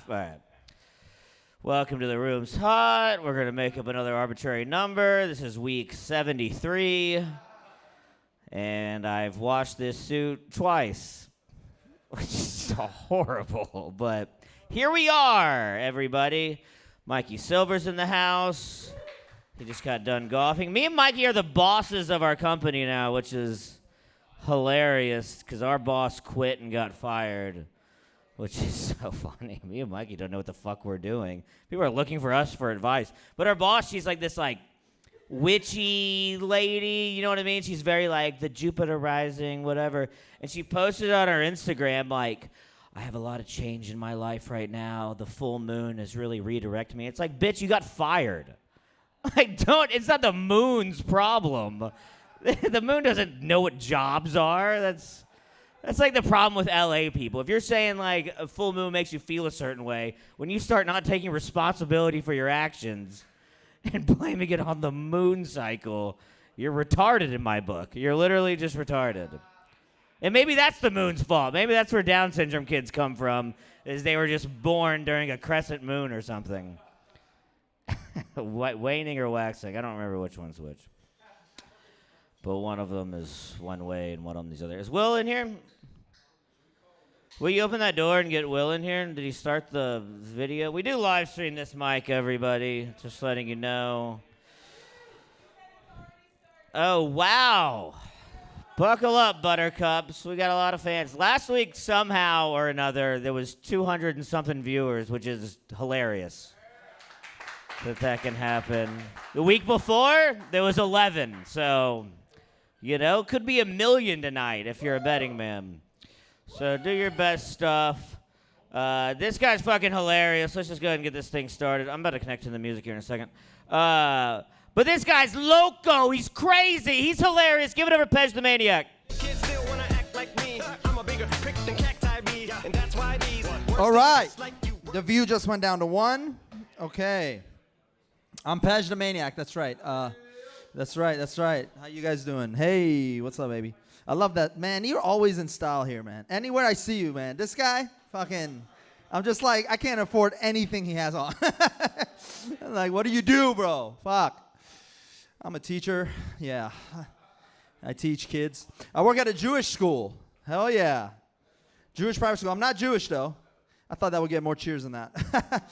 All right. Welcome to the Room's Hot. We're going to make up another arbitrary number. This is week 73. And I've washed this suit twice, which is horrible. But here we are, everybody. Mikey Silver's in the house. He just got done golfing. Me and Mikey are the bosses of our company now, which is hilarious because our boss quit and got fired, which is so funny. Me and Mikey don't know what the fuck we're doing. People are looking for us for advice. But our boss, she's like this witchy lady, you know what I mean? She's very like the Jupiter rising, whatever. And she posted on her Instagram like, I have a lot of change in my life right now. The full moon has really redirected me. It's like, bitch, you got fired. It's not the moon's problem. The moon doesn't know what jobs are. That's like the problem with LA people. If you're saying like a full moon makes you feel a certain way, when you start not taking responsibility for your actions and blaming it on the moon cycle, you're retarded in my book. You're literally just retarded. And maybe that's the moon's fault. Maybe that's where Down syndrome kids come from, is they were just born during a crescent moon or something. Waning or waxing. I don't remember which one's which. But one of them is one way and one of them is the other. Is Will in here? Will you open that door and get Will in here? Did he start the video? We do live stream this mic, everybody. Just letting you know. Oh, wow. Buckle up, buttercups. We got a lot of fans. Last week, somehow or another, there was 200 and something viewers, which is hilarious that can happen. The week before, there was 11. So, could be 1 million tonight if you're a betting man. So do your best stuff. This guy's fucking hilarious. Let's just go ahead and get this thing started. I'm about to connect to the music here in a second. But this guy's loco. He's crazy. He's hilarious. Give it up for Pej the Maniac. Kids still wanna act like me. I'm a bigger prick than cacti be, and that's why these all right. The view just went down to 1. Okay. I'm Pej the Maniac. That's right. That's right. How you guys doing? Hey, what's up, baby? I love that. Man, you're always in style here, man. Anywhere I see you, man. This guy, fucking, I'm just like, I can't afford anything he has on. I'm like, what do you do, bro? Fuck. I'm a teacher. Yeah. I teach kids. I work at a Jewish school. Hell yeah. Jewish private school. I'm not Jewish, though. I thought that would get more cheers than that.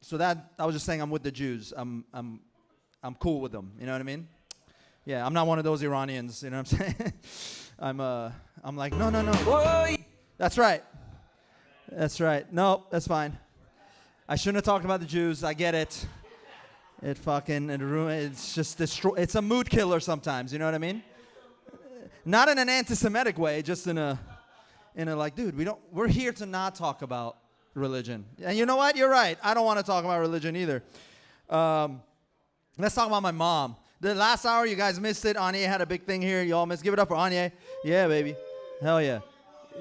So that, I was just saying I'm with the Jews. I'm cool with them. You know what I mean? Yeah, I'm not one of those Iranians, you know what I'm saying? I'm like, no. Whoa. That's right. No, that's fine. I shouldn't have talked about the Jews. I get it. It's just it's a mood killer sometimes, you know what I mean? Not in an anti-Semitic way, just in a like, dude, we're here to not talk about religion. And you know what? You're right. I don't want to talk about religion either. Let's talk about my mom. The last hour, you guys missed it. Anya had a big thing here. You all missed. Give it up for Anya. Yeah, baby. Hell yeah.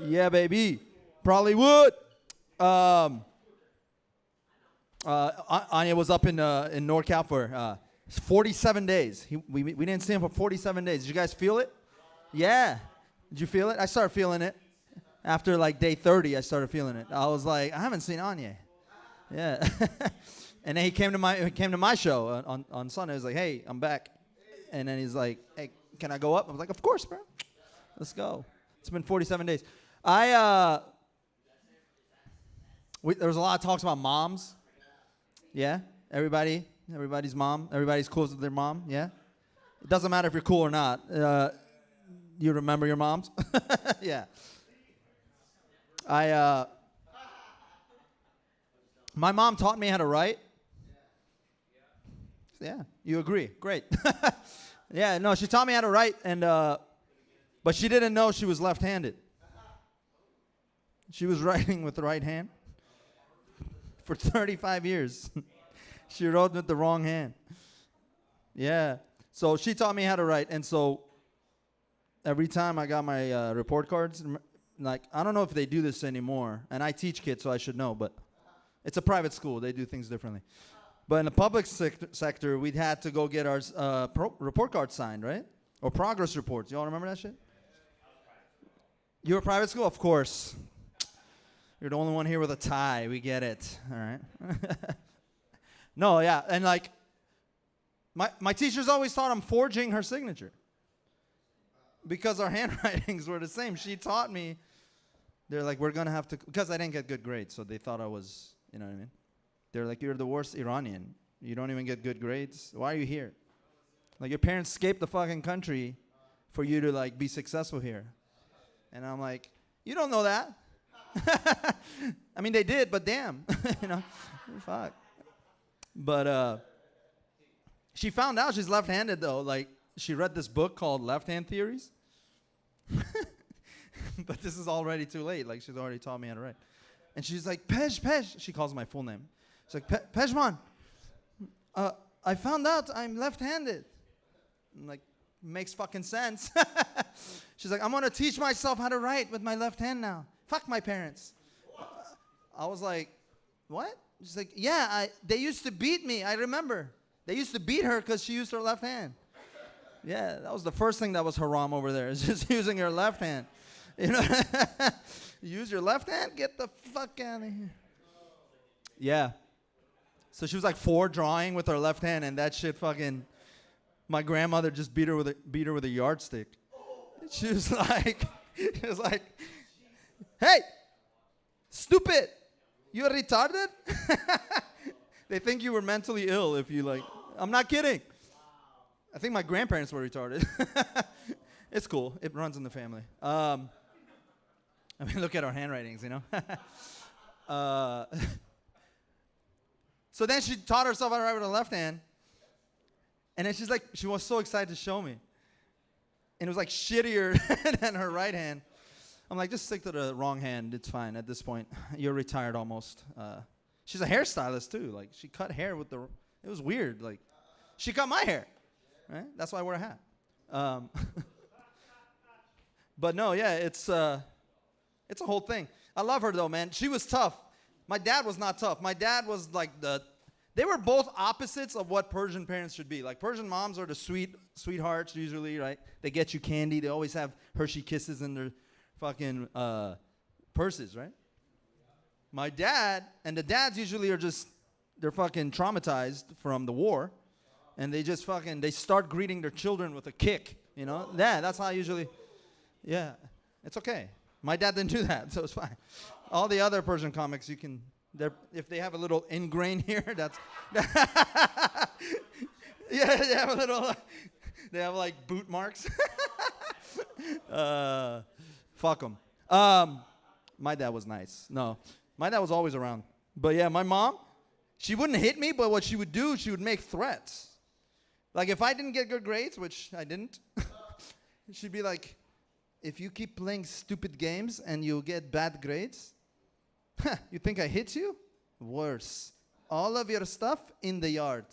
Yeah, baby. Probably would. Anya was up in NorCal for 47 days. We didn't see him for 47 days. Did you guys feel it? Yeah. Did you feel it? I started feeling it. After like day 30, I started feeling it. I was like, I haven't seen Anya. Yeah. And then he came to my show on Sunday. He was like, hey, I'm back. And then he's like, hey, can I go up? I was like, of course, bro. Let's go. It's been 47 days. There was a lot of talks about moms. Yeah? Everybody's mom. Everybody's close with their mom. Yeah? It doesn't matter if you're cool or not. You remember your moms? Yeah. My mom taught me how to write. Yeah, you agree. Great. Yeah, no, she taught me how to write, and but she didn't know she was left-handed. She was writing with the right hand for 35 years. She wrote with the wrong hand. Yeah, so she taught me how to write, and so every time I got my report cards, like, I don't know if they do this anymore, and I teach kids, so I should know, but it's a private school. They do things differently. But in the public sector, we'd had to go get our report cards signed, right? Or progress reports. You all remember that shit? You were private school? Of course. You're the only one here with a tie. We get it. All right. No, yeah. And like, my teachers always thought I'm forging her signature. Because our handwritings were the same. She taught me. They're like, we're going to have to, because I didn't get good grades. So they thought I was, you know what I mean? They're like, you're the worst Iranian. You don't even get good grades. Why are you here? Like, your parents escaped the fucking country for you to, like, be successful here. And I'm like, you don't know that. I mean, they did, but damn. You know, fuck. But she found out she's left-handed, though. Like, she read this book called Left-Hand Theories. But this is already too late. Like, she's already taught me how to write. And she's like, Pej. She calls my full name. She's like, Pejman, I found out I'm left-handed. I'm like, makes fucking sense. She's like, I'm going to teach myself how to write with my left hand now. Fuck my parents. I was like, what? She's like, yeah, they used to beat me. I remember. They used to beat her because she used her left hand. Yeah, that was the first thing that was haram over there, is just using your left hand. You know, use your left hand? Get the fuck out of here. Yeah. So she was like 4 drawing with her left hand, and that shit fucking, my grandmother just beat her with a yardstick. She was like, hey, stupid, you're retarded? They think you were mentally ill if you like, I'm not kidding. I think my grandparents were retarded. It's cool. It runs in the family. I mean, look at our handwritings, you know. So then she taught herself how to write with her left hand. And then she's like, she was so excited to show me. And it was like shittier than her right hand. I'm like, just stick to the wrong hand. It's fine at this point. You're retired almost. She's a hairstylist too. Like, she cut hair with the, it was weird. Like, she cut my hair, right? That's why I wear a hat. But no, yeah, it's a whole thing. I love her though, man. She was tough. My dad was not tough. My dad was like they were both opposites of what Persian parents should be. Like, Persian moms are the sweethearts usually, right? They get you candy. They always have Hershey Kisses in their fucking purses, right? My dad, and the dads usually are just, they're fucking traumatized from the war. And they just fucking, they start greeting their children with a kick, you know? Yeah, that's how usually, yeah. It's okay. My dad didn't do that, so it's fine. All the other Persian comics, you can, if they have a little ingrain here, that's, yeah, they have a little, they have like boot marks. Fuck them. My dad was nice. No, my dad was always around. But yeah, my mom, she wouldn't hit me, but what she would do, she would make threats. Like, if I didn't get good grades, which I didn't, she'd be like, if you keep playing stupid games and you get bad grades, you think I hit you? Worse. All of your stuff in the yard.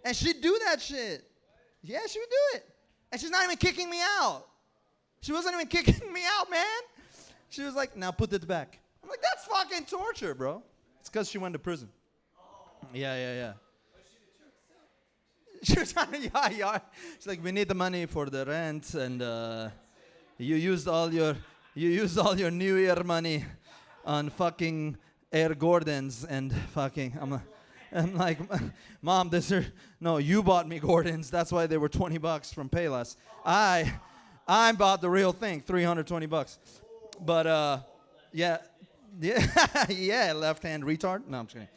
And she'd do that shit. Yeah, she would do it. And she's not even kicking me out. She wasn't even kicking me out, man. She was like, now put it back. I'm like, that's fucking torture, bro. It's because she went to prison. Yeah. She was trying to, yeah. She's like, we need the money for the rent, and you used all your New Year money on fucking Air Gordons and fucking. I'm like, Mom, no, you bought me Gordons. That's why they were $20 from Payless. I bought the real thing, $320. But yeah, yeah, left hand retard. No, I'm just kidding.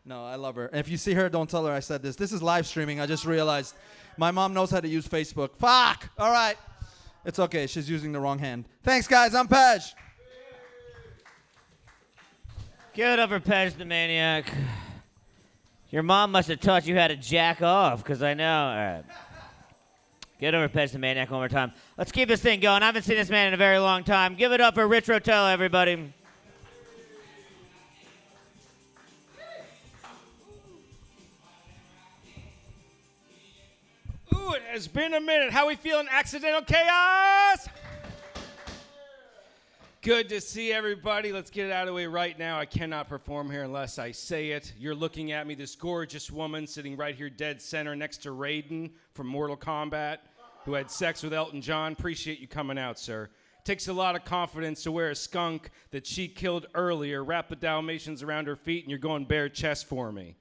No, I love her. And if you see her, don't tell her I said this. This is live streaming. I just realized my mom knows how to use Facebook. Fuck. All right. It's okay. She's using the wrong hand. Thanks, guys. I'm Pej. Give it up for Pej the Maniac. Your mom must have taught you how to jack off, because I know. All right. Get over Pej the Maniac one more time. Let's keep this thing going. I haven't seen this man in a very long time. Give it up for Rich Rotella, everybody. Ooh, it has been a minute. How we feeling, Accidental Chaos? Good to see everybody. Let's get it out of the way right now. I cannot perform here unless I say it. You're looking at me, this gorgeous woman sitting right here dead center next to Raiden from Mortal Kombat, who had sex with Elton John. Appreciate you coming out, sir. Takes a lot of confidence to wear a skunk that she killed earlier, wrap the Dalmatians around her feet, and you're going bare chest for me.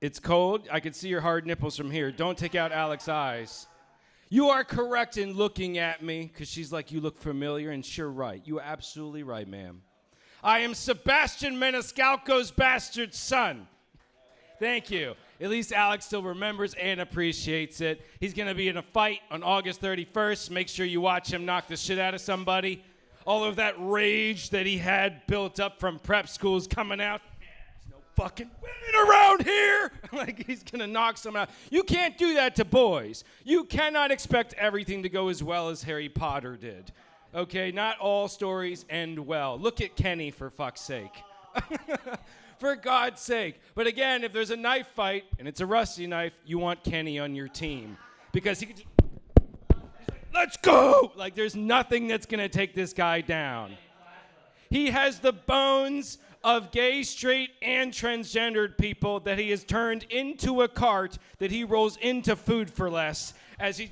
It's cold. I can see your hard nipples from here. Don't take out Alex's eyes. You are correct in looking at me, because she's like, you look familiar, and sure right. You are absolutely right, ma'am. I am Sebastian Maniscalco's bastard son. Thank you. At least Alex still remembers and appreciates it. He's going to be in a fight on August 31st. Make sure you watch him knock the shit out of somebody. All of that rage that he had built up from prep school is coming out. There's no fucking women around here. Like, he's going to knock some out. You can't do that to boys. You cannot expect everything to go as well as Harry Potter did. Okay, not all stories end well. Look at Kenny, for fuck's sake. For God's sake. But again, if there's a knife fight, and it's a rusty knife, you want Kenny on your team. Because he can just, let's go! Like, there's nothing that's going to take this guy down. He has the bones of gay, straight, and transgendered people that he has turned into a cart that he rolls into food for less as he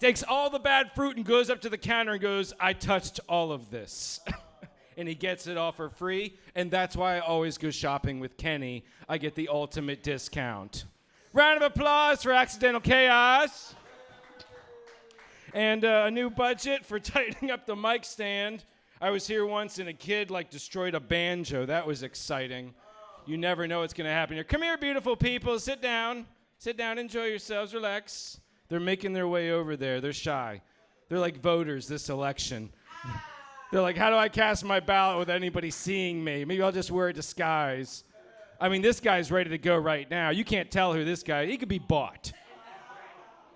takes all the bad fruit and goes up to the counter and goes, I touched all of this. And he gets it all for free, and that's why I always go shopping with Kenny. I get the ultimate discount. Round of applause for Accidental Chaos. And a new budget for tightening up the mic stand. I was here once, and a kid, destroyed a banjo. That was exciting. You never know what's going to happen here. Come here, beautiful people. Sit down. Sit down, enjoy yourselves, relax. They're making their way over there. They're shy. They're like voters this election. They're like, how do I cast my ballot without anybody seeing me? Maybe I'll just wear a disguise. I mean, this guy's ready to go right now. You can't tell who this guy is. He could be bought.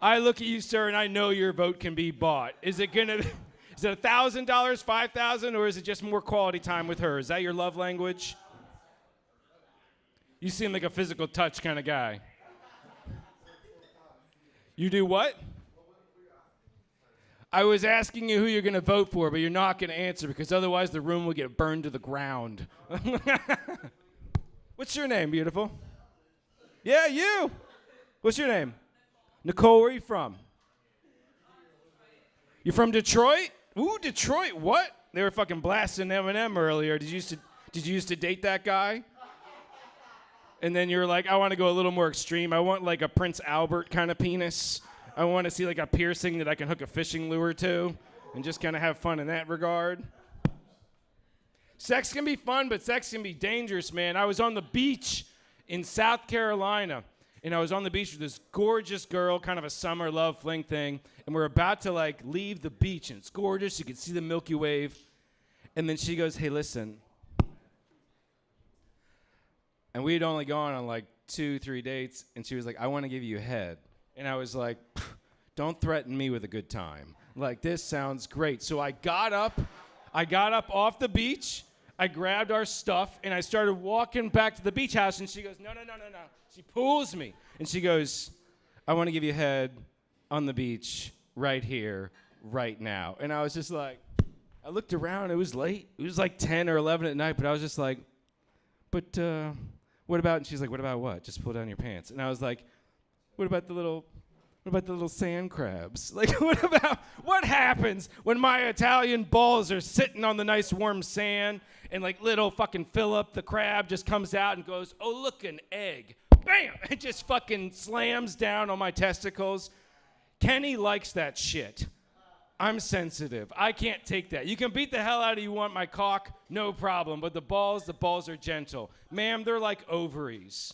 I look at you, sir, and I know your vote can be bought. Is it $1,000, $5,000, or is it just more quality time with her? Is that your love language? You seem like a physical touch kind of guy. You do what? I was asking you who you're going to vote for, but you're not going to answer because otherwise the room will get burned to the ground. What's your name, beautiful? Yeah, you. What's your name? Nicole, where are you from? You from Detroit? Ooh, Detroit, what? They were fucking blasting Eminem earlier. Did you used to date that guy? And then you were like, I want to go a little more extreme. I want like a Prince Albert kind of penis. I want to see like a piercing that I can hook a fishing lure to and just kind of have fun in that regard. Sex can be fun, but sex can be dangerous, man. I was on the beach in South Carolina, and I was on the beach with this gorgeous girl, kind of a summer love fling thing, and we're about to like leave the beach, and it's gorgeous. You can see the Milky Way. And then she goes, hey, listen. And we had only gone on like 2-3 dates, and she was like, I want to give you a head. And I was like, don't threaten me with a good time. Like, this sounds great. So I got up off the beach, I grabbed our stuff, and I started walking back to the beach house, and she goes, no. She pulls me, and she goes, I want to give you a head on the beach right here, right now. And I was just like, I looked around, it was late. It was like 10 or 11 at night, but I was just like, but what about, and she's like, what about what? Just pull down your pants. And I was like, what about the little sand crabs? Like, what happens when my Italian balls are sitting on the nice warm sand and like little fucking Philip the crab just comes out and goes, oh, look, an egg. Bam! It just fucking slams down on my testicles. Kenny likes that shit. I'm sensitive. I can't take that. You can beat the hell out of you want my cock, no problem. But the balls are gentle. Ma'am, they're like ovaries.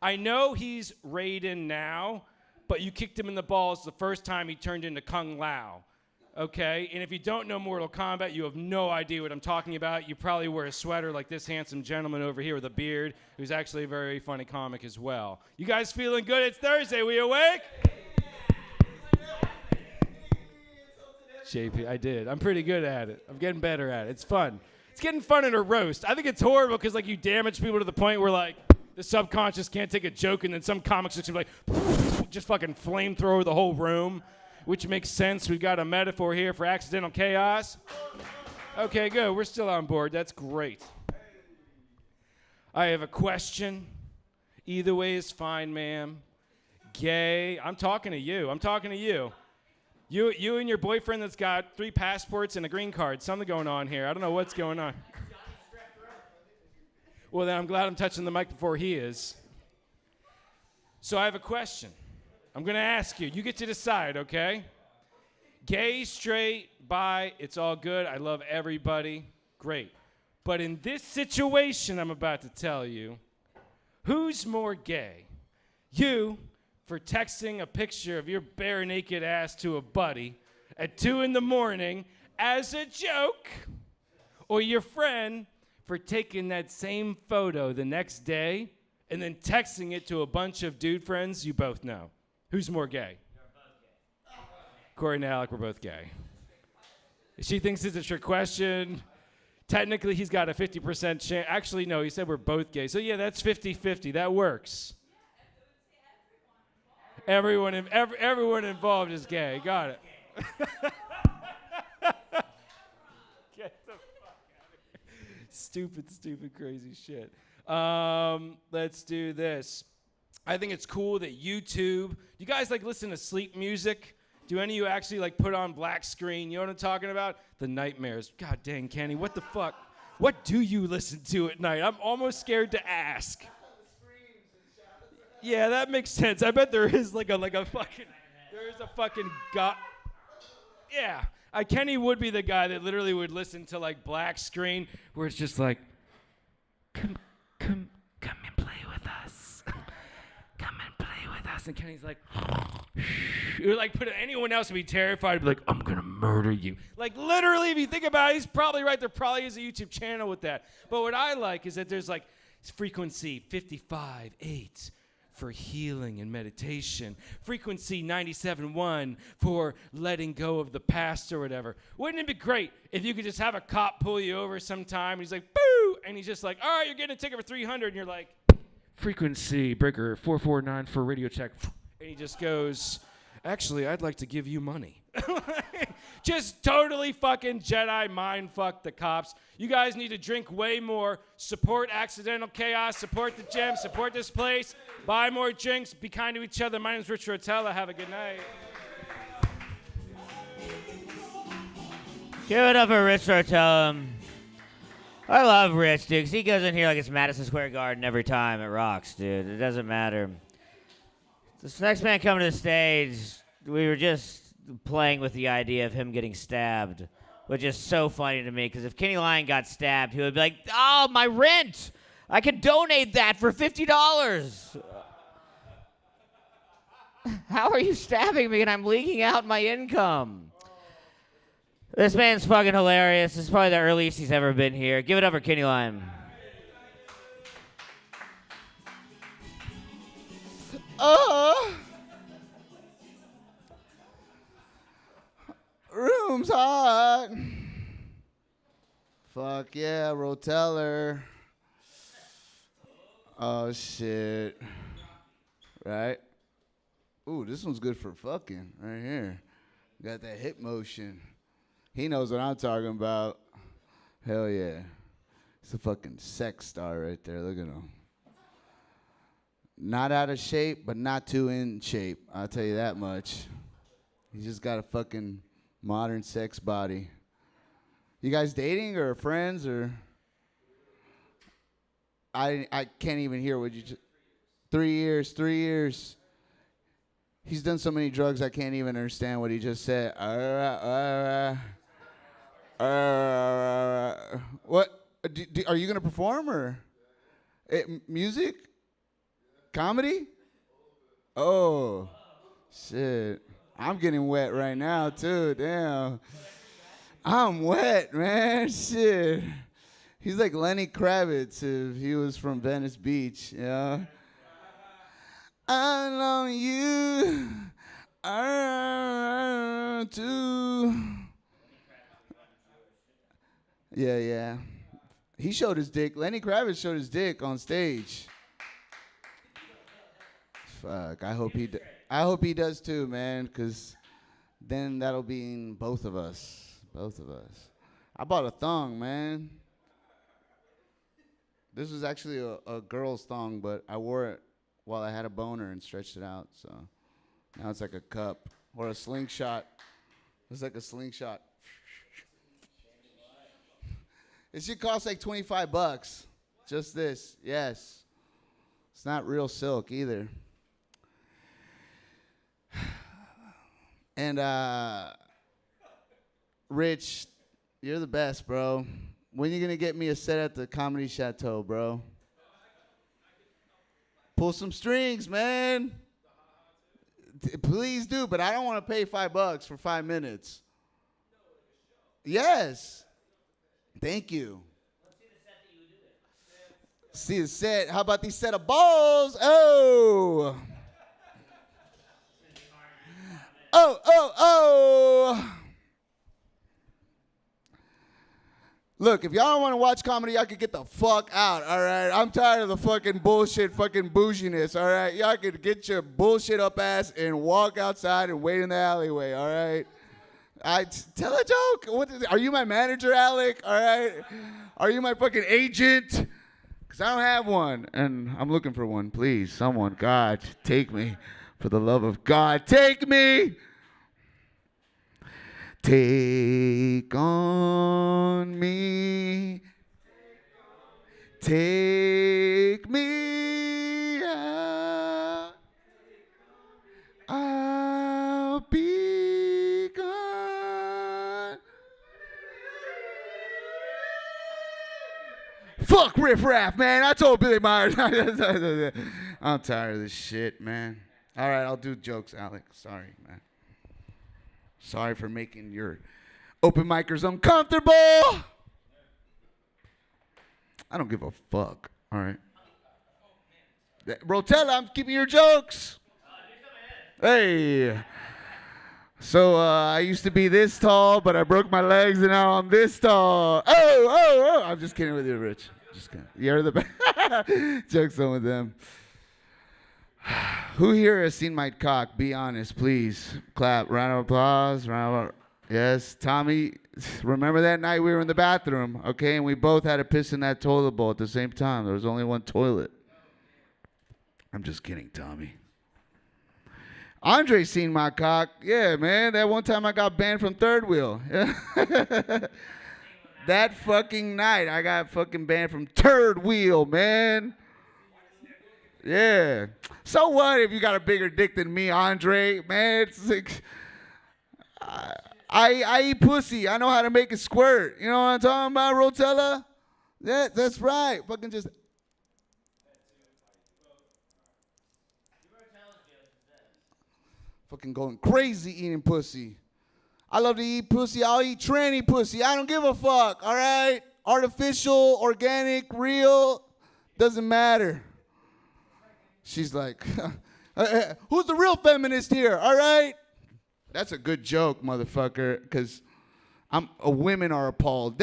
I know he's Raiden now, but you kicked him in the balls the first time he turned into Kung Lao. Okay? And if you don't know Mortal Kombat, you have no idea what I'm talking about. You probably wear a sweater like this handsome gentleman over here with a beard, who's actually a very funny comic as well. You guys feeling good? It's Thursday. We awake? JP, I did. I'm pretty good at it. I'm getting better at it. It's fun. It's getting fun in a roast. I think it's horrible because like you damage people to the point where like the subconscious can't take a joke, and then some comics just be like, just fucking flamethrower the whole room, which makes sense. We've got a metaphor here for accidental chaos. Okay, good. We're still on board. That's great. I have a question. Either way is fine, ma'am. Gay. I'm talking to you. You and your boyfriend that's got 3 passports and a green card. Something going on here. I don't know what's going on. Well, then I'm glad I'm touching the mic before he is. So I have a question. I'm going to ask you. You get to decide, okay? Gay, straight, bi, it's all good. I love everybody. Great. But in this situation I'm about to tell you, who's more gay? You for texting a picture of your bare naked ass to a buddy at 2 a.m. as a joke, or your friend for taking that same photo the next day and then texting it to a bunch of dude friends you both know? Who's more gay? You're both gay. Corey and Alec were both gay. She thinks it's a trick question. Technically, he's got a 50% chance. Actually, no, he said we're both gay. So, yeah, that's 50-50. That works. Everyone involved is gay. Got it. Get the fuck out of here. Stupid, crazy shit. Let's do this. I think it's cool that YouTube. You guys like listen to sleep music? Do any of you actually like put on black screen? You know what I'm talking about? The nightmares. God dang, Kenny, what the fuck? What do you listen to at night? I'm almost scared to ask. Yeah, that makes sense. I bet there is like a fucking god. Yeah, Kenny would be the guy that literally would listen to like black screen where it's just like, come and play with us. Come and play with us. And Kenny's like, it would like put anyone else would be terrified, be like, I'm gonna murder you. Like literally, if you think about it, he's probably right. There probably is a YouTube channel with that. But what I like is that there's like frequency 55.8 for healing and meditation. Frequency 97.1 for letting go of the past or whatever. Wouldn't it be great if you could just have a cop pull you over sometime and he's like, boo! And he's just like, all right, you're getting a ticket for 300. And you're like, frequency breaker 449 for radio check. And he just goes, actually, I'd like to give you money. Just totally fucking Jedi mind fuck the cops. You guys need to drink way more. Support Accidental Chaos. Support the gym. Support this place. Buy more drinks. Be kind to each other. My name's Rich Rotella. Have a good night. Give it up for Rich Rotella. I love Rich, dude, 'cause he goes in here like it's Madison Square Garden every time. It rocks, dude. It doesn't matter. This next man coming to the stage, we were just playing with the idea of him getting stabbed, which is so funny to me, because if Kenny Lyon got stabbed, he would be like, oh, my rent! I could donate that for $50. How are you stabbing me and I'm leaking out my income? This man's fucking hilarious. This is probably the earliest he's ever been here. Give it up for Kenny Lyon. Room's hot. Fuck yeah, Roteller. Oh shit. Right? Ooh, this one's good for fucking right here. Got that hip motion. He knows what I'm talking about. Hell yeah. It's a fucking sex star right there. Look at him. Not out of shape, but not too in shape. I'll tell you that much. He's just got a fucking modern sex body. You guys dating or friends or? I can't even hear what you just. 3 years. 3 years. He's done so many drugs I can't even understand what he just said. What? Are you gonna perform or music? Comedy? Oh, shit. I'm getting wet right now, too. Damn. I'm wet, man. Shit. He's like Lenny Kravitz if he was from Venice Beach, you know? I love you. Too. Yeah. He showed his dick. Lenny Kravitz showed his dick on stage. Fuck, I hope he does too, man, because then that'll be in both of us. Both of us. I bought a thong, man. This was actually a girl's thong, but I wore it while I had a boner and stretched it out, so now it's like a cup or a slingshot. It's like a slingshot. It should cost like $25. Just this, yes. It's not real silk either. And Rich, you're the best, bro. When you gonna get me a set at the Comedy Chateau, bro? Pull some strings, man. Please do, but I don't want to pay $5 for 5 minutes. Yes. Thank you. See the set. How about these set of balls? Oh. Oh. Look, if y'all don't want to watch comedy, y'all can get the fuck out, all right? I'm tired of the fucking bullshit, fucking bouginess, all right? Y'all can get your bullshit up ass and walk outside and wait in the alleyway, all right? Tell a joke. Are you my manager, Alec? All right? Are you my fucking agent? Because I don't have one, and I'm looking for one. Please, someone, God, take me. For the love of God, take me. Take on me. Take me out. I'll be gone. Fuck Riff Raff, man. I told Billy Myers. I'm tired of this shit, man. All right, I'll do jokes, Alec. Sorry, man. Sorry for making your open micers uncomfortable. I don't give a fuck. All right. Rotella, I'm keeping your jokes. Hey. So I used to be this tall, but I broke my legs, and now I'm this tall. Oh. I'm just kidding with you, Rich. Just kidding. You're the best. Jokes on with them. Who here has seen my cock? Be honest, please. Clap. Round of applause. Yes. Tommy, remember that night we were in the bathroom, okay, and we both had to piss in that toilet bowl at the same time. There was only one toilet. I'm just kidding, Tommy. Andre's seen my cock. Yeah, man. That one time I got banned from Third Wheel. That fucking night I got fucking banned from Third Wheel, man. Yeah. So what if you got a bigger dick than me, Andre? Man, it's like, I eat pussy. I know how to make it squirt. You know what I'm talking about, Rotella? That's right. Fucking just. Fucking going crazy eating pussy. I love to eat pussy. I'll eat tranny pussy. I don't give a fuck, all right? Artificial, organic, real, doesn't matter. She's like, who's the real feminist here, all right? That's a good joke, motherfucker, because women are appalled.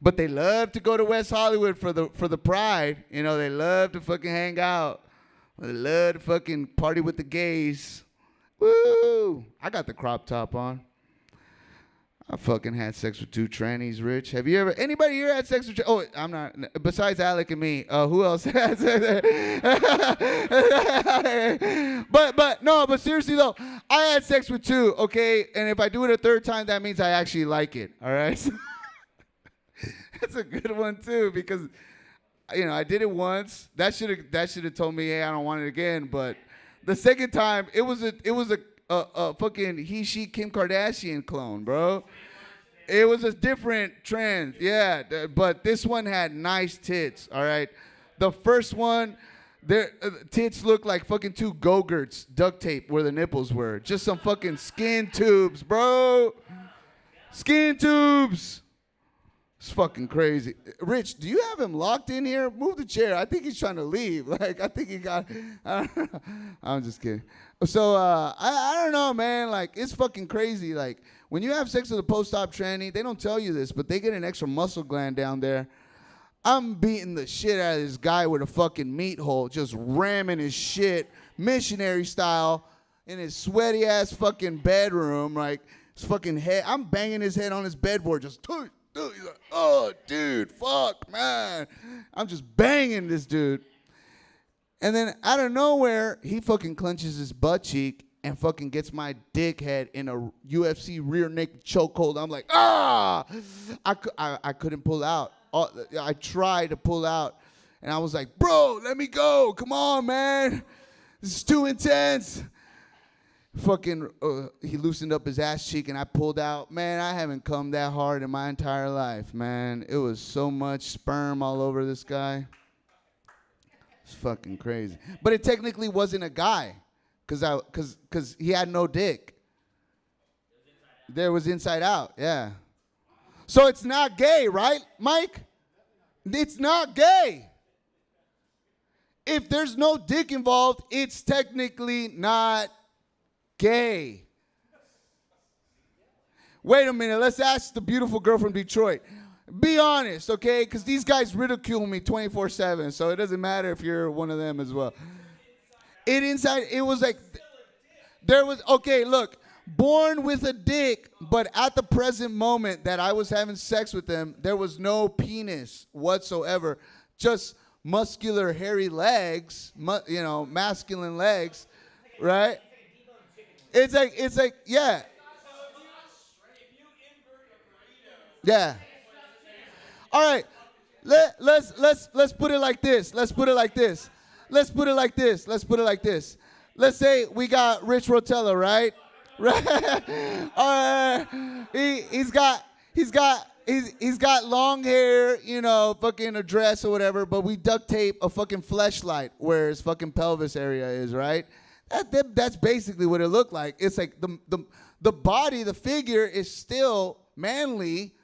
But they love to go to West Hollywood for the pride. You know, they love to fucking hang out. They love to fucking party with the gays. Woo! I got the crop top on. I fucking had sex with 2 trannies, Rich. Have you ever, anybody here had sex with, I'm not, besides Alec and me, who else has? But seriously though, I had sex with 2, okay? And if I do it a 3rd time, that means I actually like it, all right? That's a good one too, because, you know, I did it once. That should have told me, hey, I don't want it again. But the second time, it was a fucking he, she, Kim Kardashian clone, bro. It was a different trend, yeah. But this one had nice tits, all right. The first one, their tits looked like fucking 2 Go-Gurts duct tape where the nipples were. Just some fucking skin tubes, bro. Skin tubes. It's fucking crazy. Rich, do you have him locked in here? Move the chair. I think he's trying to leave. Like, I think he got, I'm just kidding. So, I don't know, man. Like, it's fucking crazy. Like, when you have sex with a post-op tranny, they don't tell you this, but they get an extra muscle gland down there. I'm beating the shit out of this guy with a fucking meat hole, just ramming his shit, missionary style, in his sweaty-ass fucking bedroom. Like, his fucking head. I'm banging his head on his bedboard, just, dude, he's like, oh, dude, fuck, man. I'm just banging this dude. And then out of nowhere, he fucking clenches his butt cheek and fucking gets my dickhead in a UFC rear naked chokehold. I'm like, ah! I couldn't pull out. I tried to pull out, and I was like, bro, let me go. Come on, man. This is too intense. Fucking, he loosened up his ass cheek, and I pulled out. Man, I haven't come that hard in my entire life, man. It was so much sperm all over this guy. It's fucking crazy. But it technically wasn't a guy, cause he had no dick. There was inside out, yeah. So it's not gay, right, Mike? It's not gay. If there's no dick involved, it's technically not gay. Wait a minute, let's ask the beautiful girl from Detroit. Be honest, okay? Because these guys ridicule me 24/7, so it doesn't matter if you're one of them as well. It was like, there was, okay, look, born with a dick, but at the present moment that I was having sex with them, there was no penis whatsoever, just muscular, hairy legs, masculine legs, right? It's like, yeah. Yeah. All right. Let's put it like this. Let's say we got Rich Rotella, right? Right. All right. He's got long hair, fucking a dress or whatever, but we duct tape a fucking fleshlight where his fucking pelvis area is, right? That's basically what it looked like. It's like the body, the figure is still manly.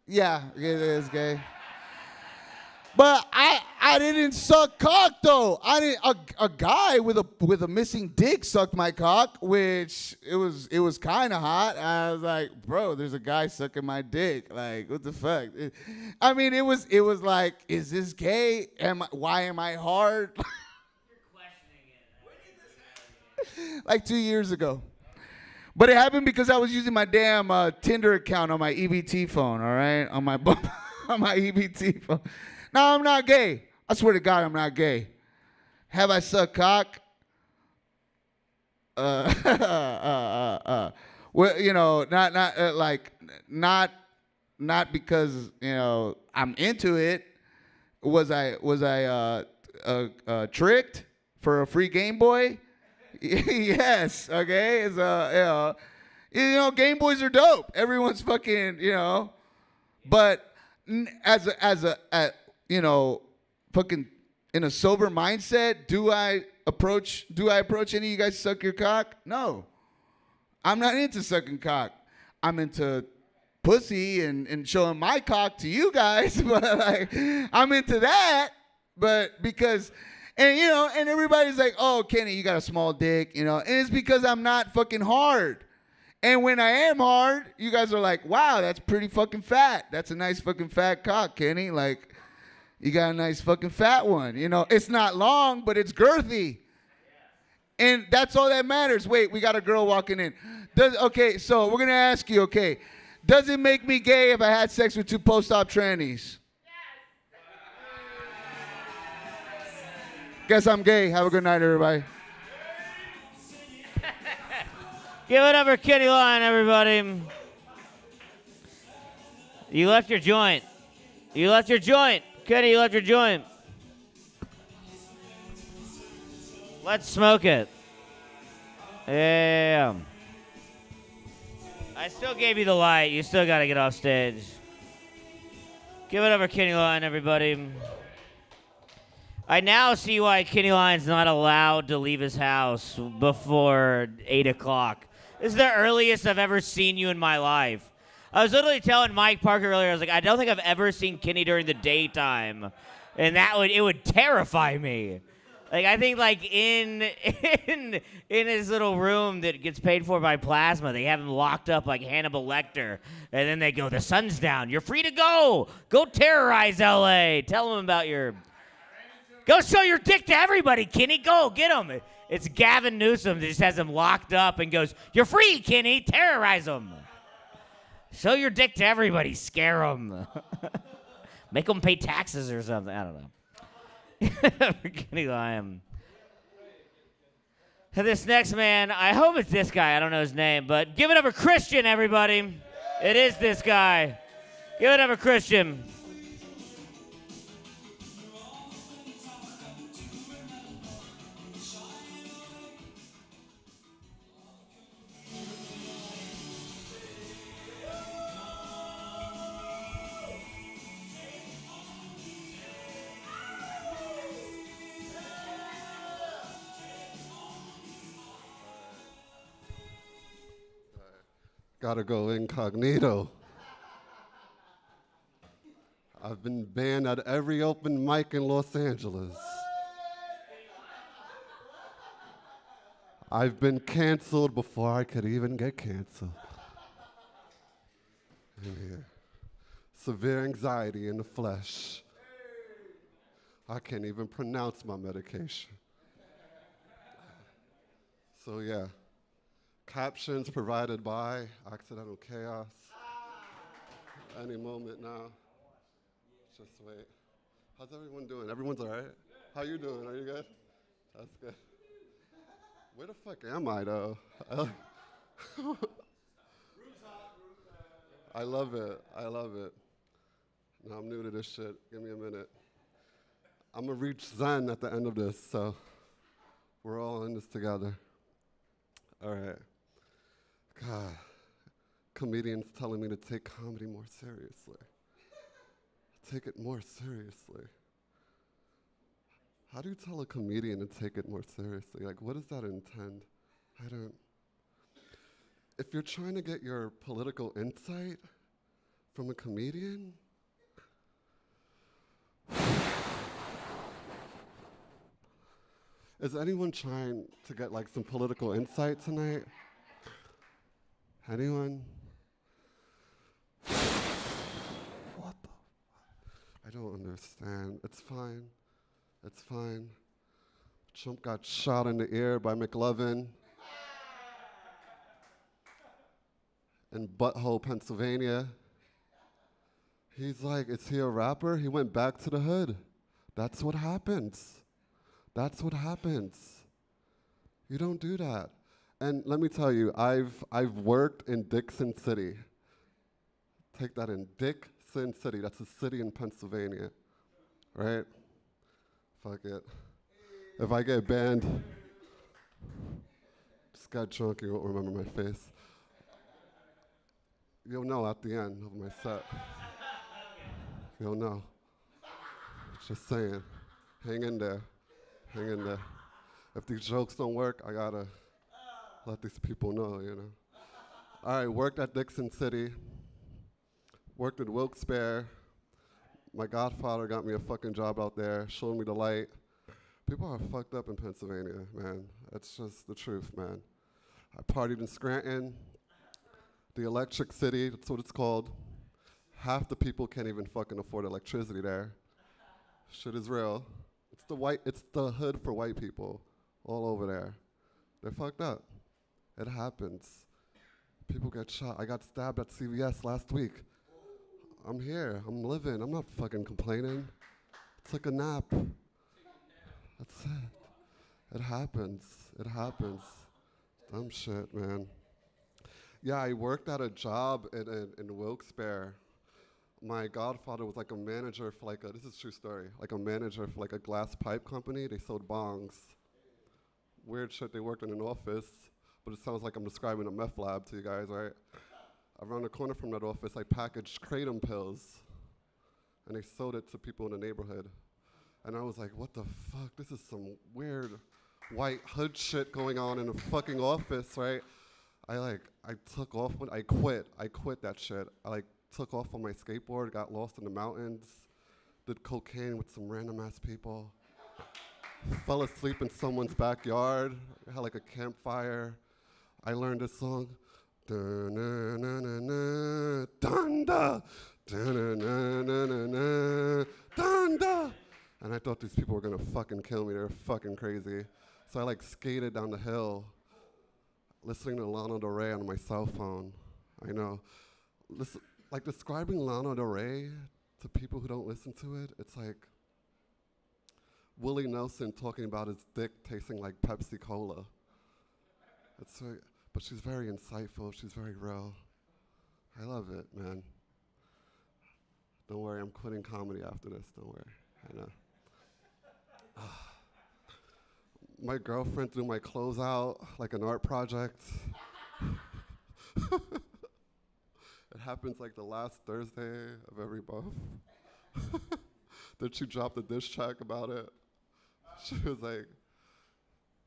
Yeah, it is gay. But I didn't suck cock though. A guy with a missing dick sucked my cock, which it was kind of hot. I was like, bro, there's a guy sucking my dick. Like, what the fuck? I mean, it was like, is this gay? Why am I hard? You're questioning it. Like 2 years ago. But it happened because I was using my damn Tinder account on my EBT phone, all right? On my EBT phone. No, I'm not gay. I swear to God, I'm not gay. Have I sucked cock? Well, not because I'm into it. Was I tricked for a free Game Boy? Yes. Okay. It's Game Boys are dope. Everyone's fucking but as a fucking in a sober mindset, do I approach any of you guys suck your cock? No. I'm not into sucking cock. I'm into pussy and showing my cock to you guys, but like I'm into that, but because and everybody's like, "Oh, Kenny, you got a small dick," and it's because I'm not fucking hard. And when I am hard, you guys are like, "Wow, that's pretty fucking fat. That's a nice fucking fat cock, Kenny. Like, you got a nice fucking fat one. It's not long, but it's girthy." And that's all that matters. Wait, we got a girl walking in. Okay, so we're gonna ask you. Okay, does it make me gay if I had sex with two post-op trannies? Guess I'm gay. Have a good night, everybody. Give it up for Kenny Line, everybody. You left your joint. Kenny, you left your joint. Let's smoke it. Yeah. I still gave you the light. You still got to get off stage. Give it up for Kenny Line, everybody. I now see why Kenny Line's not allowed to leave his house before 8 o'clock. This is the earliest I've ever seen you in my life. I was literally telling Mike Parker earlier, I was like, I don't think I've ever seen Kenny during the daytime. And it would terrify me. Like, I think, like, in his little room that gets paid for by plasma, they have him locked up like Hannibal Lecter. And then they go, the sun's down. You're free to go. Go terrorize L.A. Tell them about your... Go show your dick to everybody, Kenny. Go, get him. It's Gavin Newsom that just has him locked up and goes, you're free, Kenny. Terrorize him. Show your dick to everybody. Scare them. Make them pay taxes or something. I don't know. Kenny Lyon. This next man, I hope it's this guy. I don't know his name, but give it up for Christian, everybody. It is this guy. Give it up for Christian. Gotta go incognito. I've been banned at every open mic in Los Angeles. I've been canceled before I could even get canceled. In here. Severe anxiety in the flesh. I can't even pronounce my medication. So yeah. Captions provided by Accidental Chaos. Any moment now. Just wait. How's everyone doing? Everyone's all right? How you doing? Are you good? That's good. Where the fuck am I, though? I love it. I love it. No, I'm new to this shit. Give me a minute. I'm going to reach Zen at the end of this, so we're all in this together. All right. God, comedians telling me to take comedy more seriously. Take it more seriously. How do you tell a comedian to take it more seriously? Like, what does that intend? I don't. If you're trying to get your political insight from a comedian, is anyone trying to get like some political insight tonight? Anyone? What the? I don't understand. It's fine. It's fine. Trump got shot in the ear by McLovin in Butthole, Pennsylvania. He's like, is he a rapper? He went back to the hood. That's what happens. That's what happens. You don't do that. And let me tell you, I've worked in Dixon City. Take that in, Dixon City. That's a city in Pennsylvania, right? Fuck it. If I get banned, just got drunk, you won't remember my face. You'll know at the end of my set. You'll know. Just saying. Hang in there. Hang in there. If these jokes don't work, I gotta let these people know, you know. All right, worked at Dixon City. Worked at Wilkes-Barre. My godfather got me a fucking job out there, showed me the light. People are fucked up in Pennsylvania, man. That's just the truth, man. I partied in Scranton, the Electric City, that's what it's called. Half the people can't even fucking afford electricity there. Shit is real. It's the hood for white people all over there. They're fucked up. It happens. People get shot. I got stabbed at CVS last week. I'm here. I'm living. I'm not fucking complaining. Took a nap. That's it. It happens. It happens. Dumb shit, man. Yeah, I worked at a job in Wilkes-Barre. My godfather was like a manager for like this is a true story, like a manager for like a glass pipe company. They sold bongs. Weird shit, they worked in an office, but it sounds like I'm describing a meth lab to you guys, right? Around the corner from that office, I packaged kratom pills, and they sold it to people in the neighborhood. And I was like, what the fuck? This is some weird white hood shit going on in a fucking office, right? I took off when I quit that shit. I took off on my skateboard, got lost in the mountains, did cocaine with some random ass people, fell asleep in someone's backyard, had like a campfire. I learned this song. Dun-na-na-na-na, dun-da, dun-na-na-na-na, dun-da. And I thought these people were gonna fucking kill me. They were fucking crazy. So I skated down the hill, listening to Lana Del Rey on my cell phone. I know. Describing Lana Del Rey to people who don't listen to it, it's like Willie Nelson talking about his dick tasting like Pepsi Cola. But she's very insightful. She's very real. I love it, man. Don't worry, I'm quitting comedy after this. Don't worry. I know. My girlfriend threw my clothes out like an art project. It happens like the last Thursday of every month. Then she dropped a diss track about it. She was like,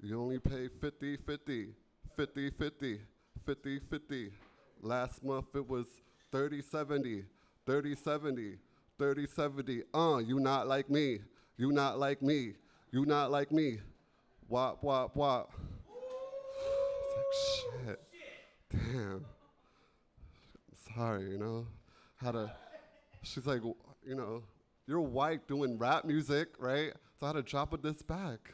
you only pay 50-50, 50-50, 50-50. Last month it was 30-70, 30-70, 30-70. You not like me, you not like me, you not like me. Wop, wop, wop. It's like, shit, damn. Sorry, you know, she's like, you know, you're white doing rap music, right? So I had to drop a diss back.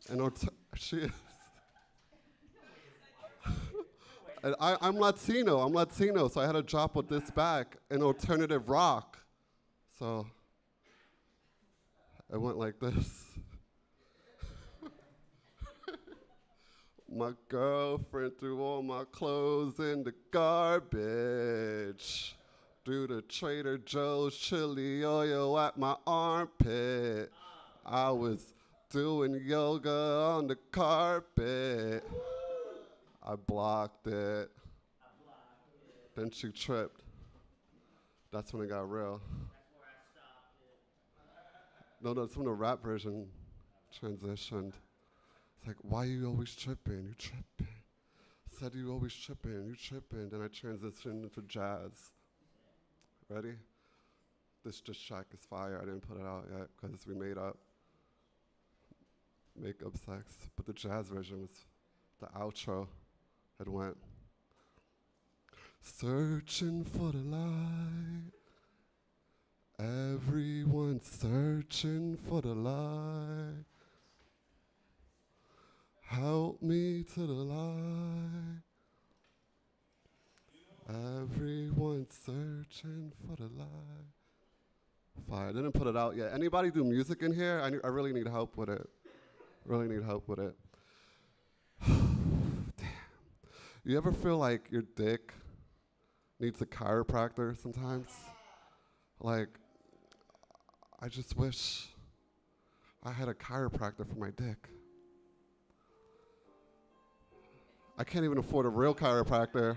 And she is. And I'm Latino, so I had to drop a diss back in alternative rock. So it went like this. My girlfriend threw all my clothes in the garbage. Threw the Trader Joe's chili oil at my armpit. I was doing yoga on the carpet. I blocked it. Then she tripped. That's when it got real. No, that's when the rap version transitioned. It's like, why you always tripping? You tripping. Said you always tripping. You tripping. Then I transitioned into jazz. Ready? This track is fire. I didn't put it out yet because we made up makeup sex. But the jazz version was the outro. It went, searching for the light. Everyone's searching for the light. Help me to the light. Everyone's searching for the light. Fire. I didn't put it out yet. Anybody do music in here? I really need help with it. Really need help with it. Damn. You ever feel like your dick needs a chiropractor sometimes? Like, I just wish I had a chiropractor for my dick. I can't even afford a real chiropractor.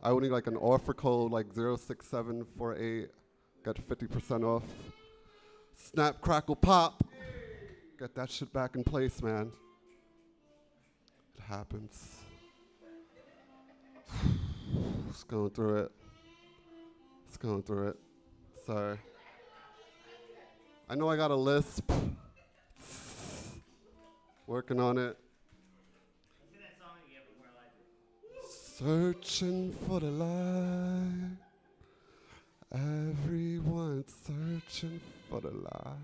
I would need like an offer code like 06748, get 50% off. Snap, crackle, pop. Get that shit back in place, man. It happens. Just going through it. Just going through it. Sorry. I know I got a lisp. Working on it. Searching for the light. Everyone's searching for the light.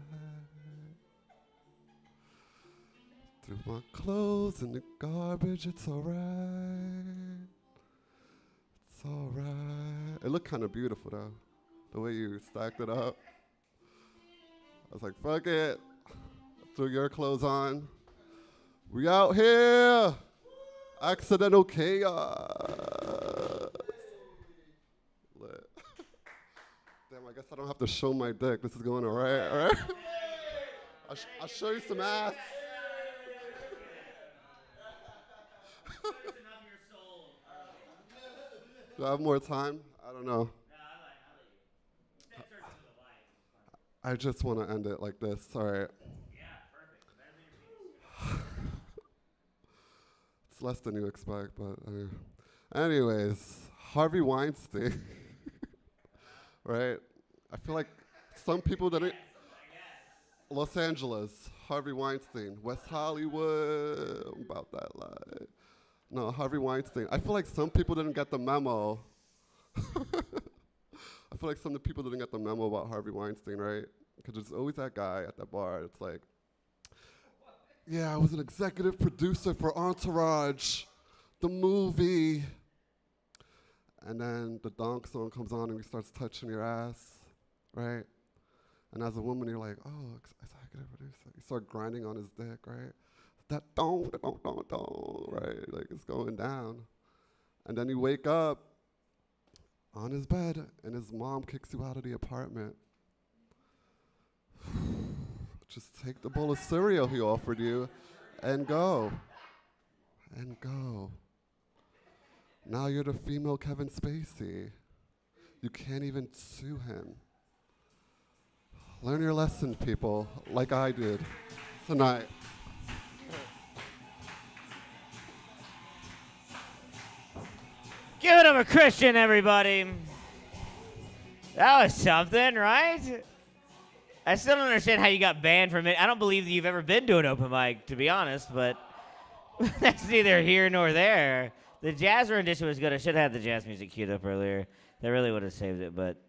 Threw my clothes in the garbage, it's alright. It's alright. It looked kind of beautiful though, the way you stacked it up. I was like, fuck it. Threw your clothes on. We out here. Accidental chaos. Lit. Damn, I guess I don't have to show my dick. This is going all right? I'll show you some ass. Do I have more time? I don't know. I just want to end it like this. All right. It's less than you expect, but anyways, Harvey Weinstein, right? I feel like some people didn't. Los Angeles, Harvey Weinstein, West Hollywood, about that life. No, Harvey Weinstein. I feel like some people didn't get the memo. I feel like some people didn't get the memo about Harvey Weinstein, right? Because there's always that guy at that bar. It's like, yeah, I was an executive producer for Entourage, the movie. And then the donk song comes on and he starts touching your ass, right? And as a woman, you're like, oh, executive producer. You start grinding on his dick, right? that don't, right? Like it's going down. And then you wake up on his bed and his mom kicks you out of the apartment. Just take the bowl of cereal he offered you and go. And go. Now you're the female Kevin Spacey. You can't even sue him. Learn your lessons, people, like I did tonight. Give it up for Christian, everybody. That was something, right? I still don't understand how you got banned from it. I don't believe that you've ever been to an open mic, to be honest, but that's neither here nor there. The jazz rendition was good. I should have had the jazz music queued up earlier. That really would have saved it, but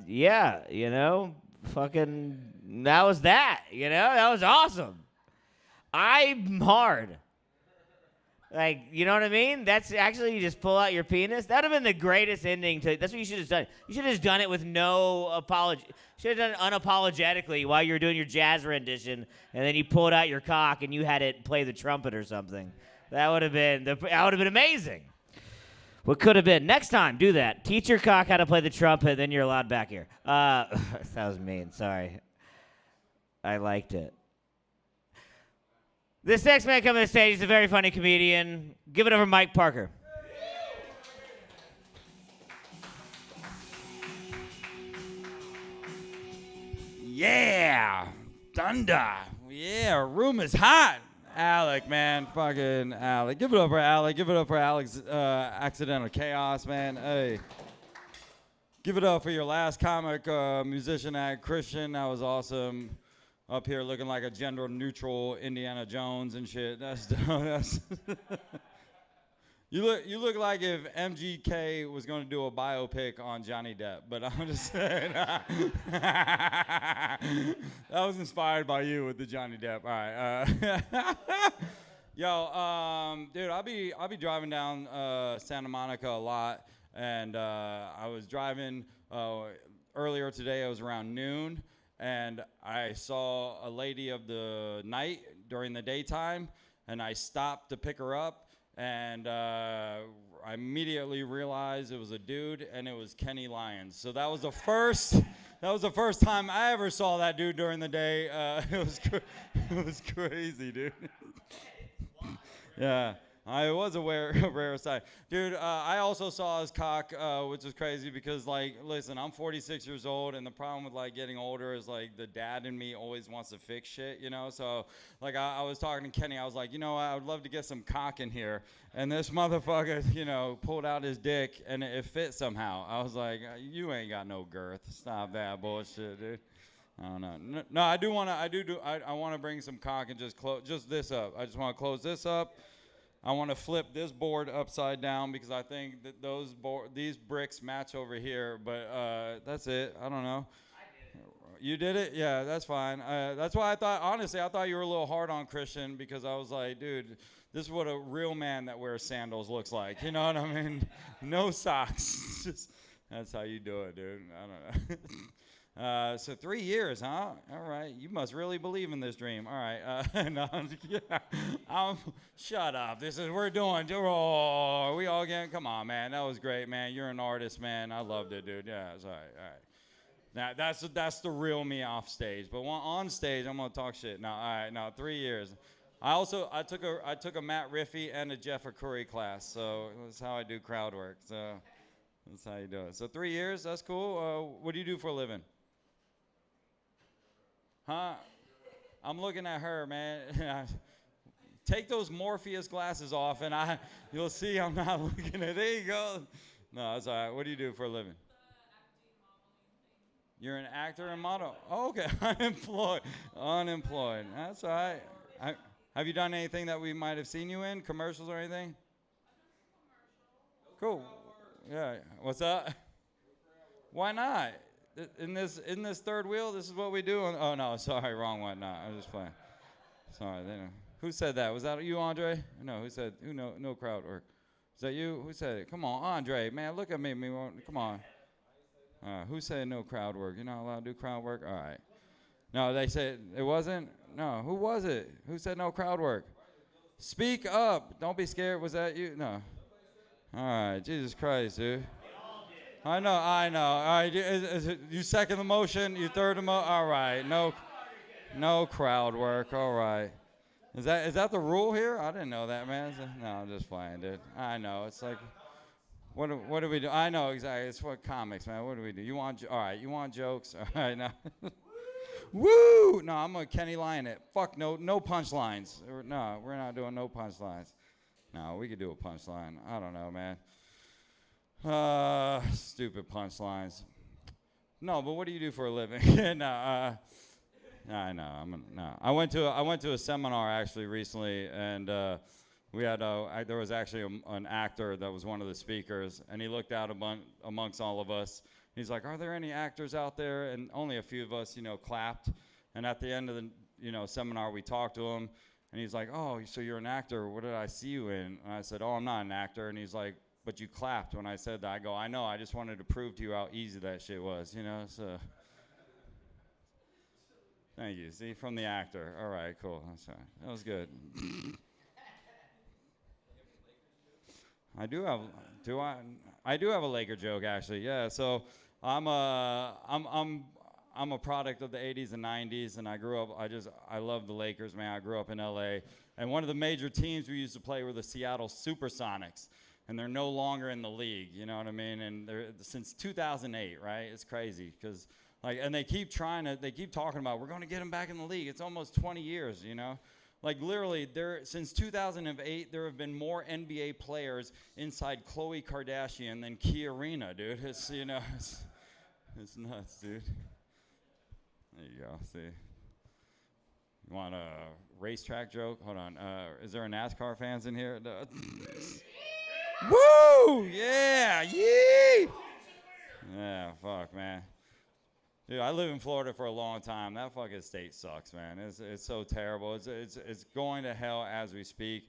yeah, you know, fucking, that was that, you know? That was awesome. I'm hard. Like, you know what I mean? That's actually, you just pull out your penis. That would have been the greatest ending to, that's what you should have done. You should have just done it with no apology. Should have done it unapologetically while you were doing your jazz rendition, and then you pulled out your cock and you had it play the trumpet or something. That would have been amazing. What could have been. Next time, do that. Teach your cock how to play the trumpet, then you're allowed back here. That was mean. Sorry. I liked it. This next man coming to the stage is a very funny comedian. Give it over to Mike Parker. Yeah, thunder. Yeah, room is hot. Alec, man, fucking Alec. Give it up for Alec. Give it up for Alec's accidental chaos, man. Hey. Give it up for your last comic musician act, Christian. That was awesome. Up here looking like a gender-neutral Indiana Jones and shit. That's you look like if MGK was going to do a biopic on Johnny Depp, but I'm just saying. That was inspired by you with the Johnny Depp. All right. Yo, dude, I'll be driving down Santa Monica a lot, and I was driving earlier today. It was around noon. And I saw a lady of the night during the daytime, and I stopped to pick her up, and I immediately realized it was a dude, and it was Kenny Lyons. So that was the first time I ever saw that dude during the day. It was crazy, dude. Yeah. It was a rare sight. Dude, I also saw his cock, which is crazy because, like, listen, I'm 46 years old, and the problem with, like, getting older is, like, the dad in me always wants to fix shit, you know? So, like, I was talking to Kenny. I was like, you know what? I would love to get some cock in here. And this motherfucker, you know, pulled out his dick, and it fit somehow. I was like, you ain't got no girth. Stop that bullshit, dude. I don't know. No, I do want to, I want to bring some cock and just close this up. I just want to close this up. I want to flip this board upside down because I think that these bricks match over here, but that's it. I don't know. I did it. You did it? Yeah, that's fine. That's why I thought you were a little hard on Christian because I was like, dude, this is what a real man that wears sandals looks like. You know what I mean? No socks. That's how you do it, dude. I don't know. So 3 years, huh? All right. You must really believe in this dream. All right. No, yeah. Shut up. We're doing. Oh, we all getting. Come on, man. That was great, man. You're an artist, man. I loved it, dude. Yeah, it's all right. Now that's the real me off stage. But on stage, I'm gonna talk shit. No, all right. No, 3 years. I took a Matt Riffey and a Jeff Akuri class. So that's how I do crowd work. So that's how you do it. So 3 years. That's cool. What do you do for a living? Huh? I'm looking at her, man. Take those Morpheus glasses off, and you'll see I'm not looking at. There you go. No, that's all right. What do you do for a living? You're an actor and model. Oh, okay. Unemployed. That's all right. Have you done anything that we might have seen you in, commercials or anything? Cool. Yeah. What's up? Why not? In this third wheel, this is what we do. Oh no, sorry, wrong one. No, I was just playing. Sorry. Who said that? Was that you, Andre? No. Who said? No crowd work. Is that you? Who said it? Come on, Andre. Man, look at me. Come on. Who said no crowd work? You're not allowed to do crowd work. All right. No, they said it wasn't. No, who was it? Who said no crowd work? Speak up. Don't be scared. Was that you? No. All right, Jesus Christ, dude. I know. All right, you second the motion. You third the motion. All right, no crowd work. All right. Is that the rule here? I didn't know that, man. No, I'm just playing, dude. I know. It's like, what do we do? I know exactly. It's what comics, man. What do we do? You want jokes? All right, now. Woo! No, I'm gonna Kenny Lion it. Fuck no punchlines. No, we're not doing no punchlines. No, we could do a punchline. I don't know, man. Stupid punchlines. No, but what do you do for a living? No, I know. No. I went to a seminar actually recently, and we had there was actually an actor that was one of the speakers, and he looked out amongst all of us. He's like, "Are there any actors out there?" And only a few of us, clapped. And at the end of the seminar, we talked to him, and he's like, "Oh, so you're an actor? What did I see you in?" And I said, "Oh, I'm not an actor." And he's like, "But you clapped when I said that." I go, "I know. I just wanted to prove to you how easy that shit was, So. Thank you. See, from the actor. All right, cool. That's all right. That was good. I do have a Laker joke actually. Yeah. So I'm a product of the 80s and 90s, and I grew up. I love the Lakers, man. I grew up in LA, and one of the major teams we used to play were the Seattle Supersonics, and they're no longer in the league. You know what I mean? And they're since 2008, right? It's crazy because. And they keep talking about, we're going to get them back in the league. It's almost 20 years, literally, since 2008, there have been more NBA players inside Khloe Kardashian than Kia Arena, dude. It's, it's nuts, dude. There you go, see. You want a racetrack joke? Hold on. Is there a NASCAR fans in here? No. Woo! Yeah! Yee! Yeah, fuck, man. Dude, I live in Florida for a long time. That fucking state sucks, man. It's so terrible. It's going to hell as we speak.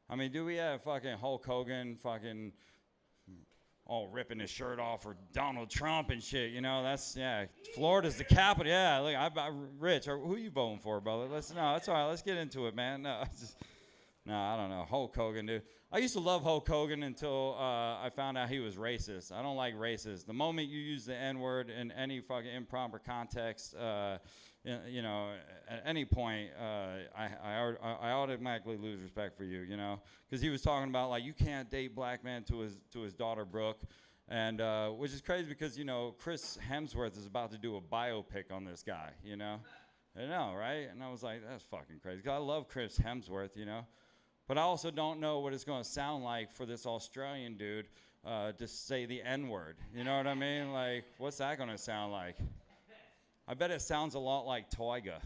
I mean, do we have fucking Hulk Hogan fucking all ripping his shirt off for Donald Trump and shit? Florida's the capital. Yeah, look, Rich, who you voting for, brother? That's all right. Let's get into it, man. No, I don't know. Hulk Hogan, dude. I used to love Hulk Hogan until I found out he was racist. I don't like racists. The moment you use the N-word in any fucking improper context, at any point, I automatically lose respect for you, because he was talking about you can't date black men to his daughter Brooke, and which is crazy because Chris Hemsworth is about to do a biopic on this guy, I know, right? And I was like, that's fucking crazy. 'Cause I love Chris Hemsworth, But I also don't know what it's going to sound like for this Australian dude to say the N-word. You know what I mean? What's that going to sound like? I bet it sounds a lot like Toiga,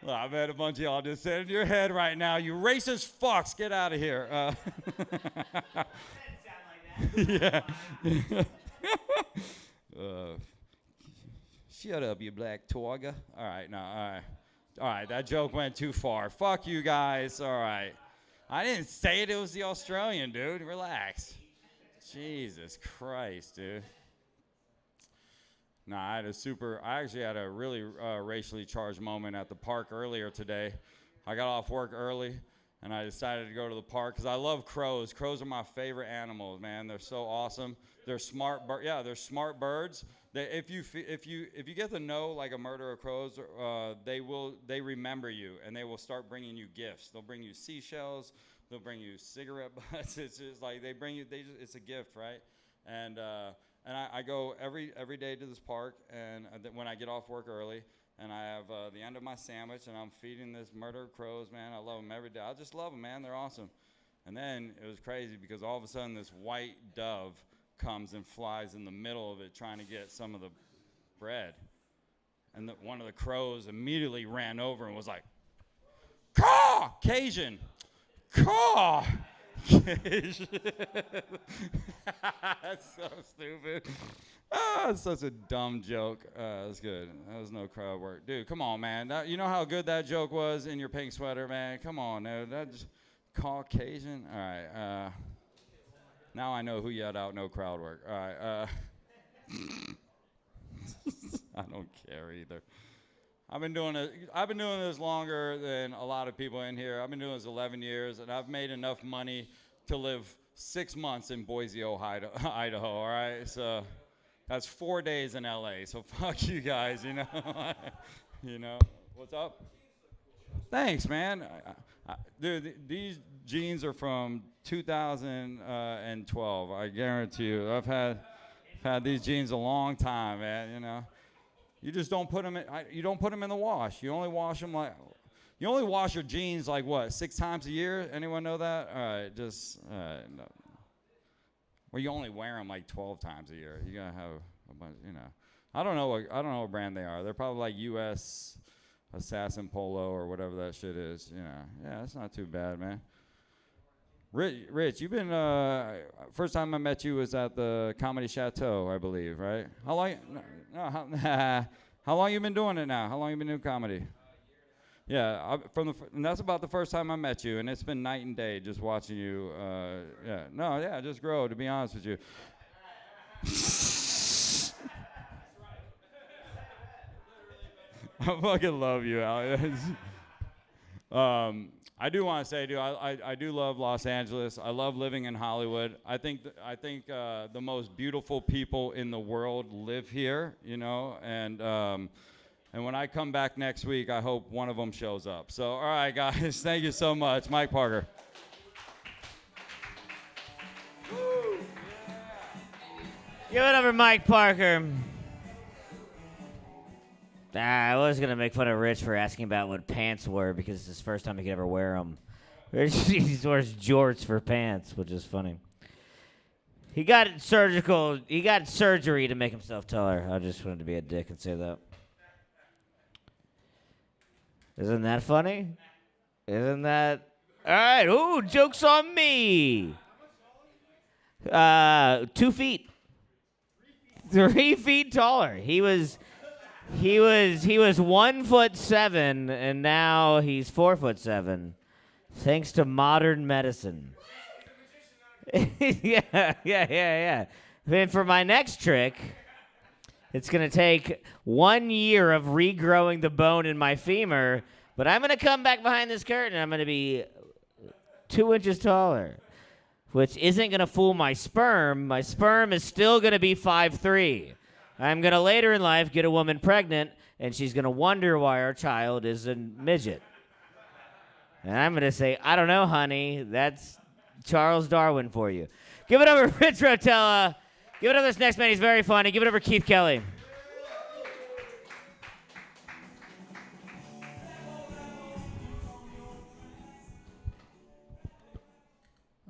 Well, I bet a bunch of y'all just said in your head right now, you racist fucks, get out of here. Yeah. Shut up, you black Toiga. All right, now, all right. All right, that joke went too far. Fuck you guys. All right. I didn't say it. It was the Australian, dude. Relax. Jesus Christ, dude. No, I actually had a really racially charged moment at the park earlier today. I got off work early, and I decided to go to the park because I love crows. Crows are my favorite animals, man. They're so awesome. They're smart birds. Yeah, they're smart birds. If you get to know a murder of crows, they remember you and they will start bringing you gifts. They'll bring you seashells. They'll bring you cigarette butts. It's just they bring you. It's a gift, right? And I go every day to this park, and when I get off work early, and I have the end of my sandwich, and I'm feeding this murder of crows, man. I love them every day. I just love them, man. They're awesome. And then it was crazy because all of a sudden this white dove comes and flies in the middle of it trying to get some of the bread. And one of the crows immediately ran over and was like, caw, Cajun, caw, Cajun. That's so stupid. It's such a dumb joke. That's good. That was no crowd work. Dude, come on, man. You know how good that joke was in your pink sweater, man? Come on, dude. That just Caucasian. All right. Now I know who yelled out no crowd work. All right. I don't care either. I've been doing this longer than a lot of people in here. I've been doing this 11 years, and I've made enough money to live 6 months in Boise, Ohio, Idaho. All right, so that's 4 days in LA. So fuck you guys, you know. You know what's up? Thanks, man. Dude, these jeans are from 2012. I guarantee you. I've had these jeans a long time, man. You know. You just don't put them in. You don't put them in the wash. You only wash them you only wash your jeans like what, 6 times a year? Anyone know that? All right, just no. Well, you only wear them like 12 times a year. You gotta have a bunch, you know. I don't know what brand they are. They're probably like U.S. Assassin Polo or whatever that shit is. You know, yeah, that's not too bad, man. Rich, you've been, first time I met you was at the Comedy Chateau, I believe, right? How long, how long you been doing it now? How long you been doing comedy? Yeah, and that's about the first time I met you, and it's been night and day just watching you, just grow, to be honest with you. I fucking love you, Alex. I do want to say, dude, I do love Los Angeles. I love living in Hollywood. I think the most beautiful people in the world live here, you know, and when I come back next week, I hope one of them shows up. So, all right, guys, thank you so much. Mike Parker. Give it up for Mike Parker. I was going to make fun of Rich for asking about what pants were because it's his first time he could ever wear them. He wears jorts for pants, which is funny. He got surgery to make himself taller. I just wanted to be a dick and say that. Isn't that funny? Isn't that... All right, ooh, joke's on me. 2 feet. 3 feet taller. He was 1'7", and now he's 4'7", thanks to modern medicine. yeah. And for my next trick, it's gonna take 1 year of regrowing the bone in my femur, but I'm gonna come back behind this curtain. And I'm gonna be 2 inches taller, which isn't gonna fool my sperm. My sperm is still gonna be 5'3". I'm going to later in life get a woman pregnant, and she's going to wonder why our child is a midget. And I'm going to say, I don't know, honey. That's Charles Darwin for you. Give it over for Rich Rotella. Give it over this next man. He's very funny. Give it over Keith Kelly.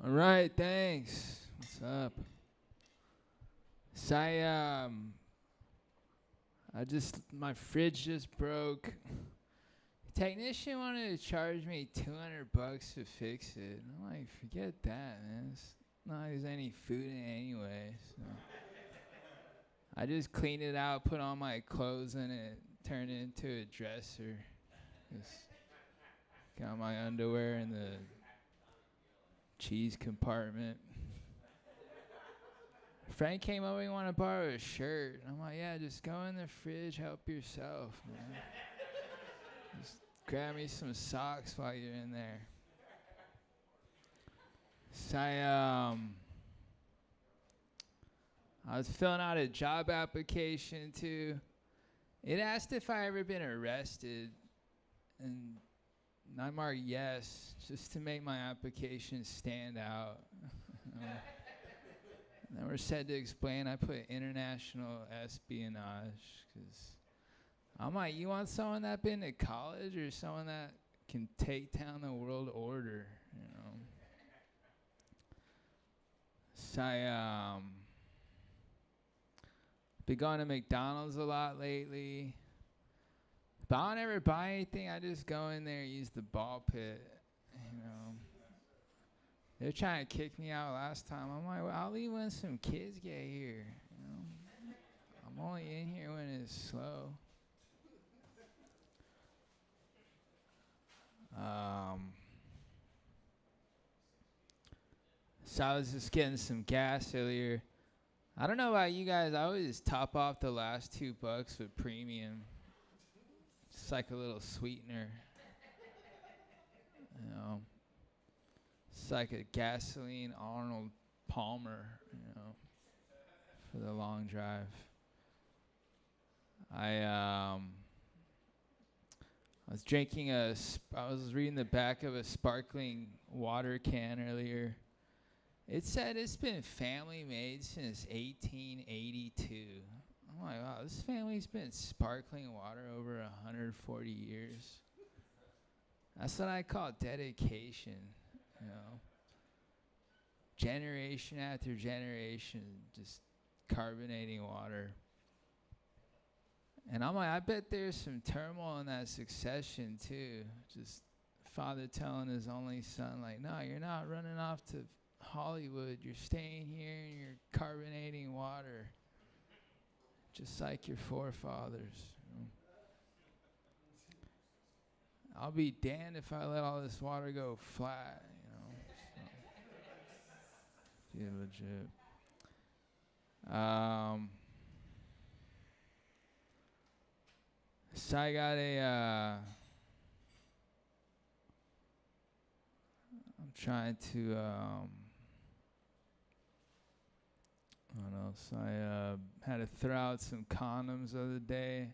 All right, thanks. What's up? So my fridge just broke. The technician wanted to charge me $200 to fix it. I'm like, forget that, man. It's not there's any food in it anyway. So I just cleaned it out, put all my clothes in it, turned it into a dresser. Just got my underwear in the cheese compartment. Friend came over, he wanted to borrow a shirt. I'm like, yeah, just go in the fridge, help yourself, man. Just grab me some socks while you're in there. So I was filling out a job application too. It asked if I ever been arrested, and I marked yes, just to make my application stand out. Then we're said to explain. I put international espionage because I'm like, you want someone that been to college or someone that can take down the world order, you know? So I been going to McDonald's a lot lately. But I don't ever buy anything. I just go in there and use the ball pit, you know. They're trying to kick me out last time. I'm like, well, I'll leave when some kids get here. You know? I'm only in here when it's slow. So I was just getting some gas earlier. I don't know about you guys. I always top off the last $2 with premium. It's like a little sweetener. You know, it's like a gasoline Arnold Palmer, you know, for the long drive. I was drinking I was reading the back of a sparkling water can earlier. It said it's been family made since 1882. I'm like, wow, this family's been sparkling water over 140 years. That's what I call dedication, you know. Generation after generation, just carbonating water. And I'm like, I bet there's some turmoil in that succession too. Just father telling his only son, like, no, you're not running off to Hollywood. You're staying here and you're carbonating water. Just like your forefathers. You know? I'll be damned if I let all this water go flat, you know. So, be legit. So I got I'm trying to, I don't know, so I had to throw out some condoms the other day.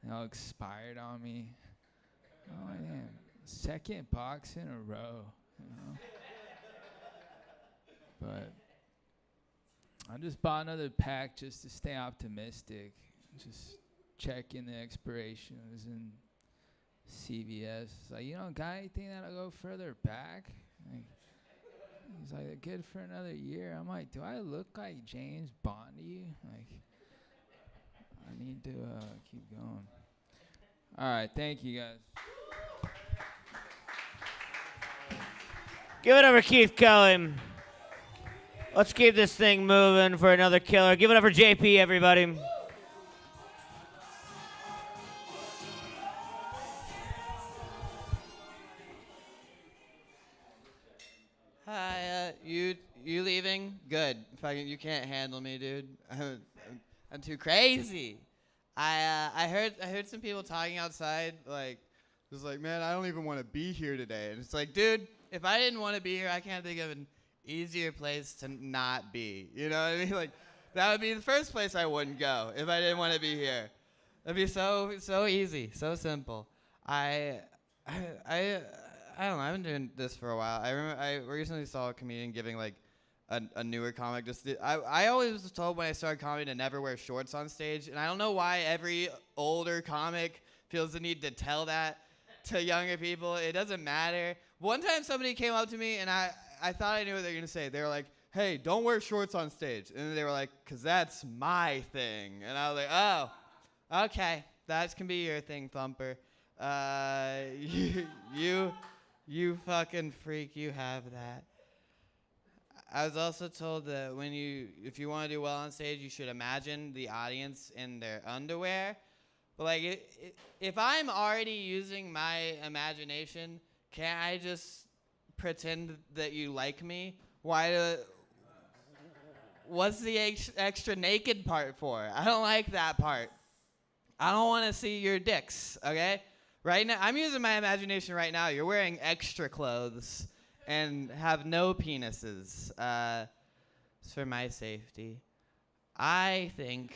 They all expired on me. Oh, man. Second box in a row, you know. But I just bought another pack just to stay optimistic. Just checking the expiration. It was in CVS. It's like, you don't got anything that'll go further back? Like, he's like, they're good for another year. I'm like, do I look like James Bond to you? Like, I need to keep going. All right, thank you guys. Give it up for Keith Cohen. Let's keep this thing moving for another killer. Give it up for JP, everybody. Hi, you leaving? Good. Fucking, you can't handle me, dude. I'm too crazy. I heard some people talking outside, like, it was like, man, I don't even want to be here today. And it's like, dude, if I didn't want to be here, I can't think of an easier place to not be. You know what I mean? Like, that would be the first place I wouldn't go if I didn't want to be here. It'd be so easy, so simple. I don't know. I've been doing this for a while. I remember I recently saw a comedian giving like a newer comic. I always was told when I started comedy to never wear shorts on stage, and I don't know why every older comic feels the need to tell that to younger people. It doesn't matter. One time somebody came up to me and I thought I knew what they were gonna say. They were like, "Hey, don't wear shorts on stage," and then they were like, "'Cause that's my thing," and I was like, "Oh, okay, that can be your thing, Thumper. You fucking freak, you have that." I was also told that if you want to do well on stage, you should imagine the audience in their underwear. But like, if I'm already using my imagination, can't I just pretend that you like me? What's the extra naked part for? I don't like that part. I don't want to see your dicks, okay? Right now, I'm using my imagination right now. You're wearing extra clothes and have no penises. It's for my safety. I think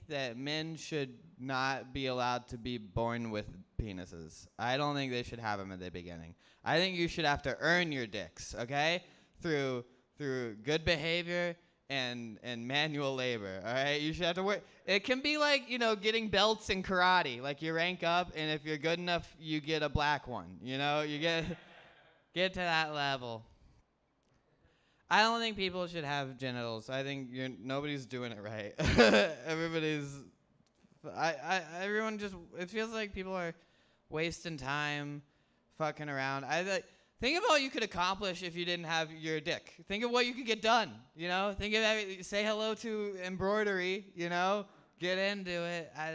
that men should not be allowed to be born with penises. I don't think they should have them at the beginning. I think you should have to earn your dicks, okay? Through good behavior and manual labor, all right? You should have to work. It can be like, getting belts in karate. Like, you rank up, and if you're good enough, you get a black one. You get to that level. I don't think people should have genitals. I think nobody's doing it right. Everyone just, it feels like people are wasting time fucking around. Think of all you could accomplish if you didn't have your dick. Think of what you could get done, Think of say hello to embroidery, Get into it. I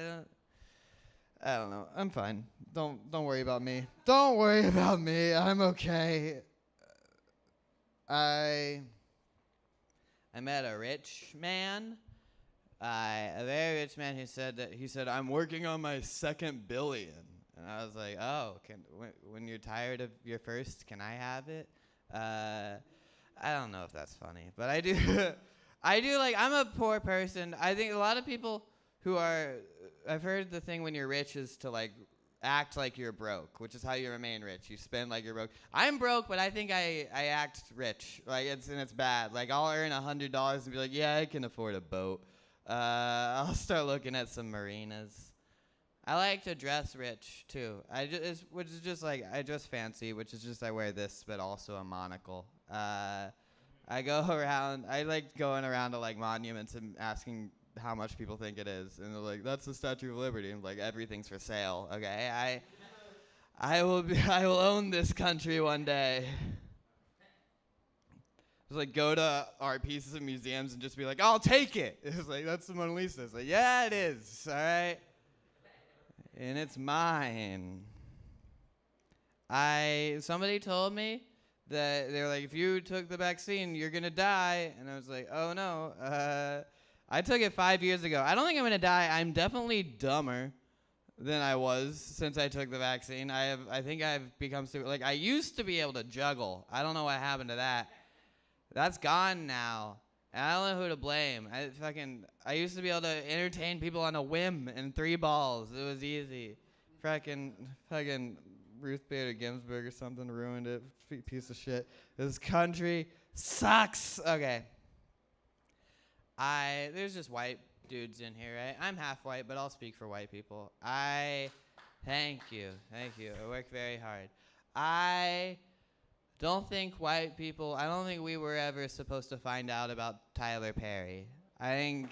don't know. I'm fine. Don't worry about me. Don't worry about me. I'm okay. I met a rich man, a very rich man who said, I'm working on my second billion. And I was like, oh, when you're tired of your first, can I have it? I don't know if that's funny, but I do. I'm a poor person. I think a lot of people I've heard the thing when you're rich is to like act like you're broke, which is how you remain rich. You spend like you're broke. I'm broke, but I think I act rich. Like it's bad. Like I'll earn $100 and be like, yeah, I can afford a boat. I'll start looking at some marinas. I like to dress rich too. Which is just like I dress fancy, which is just I wear this, but also a monocle. I go around. I like going around to like monuments and asking how much people think it is, and they're like, "That's the Statue of Liberty." And like everything's for sale. Okay, I will own this country one day. Just like go to art pieces and museums and just be like, "I'll take it." It's like that's the Mona Lisa. It's like, yeah, it is. All right. And it's mine. Somebody told me that they were like, if you took the vaccine, you're gonna die. And I was like, oh no. I took it 5 years ago. I don't think I'm gonna die. I'm definitely dumber than I was since I took the vaccine. I think I've become stupid. Like I used to be able to juggle. I don't know what happened to that. That's gone now. And I don't know who to blame. I used to be able to entertain people on a whim and 3 balls. It was easy. Fucking Ruth Bader Ginsburg or something ruined it. Piece of shit. This country sucks. Okay. There's just white dudes in here, right? I'm half white, but I'll speak for white people. Thank you. I work very hard. I don't think we were ever supposed to find out about Tyler Perry. I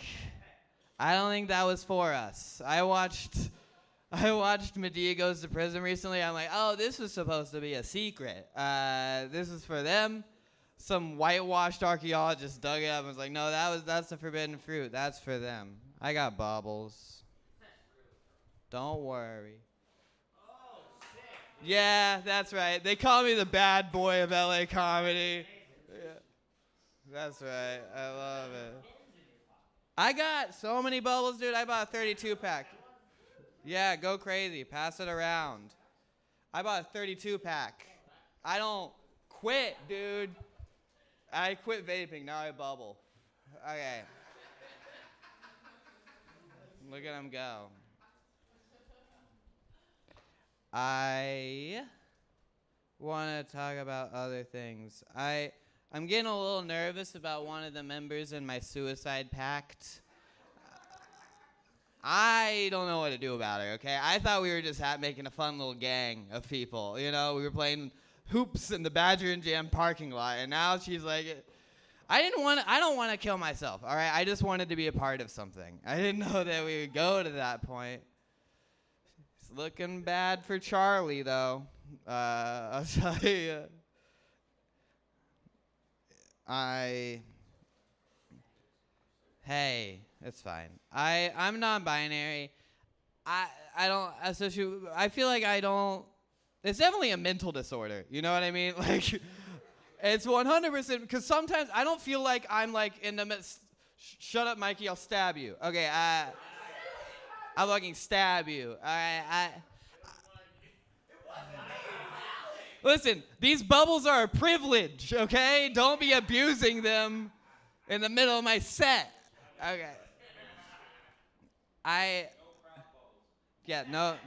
don't think that was for us. I watched Medea Goes to Prison recently. I'm like, oh, this was supposed to be a secret. This is for them. Some whitewashed archaeologist dug it up and was like, no, that's the forbidden fruit. That's for them. I got bubbles. Don't worry. Yeah, that's right. They call me the bad boy of LA comedy. Yeah. That's right. I love it. I got so many bubbles, dude. I bought a 32-pack. Yeah, go crazy. Pass it around. I bought a 32-pack. I don't quit, dude. I quit vaping. Now I bubble. Okay. Look at him go. I want to talk about other things. I'm getting a little nervous about one of the members in my suicide pact. I don't know what to do about her, okay? I thought we were just making a fun little gang of people. You know, we were playing hoops in the Badger and Jam parking lot, and now she's like, I don't want to kill myself, all right? I just wanted to be a part of something. I didn't know that we would go to that point. It's looking bad for Charlie, though. I'll tell you. Hey, it's fine. I'm non-binary. I don't associate. I feel like I don't. It's definitely a mental disorder. You know what I mean? Like, it's 100%. Because sometimes I don't feel like I'm like in the midst. Shut up, Mikey. I'll stab you. Okay. I'll fucking stab you. All right. Listen, these bubbles are a privilege. Okay, don't be abusing them in the middle of my set. Okay.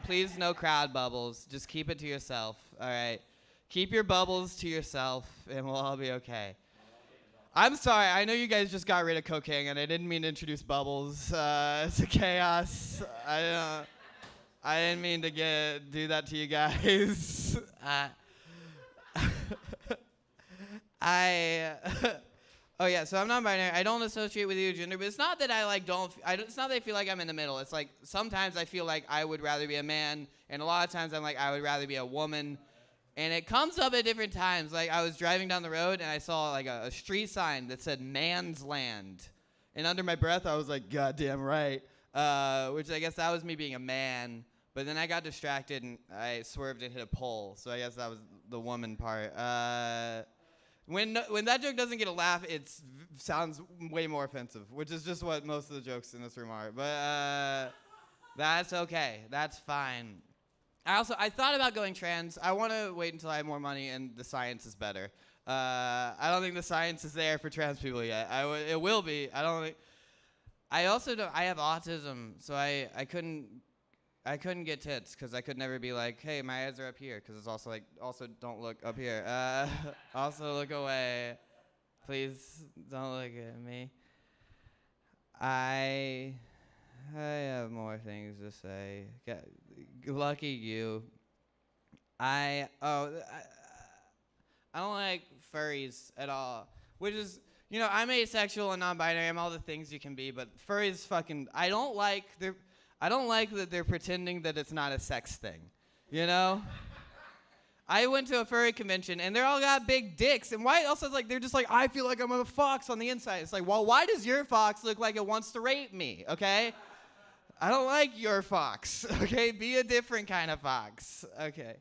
Please no crowd bubbles. Just keep it to yourself, all right? Keep your bubbles to yourself, and we'll all be okay. I'm sorry, I know you guys just got rid of cocaine, and I didn't mean to introduce bubbles. It's a chaos. I didn't mean to do that to you guys. Oh yeah, so I'm non-binary. I don't associate with either gender, but it's not that it's not that I feel like I'm in the middle. It's like sometimes I feel like I would rather be a man, and a lot of times I'm like I would rather be a woman. And it comes up at different times. Like I was driving down the road and I saw like a street sign that said "Man's Land," and under my breath I was like, "Goddamn right," which I guess that was me being a man. But then I got distracted and I swerved and hit a pole. So I guess that was the woman part. When that joke doesn't get a laugh, it's sounds way more offensive, which is just what most of the jokes in this room are. But that's okay. That's fine. I thought about going trans. I want to wait until I have more money and the science is better. I don't think the science is there for trans people yet. It will be. I don't think. I also don't. I have autism, so I couldn't get tits because I could never be like, hey, my eyes are up here, because it's also like, also don't look up here. Also look away. Please don't look at me. I have more things to say. Lucky you. I don't like furries at all, which is, I'm asexual and non-binary. I'm all the things you can be, but furries fucking. I don't like that they're pretending that it's not a sex thing. I went to a furry convention and they're all got big dicks, and why also it's like they're just like, I feel like I'm a fox on the inside. It's like, well, why does your fox look like it wants to rape me? Okay, I don't like your fox. Okay, be a different kind of fox. Okay.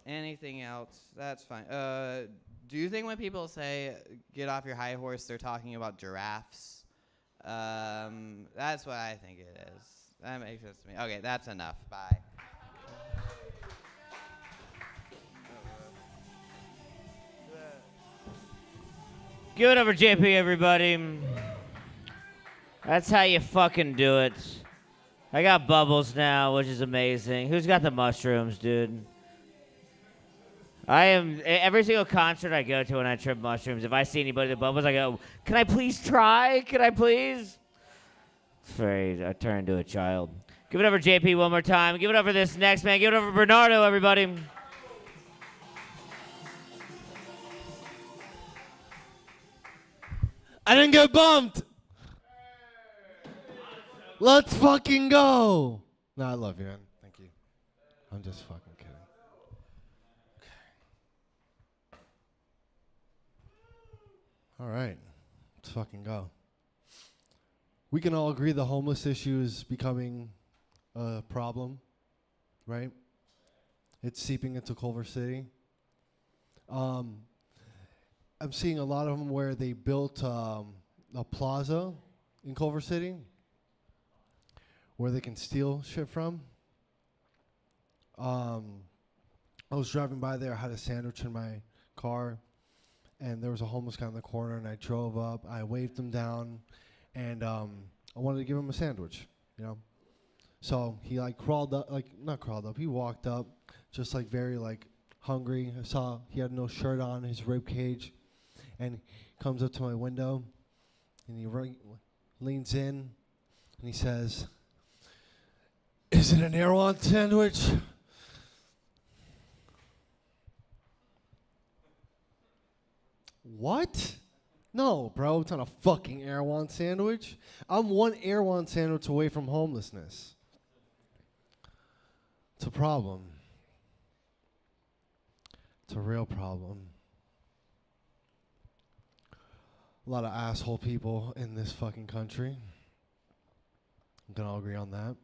Anything else? That's fine. Do you think when people say get off your high horse, they're talking about giraffes? That's what I think it is. That makes sense to me. Okay, that's enough. Bye. Give it over, JP, everybody. That's how you fucking do it. I got bubbles now, which is amazing. Who's got the mushrooms, dude? Every single concert I go to when I trip mushrooms, if I see anybody with bubbles, I go, can I please try? Can I please? I turn into a child. Give it over, JP, one more time. Give it over this next man. Give it over, Bernardo, everybody. I didn't get bumped. Let's fucking go. No, I love you, man. Thank you. I'm just fucking kidding. Okay. All right. Let's fucking go. We can all agree the homeless issue is becoming a problem, right? It's seeping into Culver City. I'm seeing a lot of them where they built a plaza in Culver City where they can steal shit from. I was driving by there. I had a sandwich in my car, and there was a homeless guy in the corner, and I drove up. I waved him down, and I wanted to give him a sandwich, So he not crawled up. He walked up, just very hungry. I saw he had no shirt on, his rib cage, and he comes up to my window, and he leans in, and he says, "Is it an Erewhon sandwich?" What? No, bro, it's not a fucking Erewhon sandwich. I'm one Erewhon sandwich away from homelessness. It's a problem. It's a real problem. A lot of asshole people in this fucking country. We can all agree on that.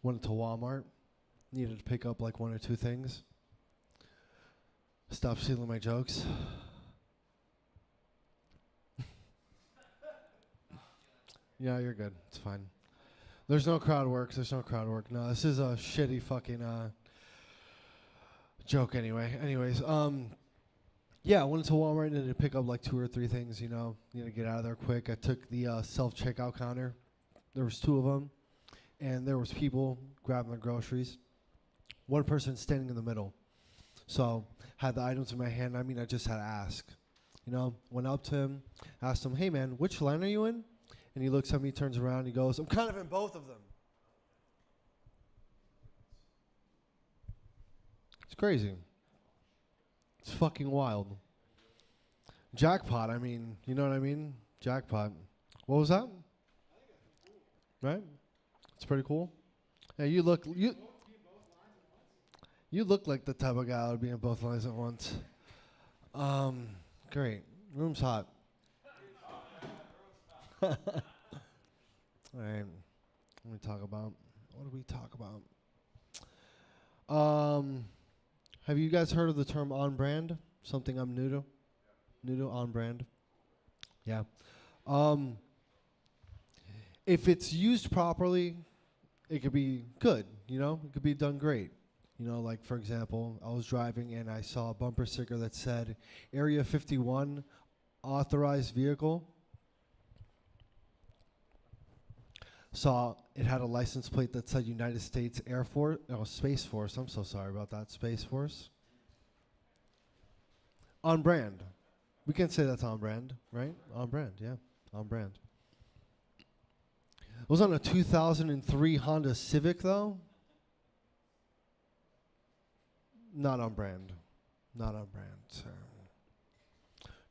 Went to Walmart. Needed to pick up one or two things. Stop stealing my jokes. Yeah, you're good. It's fine. There's no crowd work. No, this is a shitty fucking joke anyway. Anyways, yeah, I went to Walmart and needed to pick up 2 or 3 things, Need to get out of there quick. I took the self-checkout counter. There was 2 of them, and there was people grabbing their groceries. One person standing in the middle. So, had the items in my hand. I just had to ask. Went up to him, asked him, "Hey man, which line are you in?" And he looks at me, turns around, he goes, "I'm kind of in both of them." It's crazy. It's fucking wild. Jackpot, you know what I mean? Jackpot. What was that? Right? It's pretty cool. Yeah, you look like the type of guy that would be in both lines at once. Great. Room's hot. All right. What do we talk about? Have you guys heard of the term on brand? Something I'm new to? Noodle on brand. Yeah. If it's used properly, it could be good, you know? It could be done great. You know, like, for example, I was driving and I saw a bumper sticker that said, Area 51, authorized vehicle. Saw it had a license plate that said United States Air Force, no, Space Force. I'm so sorry about that. Space Force. On brand. We can say that's on brand, right? On brand, yeah. On brand. It was on a 2003 Honda Civic, though. Not on brand. Not on brand, sir.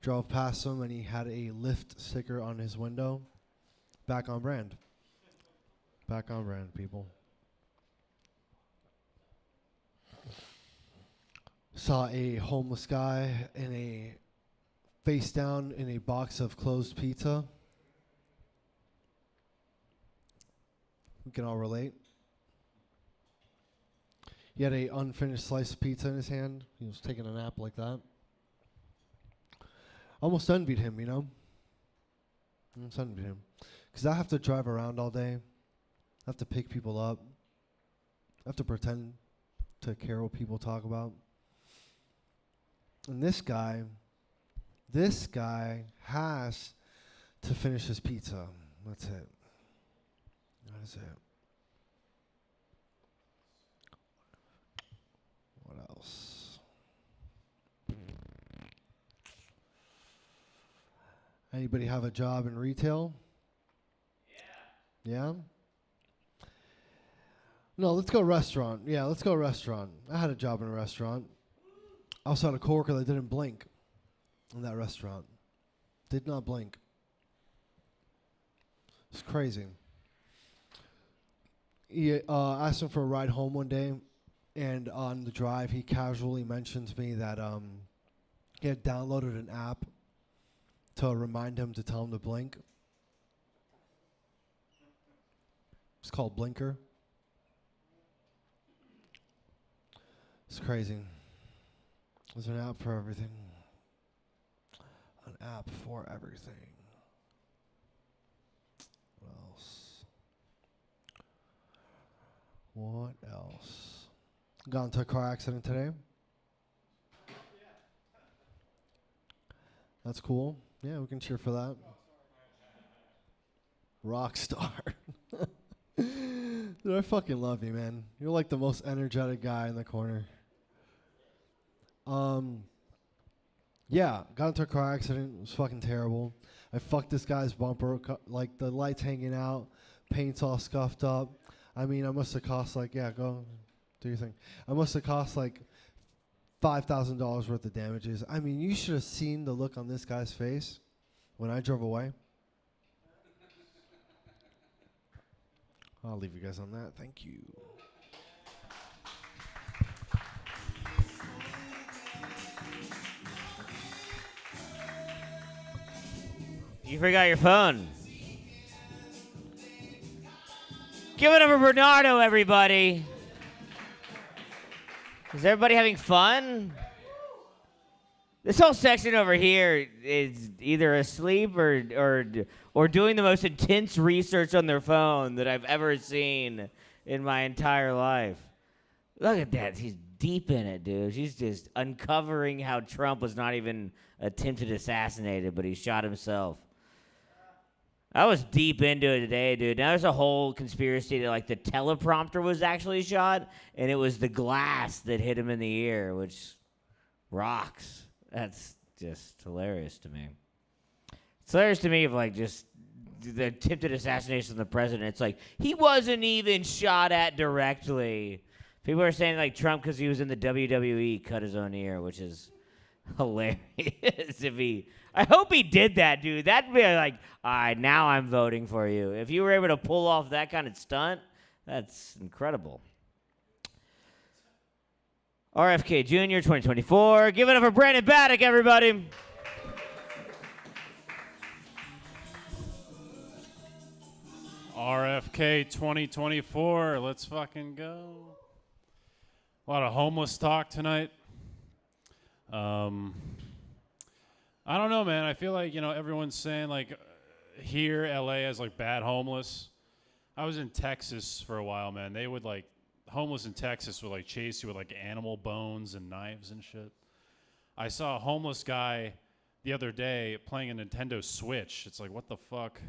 Drove past him and he had a Lyft sticker on his window. Back on brand. Back on brand, people. Saw a homeless guy in a face down in a box of closed pizza. We can all relate. He had a unfinished slice of pizza in his hand. He was taking a nap like that. Almost envied him, you know? Almost envied him. Because I have to drive around all day. I have to pick people up. I have to pretend to care what people talk about. And this guy has to finish his pizza. That's it. That is it. What else? Anybody have a job in retail? Yeah? No, let's go restaurant. Yeah, let's go restaurant. I had a job in a restaurant. I also had a coworker that didn't blink in that restaurant. Did not blink. It's crazy. He asked him for a ride home one day, and on the drive, he casually mentions me that he had downloaded an app to remind him to tell him to blink. It's called Blinker. It's crazy. There's an app for everything. An app for everything. What else? What else? Got into a car accident today. That's cool. Yeah, we can cheer for that. Rockstar. Dude, I fucking love you, man. You're like the most energetic guy in the corner. Yeah, got into a car accident. It was fucking terrible. I fucked this guy's bumper, like the lights hanging out, paint's all scuffed up. I mean, I must have cost like, yeah, go do your thing. I must have cost like $5,000 worth of damages. I mean, you should have seen the look on this guy's face when I drove away. I'll leave you guys on that. Thank you. You forgot your phone. Give it up for Bernardo, everybody. Is everybody having fun? This whole section over here is either asleep or doing the most intense research on their phone that I've ever seen in my entire life. Look at that. He's deep in it, dude. She's just uncovering how Trump was not even attempted assassinated, but he shot himself. I was deep into it today, dude. Now there's a whole conspiracy that like the teleprompter was actually shot, and it was the glass that hit him in the ear, which rocks. That's just hilarious to me. It's hilarious to me of like just the attempted assassination of the president. It's like he wasn't even shot at directly. People are saying like Trump because he was in the WWE cut his own ear, which is hilarious. I hope he did that, dude. That'd be like, all right, now I'm voting for you. If you were able to pull off that kind of stunt, that's incredible. RFK Jr. 2024. Give it up for Brandon Baddock, everybody. RFK 2024. Let's fucking go. A lot of homeless talk tonight. I I don't know, man. I feel like, everyone's saying, like, here, LA has, like, bad homeless. I was in Texas for a while, man. They would, like, homeless in Texas would, like, chase you with, like, animal bones and knives and shit. I saw a homeless guy the other day playing a Nintendo Switch. It's like, what the fuck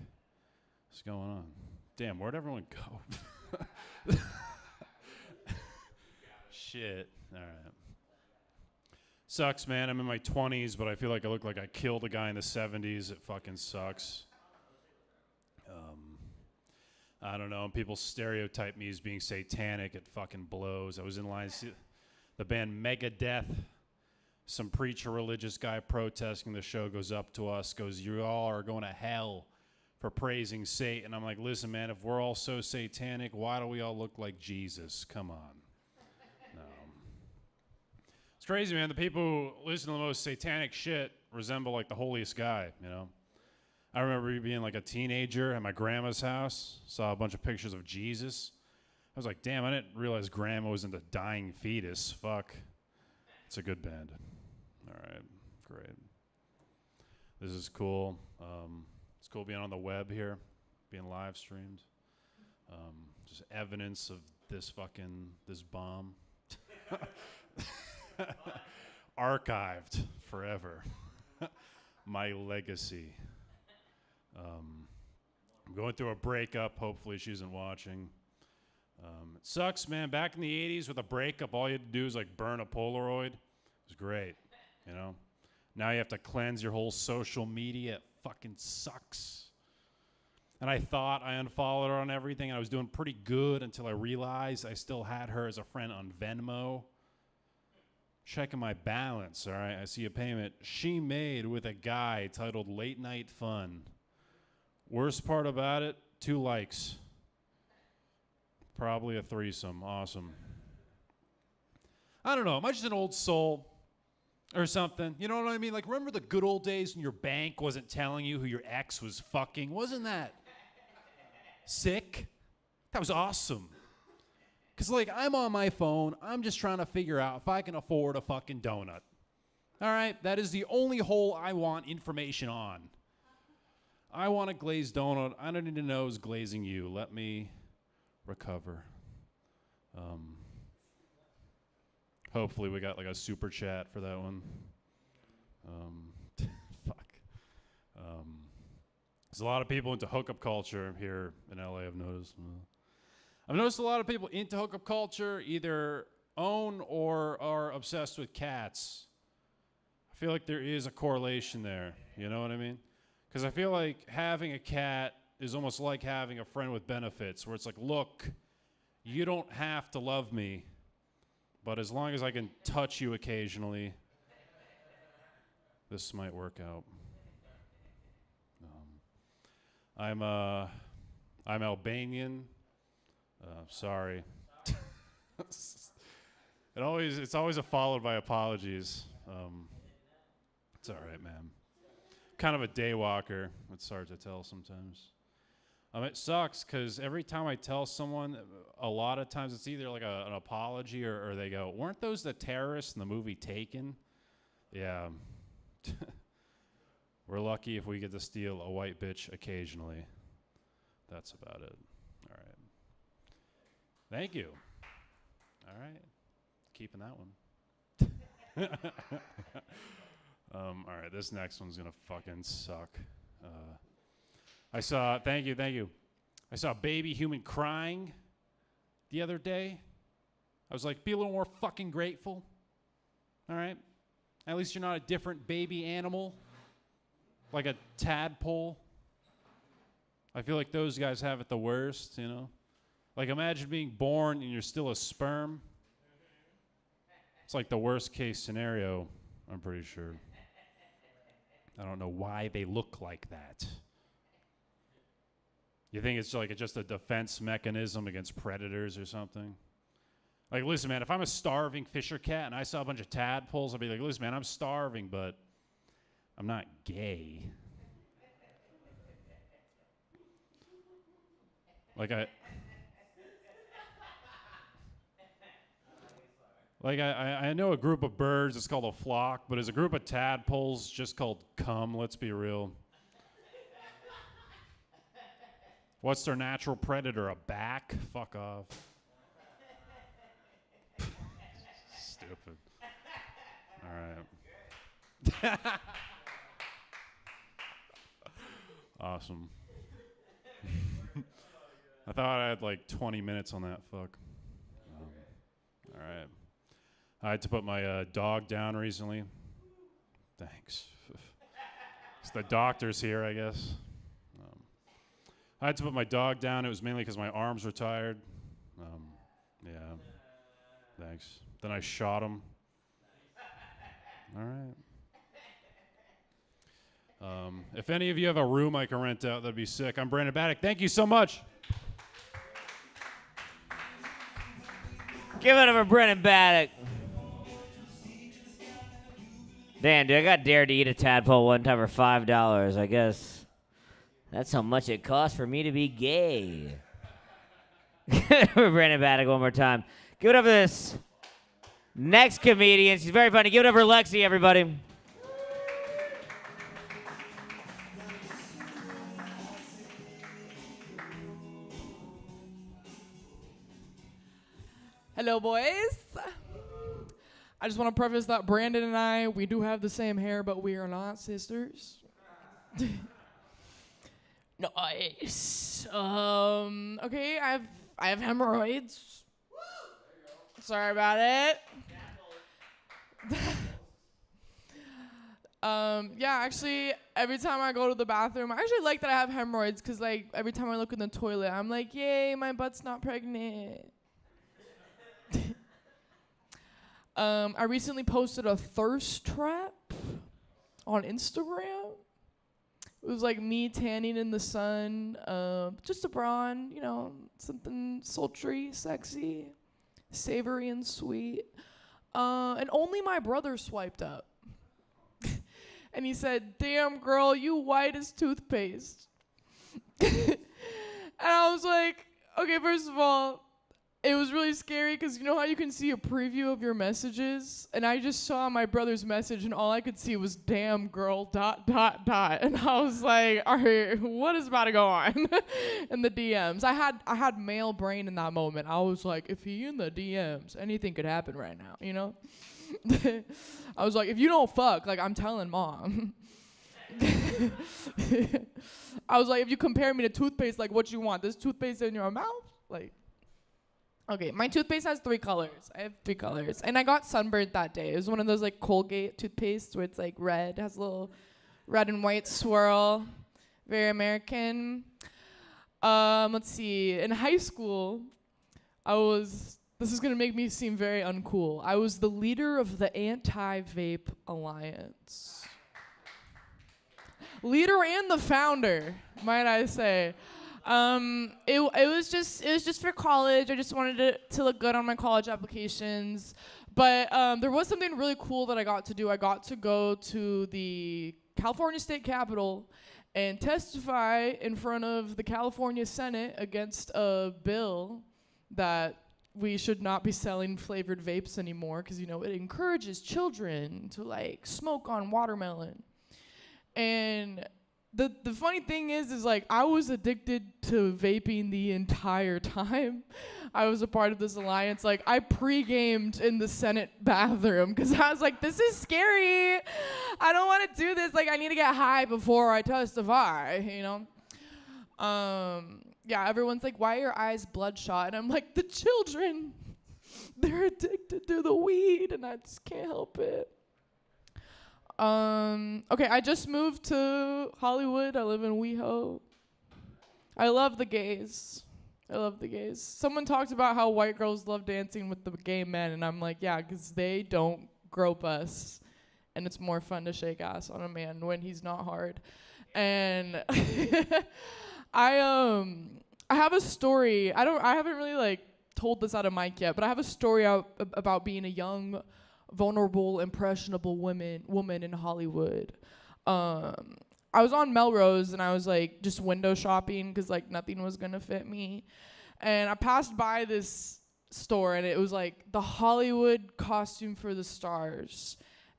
is going on? Damn, where'd everyone go? Shit. All right. Sucks, man. I'm in my 20s, but I feel like I look like I killed a guy in the 70s. It fucking sucks. I don't know. People stereotype me as being satanic. It fucking blows. I was in line to see the band Megadeth. Some preacher religious guy protesting the show goes up to us, goes, "You all are going to hell for praising Satan." I'm like, listen, man, if we're all so satanic, why do we all look like Jesus? Come on. No. It's crazy, man. The people who listen to the most satanic shit resemble like the holiest guy, I remember being like a teenager at my grandma's house, saw a bunch of pictures of Jesus. I was like, damn, I didn't realize grandma was into dying fetus. Fuck. It's a good band. All right, great. This is cool. It's cool being on the web here, being live streamed. Just evidence of this bomb. Archived forever. My legacy. I'm going through a breakup. Hopefully she isn't watching. It sucks, man. Back in the 80s with a breakup, all you had to do was like burn a Polaroid. It was great, Now you have to cleanse your whole social media. It fucking sucks. And I thought I unfollowed her on everything, and I was doing pretty good until I realized I still had her as a friend on Venmo. Checking my balance, all right? I see a payment she made with a guy titled Late Night Fun. Worst part about it, 2 likes. Probably a threesome. Awesome. I don't know. Am I just an old soul or something? You know what I mean? Like, remember the good old days when your bank wasn't telling you who your ex was fucking? Wasn't that sick? That was awesome. Because, like, I'm on my phone. I'm just trying to figure out if I can afford a fucking donut. All right? That is the only hole I want information on. I want a glazed donut. I don't need to know who's glazing you. Let me recover. Hopefully we got like a super chat for that one. Fuck. There's a lot of people into hookup culture here in LA, I've noticed. I've noticed a lot of people into hookup culture either own or are obsessed with cats. I feel like there is a correlation there. You know what I mean? Because I feel like having a cat is almost like having a friend with benefits, where it's like, look, you don't have to love me, but as long as I can touch you occasionally, this might work out. I'm Albanian. Sorry. It's always followed by apologies. It's all right, man. Kind of a day walker. It's hard to tell sometimes. It sucks because every time I tell someone, a lot of times it's either like an apology or they go, "Weren't those the terrorists in the movie Taken?" Yeah. We're lucky if we get to steal a white bitch occasionally. That's about it. All right. Thank you. All right. Keeping that one. All right, this next one's gonna fucking suck. Thank you. I saw a baby human crying the other day. I was like, be a little more fucking grateful. All right? At least you're not a different baby animal, like a tadpole. I feel like those guys have it the worst, Like, imagine being born and you're still a sperm. It's like the worst case scenario, I'm pretty sure. I don't know why they look like that. You think it's like just a defense mechanism against predators or something? Like, listen, man, if I'm a starving fisher cat and I saw a bunch of tadpoles, I'd be like, listen, man, I'm starving, but I'm not gay. Like, I know a group of birds, it's called a flock, but is a group of tadpoles just called cum? Let's be real. What's their natural predator? A back? Fuck off. Stupid. All right. Awesome. I thought I had like 20 minutes on that. Fuck. All right. I had to put my dog down recently. Thanks. It's the doctor's here, I guess. I had to put my dog down. It was mainly because my arms were tired. Yeah. Thanks. Then I shot him. All right. If any of you have a room I can rent out, that'd be sick. I'm Brandon Baddock. Thank you so much. Give it up for Brennan Baddock. Damn, dude, I got dared to eat a tadpole one time for $5. I guess that's how much it costs for me to be gay. Give it up for Brennan Baddock one more time. Give it up for this next comedian. She's very funny. Give it up for Lexi, everybody. Hello, boys. I just want to preface that Brandon and I, we do have the same hair, but we are not sisters. Nice. Okay, I have hemorrhoids. Sorry about it. Yeah, actually, every time I go to the bathroom, I actually like that I have hemorrhoids because, like, every time I look in the toilet, I'm like, yay, my butt's not pregnant. I recently posted a thirst trap on Instagram. It was like me tanning in the sun, just a brawn, you know, something sultry, sexy, savory, and sweet. And only my brother swiped up. And he said, "Damn, girl, you white as toothpaste." And I was like, okay, first of all, it was really scary because you know how you can see a preview of your messages? And I just saw my brother's message and all I could see was "damn girl ... And I was like, all right, what is about to go on in the DMs? I had male brain in that moment. I was like, if he in the DMs, anything could happen right now, you know? I was like, if you don't fuck, like, I'm telling mom. I was like, if you compare me to toothpaste, like, what you want? This toothpaste in your mouth? Like, okay, my toothpaste has 3 colors. I have 3 colors. And I got sunburned that day. It was one of those, like, Colgate toothpaste where it's, like, red. Has a little red and white swirl. Very American. Let's see. In high school, this is going to make me seem very uncool. I was the leader of the Anti-Vape Alliance. Leader and the founder, might I say. It was just for college. I just wanted it to look good on my college applications. But there was something really cool that I got to do. I got to go to the California State Capitol and testify in front of the California Senate against a bill that we should not be selling flavored vapes anymore because, you know, it encourages children to, like, smoke on watermelon. And the funny thing is like, I was addicted to vaping the entire time I was a part of this alliance. Like, I pre-gamed in the Senate bathroom because I was like, this is scary. I don't want to do this. Like, I need to get high before I testify, you know? Yeah, everyone's like, why are your eyes bloodshot? And I'm like, the children, they're addicted to the weed, and I just can't help it. Okay, I just moved to Hollywood. I live in WeHo. I love the gays. Someone talked about how white girls love dancing with the gay men, and I'm like, yeah, because they don't grope us, and it's more fun to shake ass on a man when he's not hard. And I have a story. I haven't really, like, told this out of mic yet, but I have a story about being a young, vulnerable, impressionable woman in Hollywood. I was on Melrose, and I was, like, just window shopping because, like, nothing was gonna fit me. And I passed by this store, and it was like the Hollywood costume for the stars,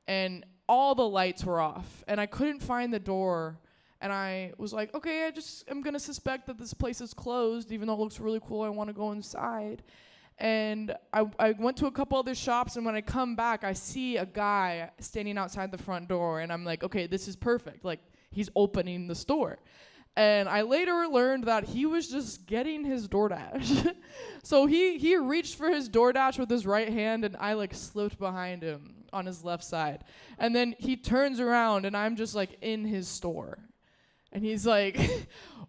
and all the lights were off, and I couldn't find the door. And I was like, okay, I'm gonna suspect that this place is closed, even though it looks really cool. I want to go inside. And I went to a couple other shops, and when I come back, I see a guy standing outside the front door, and I'm like, okay, this is perfect. Like, he's opening the store. And I later learned that he was just getting his DoorDash. So he reached for his DoorDash with his right hand, and I like slipped behind him on his left side. And then he turns around, and I'm just like in his store. And he's like,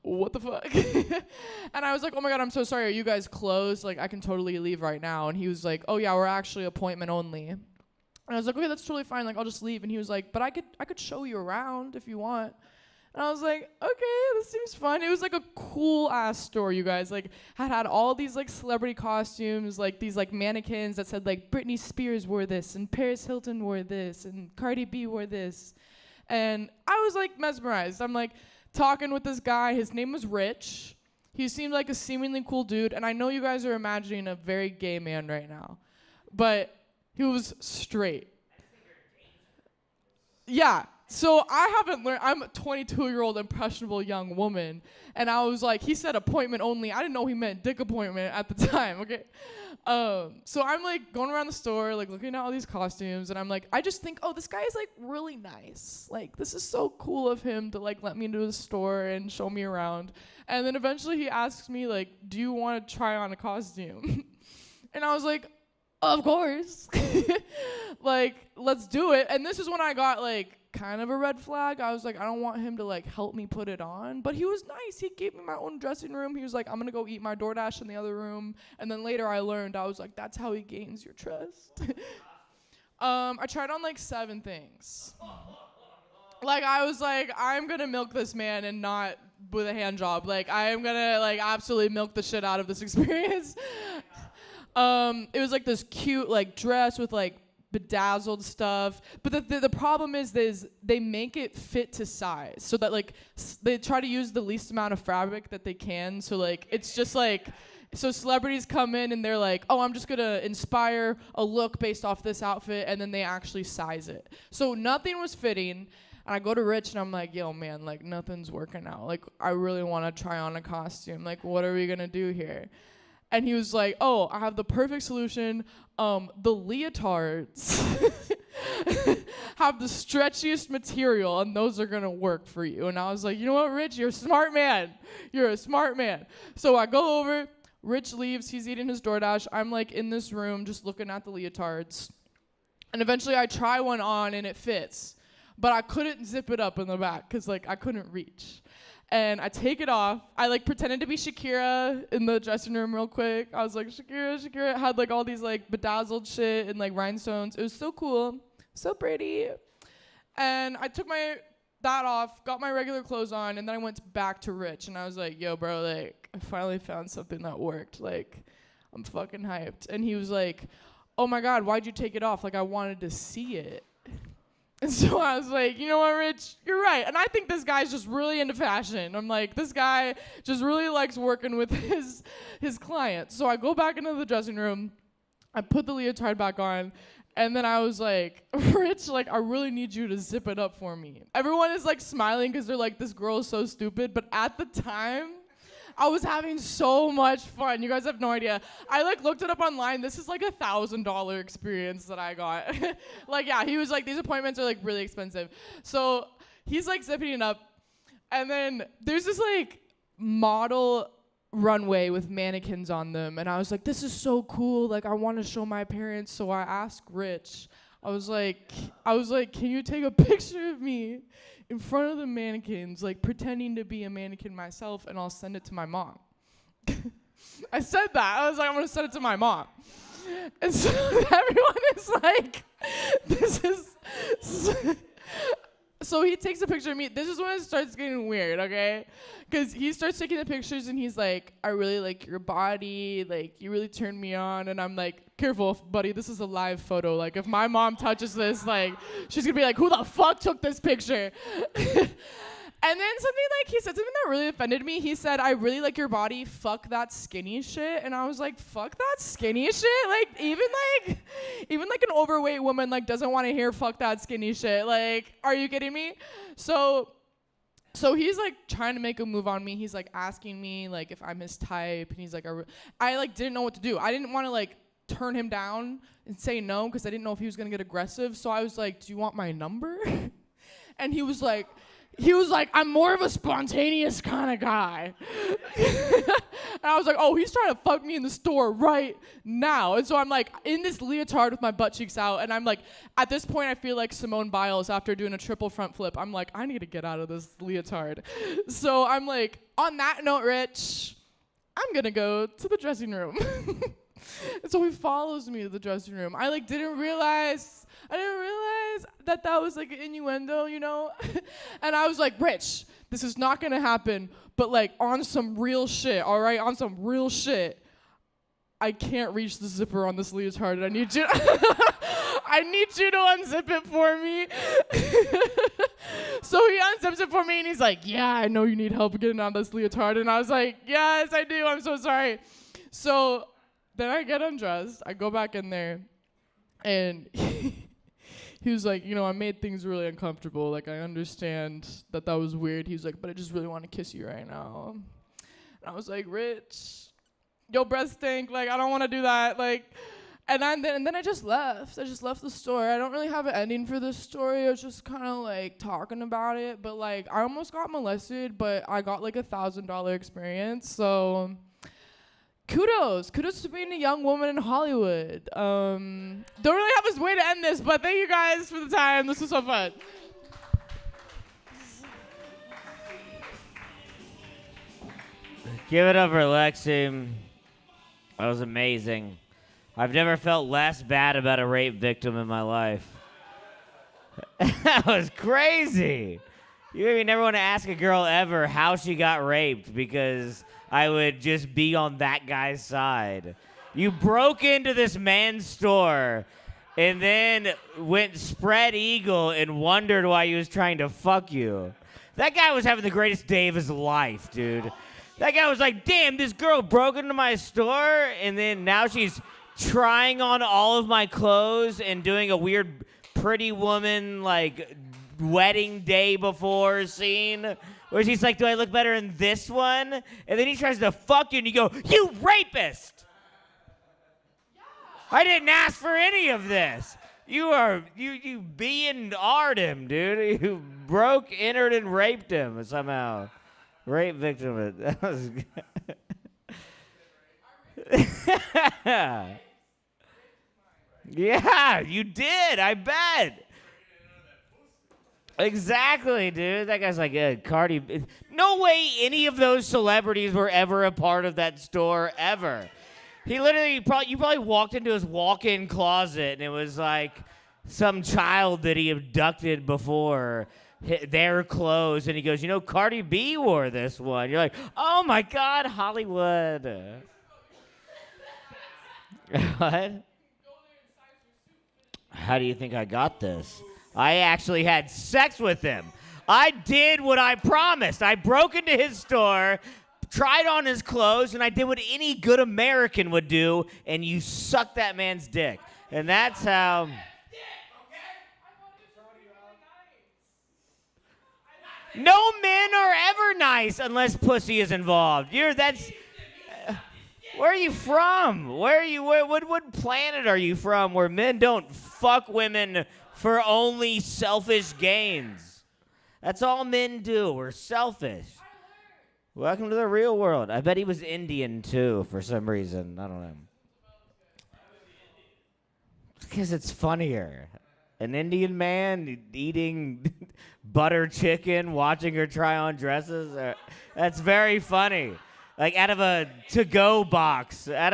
what the fuck? And I was like, oh my God, I'm so sorry. Are you guys closed? Like, I can totally leave right now. And he was like, oh yeah, we're actually appointment only. And I was like, okay, that's totally fine. Like, I'll just leave. And he was like, but I could show you around if you want. And I was like, okay, this seems fun. It was like a cool ass store, you guys. Like, had all these like celebrity costumes, like these like mannequins that said like Britney Spears wore this, and Paris Hilton wore this, and Cardi B wore this. And I was like mesmerized. I'm like talking with this guy. His name was Rich. He seemed like a seemingly cool dude. And I know you guys are imagining a very gay man right now, but he was straight. Yeah. So I haven't learned. I'm a 22-year-old impressionable young woman. And I was like, he said appointment only. I didn't know he meant dick appointment at the time, okay? So I'm like going around the store, like looking at all these costumes, and I'm like, I just think, oh, this guy is like really nice. Like, this is so cool of him to like let me into the store and show me around. And then eventually he asks me like, do you want to try on a costume? And I was like, of course. Like, let's do it. And this is when I got like kind of a red flag. I was like, I don't want him to like help me put it on, but he was nice. He gave me my own dressing room. He was like, I'm gonna go eat my DoorDash in the other room. And then later I learned, I was like, that's how he gains your trust. I tried on like 7 things. Like, I was like, I'm gonna milk this man and not with a hand job. Like, I am gonna like absolutely milk the shit out of this experience. It was like this cute like dress with like bedazzled stuff, but the problem is they make it fit to size, so that like they try to use the least amount of fabric that they can, so like it's just like, so celebrities come in and they're like, oh, I'm just gonna inspire a look based off this outfit, and then they actually size it. So nothing was fitting, and I go to Rich and I'm like, yo man, like nothing's working out, like I really want to try on a costume, like what are we gonna do here? And he was like, oh, I have the perfect solution. The leotards have the stretchiest material, and those are going to work for you. And I was like, you know what, Rich? You're a smart man. You're a smart man. So I go over. Rich leaves. He's eating his DoorDash. I'm, like, in this room just looking at the leotards. And eventually I try one on, and it fits. But I couldn't zip it up in the back because, like, I couldn't reach. And I take it off. I like pretended to be Shakira in the dressing room real quick. I was like, Shakira. Had like all these like bedazzled shit and like rhinestones. It was so cool, so pretty. And I took that off, got my regular clothes on, and then I went back to Rich. And I was like, yo, bro, like I finally found something that worked. Like, I'm fucking hyped. And he was like, oh my God, why'd you take it off? Like, I wanted to see it. And so I was like, you know what, Rich? You're right. And I think this guy's just really into fashion. I'm like, this guy just really likes working with his clients. So I go back into the dressing room. I put the leotard back on. And then I was like, Rich, like, I really need you to zip it up for me. Everyone is, like, smiling because they're like, this girl is so stupid. But at the time, I was having so much fun. You guys have no idea. I like looked it up online. This is like $1,000 experience that I got. Like, yeah, he was like, these appointments are like really expensive. So he's like zipping it up. And then there's this like model runway with mannequins on them. And I was like, this is so cool. Like, I want to show my parents. So I asked Rich, I was like, can you take a picture of me in front of the mannequins, like pretending to be a mannequin myself, and I'll send it to my mom. I said that. I was like, I'm going to send it to my mom. And so everyone is like, this is... So he takes a picture of me. This is when it starts getting weird, okay? Because he starts taking the pictures, and he's like, I really like your body. Like, you really turned me on. And I'm like, careful, buddy. This is a live photo. Like, if my mom touches this, like, she's going to be like, who the fuck took this picture? And then he said something that really offended me. He said, "I really like your body. Fuck that skinny shit." And I was like, "Fuck that skinny shit." Like even an overweight woman like doesn't want to hear "fuck that skinny shit." Like, are you kidding me? So he's like trying to make a move on me. He's like asking me like if I'm his type, and he's like, I like didn't know what to do. I didn't want to like turn him down and say no because I didn't know if he was gonna get aggressive. So I was like, "Do you want my number?" And he was like, "I'm more of a spontaneous kind of guy." And I was like, "Oh, he's trying to fuck me in the store right now." And so I'm like in this leotard with my butt cheeks out. And I'm like, at this point, I feel like Simone Biles after doing a triple front flip. I'm like, I need to get out of this leotard. So I'm like, on that note, Rich, I'm going to go to the dressing room. And so he follows me to the dressing room. I didn't realize that was like an innuendo, you know? And I was like, "Rich, this is not gonna happen, but like on some real shit, all right? On some real shit. I can't reach the zipper on this leotard, and I need you to unzip it for me." So he unzips it for me, and he's like, "Yeah, I know you need help getting on this leotard." And I was like, "Yes, I do. I'm so sorry." So then I get undressed. I go back in there, and he was like, "I made things really uncomfortable. Like, I understand that was weird." He was like, "But I just really want to kiss you right now." And I was like, "Rich, your breath stink. Like, I don't want to do that." Like, and then I just left. I just left the store. I don't really have an ending for this story. I was just kind of like talking about it. But like, I almost got molested, but I got like $1,000 experience. So kudos to being a young woman in Hollywood. Don't really have a way to end this, but thank you guys for the time. This was so fun. Give it up for Lexi. That was amazing. I've never felt less bad about a rape victim in my life. That was crazy. You maybe never want to ask a girl ever how she got raped because I would just be on that guy's side. You broke into this man's store and then went spread eagle and wondered why he was trying to fuck you. That guy was having the greatest day of his life, dude. That guy was like, "Damn, this girl broke into my store, and then now she's trying on all of my clothes and doing a weird Pretty Woman, like, wedding day before scene where she's like, 'Do I look better in this one?' And then he tries to fuck you, and you go, 'You rapist! I didn't ask for any of this. You B&R'd him, dude. You broke, entered, and raped him somehow. Rape victim. That was Yeah, you did. I bet. Exactly, dude. That guy's like, Cardi. No way any of those celebrities were ever a part of that store ever. He literally, you probably walked into his walk-in closet and it was like some child that he abducted before, their clothes, and he goes, Cardi B wore this one. You're like, oh my God, Hollywood. What? How do you think I got this? I actually had sex with him. I did what I promised. I broke into his store, tried on his clothes, and I did what any good American would do, and you sucked that man's dick. And that's how... No men are ever nice unless pussy is involved. Where are you from? What planet are you from where men don't fuck women for only selfish gains? That's all men do. We're selfish. Welcome to the real world. I bet he was Indian too for some reason. I don't know. Because it's funnier. An Indian man eating butter chicken, watching her try on dresses. That's very funny. Like out of a to-go box on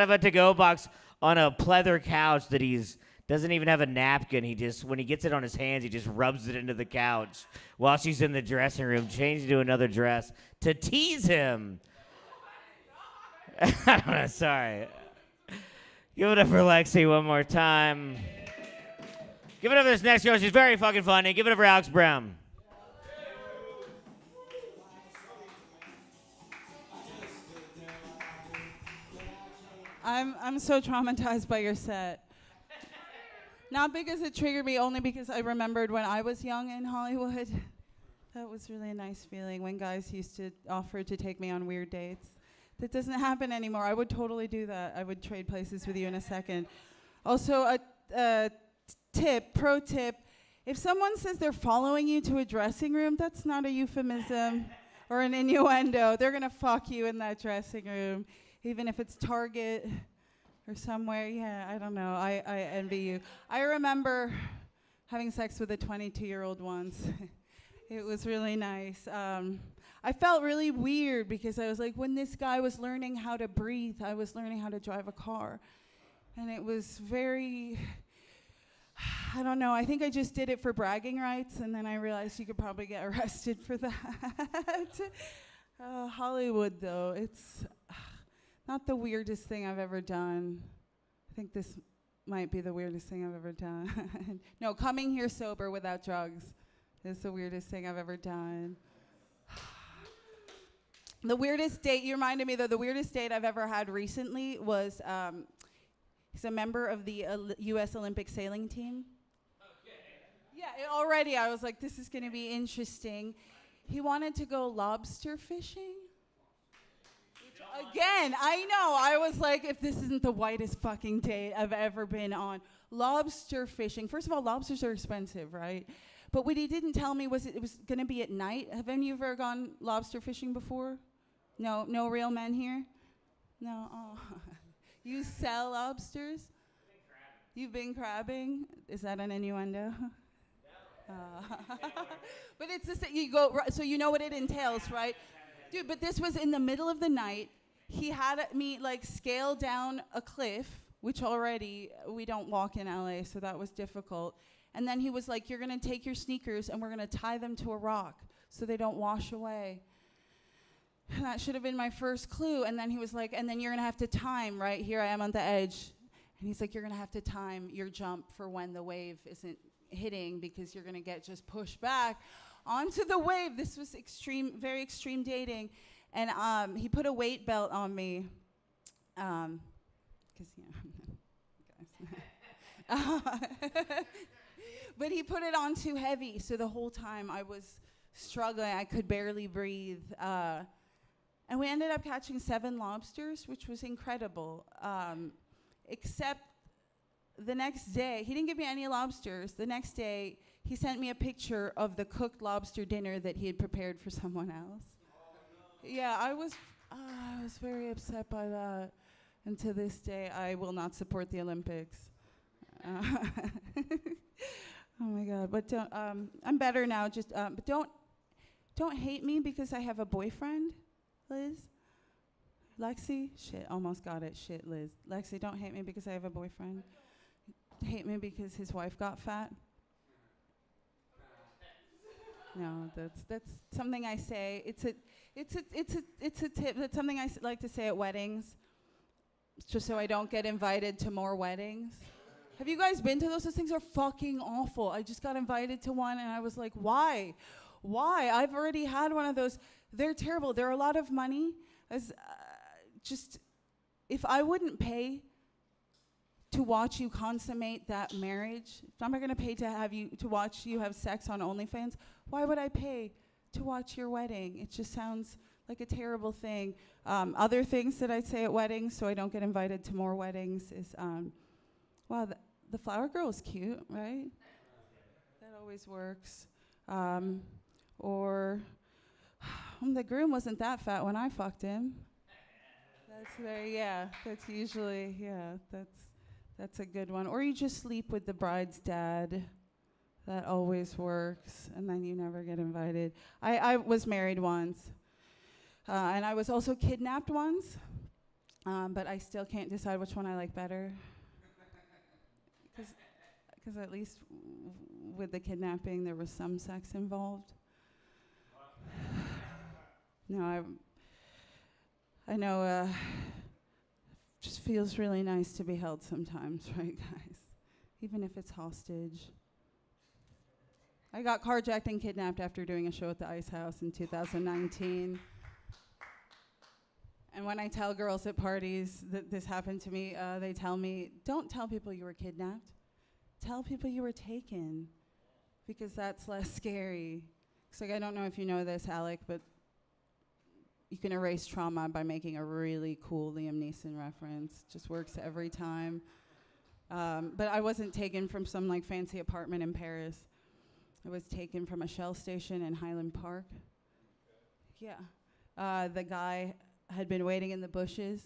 a pleather couch that doesn't even have a napkin. When he gets it on his hands, he just rubs it into the couch while she's in the dressing room, changing to another dress to tease him. I don't know, sorry. Give it up for Lexi one more time. Give it up for this next girl. She's very fucking funny. Give it up for Alex Brown. I'm so traumatized by your set. Not because it triggered me, only because I remembered when I was young in Hollywood. That was really a nice feeling when guys used to offer to take me on weird dates. That doesn't happen anymore. I would totally do that. I would trade places with you in a second. Also, a pro tip, if someone says they're following you to a dressing room, that's not a euphemism or an innuendo. They're going to fuck you in that dressing room, even if it's Target or somewhere. Yeah, I don't know. I envy you. I remember having sex with a 22-year-old once. It was really nice. I felt really weird because I was like, when this guy was learning how to breathe, I was learning how to drive a car. And it was very, I don't know, I think I just did it for bragging rights, and then I realized you could probably get arrested for that. Hollywood, though, it's not the weirdest thing I've ever done. I think this might be the weirdest thing I've ever done. No, coming here sober without drugs is the weirdest thing I've ever done. The weirdest date, you reminded me though, the weirdest date I've ever had recently was, he's a member of the U.S. Olympic sailing team. Okay. Yeah, already I was like, this is going to be interesting. He wanted to go lobster fishing. Again, I know, I was like, if this isn't the whitest fucking date I've ever been on. Lobster fishing. First of all, lobsters are expensive, right? But what he didn't tell me was it was going to be at night. Have any of you ever gone lobster fishing before? No real men here? No? Oh. You sell lobsters? You've been crabbing? Is that an innuendo? But it's just that you go, so you know what it entails, right? Dude, but this was in the middle of the night. He had me like scale down a cliff, which already we don't walk in LA, so that was difficult. And then he was like, you're going to take your sneakers and we're going to tie them to a rock so they don't wash away. And that should have been my first clue. And then he was like, and then you're going to have to time, right? Here I am on the edge. And he's like, you're going to have to time your jump for when the wave isn't hitting because you're going to get just pushed back onto the wave. This was extreme, very extreme dating. And he put a weight belt on me. Because, but he put it on too heavy. So the whole time I was struggling. I could barely breathe. And we ended up catching 7 lobsters, which was incredible. Except the next day, he didn't give me any lobsters. The next day, he sent me a picture of the cooked lobster dinner that he had prepared for someone else. Yeah, I was very upset by that. And to this day, I will not support the Olympics. Oh my God! But don't, I'm better now. Just but don't hate me because I have a boyfriend, Liz. Lexi, shit, almost got it. Shit, Liz. Lexi, don't hate me because I have a boyfriend. Hate me because his wife got fat. No, that's something I say. It's a tip. That's something I like to say at weddings, just so I don't get invited to more weddings. Have you guys been to those? Those things are fucking awful. I just got invited to one, and I was like, why? Why? I've already had one of those. They're terrible. They're a lot of money. Just, if I wouldn't pay to watch you consummate that marriage, if I'm not going to pay to watch you have sex on OnlyFans, why would I pay to watch your wedding? It just sounds like a terrible thing. Other things that I say at weddings so I don't get invited to more weddings is, wow, the flower girl is cute, right? That always works. Or the groom wasn't that fat when I fucked him. That's usually, that's a good one. Or you just sleep with the bride's dad. That always works, and then you never get invited. I was married once, and I was also kidnapped once, but I still can't decide which one I like better. Because at least with the kidnapping, there was some sex involved. No, I know, just feels really nice to be held sometimes, right, guys? Even if it's hostage. I got carjacked and kidnapped after doing a show at the Ice House in 2019. And when I tell girls at parties that this happened to me, they tell me, don't tell people you were kidnapped. Tell people you were taken, because that's less scary. It's like, I don't know if you know this, Alec, but you can erase trauma by making a really cool Liam Neeson reference. Just works every time. But I wasn't taken from some like fancy apartment in Paris. I was taken from a Shell station in Highland Park. Yeah. The guy had been waiting in the bushes.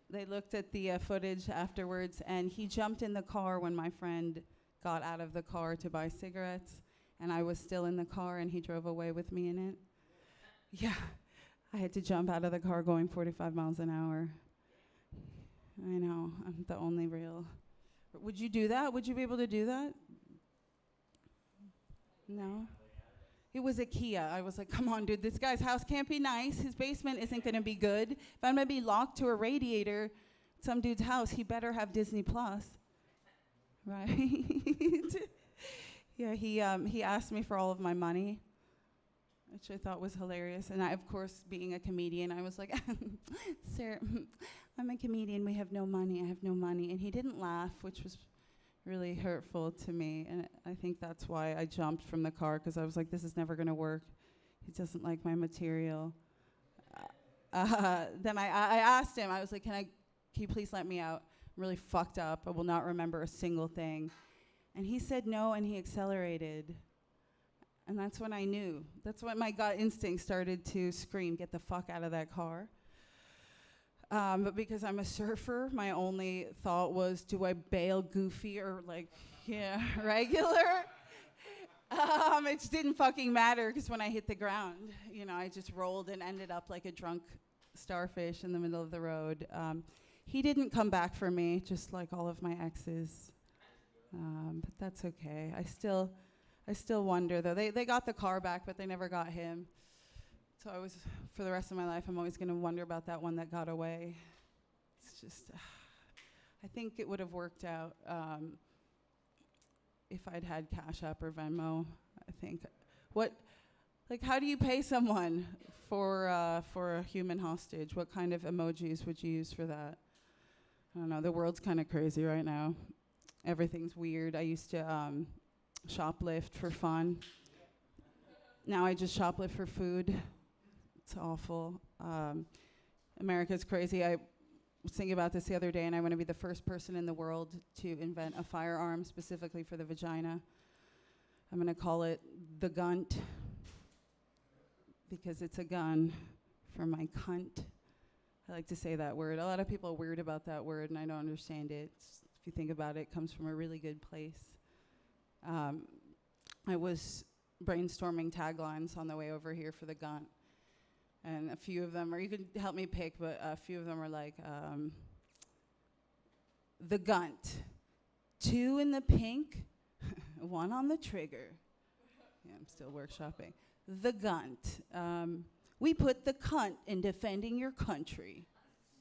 They looked at the footage afterwards, and he jumped in the car when my friend got out of the car to buy cigarettes, and I was still in the car, and he drove away with me in it. Yeah. I had to jump out of the car going 45 miles an hour. I know, I'm the only real. Would you do that? Would you be able to do that? No? It was a Kia. I was like, come on, dude, this guy's house can't be nice. His basement isn't gonna be good. If I'm gonna be locked to a radiator at some dude's house, he better have Disney Plus, right? Yeah, he asked me for all of my money, which I thought was hilarious. And I, of course, being a comedian, I was like, sir, I'm a comedian, we have no money, I have no money. And he didn't laugh, which was really hurtful to me. And I think that's why I jumped from the car, because I was like, this is never gonna work. He doesn't like my material. Then I asked him, I was like, can you please let me out? I'm really fucked up, I will not remember a single thing. And he said no, and he accelerated. And that's when I knew. That's when my gut instinct started to scream, get the fuck out of that car. But because I'm a surfer, my only thought was, do I bail goofy or regular? It just didn't fucking matter, because when I hit the ground, I just rolled and ended up like a drunk starfish in the middle of the road. He didn't come back for me, just like all of my exes. But that's okay. I still wonder, though. They got the car back, but they never got him. So for the rest of my life, I'm always going to wonder about that one that got away. It's just, I think it would have worked out if I'd had Cash App or Venmo, I think. How do you pay someone for a human hostage? What kind of emojis would you use for that? I don't know. The world's kind of crazy right now. Everything's weird. I used to shoplift for fun. Now I just shoplift for food. It's awful. America's crazy. I was thinking about this the other day, and I want to be the first person in the world to invent a firearm specifically for the vagina. I'm going to call it the gunt, because it's a gun for my cunt. I like to say that word. A lot of people are weird about that word, and I don't understand it. If you think about it, it comes from a really good place. I was brainstorming taglines on the way over here for the Gunt, and a few of them, or you could help me pick, but a few of them were like, the Gunt, 2 in the pink, 1 on the trigger. Yeah, I'm still workshopping. The Gunt, we put the cunt in defending your country.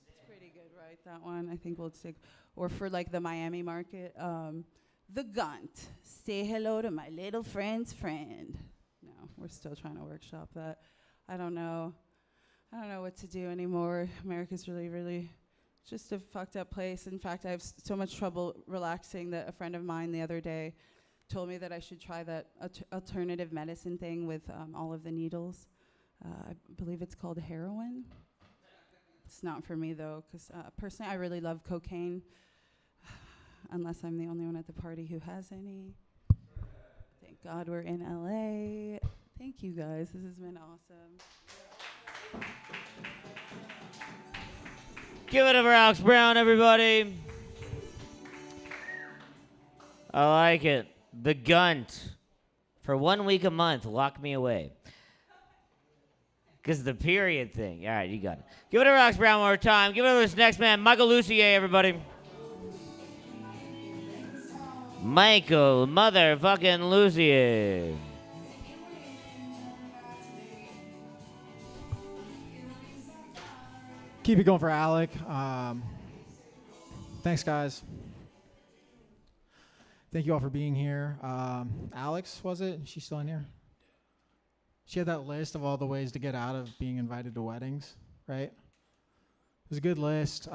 It's pretty good, right? That one, I think we'll stick. Or for like the Miami market, the Gunt, say hello to my little friend's friend. No, we're still trying to workshop that. I don't know what to do anymore. America's really, really just a fucked up place. In fact, I have so much trouble relaxing that a friend of mine the other day told me that I should try that alternative medicine thing with all of the needles. I believe it's called heroin. It's not for me, though, because personally, I really love cocaine, unless I'm the only one at the party who has any. Thank God we're in LA. Thank you, guys. This has been awesome. Give it up for Alex Brown, everybody. I like it. The Gunt. For 1 week a month, lock me away. Because the period thing. All right, you got it. Give it up for Alex Brown one more time. Give it up to this next man, Michael Lucier, everybody. Michael motherfucking Lucier. Keep it going for Alec. Thanks, guys. Thank you all for being here. Alex, was it? She's still in here? She had that list of all the ways to get out of being invited to weddings, right? was a good list.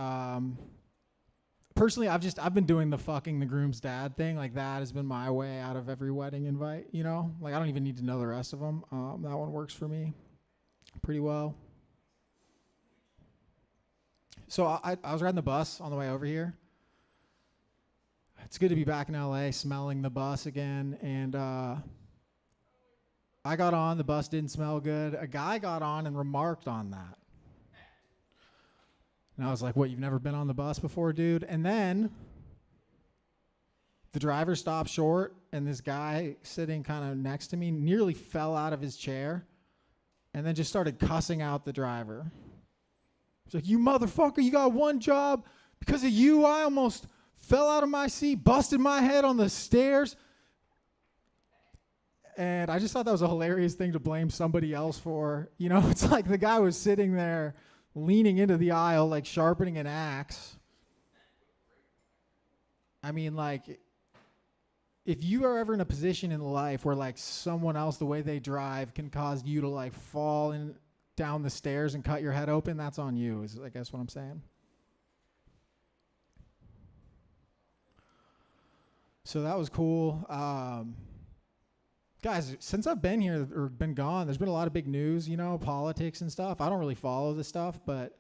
Personally, I've been doing the groom's dad thing. Like, that has been my way out of every wedding invite, you know? Like, I don't even need to know the rest of them. That one works for me pretty well. So I was riding the bus on the way over here. It's good to be back in LA, smelling the bus again. And I got on, the bus didn't smell good. A guy got on and remarked on that. And I was like, what, you've never been on the bus before, dude? And then the driver stopped short, and this guy sitting kind of next to me nearly fell out of his chair and then just started cussing out the driver. He's like, you motherfucker, you got one job. Because of you, I almost fell out of my seat, busted my head on the stairs. And I just thought that was a hilarious thing to blame somebody else for. You know, it's like the guy was sitting there leaning into the aisle, like sharpening an axe. I mean, like, if you are ever in a position in life where, like, someone else, the way they drive can cause you to, like, fall in down the stairs and cut your head open, that's on you, is I guess what I'm saying. So that was cool. Guys, since I've been here or been gone, there's been a lot of big news, you know, politics and stuff. I don't really follow this stuff, but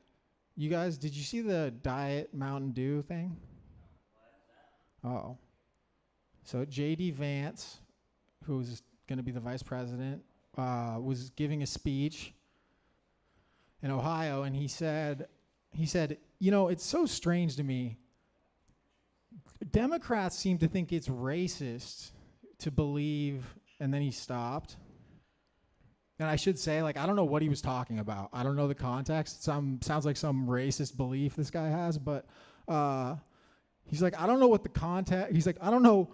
you guys, did you see the Diet Mountain Dew thing? Oh. So J.D. Vance, who's going to be the vice president, was giving a speech in Ohio, and he said, you know, it's so strange to me. Democrats seem to think it's racist to believe, and then he stopped. And I should say, like, I don't know what he was talking about. I don't know the context. Sounds like some racist belief this guy has, but he's like, I don't know what the context. He's like, I don't know.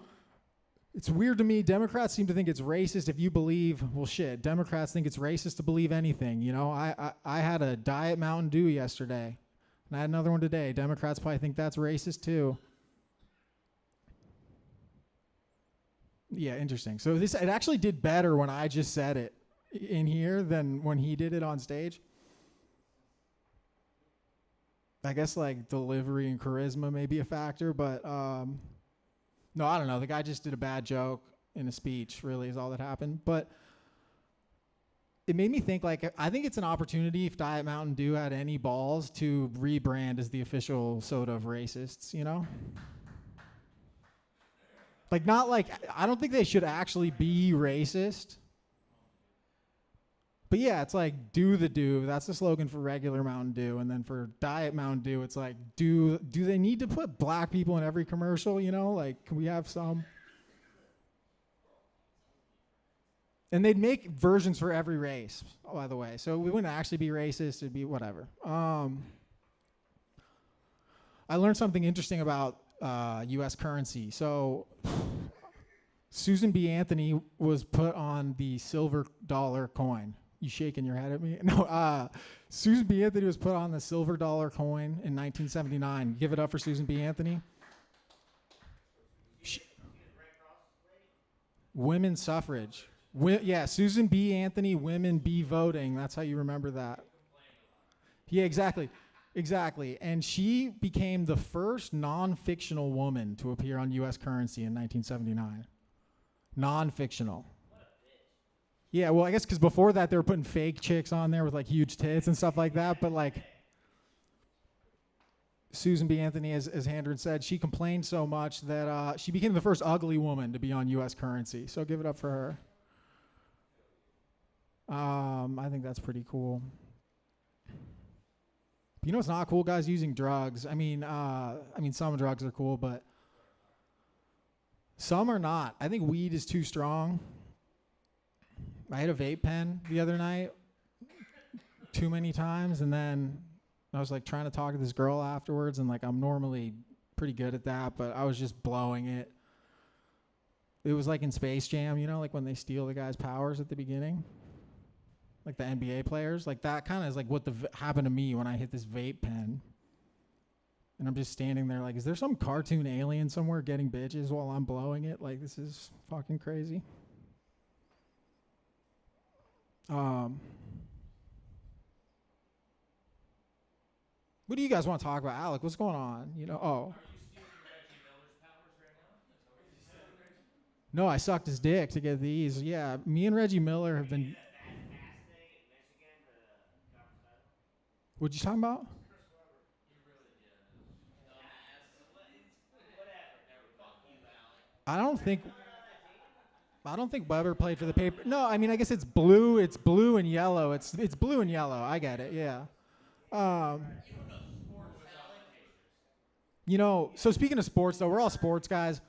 It's weird to me. Democrats seem to think it's racist if you believe. Well, shit. Democrats think it's racist to believe anything. You know, I had a Diet Mountain Dew yesterday, and I had another one today. Democrats probably think that's racist too. Yeah, interesting. So it actually did better when I just said it in here than when he did it on stage. I guess, like, delivery and charisma may be a factor, but no, I don't know. The guy just did a bad joke in a speech, really, is all that happened. But it made me think, like, I think it's an opportunity if Diet Mountain Dew had any balls to rebrand as the official soda of racists, you know? Like, not like, I don't think they should actually be racist. But yeah, it's like, do the Dew. That's the slogan for regular Mountain Dew. And then for Diet Mountain Dew, it's like, do they need to put black people in every commercial, you know? Like, can we have some? And they'd make versions for every race, by the way. So we wouldn't actually be racist. It'd be whatever. I learned something interesting about U.S. currency. So Susan B. Anthony was put on the silver dollar coin. You shaking your head at me? No, Susan B. Anthony was put on the silver dollar coin in 1979. Give it up for Susan B. Anthony. Women's suffrage. Yeah, Susan B. Anthony, women be voting. That's how you remember that. Yeah, exactly. Exactly. And she became the first non-fictional woman to appear on U.S. currency in 1979. Non-fictional. Yeah, well, I guess because before that they were putting fake chicks on there with, like, huge tits and stuff like that. But, like, Susan B. Anthony, as Handren said, she complained so much that she became the first ugly woman to be on U.S. currency. So give it up for her. I think that's pretty cool. You know what's not cool, guys? Using drugs. I mean, some drugs are cool, but some are not. I think weed is too strong. I had a vape pen the other night too many times, and then I was, like, trying to talk to this girl afterwards, and, like, I'm normally pretty good at that, but I was just blowing it. It was like in Space Jam, you know, like when they steal the guy's powers at the beginning. Like the NBA players, like that kind of is like what happened to me when I hit this vape pen. And I'm just standing there like, is there some cartoon alien somewhere getting bitches while I'm blowing it? Like, this is fucking crazy. What do you guys want to talk about? Alec, what's going on? Oh. No, I sucked his dick to get these. Yeah, me and Reggie Miller have been. What you talking about? I don't think Weber played for the paper. No, I mean I guess it's blue. It's blue and yellow. It's blue and yellow. I get it. Yeah. So speaking of sports though, we're all sports guys.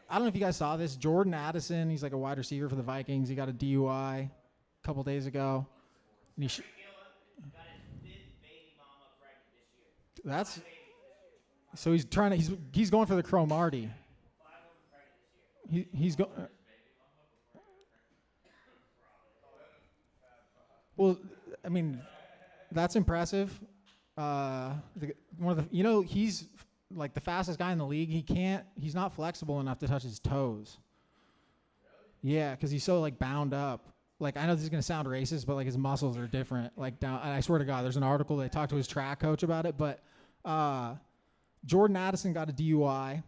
I don't know if you guys saw this. Jordan Addison, he's like a wide receiver for the Vikings. He got a DUI a couple days ago. And so he's trying to he's going for the Cromartie. He's going. Well, I mean, that's impressive. He's like the fastest guy in the league. He's not flexible enough to touch his toes. Yeah, because he's so like bound up. Like I know this is gonna sound racist, but like his muscles are different. Like down, and I swear to God, there's an article they talked to his track coach about it. But Jordan Addison got a DUI.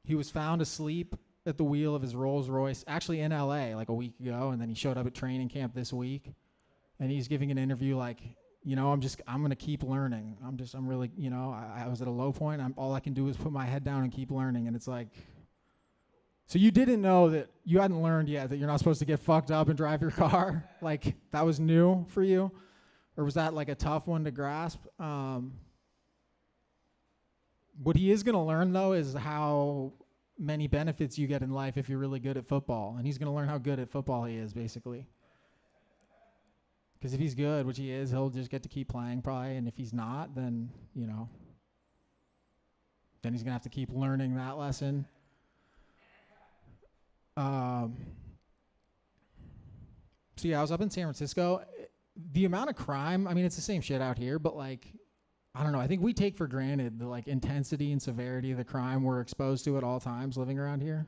He was found asleep at the wheel of his Rolls Royce, actually in LA like a week ago, and then he showed up at training camp this week, and he's giving an interview like, I'm gonna keep learning. I'm really, I was at a low point. All I can do is put my head down and keep learning. And it's like, so you didn't know that you hadn't learned yet that you're not supposed to get fucked up and drive your car? Like that was new for you? Or was that like a tough one to grasp? What he is gonna learn though is how many benefits you get in life if you're really good at football. And he's gonna learn how good at football he is basically. Because if he's good, which he is, he'll just get to keep playing probably. And if he's not, then, then he's going to have to keep learning that lesson. So, yeah, I was up in San Francisco. The amount of crime, I mean, it's the same shit out here, but, like, I don't know. I think we take for granted the, like, intensity and severity of the crime we're exposed to at all times living around here.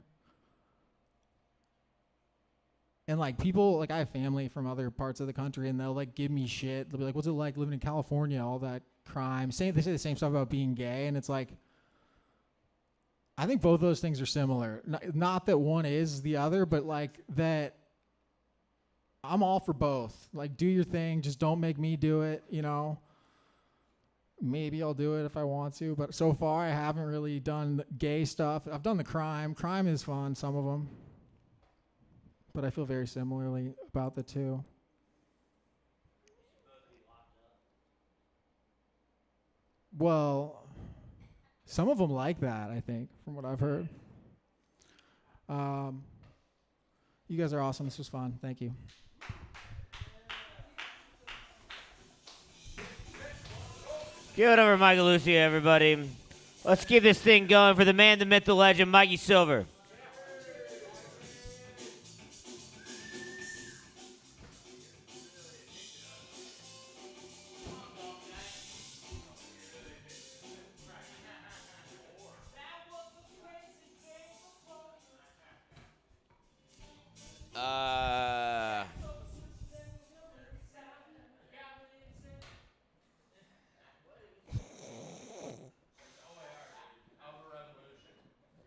And, like, people, like, I have family from other parts of the country, and they'll, like, give me shit. They'll be like, what's it like living in California, all that crime? They say the same stuff about being gay, and it's like, I think both those things are similar. Not that one is the other, but, like, that I'm all for both. Like, do your thing. Just don't make me do it, Maybe I'll do it if I want to, but so far I haven't really done gay stuff. I've done the crime. Crime is fun, some of them. But I feel very similarly about the two. Well, some of them like that, I think, from what I've heard. You guys are awesome. This was fun. Thank you. Give it over, Michael Lucio, everybody. Let's keep this thing going for the man, the myth, the legend, Mikey Silver.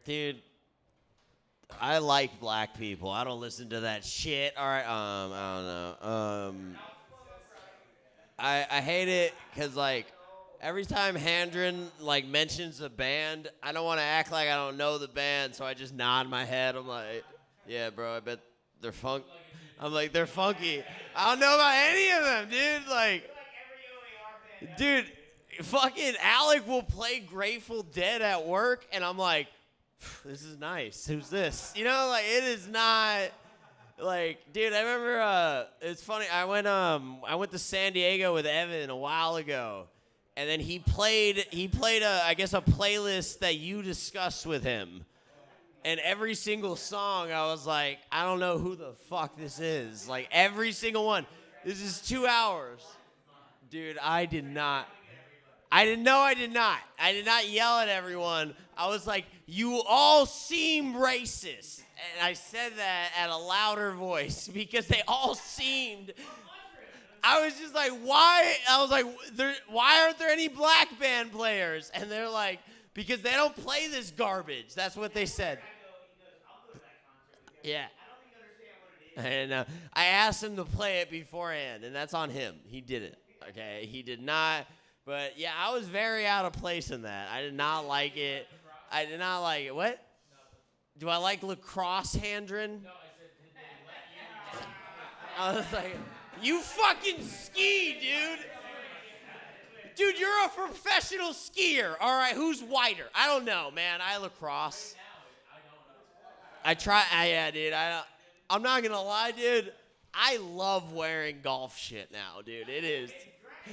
Dude, I like black people. I don't listen to that shit. All right, I don't know. I hate it because, like, every time Handren, like, mentions a band, I don't want to act like I don't know the band, so I just nod my head. I'm like, yeah, bro, I bet they're I'm like, they're funky. I don't know about any of them, dude. Like, dude, fucking Alec will play Grateful Dead at work, and I'm like, this is nice. Who's this? Like, it is not, like, dude, I remember, it's funny, I went to San Diego with Evan a while ago, and then he played I guess a playlist that you discussed with him, and every single song I was like, I don't know who the fuck this is. Like, every single one. This is 2 hours. Dude, I did not yell at everyone. I was like, you all seem racist. And I said that at a louder voice because they all seemed, I was just like, why? I was like, why aren't there any black band players? And they're like, because they don't play this garbage. That's what they said. Yeah. And I asked him to play it beforehand, and that's on him. He didn't. Okay, he did not. But yeah, I was very out of place in that. I did not like it. I did not like it. What? Do I like lacrosse, Handren? No, I said, did they let you? I was like, you fucking ski, dude. Dude, you're a professional skier. All right, who's whiter? I don't know, man. I lacrosse. I try. Yeah, dude. I'm not gonna lie, dude. I love wearing golf shit now, dude. It is.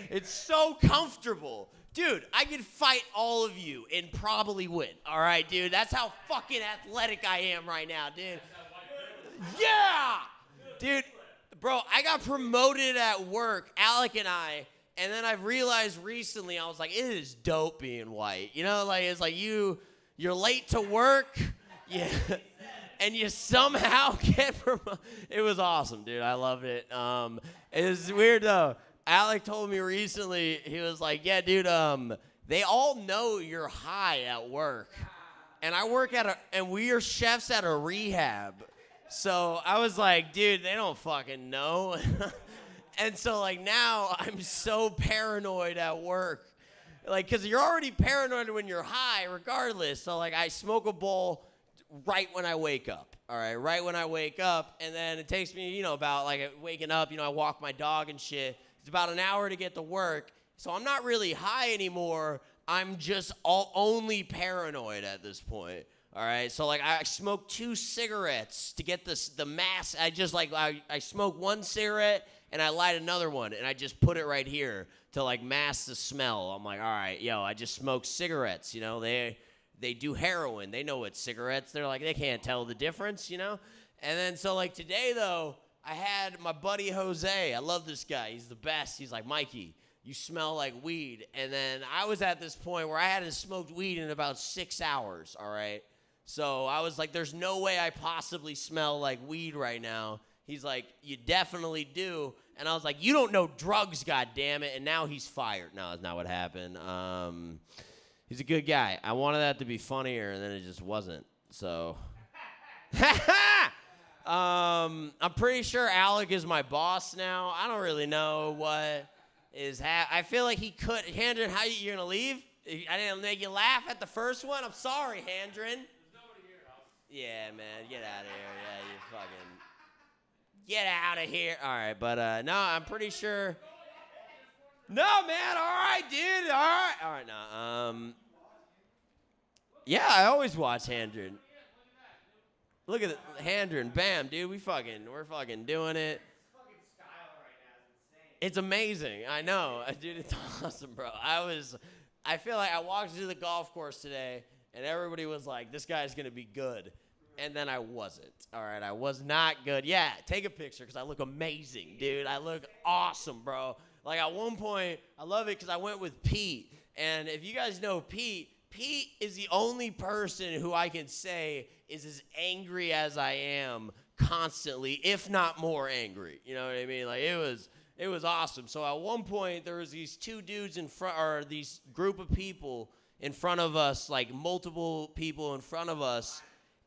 It's so comfortable. Dude, I could fight all of you and probably win. All right, dude. That's how fucking athletic I am right now, dude. Yeah! Dude, bro, I got promoted at work, Alec and I, and then I've realized recently, I was like, it is dope being white. You know, like, it's like you're late to work, yeah, and you somehow get promoted. It was awesome, dude. I loved it. It was weird, though. Alec told me recently, he was like, yeah, dude, they all know you're high at work. And I work and we are chefs at a rehab. So I was like, dude, they don't fucking know. And so, like, now I'm so paranoid at work. Like, because you're already paranoid when you're high regardless. So, like, I smoke a bowl right when I wake up. All right, right when I wake up. And then it takes me, about, like, waking up, I walk my dog and shit. It's about an hour to get to work, so I'm not really high anymore. I'm just only paranoid at this point. All right, so like I smoked 2 cigarettes to get the mass. I smoke 1 cigarette and I light another one and I just put it right here to like mask the smell. I'm like, all right, I just smoked cigarettes. They do heroin. They know it's cigarettes. They're like, they can't tell the difference. And then so like today though. I had my buddy Jose. I love this guy. He's the best. He's like, Mikey, you smell like weed. And then I was at this point where I hadn't smoked weed in about 6 hours, all right? So I was like, there's no way I possibly smell like weed right now. He's like, you definitely do. And I was like, you don't know drugs, goddammit. And now he's fired. No, that's not what happened. He's a good guy. I wanted that to be funnier, and then it just wasn't. So... I'm pretty sure Alec is my boss now. I don't really know what is I feel like he could. Handren, how you gonna leave? I didn't make you laugh at the first one. I'm sorry, Handren. There's nobody here. Yeah, man, get out of here. Yeah, you fucking get out of here. All right, but no, I'm pretty sure. No, man. All right, dude. All right. No. Yeah, I always watch Handren. Look at the Handren, bam, dude. We're fucking doing it. It's amazing. I know, dude. It's awesome, bro. I feel like I walked through the golf course today, and everybody was like, "This guy's gonna be good," and then I wasn't. All right, I was not good. Yeah, take a picture because I look amazing, dude. I look awesome, bro. Like at one point, I love it because I went with Pete, and if you guys know Pete is the only person who I can say is as angry as I am constantly, if not more angry. You know what I mean? Like it was awesome. So at one point there was these 2 dudes in front, or these group of people in front of us, like multiple people in front of us,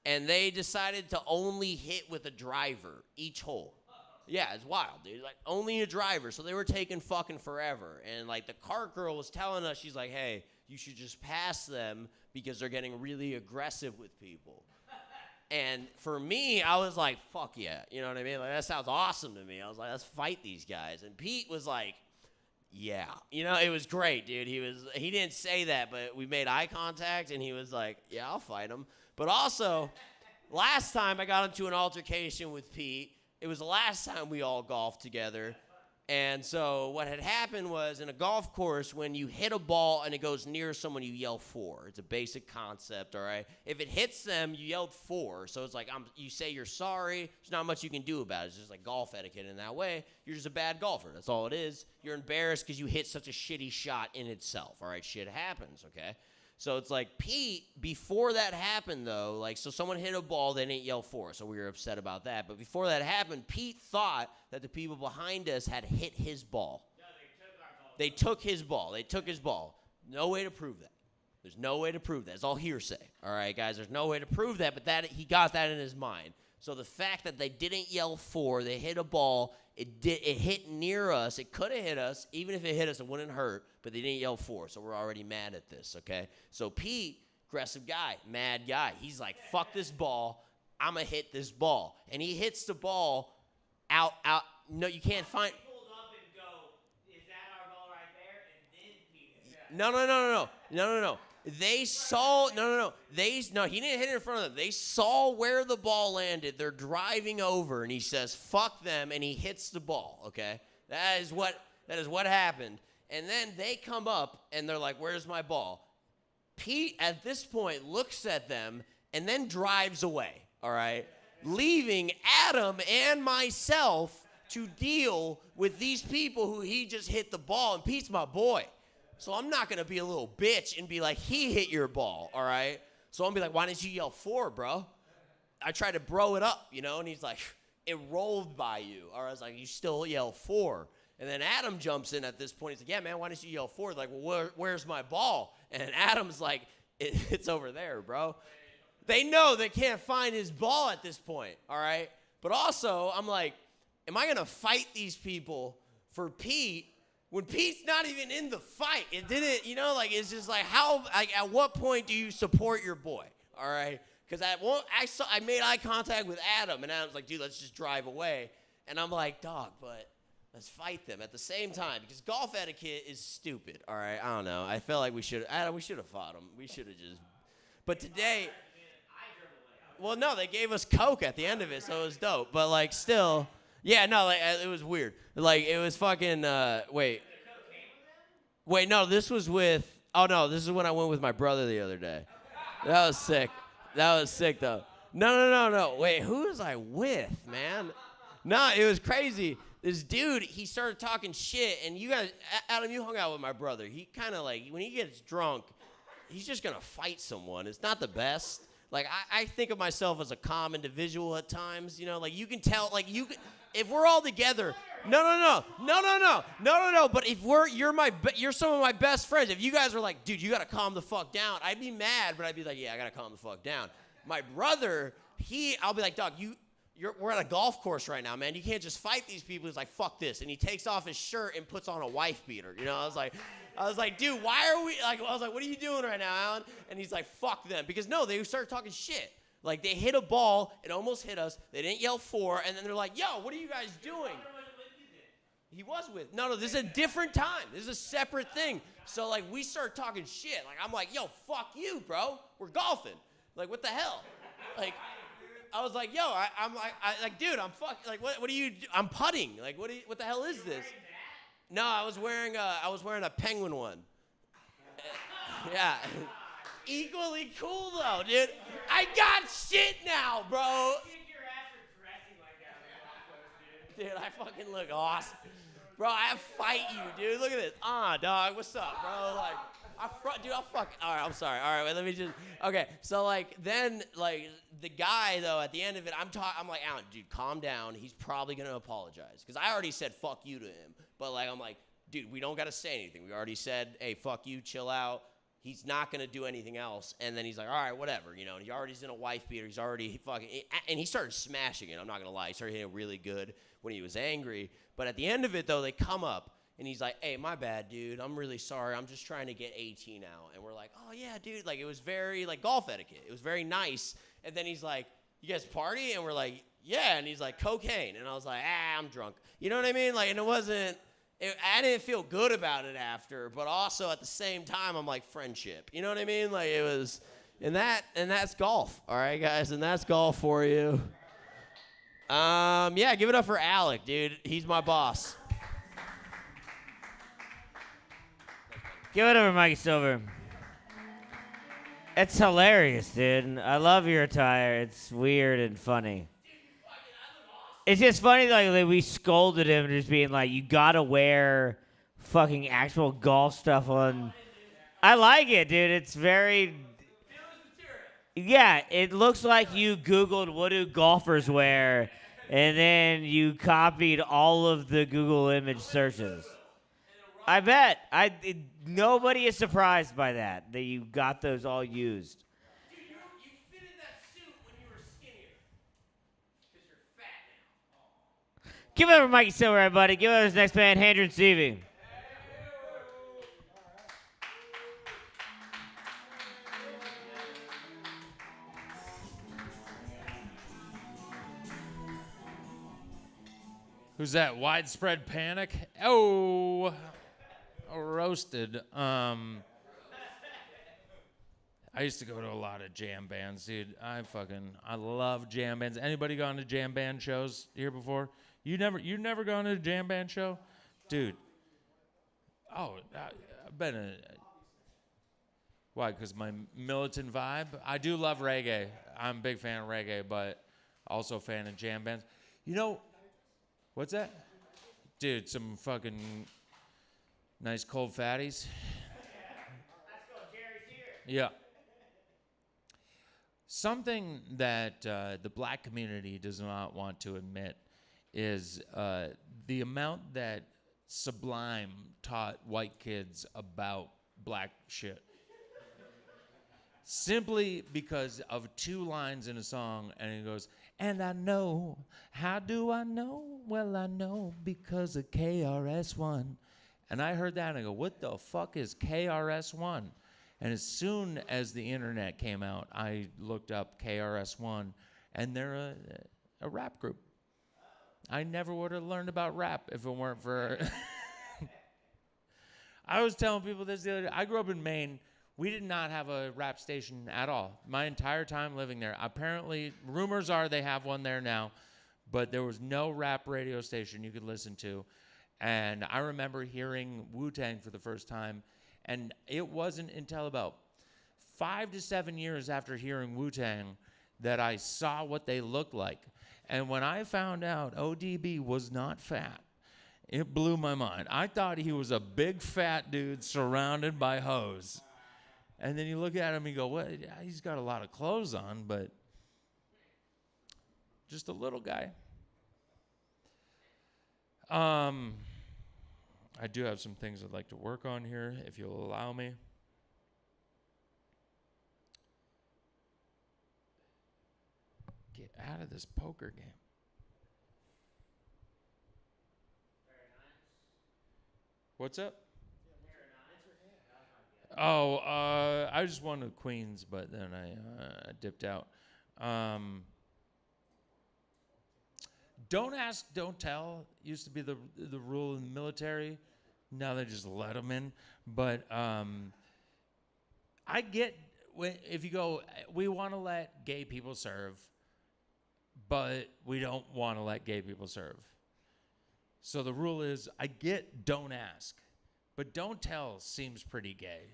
and they decided to only hit with a driver each hole. Yeah, it's wild, dude. Like only a driver. So they were taking fucking forever. And like the cart girl was telling us, she's like, hey, you should just pass them because they're getting really aggressive with people. And for me, I was like, fuck yeah. You know what I mean? Like, that sounds awesome to me. I was like, let's fight these guys. And Pete was like, yeah. It was great, dude. He didn't say that, but we made eye contact, and he was like, yeah, I'll fight him. But also, last time I got into an altercation with Pete, it was the last time we all golfed together. And so what had happened was, in a golf course, when you hit a ball and it goes near someone, you yell 4. It's a basic concept, all right? If it hits them, you yelled 4. So it's like you say you're sorry. There's not much you can do about it. It's just like golf etiquette in that way. You're just a bad golfer. That's all it is. You're embarrassed because you hit such a shitty shot in itself, all right? Shit happens, okay? So it's like Pete, before that happened though, like, so someone hit a ball, they didn't yell for, so we were upset about that. But before that happened, Pete thought that the people behind us had hit his ball. No, they took his ball. They took his ball. No way to prove that. There's no way to prove that. It's all hearsay. All right, guys, there's no way to prove that, but that he got that in his mind. So the fact that they didn't yell for, they hit a ball, it hit near us. It could have hit us. Even if it hit us, it wouldn't hurt, but they didn't yell for, so we're already mad at this, okay? So Pete, aggressive guy, mad guy. He's like, fuck this ball. I'm going to hit this ball. And he hits the ball out. No, you can't find. No. They saw, no. He didn't hit it in front of them. They saw where the ball landed. They're driving over, and he says, fuck them, and he hits the ball, okay? That is what happened. And then they come up, and they're like, where's my ball? Pete, at this point, looks at them and then drives away, all right? Leaving Adam and myself to deal with these people who he just hit the ball, and Pete's my boy. So I'm not going to be a little bitch and be like, he hit your ball, all right? So I'm going to be like, why didn't you yell for, bro? I tried to bro it up, and he's like, it rolled by you. Or I was like, you still yell for. And then Adam jumps in at this point. He's like, yeah, man, why didn't you yell for? Like, well, where's my ball? And Adam's like, it's over there, bro. They know they can't find his ball at this point, all right? But also, I'm like, am I going to fight these people for Pete when Pete's not even in the fight? It didn't, it's just like, at what point do you support your boy, all right? Because I made eye contact with Adam, and Adam's like, dude, let's just drive away. And I'm like, dog, but let's fight them at the same time, because golf etiquette is stupid, all right? I don't know. I felt like we should have fought them. We should have just, but today, well, no, they gave us Coke at the end of it, so it was dope. But, like, still, yeah, no, like, it was weird. Like, it was fucking, wait, no, this was with, this is when I went with my brother the other day. That was sick. That was sick, though. No. Wait, who was I with, man? No, it was crazy. This dude, he started talking shit, and you guys, Adam, you hung out with my brother. He kind of, like, when he gets drunk, he's just going to fight someone. It's not the best. Like, I think of myself as a calm individual at times, like, you can tell, like, if we're all together, no, but if you're some of my best friends, if you guys are like, dude, you got to calm the fuck down, I'd be mad, but I'd be like, yeah, I got to calm the fuck down. My brother, I'll be like, dog, we're at a golf course right now, man. You can't just fight these people. He's like, fuck this. And he takes off his shirt and puts on a wife beater. I was like, dude, why are we, like, I was like, what are you doing right now, Alan? And he's like, fuck them. Because, no, they started talking shit. Like, they hit a ball. It almost hit us. They didn't yell for. And then they're like, yo, what are you guys doing? He was with. No, this is a different time. This is a separate thing. So, like, we start talking shit. Like, I'm like, yo, fuck you, bro. We're golfing. Like, what the hell? Like, I was like, yo, I'm like, dude, I'm like, what are you, I'm putting. Like, what the hell is this? No, I was wearing a penguin one. Yeah. Equally cool, though, dude. I got shit now, bro. Dude, I fucking look awesome. Bro, I fight you, dude. Look at this. Dog, what's up, bro? Like, I'll fuck. All right, I'm sorry. All right, wait, let me just. Okay, so, like, then, like, the guy, though, at the end of it, I'm like, Alan, dude, calm down. He's probably going to apologize. Because I already said fuck you to him. But, like, I'm like, dude, we don't got to say anything. We already said, hey, fuck you, chill out. He's not going to do anything else. And then he's like, all right, whatever. And he already's in a wife beater. He's already fucking. And he started smashing it. I'm not going to lie. He started hitting it really good when he was angry. But at the end of it, though, they come up. And he's like, hey, my bad, dude. I'm really sorry. I'm just trying to get 18 out. And we're like, oh, yeah, dude. Like, it was very, like, golf etiquette. It was very nice. And then he's like, you guys party? And we're like, yeah. And he's like, cocaine. And I was like, I'm drunk. You know what I mean? Like, and it wasn't, I didn't feel good about it after. But also, at the same time, I'm like, friendship. You know what I mean? Like, it was, and that's golf. All right, guys? And that's golf for you. Yeah, give it up for Alec, dude. He's my boss. Give it up for Mikey Silver. It's hilarious, dude. I love your attire. It's weird and funny. It's just funny, like we scolded him just being like, you gotta wear fucking actual golf stuff on I like it, dude. It's very. Yeah, it looks like you Googled what do golfers wear, and then you copied all of the Google image searches. I bet. Nobody is surprised by that you got those all used. Dude, you fitted that suit when you were skinnier. Because you're fat now. Give it over Mikey Silver, everybody. Give it over his next band, Handren Stevie. Who's that? Widespread Panic? Oh, roasted. I used to go to a lot of jam bands, dude. I love jam bands. Anybody gone to jam band shows here before? You never gone to a jam band show, dude? Oh, I've been why? Because my militant vibe. I do love reggae. I'm a big fan of reggae, but also a fan of jam bands. You know. What's that? Dude, some fucking nice cold fatties. Let's go, Jerry's here. Yeah. Something that the black community does not want to admit is the amount that Sublime taught white kids about black shit. Simply because of 2 lines in a song, and it goes, and I know, how do I know? Well, I know because of KRS-One. And I heard that, and I go, what the fuck is KRS-One? And as soon as the internet came out, I looked up KRS-One, and they're a rap group. I never would have learned about rap if it weren't for... I was telling people this the other day. I grew up in Maine. We did not have a rap station at all my entire time living there. Apparently, rumors are they have one there now, but there was no rap radio station you could listen to. And I remember hearing Wu-Tang for the first time, and it wasn't until about 5 to 7 years after hearing Wu-Tang that I saw what they looked like. And when I found out ODB was not fat, it blew my mind. I thought he was a big fat dude surrounded by hoes. And then you look at him and you go, well, yeah, he's got a lot of clothes on, but just a little guy. I do have some things I'd like to work on here, if you'll allow me. Get out of this poker game. What's up? Oh, I just wanted Queens, but then I dipped out. Don't ask, don't tell used to be the rule in the military. Now they just let them in. But I get if you go, we want to let gay people serve, but we don't want to let gay people serve. So the rule is, I get don't ask, but don't tell seems pretty gay.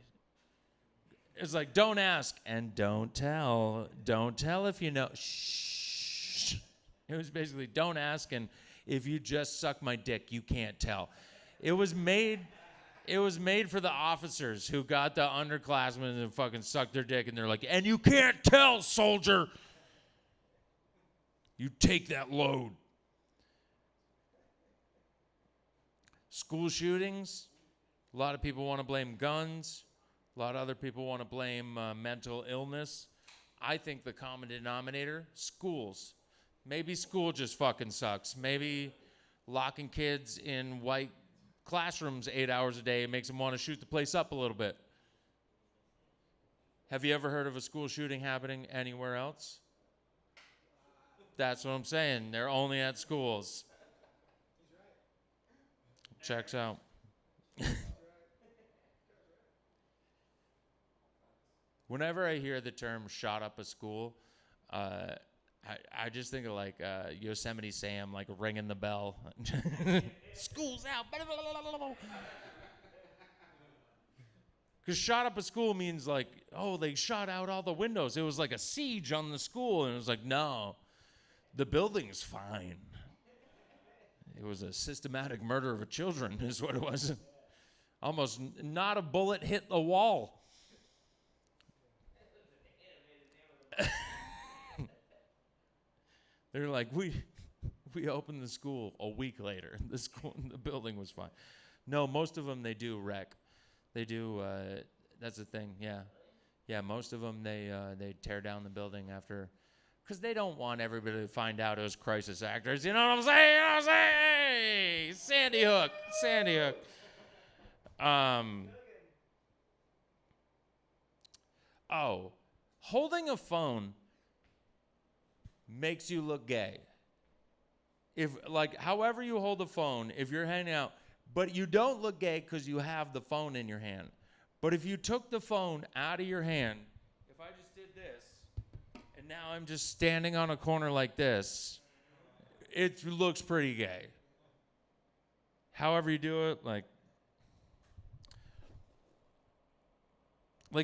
It's like, don't ask and don't tell. Don't tell if you know. Shh. It was basically, don't ask, and if you just suck my dick, you can't tell. It was made for the officers who got the underclassmen and fucking sucked their dick, and they're like, and you can't tell, soldier. You take that load. School shootings, a lot of people want to blame guns. A lot of other people want to blame mental illness. I think the common denominator, schools. Maybe school just fucking sucks. Maybe locking kids in white classrooms 8 hours a day makes them want to shoot the place up a little bit. Have you ever heard of a school shooting happening anywhere else? That's what I'm saying. They're only at schools. Checks out. Whenever I hear the term "shot up a school," I just think of like Yosemite Sam, like ringing the bell. School's out. Because shot up a school means like, oh, they shot out all the windows. It was like a siege on the school, and it was like, no, the building's fine. It was a systematic murder of children, is what it was. Almost not a bullet hit the wall. They're like, we opened the school a week later. The building was fine. No, most of them they do wreck. They do. That's the thing. Yeah, yeah. Most of them they tear down the building after, because they don't want everybody to find out it was crisis actors. You know what I'm saying? You know what I'm saying? Sandy Hook. Sandy Hook. Oh, holding a phone makes you look gay. If, like, however you hold the phone, if you're hanging out, but you don't look gay because you have the phone in your hand. But if you took the phone out of your hand, if I just did this, and now I'm just standing on a corner like this, it looks pretty gay. However you do it, like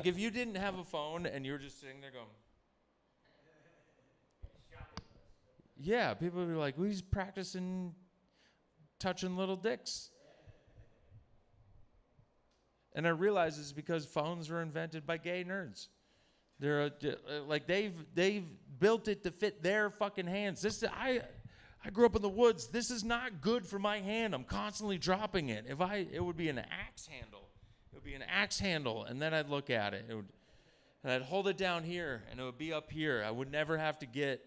if you didn't have a phone and you were just sitting there going, yeah, people would be like, well, he's practicing touching little dicks. And I realize it's because phones were invented by gay nerds. They're like they've built it to fit their fucking hands. I grew up in the woods. This is not good for my hand. I'm constantly dropping it. It would be an axe handle. It would be an axe handle, and then I'd look at it. And I'd hold it down here, and it would be up here. I would never have to get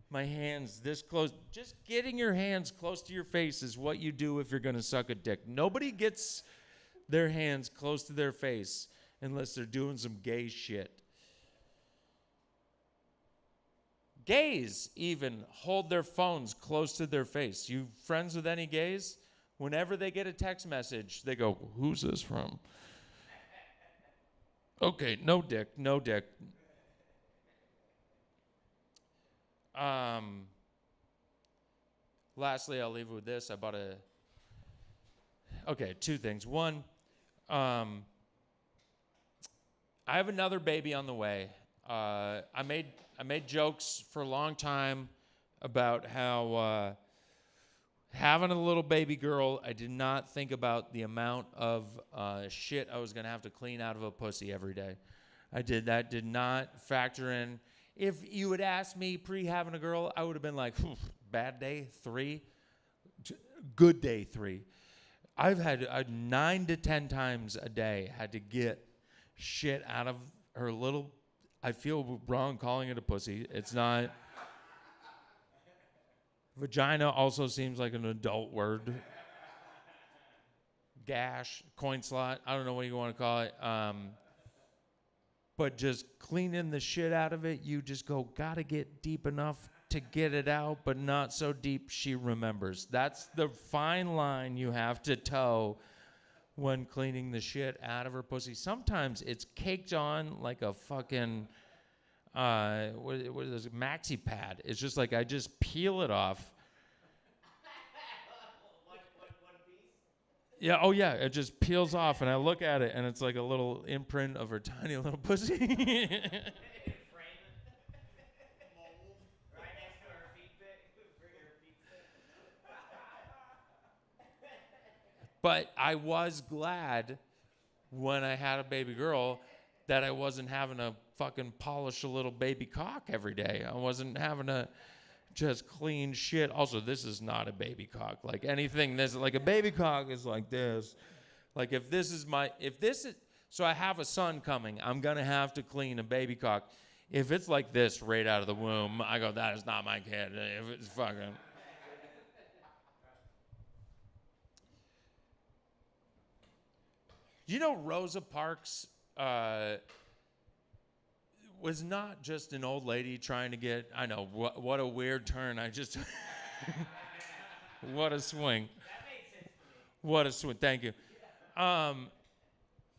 my hands this close. Just getting your hands close to your face is what you do if you're going to suck a dick. Nobody gets their hands close to their face unless they're doing some gay shit. Gays even hold their phones close to their face. You friends with any gays? Whenever they get a text message, they go, who's this from? Okay, no dick, no dick. Lastly, I'll leave it with this. I bought two things. One, I have another baby on the way. I made jokes for a long time about how having a little baby girl, I did not think about the amount of shit I was going to have to clean out of a pussy every day. That did not factor in. If you had asked me pre-having a girl, I would have been like, bad day 3, good day 3. I've had 9 to 10 times a day had to get shit out of her little, I feel wrong calling it a pussy. It's not. Vagina also seems like an adult word. Gash, coin slot, I don't know what you want to call it. But just cleaning the shit out of it, you just gotta get deep enough to get it out, but not so deep she remembers. That's the fine line you have to toe when cleaning the shit out of her pussy. Sometimes it's caked on like a fucking, what is it, maxi pad. It's just like I just peel it off. Yeah, oh yeah, it just peels off, and I look at it, and it's like a little imprint of her tiny little pussy. But I was glad when I had a baby girl that I wasn't having to fucking polish a little baby cock every day. I wasn't having to just clean shit. Also, this is not a baby cock. Like anything, this like a baby cock is like this. Like if this is, so I have a son coming. I'm gonna have to clean a baby cock. If it's like this right out of the womb, I go, that is not my kid. If it's fucking. You know, Rosa Parks was not just an old lady trying to get, I know, what a weird turn. I just, what a swing. What a swing, thank you.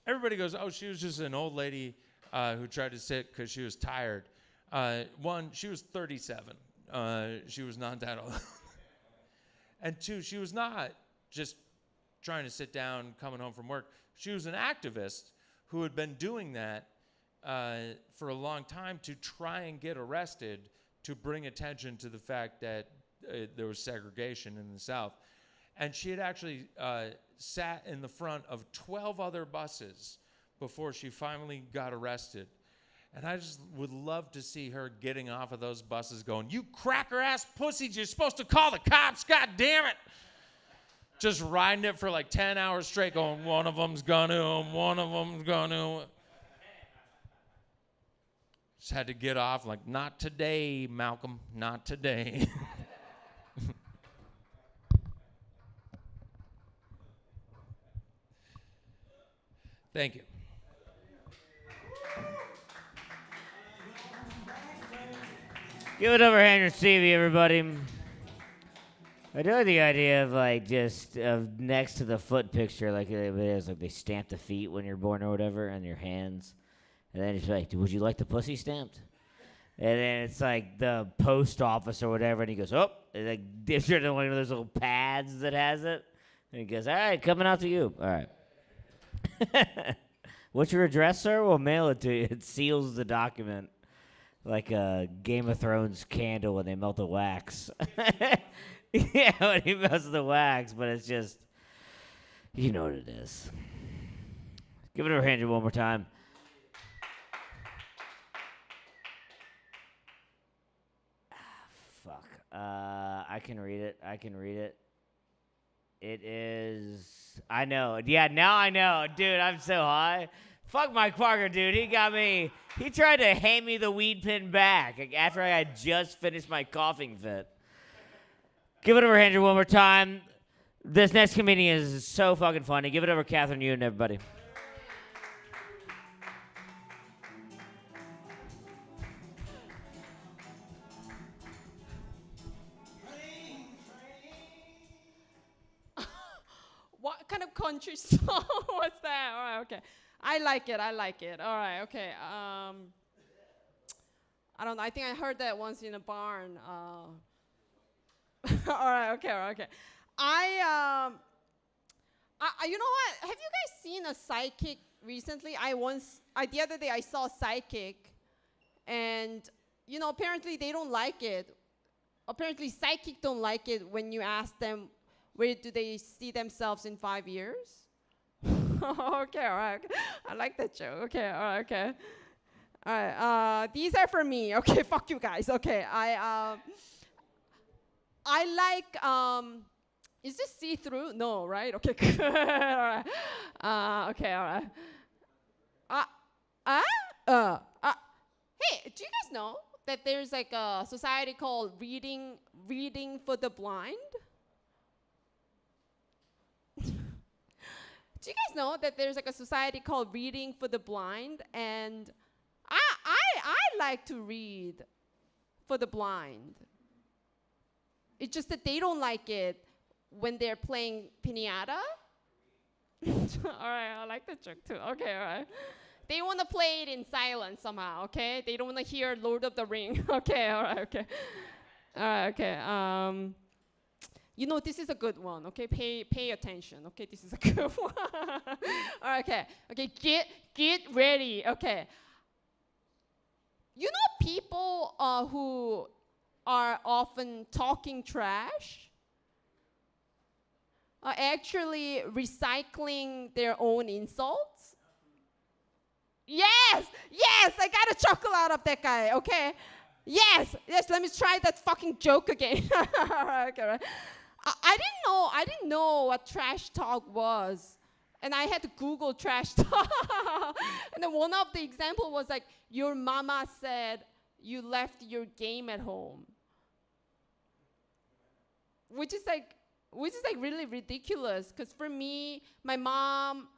Everybody goes, oh, she was just an old lady who tried to sit because she was tired. One, she was 37. She was not that old. And two, she was not just trying to sit down, coming home from work. She was an activist who had been doing that for a long time to try and get arrested to bring attention to the fact that there was segregation in the South. And she had actually sat in the front of 12 other buses before she finally got arrested. And I just would love to see her getting off of those buses going, "You cracker-ass pussies, you're supposed to call the cops, god damn it." Just riding it for like 10 hours straight going, one of them's gonna. Just had to get off like, "Not today, Malcolm, not today." Thank you. Give it over Henry Stevie, everybody. I do like the idea of like just next to the foot picture, like it is, like they stamp the feet when you're born or whatever, and your hands, and then it's like, "Would you like the pussy stamped?" And then it's like the post office or whatever, and he goes, "Oh," and like dips her to one of those little pads that has it, and he goes, "All right, coming out to you. All right." What's your address, sir? We'll mail it to you. It seals the document like a Game of Thrones candle when they melt the wax. Yeah, when he melts the wax, but it's just, you know what it is. Give it over, Andrew, one more time. Fuck. I can read it. It is. I know. Yeah, now I know. Dude, I'm so high. Fuck Mike Parker, dude. He got me. He tried to hand me the weed pen back after I had just finished my coughing fit. Give it over, Andrew, one more time. This next comedian is so fucking funny. Give it over, Catherine Yoon, everybody. What kind of country song was that? All right, okay. I like it. All right, okay. I don't know. I think I heard that once in a barn. All right, okay. I you know what? Have you guys seen a psychic recently? The other day I saw a psychic, and you know, apparently they don't like it. Apparently psychic don't like it when you ask them where do they see themselves in 5 years. Okay, all right. I like that joke. Okay, all right, okay. All right, these are for me. Okay, fuck you guys. Okay, I like, is this see-through? No, right? Okay, good. All right. Okay, all right. Hey, do you guys know that there's like a society called Reading for the Blind? Do you guys know that there's like a society called Reading for the Blind? And I like to read for the blind. It's just that they don't like it when they're playing piñata. All right, I like that joke too. Okay, all right. They want to play it in silence somehow, okay? They don't want to hear Lord of the Ring. Okay, all right, okay. All right, okay. You know, this is a good one, okay? Pay attention, okay? This is a good one. All right, okay. Okay, get ready, okay. You know people who are often talking trash are actually recycling their own insults? Yes, I got a chuckle out of that guy, okay? Yes, let me try that fucking joke again. Okay, right. I didn't know what trash talk was. And I had to Google trash talk. And then one of the example was like, your mama said you left your game at home. Which is like really ridiculous. Because for me, my mom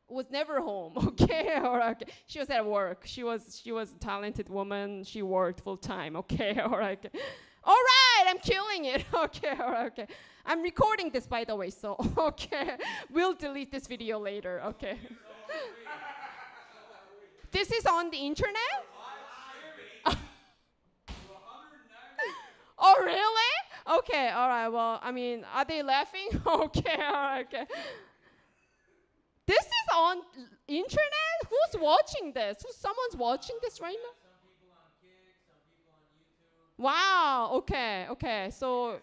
was never home, okay? Okay. She was at work. She was a talented woman. She worked full time, okay? All right. All right, I'm killing it. Okay, all right, okay. I'm recording this, by the way, so, okay. We'll delete this video later, okay. This is on the internet? Oh, really? Okay, all right, well, I mean, are they laughing? Okay, all right, okay. This is on internet? Who's watching this? Someone's watching this right now? Wow, okay. So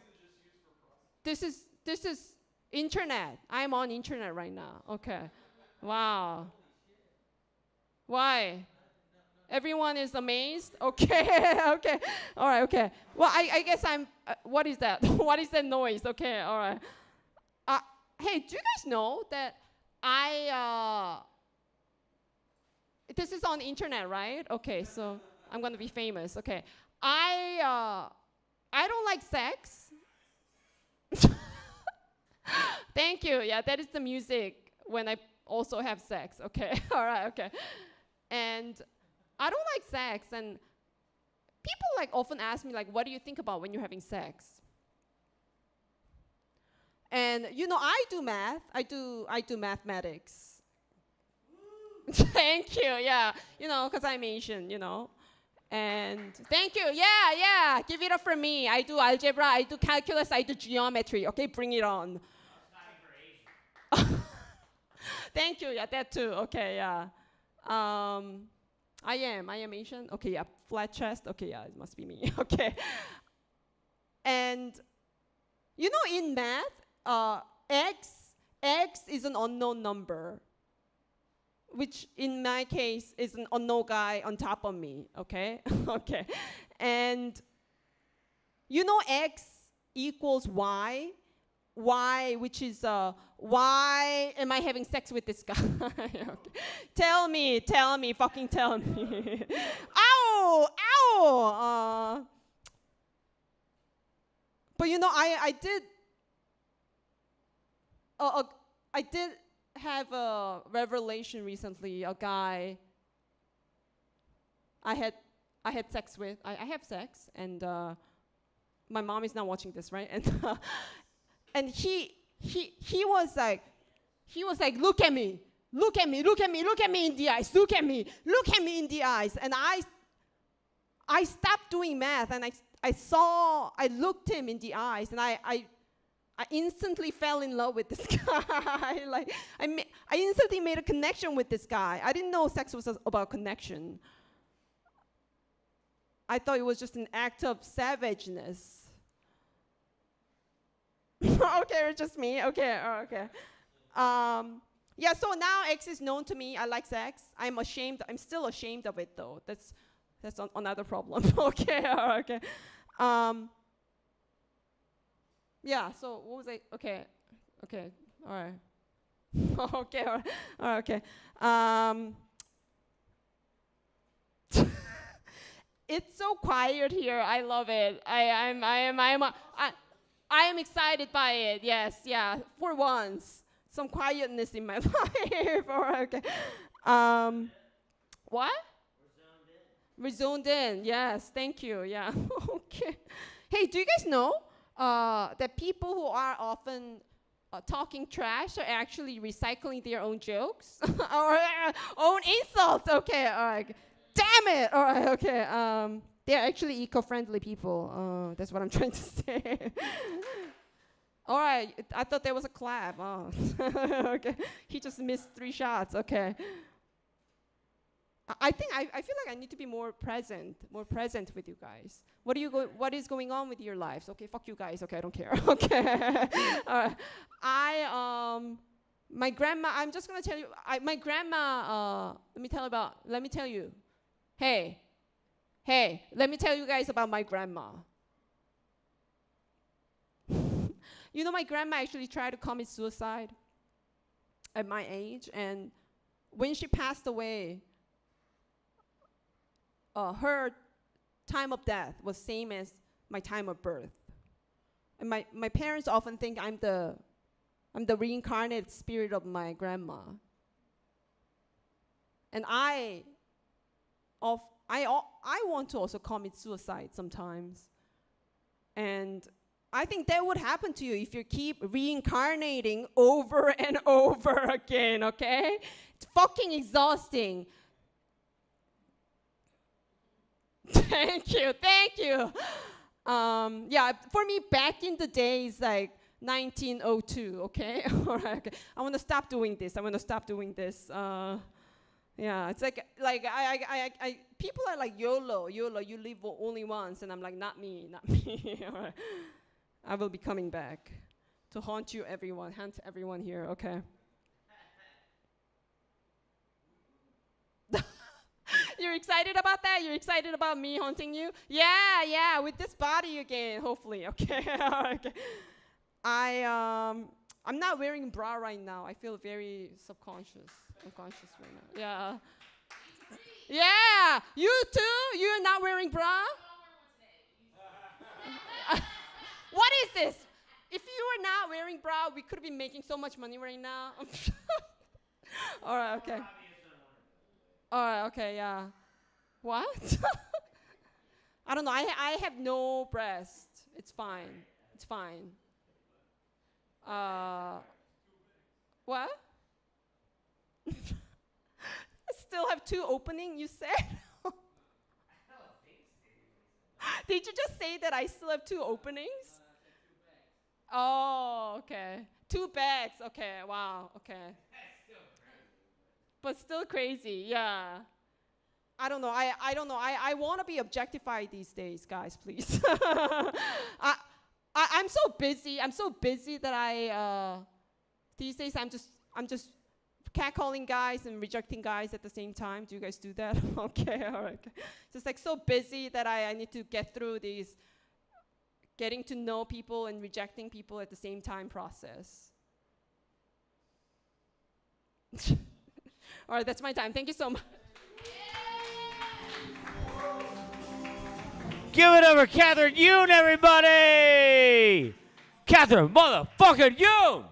this is Internet. I'm on internet right now. Okay. Wow. Why? Everyone is amazed? Okay, okay. All right, okay. Well, I guess I'm, what is that? What is that noise? Okay, all right. Hey, do you guys know that this is on the internet, right? Okay, so I'm gonna be famous. Okay. I don't like sex. Thank you. Yeah, that is the music when I also have sex. Okay, all right, okay. And I don't like sex, and people like often ask me like, what do you think about when you're having sex? And you know, I do math. I do mathematics. Thank you. Yeah, you know, because I'm Asian. You know, and thank you. Yeah. Give it up for me. I do algebra. I do calculus. I do geometry. Okay, bring it on. Thank you. Yeah, that too. Okay. Yeah. I am Asian. Okay. Yeah. Flat chest. Okay. Yeah, it must be me. Okay. And you know, in math, x is an unknown number, which in my case is an unknown guy on top of me, okay? Okay. And you know x equals y, which is why am I having sex with this guy? Okay. Tell me, fucking tell me. Ow! But you know, I did have a revelation recently. A guy I had sex with. I have sex, and my mom is not watching this, right? And he was like, look at me in the eyes, look at me in the eyes. And I stopped doing math, and I looked him in the eyes, and I instantly fell in love with this guy. Like I instantly made a connection with this guy. I didn't know sex was about connection. I thought it was just an act of savageness. Okay, it's just me. Okay, okay. Yeah. So now X is known to me. I like sex. I'm still ashamed of it, though. That's another problem. Okay. Okay. Yeah, so what was I? Okay, all right. Okay, all right, okay. It's so quiet here. I love it. I am excited by it. Yes, yeah. For once, some quietness in my life. All right, okay. What? We're zoned in. Yes, thank you. Yeah. Okay. Hey, do you guys know that people who are often talking trash are actually recycling their own jokes or own insults? Okay, all right. Damn it! All right, okay. They're actually eco-friendly people. That's what I'm trying to say. All right, I thought there was a clap. Oh, okay. He just missed 3 shots. Okay. I think I feel like I need to be more present with you guys. What is going on with your lives? Okay, fuck you guys. Okay, I don't care. Okay. My grandma. I'm just gonna tell you. My grandma. Let me tell you. Hey. Let me tell you guys about my grandma. You know, my grandma actually tried to commit suicide at my age, and when she passed away, her time of death was same as my time of birth. And my parents often think I'm the reincarnated spirit of my grandma. And I want to also commit suicide sometimes. And I think that would happen to you if you keep reincarnating over and over again, okay? It's fucking exhausting. Thank you. Yeah, for me, back in the days, like 1902, okay? All right, okay. I want to stop doing this. Yeah, it's like I people are like YOLO, you live only once, and I'm like, not me. All right. I will be coming back. to haunt you, everyone. Haunt everyone here, okay? You're excited about that? You're excited about me haunting you? Yeah, with this body again, hopefully. Okay, okay. I'm not wearing a bra right now. I feel very unconscious right now. Yeah. Yeah, you too? You're not wearing bra? What is this? If you were not wearing bra, we could be making so much money right now. All right, okay. All right, okay, yeah. What? I don't know. I have no breast. It's fine. It's fine. What? I still have 2 openings, you said? Did you just say that I still have 2 openings? Oh, okay. 2 bags. Okay, wow, okay. But still crazy, yeah. I don't know. I don't know. I want to be objectified these days, guys, please. I'm so busy. I'm so busy that these days I'm just catcalling guys and rejecting guys at the same time. Do you guys do that? Okay, all right. Just like so busy that I need to get through these getting to know people and rejecting people at the same time process. All right, that's my time. Thank you so much. Give it over, Catherine Yoon, everybody! Catherine motherfucking Yoon!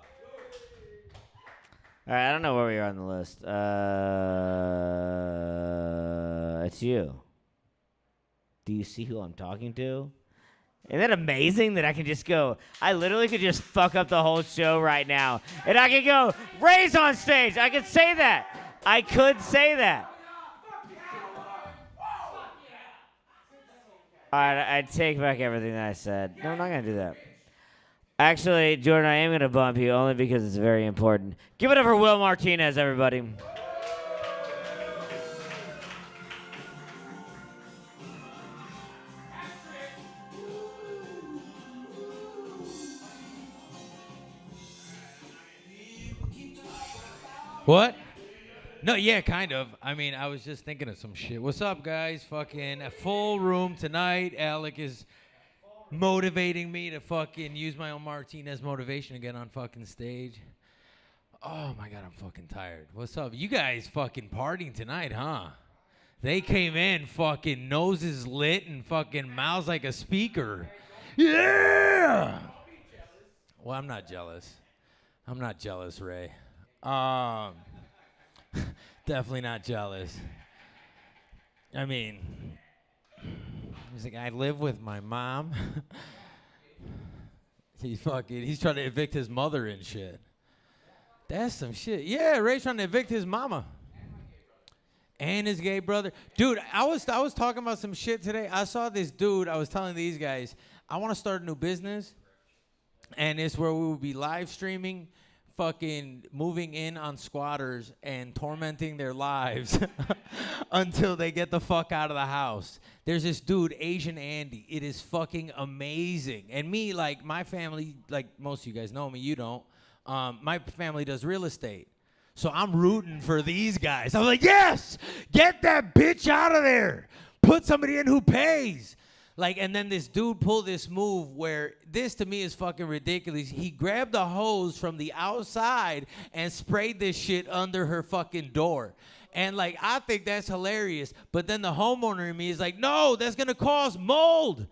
All right, I don't know where we are on the list. It's you. Do you see who I'm talking to? Isn't that amazing that I can just go, I literally could just fuck up the whole show right now. And I could go, Ray's on stage. I could say that. I could say that. All right, I take back everything that I said. No, I'm not going to do that. Actually, Jordan, I am going to bump you only because it's very important. Give it up for Will Martinez, everybody. What? No, yeah, kind of. I mean, I was just thinking of some shit. What's up, guys? Fucking a full room tonight. Alec is motivating me to fucking use my own Martinez motivation to get on fucking stage. Oh my God, I'm fucking tired. What's up? You guys fucking partying tonight, huh? They came in fucking noses lit and fucking mouths like a speaker. Yeah! Well, I'm not jealous. I'm not jealous, Ray. Definitely not jealous. I mean, he's like, I live with my mom. He's trying to evict his mother and shit. That's some shit. Yeah, Ray's trying to evict his mama. And his gay brother. Dude, I was talking about some shit today. I saw this dude. I was telling these guys, I want to start a new business. And it's where we will be live streaming, fucking moving in on squatters and tormenting their lives until they get the fuck out of the house. There's this dude, Asian Andy. It is fucking amazing. And me, like, my family, like most of you guys know me, you don't. My family does real estate. So I'm rooting for these guys. I'm like, yes, get that bitch out of there. Put somebody in who pays. Like, and then this dude pulled this move where this to me is fucking ridiculous. He grabbed a hose from the outside and sprayed this shit under her fucking door. And like, I think that's hilarious. But then the homeowner in me is like, no, that's gonna cause mold.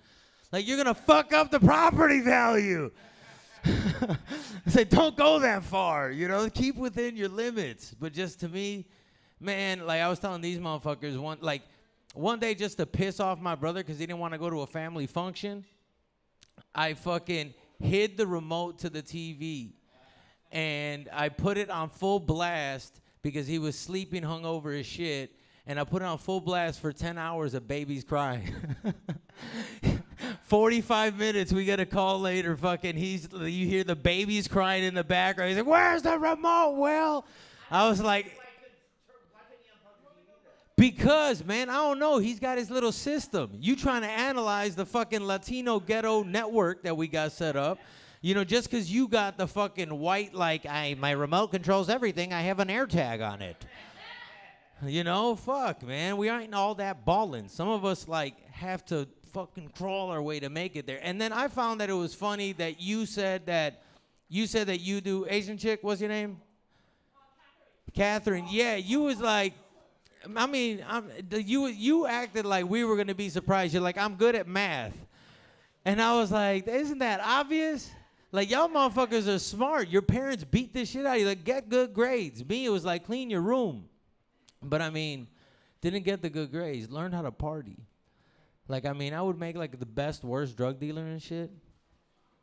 Like, you're gonna fuck up the property value. It's like, don't go that far, you know, keep within your limits. But just to me, man, like I was telling these motherfuckers one day just to piss off my brother because he didn't want to go to a family function, I fucking hid the remote to the TV and I put it on full blast because he was sleeping hungover as shit, and I put it on full blast for 10 hours of babies crying. 45 minutes, we get a call later, fucking you hear the babies crying in the background. He's like, where's the remote, Will? I was like, because, man, I don't know. He's got his little system. You trying to analyze the fucking Latino ghetto network that we got set up. You know, just because you got the fucking white, like, my remote controls everything, I have an AirTag on it. You know, fuck, man. We ain't all that ballin'. Some of us, like, have to fucking crawl our way to make it there. And then I found that it was funny that you said that you do Asian chick. What's your name? Catherine. Yeah, you was like, I mean, you acted like we were gonna be surprised. You're like, I'm good at math. And I was like, isn't that obvious? Like, y'all motherfuckers are smart. Your parents beat this shit out of you. Like, get good grades. Me, it was like, clean your room. But, I mean, didn't get the good grades. Learned how to party. Like, I mean, I would make, like, the best, worst drug dealer and shit.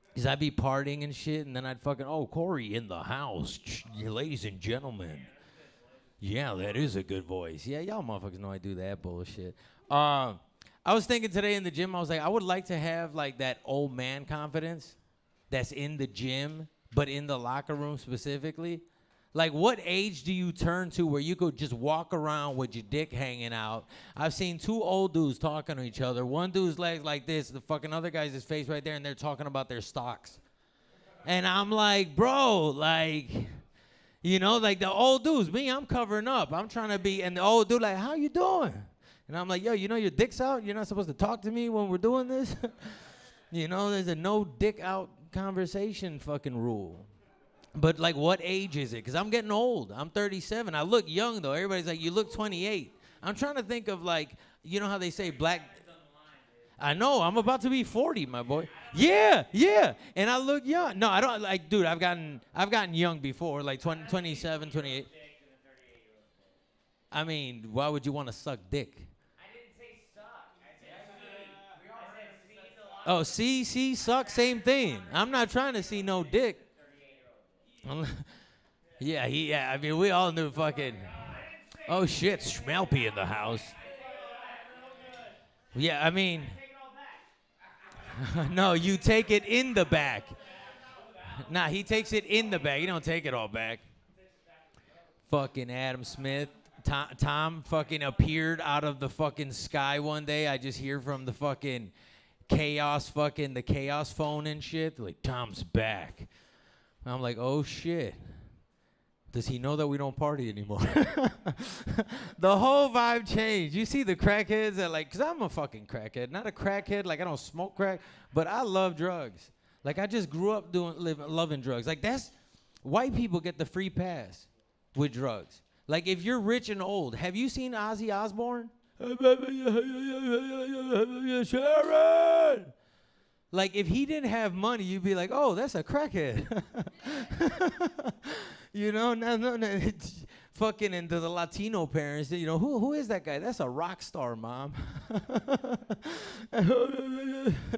Because I'd be partying and shit, and then I'd fucking, oh, Corey in the house. Ladies and gentlemen. Yeah, that is a good voice. Yeah, y'all motherfuckers know I do that bullshit. I was thinking today in the gym, I was like, I would like to have, like, that old man confidence that's in the gym, but in the locker room specifically. Like, what age do you turn to where you could just walk around with your dick hanging out? I've seen two old dudes talking to each other. One dude's legs like this, the fucking other guy's his face right there, and they're talking about their stocks. And I'm like, bro, like, you know, like the old dudes, me, I'm covering up. I'm trying to be, and the old dude like, how you doing? And I'm like, yo, you know your dick's out? You're not supposed to talk to me when we're doing this? You know, there's a no dick out conversation fucking rule. But, like, what age is it? Because I'm getting old. I'm 37. I look young, though. Everybody's like, you look 28. I'm trying to think of, like, you know how they say black... I know. I'm about to be 40, my boy. Yeah, yeah. And I look young. No, I don't, like, dude, I've gotten young before, like 27, 28. I mean, why would you want to suck dick? Oh, see, suck, same thing. I'm not trying to see no dick. Yeah, I mean, we all knew fucking, oh shit, Schmalpy in the house. Yeah, I mean, no, you take it in the back. Nah, he takes it in the back. You don't take it all back. Fucking Adam Smith. Tom fucking appeared out of the fucking sky one day. I just hear from the fucking the chaos phone and shit. They're like, Tom's back. I'm like, oh shit. Does he know that we don't party anymore? The whole vibe changed. You see the crackheads that like, because I'm a fucking crackhead. Not a crackhead, like I don't smoke crack, but I love drugs. Like I just grew up loving drugs. Like that's, white people get the free pass with drugs. Like if you're rich and old, have you seen Ozzy Osbourne? Sharon! Like, if he didn't have money, you'd be like, oh, that's a crackhead. You know, no. Fucking into the Latino parents, you know, who is that guy? That's a rock star, mom.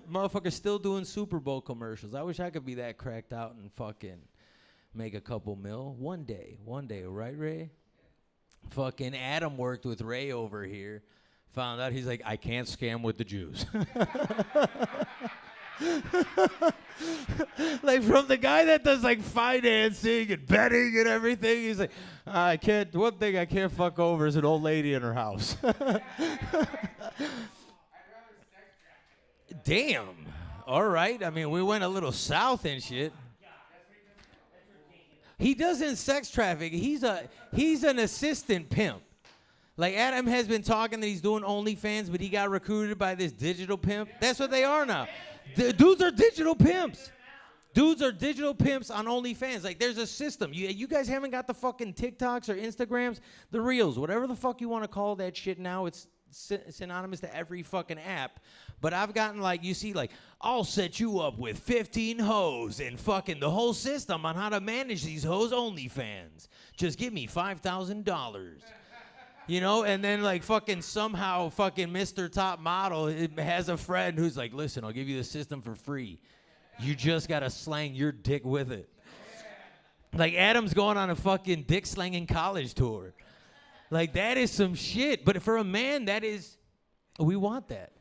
Motherfucker still doing Super Bowl commercials. I wish I could be that cracked out and fucking make a couple mil. One day, right, Ray? Fucking Adam worked with Ray over here. Found out he's like, I can't scam with the Jews. Like from the guy that does like financing and betting and everything, he's like, one thing I can't fuck over is an old lady in her house. Damn. All right. I mean, we went a little south and shit. He doesn't sex traffic. He's an assistant pimp. Like Adam has been talking that he's doing OnlyFans, but he got recruited by this digital pimp. That's what they are now. Dudes are digital pimps. Dudes are digital pimps on OnlyFans. Like there's a system. You guys haven't got the fucking TikToks or Instagrams, the Reels, whatever the fuck you want to call that shit now. It's synonymous to every fucking app. But I've gotten like, you see like, I'll set you up with 15 hoes and fucking the whole system on how to manage these hoes OnlyFans. Just give me $5,000. You know, and then like fucking somehow fucking Mr. Top Model has a friend who's like, listen, I'll give you the system for free. You just gotta slang your dick with it. Like Adam's going on a fucking dick slanging college tour. Like that is some shit. But for a man, that is, we want that.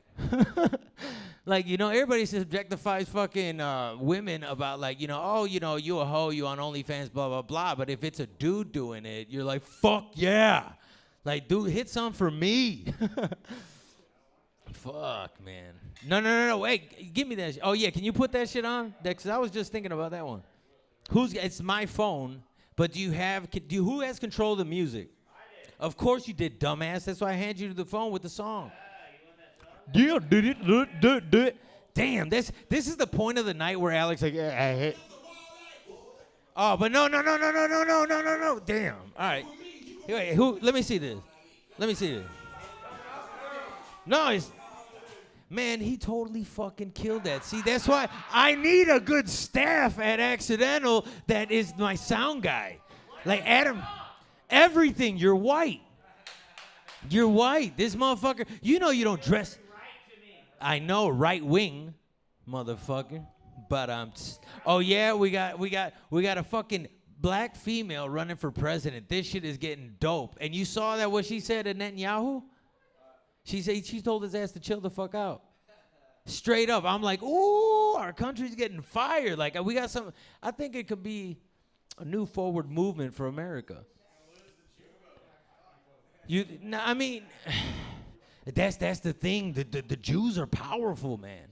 Like, you know, everybody subjectifies fucking women about like, you know, oh, you know, you a hoe, you on OnlyFans, blah, blah, blah. But if it's a dude doing it, you're like, fuck yeah. Like, dude, hit some for me. Fuck, man. No. Wait, give me that. Oh yeah, can you put that shit on? Because I was just thinking about that one. It's my phone, but who has control of the music? Of course you did, dumbass. That's why I handed you the phone with the song. Yeah, did it, do it. Damn, this is the point of the night where Alex like, I hate. Oh, but no. Damn. All right. Wait, let me see this. No, man, he totally fucking killed that. See, that's why I need a good staff at Accidental that is my sound guy. Like Adam, everything, you're white. You're white. This motherfucker, you know you don't dress. I know, right wing, motherfucker. But oh yeah, we got a fucking black female running for president. This shit is getting dope. And you saw that what she said to Netanyahu? She told his ass to chill the fuck out. Straight up. I'm like, ooh, our country's getting fired. Like we got some. I think it could be a new forward movement for America. I mean, that's the thing. The Jews are powerful, man.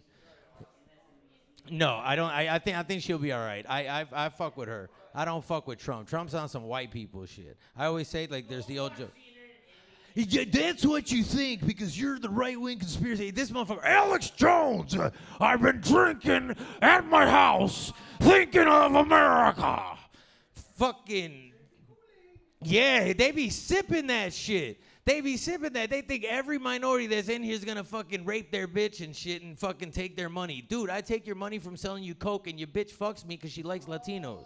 No, I don't. I think she'll be all right. I fuck with her. I don't fuck with Trump. Trump's on some white people shit. I always say like there's the old joke. Yeah, that's what you think because you're the right-wing conspiracy. This motherfucker, Alex Jones, I've been drinking at my house, thinking of America. Fucking, yeah, they be sipping that shit. They be sipping that. They think every minority that's in here is going to fucking rape their bitch and shit and fucking take their money. Dude, I take your money from selling you coke and your bitch fucks me because she likes Latinos.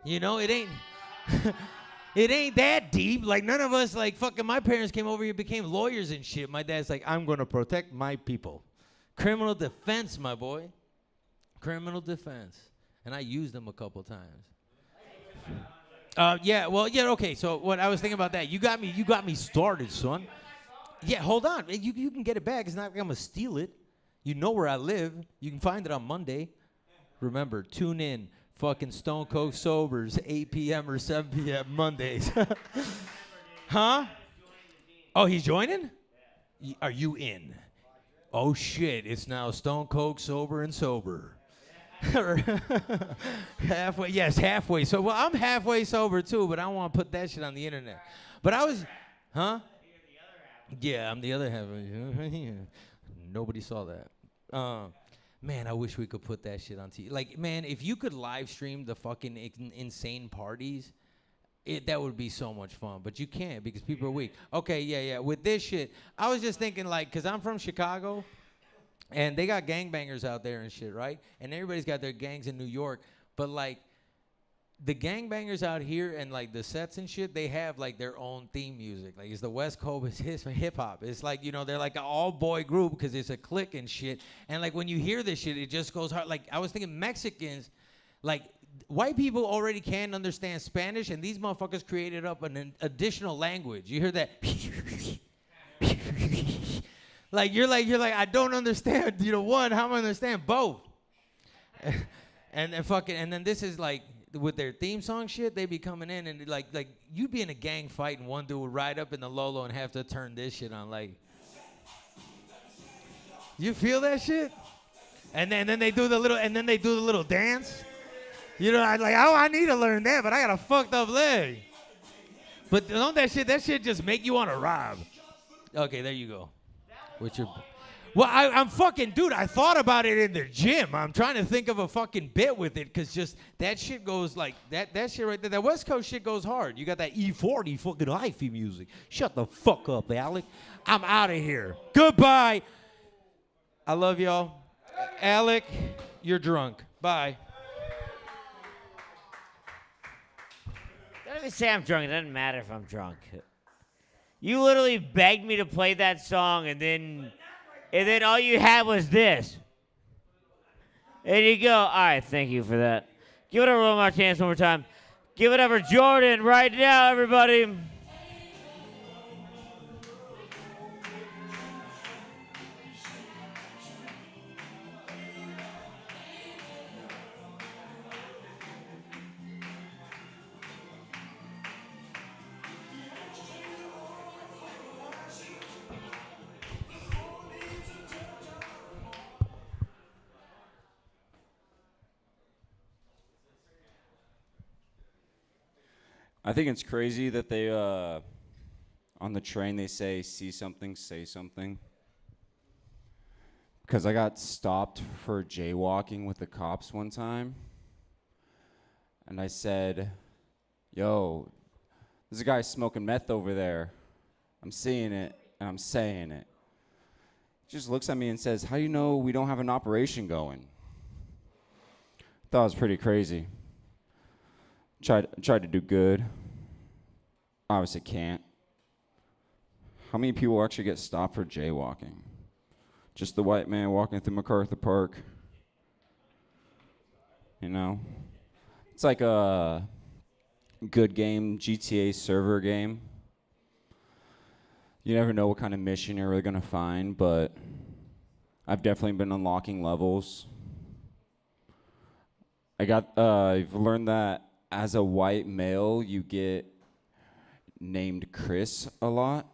You know, it ain't... It ain't that deep. Like, none of us, like, fucking my parents came over here, became lawyers and shit. My dad's like, I'm going to protect my people. Criminal defense, my boy. Criminal defense. And I used them a couple times. Okay. So what I was thinking about that, you got me started, son. Yeah, hold on. You can get it back. It's not like I'm going to steal it. You know where I live. You can find it on Monday. Remember, tune in. Fucking Stone Cold Sobers, 8 p.m. or 7 p.m. Mondays. Huh? Oh, he's joining? Are you in? Oh, shit. It's now Stone Cold Sober and Sober. Halfway. Yes, halfway. So, well, I'm halfway sober, too, but I don't want to put that shit on the internet. But I was... Huh? Yeah, I'm the other half. Nobody saw that. Man, I wish we could put that shit on TV. Like, man, if you could live stream the fucking insane parties, that would be so much fun. But you can't because people are weak. Okay, yeah. With this shit, I was just thinking, like, because I'm from Chicago, and they got gangbangers out there and shit, right? And everybody's got their gangs in New York. But, like, the gangbangers out here and, like, the sets and shit, they have, like, their own theme music. Like, it's the West Coast hip-hop. It's like, you know, they're like an all-boy group because it's a clique and shit. And, like, when you hear this shit, it just goes hard. Like, I was thinking Mexicans, like, white people already can understand Spanish, and these motherfuckers created up an additional language. You hear that? You're like, I don't understand, you know, one, how am I understand both? and then this is, like, with their theme song shit, they be coming in and like you'd be in a gang fight and one dude would ride up in the Lolo and have to turn this shit on. Like, you feel that shit? And then they do the little dance. You know, I need to learn that, but I got a fucked up leg. But don't that shit just make you want to rob. Okay, there you go. Well, I'm fucking, dude, I thought about it in the gym. I'm trying to think of a fucking bit with it because just that shit goes like, that shit right there, that West Coast shit goes hard. You got that E40 fucking hyphy music. Shut the fuck up, Alec. I'm out of here. Goodbye. I love y'all. Alec, you're drunk. Bye. Don't even say I'm drunk. It doesn't matter if I'm drunk. You literally begged me to play that song and then all you had was this. There you go. All right, thank you for that. Give it a roll my chance one more time. Give it up for Jordan right now, everybody. I think it's crazy that they, on the train, they say, see something, say something. Because I got stopped for jaywalking with the cops one time. And I said, yo, there's a guy smoking meth over there. I'm seeing it, and I'm saying it. He just looks at me and says, how do you know we don't have an operation going? Thought it was pretty crazy. Tried to do good. Obviously can't. How many people actually get stopped for jaywalking? Just the white man walking through MacArthur Park. You know? It's like a good game, GTA server game. You never know what kind of mission you're really gonna find, but I've definitely been unlocking levels. I've learned that as a white male, you get named Chris a lot.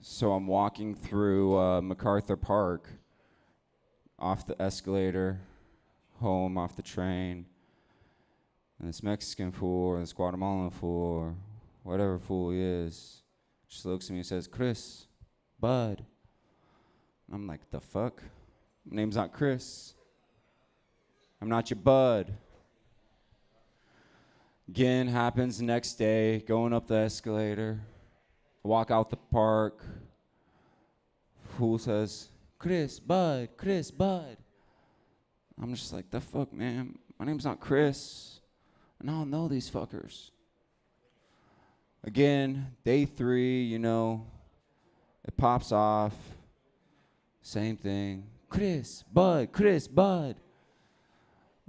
So I'm walking through MacArthur Park, off the escalator, home, off the train, and this Mexican fool or this Guatemalan fool or whatever fool he is just looks at me and says, Chris, bud. And I'm like, the fuck? My name's not Chris. I'm not your bud. Again, happens the next day, going up the escalator. I walk out the park. Fool says, Chris, bud, Chris, bud. I'm just like, the fuck, man? My name's not Chris. And I don't know these fuckers. Again, day 3, you know, it pops off. Same thing. Chris, bud, Chris, bud.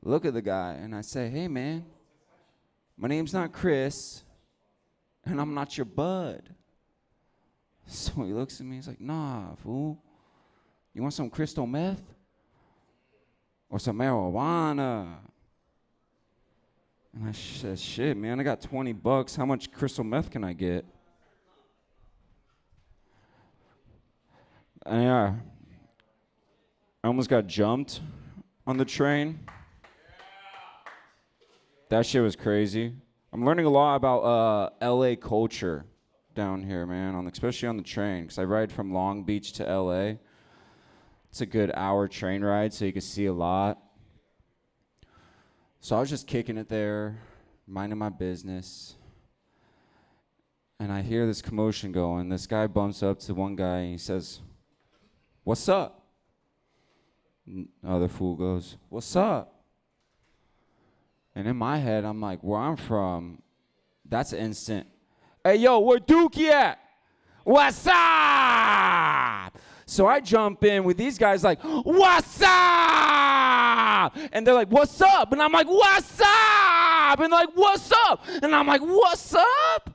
Look at the guy, and I say, hey, man, my name's not Chris, and I'm not your bud. So he looks at me, he's like, nah, fool. You want some crystal meth? Or some marijuana? And I said, shit, man, I got $20. How much crystal meth can I get? And yeah, I almost got jumped on the train. That shit was crazy. I'm learning a lot about LA culture down here, man, especially on the train, because I ride from Long Beach to LA. It's a good hour train ride, so you can see a lot. So I was just kicking it there, minding my business. And I hear this commotion going. This guy bumps up to one guy and he says, what's up? And the other fool goes, what's up? And in my head, I'm like, where I'm from, that's instant. Hey, yo, where Dookie at? What's up? So I jump in with these guys like, what's up? And they're like, what's up? And I'm like, what's up? And like, what's up? And I'm like, what's up?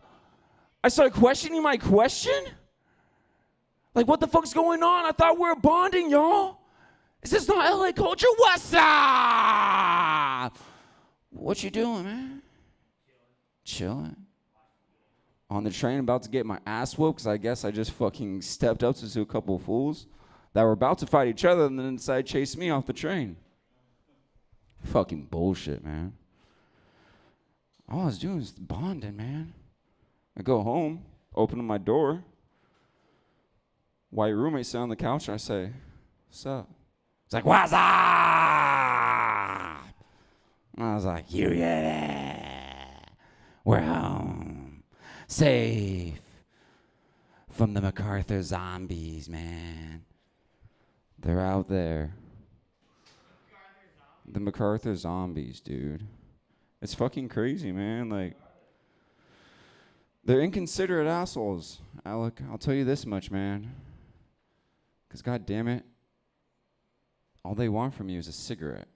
I started questioning my question. Like, what the fuck's going on? I thought we were bonding, y'all. Is this not LA culture? What's up? What you doing, man? Chilling. On the train, about to get my ass whooped, because I guess I just fucking stepped up to a couple of fools that were about to fight each other and then decided to chase me off the train. Fucking bullshit, man. All I was doing was bonding, man. I go home, open my door. White roommate sit on the couch, and I say, what's up? It's like, what's up? And I was like, you get it. We're home. Safe from the MacArthur zombies, man. They're out there. The MacArthur zombies, dude. It's fucking crazy, man. Like, they're inconsiderate assholes, Alec. I'll tell you this much, man. Because, God damn it, all they want from you is a cigarette.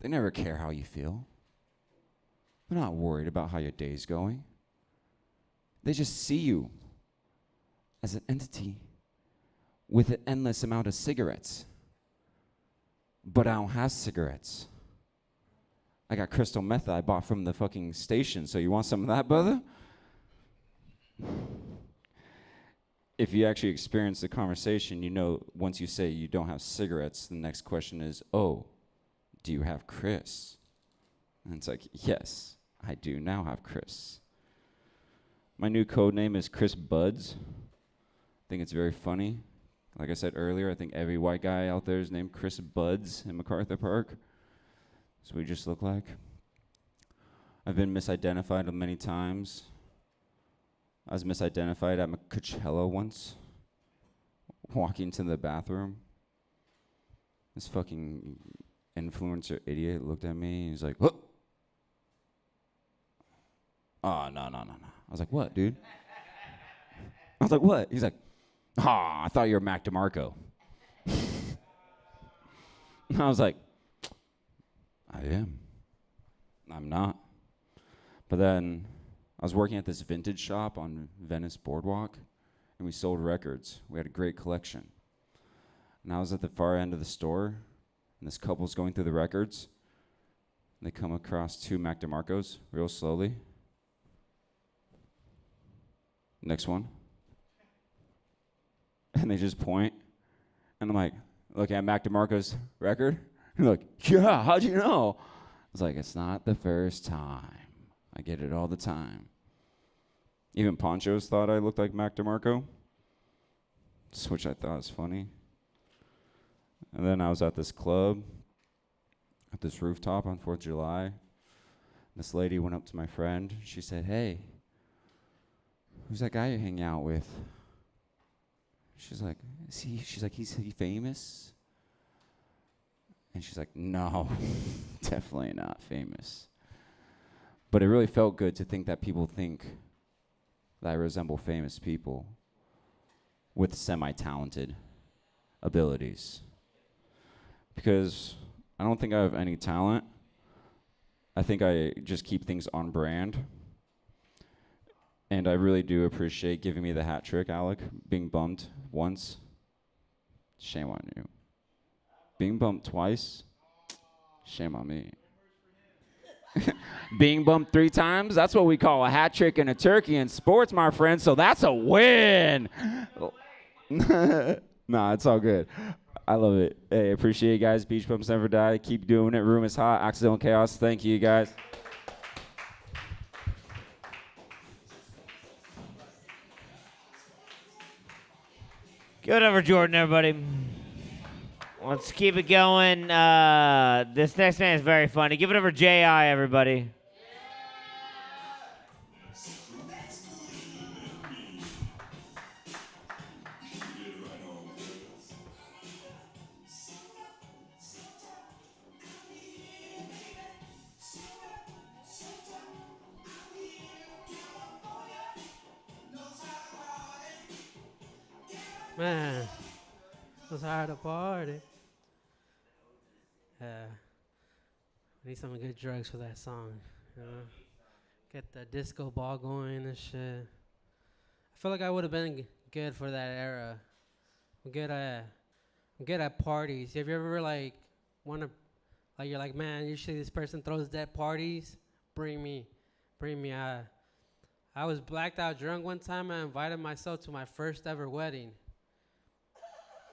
They never care how you feel. They're not worried about how your day's going. They just see you as an entity with an endless amount of cigarettes. But I don't have cigarettes. I got crystal meth that I bought from the fucking station. So you want some of that, brother? If you actually experience the conversation, you know once you say you don't have cigarettes, the next question is, oh, do you have Chris? And it's like, yes, I do now have Chris. My new code name is Chris Buds. I think it's very funny. Like I said earlier, I think every white guy out there is named Chris Buds in MacArthur Park. That's what we just look like. I've been misidentified many times. I was misidentified at Coachella once, walking to the bathroom. This fucking influencer idiot looked at me and he's like, "What?" Oh, no. I was like, "What, dude?" I was like, "What?" He's like, "I thought you were Mac DeMarco." And I was like, "I am. I'm not." But then I was working at this vintage shop on Venice Boardwalk, and we sold records. We had a great collection. And I was at the far end of the store, and this couple's going through the records. And they come across 2 Mac DeMarcos real slowly. Next one. And they just point. And I'm like, looking at Mac DeMarco's record. And they're like, "Yeah, how'd you know?" I was like, "It's not the first time. I get it all the time." Even Ponchos thought I looked like Mac DeMarco, which I thought was funny. And then I was at this club, at this rooftop on 4th of July. This lady went up to my friend. She said, "Hey, who's that guy you hang out with?" She's like, she's like, "Is he famous?" And she's like, "No, definitely not famous." But it really felt good to think that people think that I resemble famous people with semi-talented abilities. Because I don't think I have any talent. I think I just keep things on brand. And I really do appreciate giving me the hat trick, Alec. Being bumped once, shame on you. Being bumped twice, shame on me. Being bumped 3 times, that's what we call a hat trick and a turkey in sports, my friend, so that's a win. Nah, it's all good. I love it. Hey, appreciate you guys. Beach Bumps Never Die. Keep doing it. Room is hot. Accidental Chaos. Thank you, guys. Give it over, Jordan, everybody. Let's keep it going. This next man is very funny. Give it over, J.I., everybody. Man, it was hard to party. We need some good drugs for that song. You know? Get the disco ball going and shit. I feel like I would have been good for that era. I'm good at parties. Have you ever like wanna like you're like, man, usually this person throws dead parties. Bring me. I was blacked out drunk one time. I invited myself to my first ever wedding.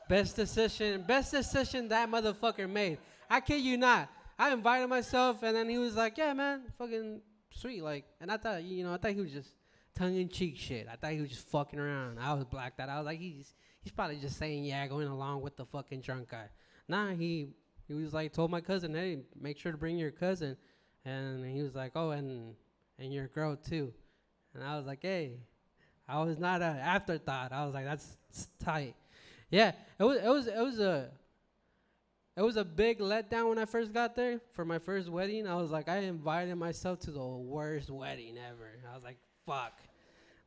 Best decision that motherfucker made. I kid you not. I invited myself, and then he was like, "Yeah, man, fucking sweet." Like, and I thought, he was just tongue-in-cheek shit. I thought he was just fucking around. I was blacked out. I was like, he's probably just saying, yeah, going along with the fucking drunk guy. Nah, he was like, told my cousin, "Hey, make sure to bring your cousin," and he was like, "Oh, and your girl too," and I was like, "Hey." I was not an afterthought. I was like, that's tight. Yeah, it was a big letdown when I first got there for my first wedding. I was like, I invited myself to the worst wedding ever. I was like, fuck.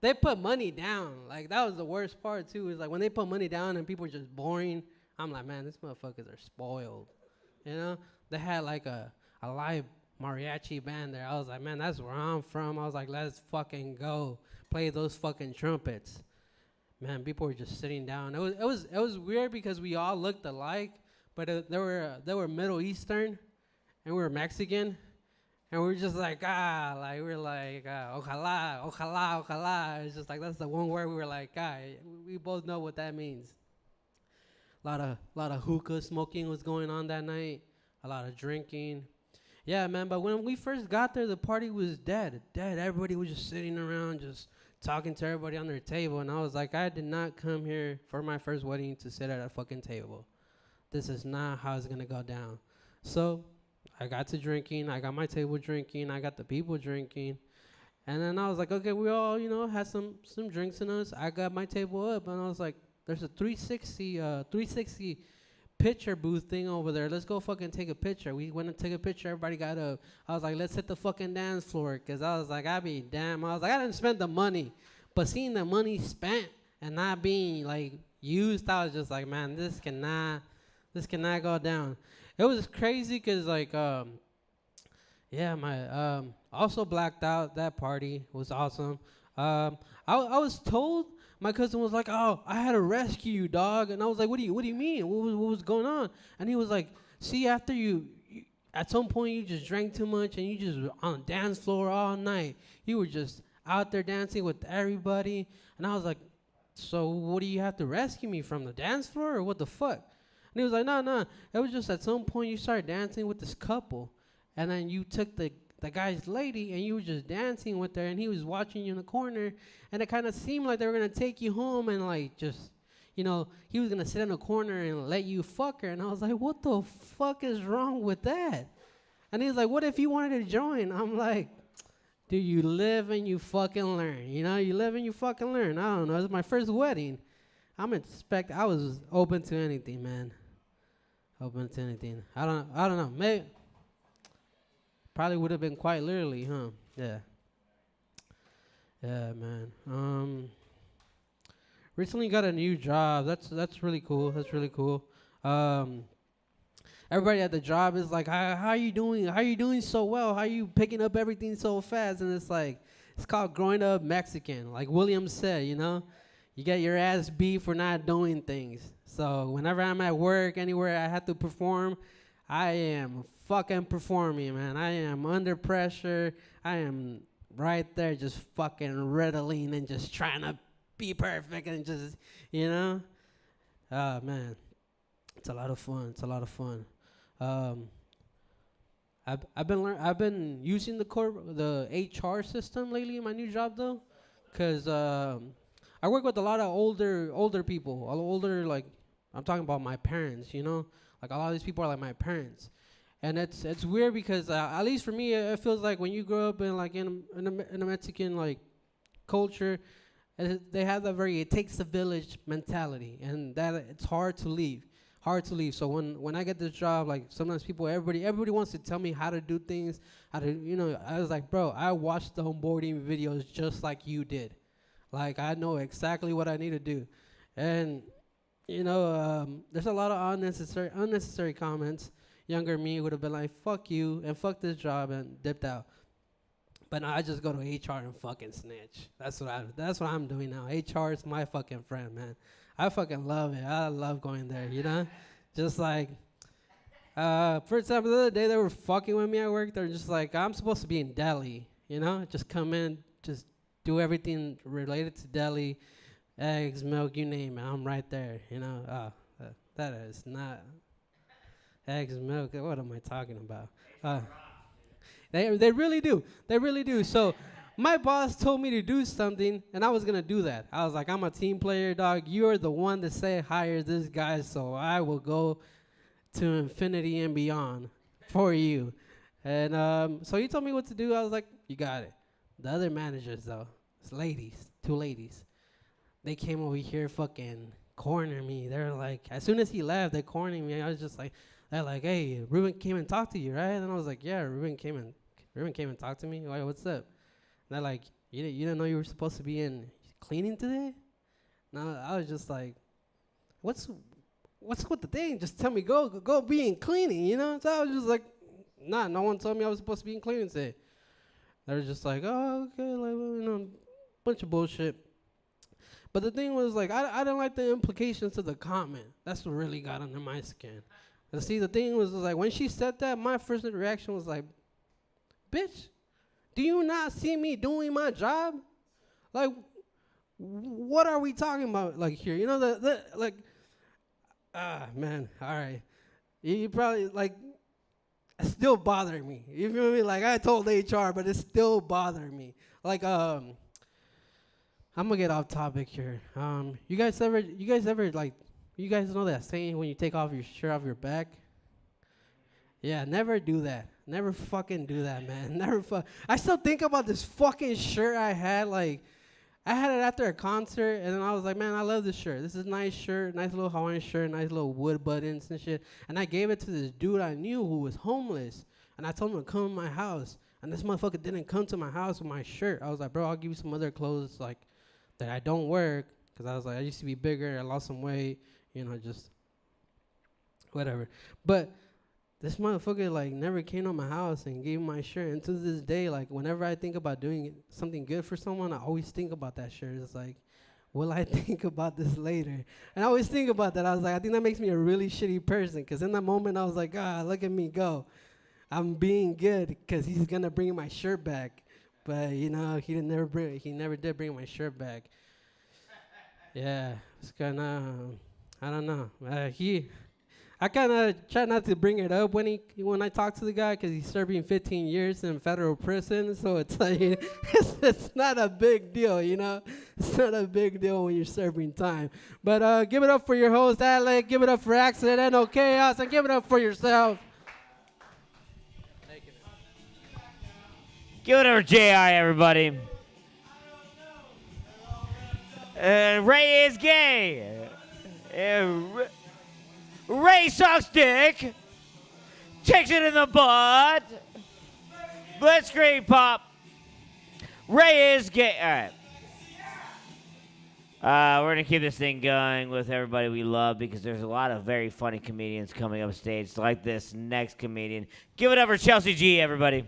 They put money down. Like, that was the worst part too. Is like when they put money down and people are just boring. I'm like, man, these motherfuckers are spoiled. You know? They had like a live mariachi band there. I was like, man, that's where I'm from. I was like, let's fucking go play those fucking trumpets. Man, people were just sitting down. It was weird because we all looked alike, but they were Middle Eastern, and we were Mexican, and we were just like ojalá. It's just like that's the one word we were like, we both know what that means. A lot of hookah smoking was going on that night, a lot of drinking, Yeah, man. But when we first got there, the party was dead. Dead. Everybody was just sitting around, just talking to everybody on their table. And I was like, I did not come here for my first wedding to sit at a fucking table. This is not how it's gonna go down. So I got to drinking. I got my table drinking. I got the people drinking. And then I was like, okay, we all, had some drinks in us. I got my table up, and I was like, there's a 360 picture booth thing over there. Let's go fucking take a picture. We went and took a picture. Everybody got up. I was like, let's hit the fucking dance floor, because I was like, I was like, I didn't spend the money. But seeing the money spent and not being, like, used, I was just like, man, this cannot go down. It was crazy because, like, my also blacked out. That party was awesome. I was told, my cousin was like, oh, I had to rescue you, dog. And I was like, what do you mean? What was going on? And he was like, see, after you at some point you just drank too much and you just were on the dance floor all night. You were just out there dancing with everybody. And I was like, so what do you have to rescue me from, the dance floor or what the fuck? And he was like, no. It was just at some point you started dancing with this couple. And then you took the guy's lady and you were just dancing with her, and he was watching you in the corner, and it kind of seemed like they were going to take you home and, like, just, he was going to sit in a corner and let you fuck her. And I was like, what the fuck is wrong with that? And he was like, what if you wanted to join? I'm like, dude, you live and you fucking learn. You live and you fucking learn. I don't know. It was my first wedding. I was open to anything, man. Open to anything. I don't know. Maybe. Probably would have been quite literally, huh? Yeah. Yeah, man. Recently got a new job. That's really cool. That's really cool. Everybody at the job is like, how are you doing? How are you doing so well? How are you picking up everything so fast? And it's like, it's called growing up Mexican. Like William said, you get your ass beat for not doing things. So whenever I'm at work, anywhere I have to perform, I am fucking performing, man. I am under pressure. I am right there just fucking riddling and just trying to be perfect and just, man. It's a lot of fun. I've been using the HR system lately in my new job though, cause I work with a lot of older people, older, like, I'm talking about my parents, like a lot of these people are like my parents. And it's weird because at least for me, it feels like when you grow up in like in a Mexican like culture, they have that it takes a village mentality, and that it's hard to leave. So when I get this job, like sometimes everybody wants to tell me how to do things, I was like, bro, I watched the onboarding videos just like you did. Like I know exactly what I need to do, and there's a lot of unnecessary comments. Younger me would have been like, fuck you and fuck this job and dipped out. But now I just go to HR and fucking snitch. That's what I'm doing now. HR is my fucking friend, man. I fucking love it. I love going there, Just like, for example, the other day they were fucking with me at work. They're just like, I'm supposed to be in deli, Just come in, just do everything related to deli, eggs, milk, you name it. I'm right there, that is not... Eggs, milk, what am I talking about? They really do. So my boss told me to do something, and I was going to do that. I was like, I'm a team player, dog. You're the one that said hire this guy, so I will go to infinity and beyond for you. And so he told me what to do. I was like, you got it. The other managers, though, it's two ladies. They came over here fucking corner me. They're like, as soon as he left, they cornered me. I was just like... They're like, hey, Ruben came and talked to you, right? And I was like, yeah, Ruben came and talked to me. Like, what's up? And they're like, you didn't know you were supposed to be in cleaning today? No, I was just like, what's with the thing? Just tell me, go be in cleaning, So I was just like, nah, no one told me I was supposed to be in cleaning today. They were just like, oh, okay, like, bunch of bullshit. But the thing was, like, I didn't like the implications of the comment. That's what really got under my skin. And see, the thing was like, when she said that, my first reaction was like, bitch, do you not see me doing my job? Like, what are we talking about, like, here? Man, all right. You probably, like, It's still bothering me. You feel me? Like I told HR, but it's still bothering me. Like I'm gonna get off topic here. You guys ever like, you guys know that saying when you take off your shirt off your back? Yeah, never do that. Never fucking do that, man. I still think about this fucking shirt I had. Like, I had it after a concert, and then I was like, man, I love this shirt. This is a nice shirt, nice little Hawaiian shirt, nice little wood buttons and shit. And I gave it to this dude I knew who was homeless, and I told him to come to my house. And this motherfucker didn't come to my house with my shirt. I was like, bro, I'll give you some other clothes like that I don't wear, because I was like, I used to be bigger, I lost some weight, just whatever. But this motherfucker like never came to my house and gave me my shirt. And to this day, like whenever I think about doing something good for someone, I always think about that shirt. It's like, will I think about this later? And I always think about that. I was like, I think that makes me a really shitty person, because in that moment I was like, look at me go. I'm being good because he's gonna bring my shirt back. But he never did bring my shirt back. Yeah, it's kinda, I don't know. I kind of try not to bring it up when I talk to the guy, because he's serving 15 years in federal prison. So it's like it's not a big deal, It's not a big deal when you're serving time. But give it up for your host, Alec. Give it up for Accidental Chaos, and give it up for yourself. Give it over J.I., everybody. Ray is gay. Ray sucks dick. Takes it in the butt. Blitzkrieg pop. Ray is gay. All right. We're going to keep this thing going with everybody we love, because there's a lot of very funny comedians coming up stage, like this next comedian. Give it up for Chelsea G, everybody.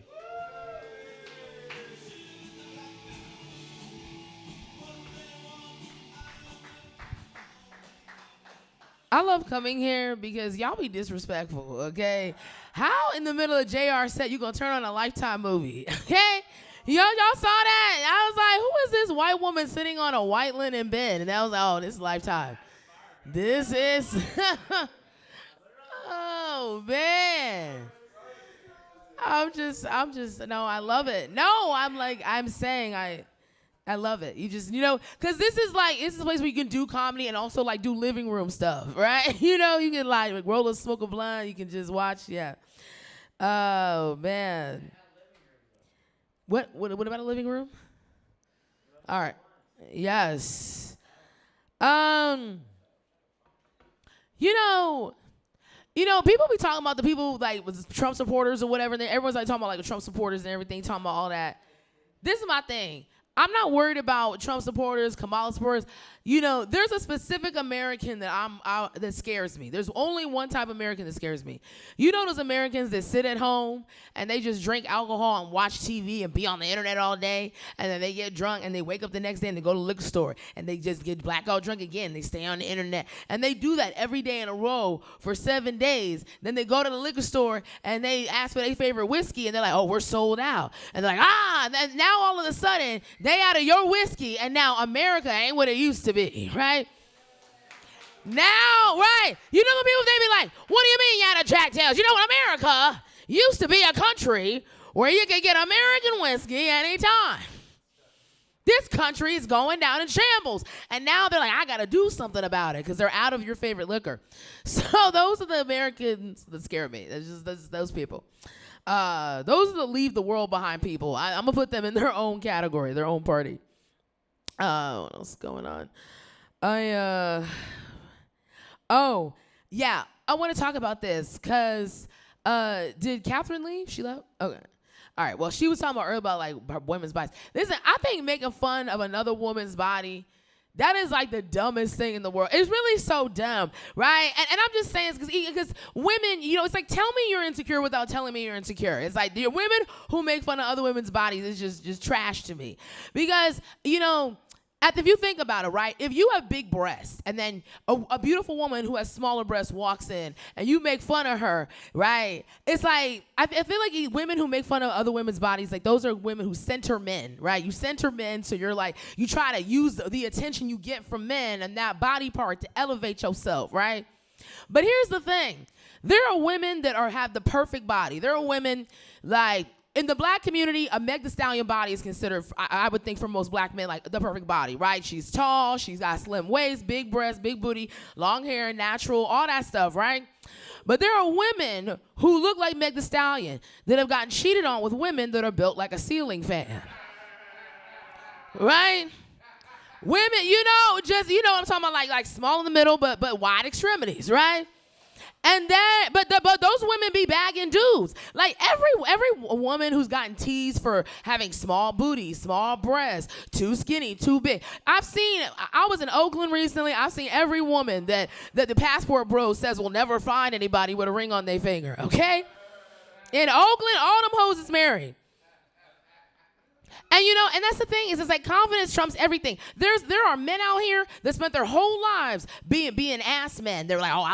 I love coming here because y'all be disrespectful, okay? How in the middle of JR set you gonna turn on a Lifetime movie, okay? Y'all saw that? I was like, who is this white woman sitting on a white linen bed? And I was like, oh, this is Lifetime. This is, oh, man. No, I love it. No, I'm saying I love it. You just, because this is a place where you can do comedy and also like do living room stuff, right? You can like roll a smoke a blunt. You can just watch, yeah. Oh man. What about a living room? All right. Yes. People be talking about the people like with Trump supporters or whatever. And everyone's like talking about like the Trump supporters and everything, talking about all that. This is my thing. I'm not worried about Trump supporters, Kamala supporters. There's a specific American that scares me. There's only one type of American that scares me. Those Americans that sit at home and they just drink alcohol and watch TV and be on the internet all day, and then they get drunk and they wake up the next day and they go to the liquor store and they just get blackout drunk again. They stay on the internet and they do that every day in a row for 7 days. Then they go to the liquor store and they ask for their favorite whiskey and they're like, oh, we're sold out. And they're like, and now all of a sudden they out of your whiskey and now America ain't what it used to be, right? Now, right? The people, they be like, what do you mean you out of Jack Daniels? America used to be a country where you could get American whiskey anytime. This country is going down in shambles. And now they're like, I got to do something about it because they're out of your favorite liquor. So those are the Americans that scare me. That's those people. Those are the leave the world behind people. I'm going to put them in their own category, their own party. What else is going on? Oh, yeah. I want to talk about this because did Catherine leave? She left? Okay. All right. Well, she was talking about earlier about like women's bodies. Listen, I think making fun of another woman's body, that is like the dumbest thing in the world. It's really so dumb, right? And I'm just saying because women, it's like tell me you're insecure without telling me you're insecure. It's like the women who make fun of other women's bodies is just trash to me. Because, if you think about it, right? If you have big breasts and then a beautiful woman who has smaller breasts walks in and you make fun of her, right? It's like, I feel like women who make fun of other women's bodies, like those are women who center men, right? You center men, so you're like, you try to use the attention you get from men and that body part to elevate yourself, right? But here's the thing. There are women that have the perfect body. There are women like in the black community, a Meg Thee Stallion body is considered, I would think for most black men, like the perfect body, right? She's tall, she's got slim waist, big breasts, big booty, long hair, natural, all that stuff, right? But there are women who look like Meg Thee Stallion that have gotten cheated on with women that are built like a ceiling fan. Right? Women, you know what I'm talking about, like small in the middle, but wide extremities, right? And then, but those women be bagging dudes. Like every woman who's gotten teased for having small booties, small breasts, too skinny, too big. I was in Oakland recently. I've seen every woman that the passport bro says will never find anybody with a ring on their finger. Okay? In Oakland, all them hoes is married. And and that's the thing is it's like confidence trumps everything. There are men out here that spent their whole lives being ass men. They're like, oh,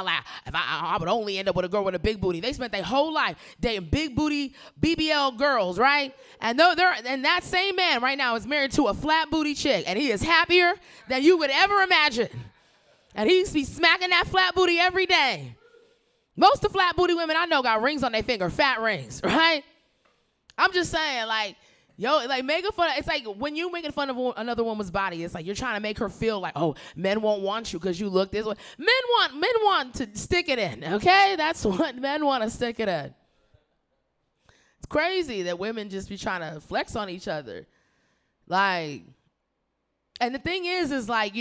I would only end up with a girl with a big booty. They spent their whole life dating big booty BBL girls, right? And that same man right now is married to a flat booty chick, and he is happier than you would ever imagine. And he be smacking that flat booty every day. Most of the flat booty women I know got rings on their finger, fat rings, right? I'm just saying, like. Yo, like making fun. It's like when you making fun of another woman's body. It's like you're trying to make her feel like, oh, men won't want you because you look this way. Men want to stick it in. Okay, that's what men want to stick it in. It's crazy that women just be trying to flex on each other, like. And the thing is like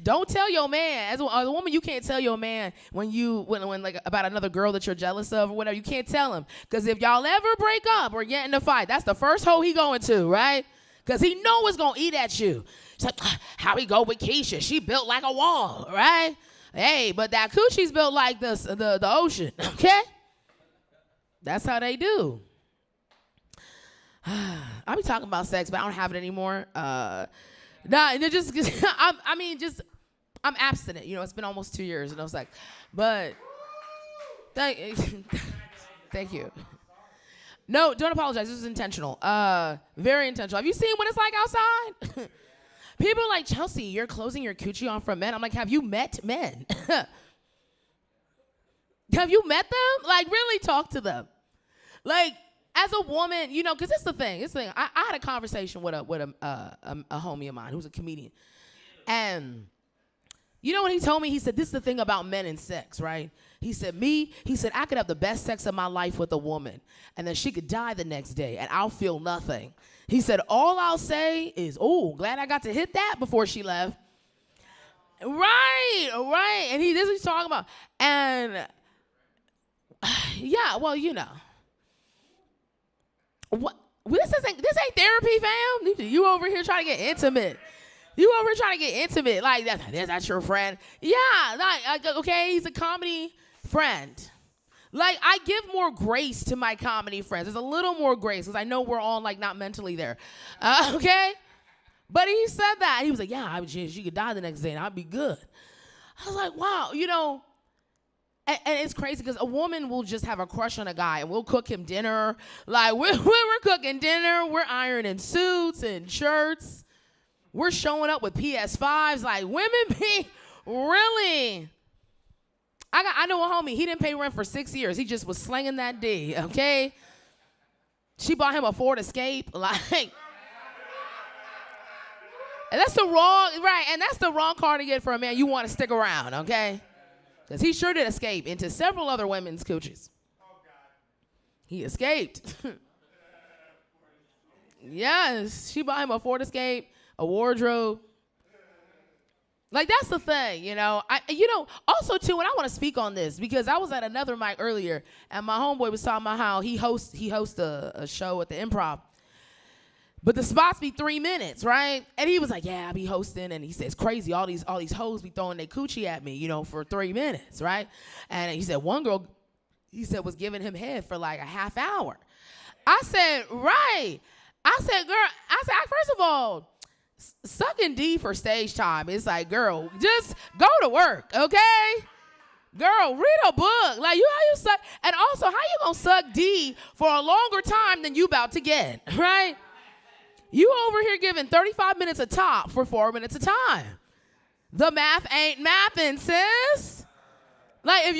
don't tell your man as a woman. You can't tell your man when like about another girl that you're jealous of or whatever. You can't tell him because if y'all ever break up or get in a fight, that's the first hoe he going to, right? Because he know it's gonna eat at you. It's like how he go with Keisha? She built like a wall, right? Hey, but that coochie's built like the ocean, okay? That's how they do. I be talking about sex, but I don't have it anymore. Nah, and it just, I'm abstinent. It's been almost 2 years, and I was like, but thank you. No, don't apologize. This is intentional. Very intentional. Have you seen what it's like outside? People are like, Chelsea, you're closing your coochie on for men. I'm like, have you met men? Have you met them? Like, really talk to them. Like, as a woman, because it's the thing. I had a conversation with a homie of mine who's a comedian. And you know what he told me? He said, this is the thing about men and sex, right? He said, I could have the best sex of my life with a woman, and then she could die the next day, and I'll feel nothing. He said, all I'll say is, oh, glad I got to hit that before she left. Right. And this is what he's talking about. And, yeah, well, What? This ain't therapy, fam. You over here trying to get intimate. Like that's your friend. Yeah, like okay, he's a comedy friend. Like I give more grace to my comedy friends. There's a little more grace because I know we're all like not mentally there. Okay, but he said that he was like, yeah, she could die the next day and I'd be good. I was like, wow, And it's crazy because a woman will just have a crush on a guy and we'll cook him dinner. Like, we're cooking dinner. We're ironing suits and shirts. We're showing up with PS5s. Like, women be really. I know a homie. He didn't pay rent for 6 years. He just was slinging that D, okay? She bought him a Ford Escape. Like, and that's the wrong car to get for a man you want to stick around, okay? Because he sure did escape into several other women's coochies. He escaped. Yes, she bought him a Ford Escape, a wardrobe. Like, that's the thing, Also, too, and I want to speak on this because I was at another mic earlier, and my homeboy was talking about how he hosts a show at the Improv. But the spots be 3 minutes, right? And he was like, yeah, I be hosting. And he says, crazy, all these hoes be throwing their coochie at me, for 3 minutes, right? And he said, one girl, was giving him head for like a half hour. I said, right. I said, first of all, sucking D for stage time. It's like, girl, just go to work, okay? Girl, read a book. Like, how you suck? And also, how you gonna suck D for a longer time than you about to get, right? You over here giving 35 minutes a top for 4 minutes a time. The math ain't mathing, sis. Like I'm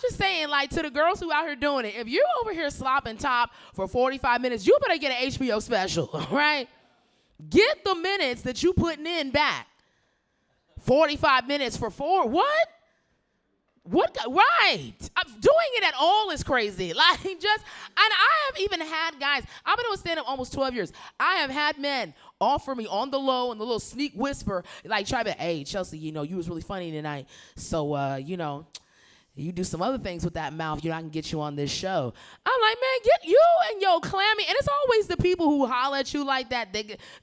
just saying, like to the girls who out here doing it, if you're over here slopping top for 45 minutes, you better get an HBO special, right? Get the minutes that you putting in back. 45 minutes for 4, what? Right. Doing it at all is crazy. Like and I have even had guys, I've been doing stand-up almost 12 years. I have had men offer me on the low and the little sneak whisper, like try to, hey, Chelsea, you was really funny tonight. So, you do some other things with that mouth, I can get you on this show. I'm like, man, get you and your clammy. And it's always the people who holler at you like that.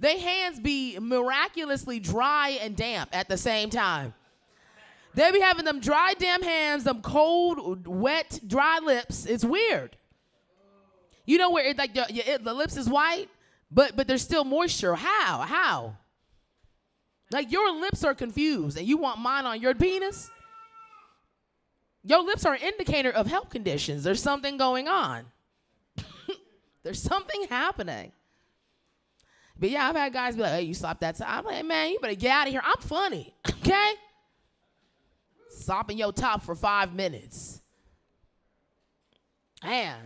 Their hands be miraculously dry and damp at the same time. They be having them dry, damn hands, them cold, wet, dry lips. It's weird. You know where the lips is white, but there's still moisture. How? Like your lips are confused, and you want mine on your penis? Your lips are an indicator of health conditions. There's something going on. There's something happening. But yeah, I've had guys be like, hey, you slap that time. I'm like, man, you better get out of here. I'm funny, okay? Sopping your top for 5 minutes. Man,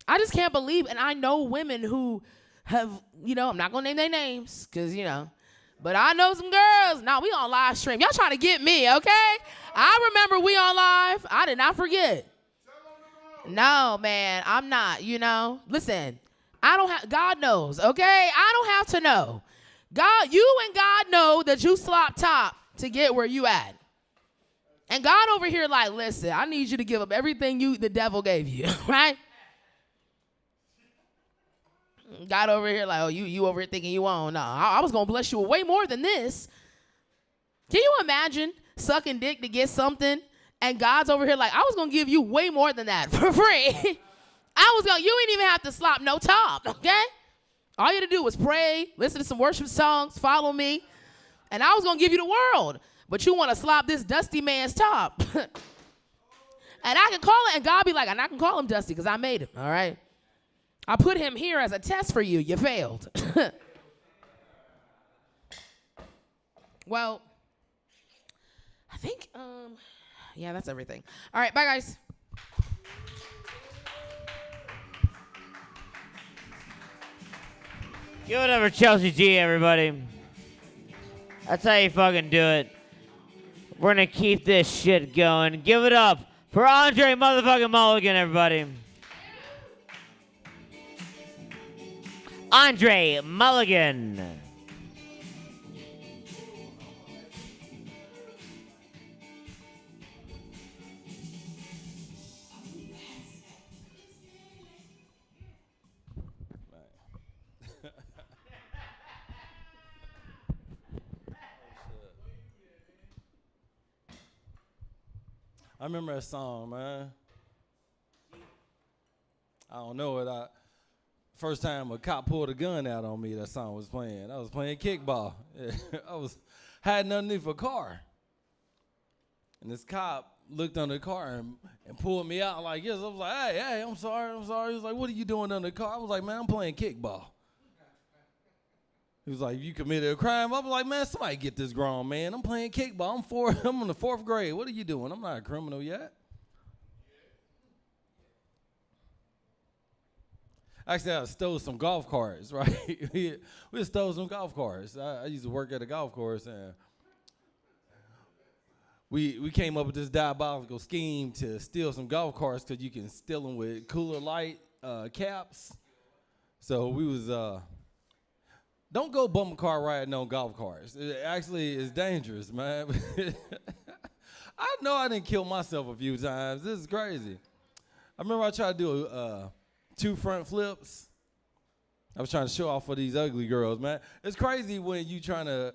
I just can't believe, and I know women who have, I'm not going to name their names because, but I know some girls. No, we on live stream. Y'all trying to get me, okay? I remember we on live. I did not forget. No, man, I'm not, Listen, God knows, okay? I don't have to know. You and God know that you slop top to get where you at. And God over here like, listen, I need you to give up everything the devil gave you, right? God over here like, oh, you over here thinking you won't. No, I was going to bless you with way more than this. Can you imagine sucking dick to get something? And God's over here like, I was going to give you way more than that for free. You ain't even have to slop no top, okay? All you had to do was pray, listen to some worship songs, follow me. And I was going to give you the world. But you want to slop this dusty man's top. And I can call it, and God be like, and I can call him dusty because I made him, all right? I put him here as a test for you. You failed. Well, I think, yeah, that's everything. All right, bye, guys. Give it up for Chelsea G, everybody. That's how you fucking do it. We're gonna keep this shit going. Give it up for Andre motherfucking Mulligan, everybody. Andre Mulligan. I remember that song, man. I don't know it. First time a cop pulled a gun out on me, that song was playing. I was playing kickball. Had nothing to do for a car. And this cop looked under the car and pulled me out like this. I was like, hey, I'm sorry. He was like, what are you doing under the car? I was like, man, I'm playing kickball. He was like, you committed a crime? I was like, man, somebody get this grown man. I'm playing kickball. I'm in the 4th grade. What are you doing? I'm not a criminal yet. Actually, I stole some golf carts, right? we stole some golf carts. I used to work at a golf course, and we came up with this diabolical scheme to steal some golf carts because you can steal them with Cooler Light caps. So we was... Don't go bum car riding on golf carts. It actually is dangerous, man. I know I didn't kill myself a few times. This is crazy. I remember I tried to do 2 front flips. I was trying to show off for these ugly girls, man. It's crazy when you trying to,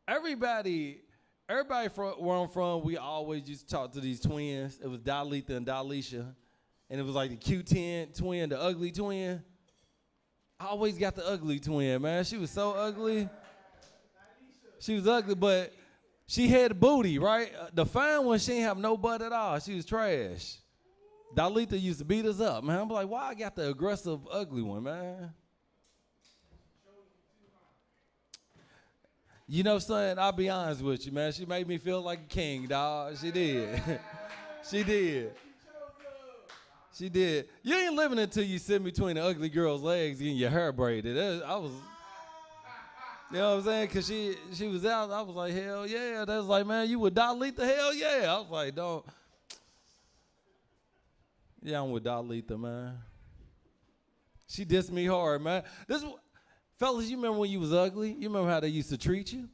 everybody from where I'm from, we always used to talk to these twins. It was Dalitha and Dalisha. And it was like the Q10 twin, the ugly twin. I always got the ugly twin, man. She was so ugly. She was ugly, but she had a booty, right? The fine one, she ain't have no butt at all. She was trash. Dalitha used to beat us up, man. I'm like, why I got the aggressive, ugly one, man? You know, son, I'll be honest with you, man. She made me feel like a king, dog. She did. She did. She did. You ain't living until you sit between the ugly girl's legs and your hair braided. I was, you know what I'm saying? Because she was out. I was like, hell yeah. They was like, man, you would dilate the hell yeah. I was like, don't. Yeah, I'm with Dalita, man. She dissed me hard, man. Fellas, you remember when you was ugly? You remember how they used to treat you?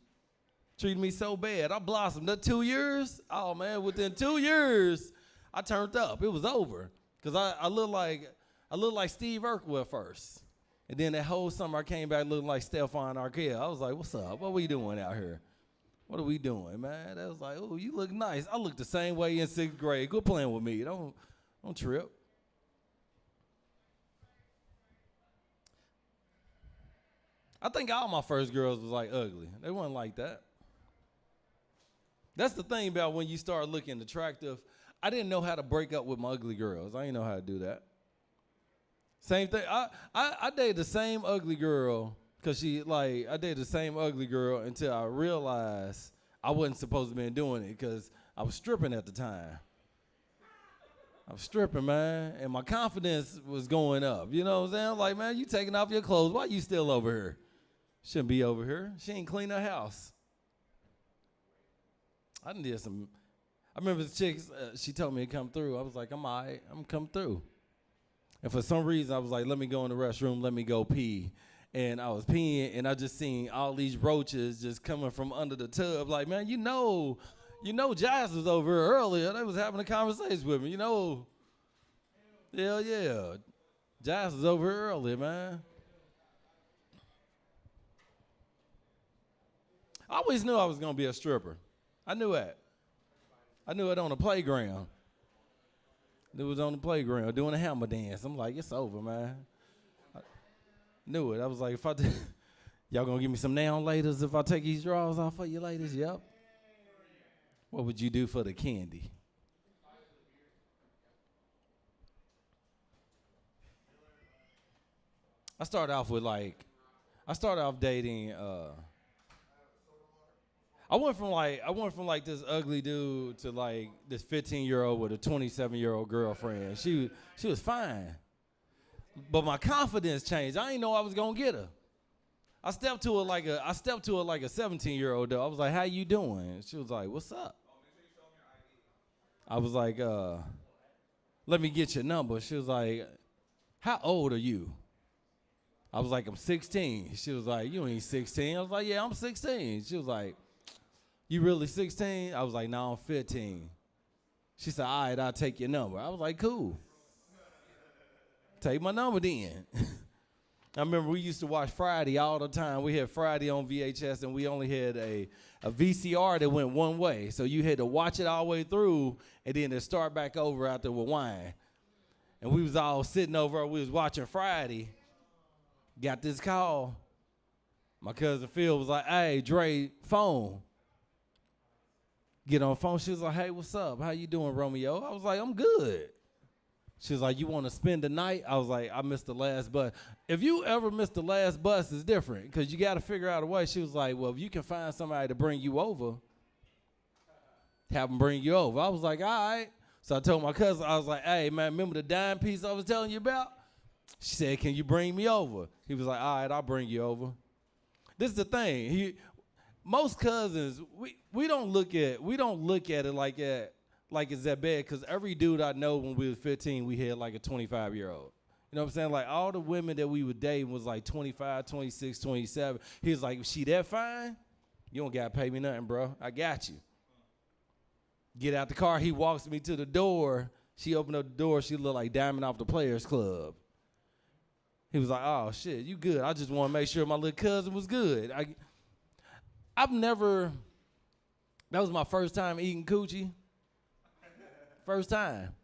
Treated me so bad. I blossomed. That 2 years, oh man, within 2 years, I turned up. It was over. Cause I looked like Steve Urkel at first. And then that whole summer I came back looking like Stephon Arkell. I was like, what's up? What we doing out here? What are we doing, man? They was like, oh, you look nice. I looked the same way in 6th grade. Quit playing with me. Don't trip. I think all my first girls was like ugly. They wasn't like that. That's the thing about when you start looking attractive. I didn't know how to break up with my ugly girls. I didn't know how to do that. Same thing. I dated the same ugly girl because I dated the same ugly girl until I realized I wasn't supposed to be doing it because I was stripping at the time. I was stripping, man, and my confidence was going up. You know what I'm saying? I'm like, man, you taking off your clothes. Why you still over here? Shouldn't be over here. She ain't clean her house. I done did some. I remember the chick, she told me to come through. I was like, I'm all right. I'm going to come through. And for some reason, I was like, let me go in the restroom. Let me go pee. And I was peeing, and I just seen all these roaches just coming from under the tub. Like, man, you know Jazz was over here earlier. They was having a conversation with me. You know, hell yeah. Jazz was over here earlier, man. I always knew I was going to be a stripper. I knew that. I knew it on the playground. It was on the playground doing a hammer dance. I'm like, it's over, man. I knew it. I was like, y'all gonna give me some now laters if I take these drawers off for you ladies? Yep. What would you do for the candy? I started off dating. I went from like this ugly dude to like this 15-year-old with a 27-year-old girlfriend. She was fine, but my confidence changed. I didn't know I was gonna get her. I stepped to her like a 17-year-old though. I was like, "How you doing?" She was like, "What's up?" I was like, "Let me get your number." She was like, "How old are you?" I was like, "I'm 16." She was like, "You ain't 16." I was like, "Yeah, I'm 16." She was like, "You really 16?" I was like, "No, I'm 15." She said, "All right, I'll take your number." I was like, "Cool. Take my number then." I remember we used to watch Friday all the time. We had Friday on VHS, and we only had a VCR that went one way. So you had to watch it all the way through, and then it start back over after with wine. And we was all sitting over, we was watching Friday. Got this call. My cousin Phil was like, "Hey, Dre, phone." Get on the phone. She was like, "Hey, what's up? How you doing, Romeo?" I was like, "I'm good." She was like, "You want to spend the night?" I was like, "I missed the last bus." If you ever miss the last bus, it's different because you got to figure out a way. She was like, "Well, if you can find somebody to bring you over, have them bring you over." I was like, "All right." So I told my cousin, I was like, "Hey, man, remember the dime piece I was telling you about?" She said, "Can you bring me over?" He was like, "All right, I'll bring you over." This is the thing. Most cousins, we don't look at it like it's that bad because every dude I know when we was 15, we had like a 25-year-old. You know what I'm saying? Like all the women that we were dating was like 25, 26, 27. He was like, "She that fine? You don't got to pay me nothing, bro. I got you." Get out the car. He walks me to the door. She opened up the door. She looked like Diamond off the Players Club. He was like, "Oh, shit, you good. I just want to make sure my little cousin was good." That was my first time eating coochie. First time.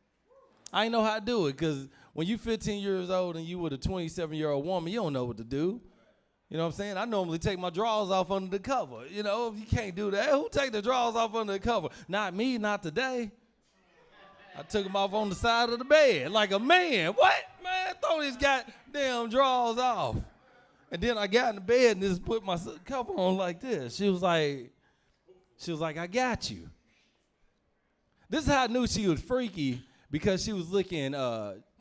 I didn't know how to do it because when you 15 years old and you with a 27-year-old woman, you don't know what to do. You know what I'm saying? I normally take my drawers off under the cover. You know, if you can't do that, who take the drawers off under the cover? Not me, not today. I took them off on the side of the bed like a man. What? Man, throw these goddamn drawers off. And then I got in the bed and just put my cover on like this. She was like, "I got you." This is how I knew she was freaky, because she was licking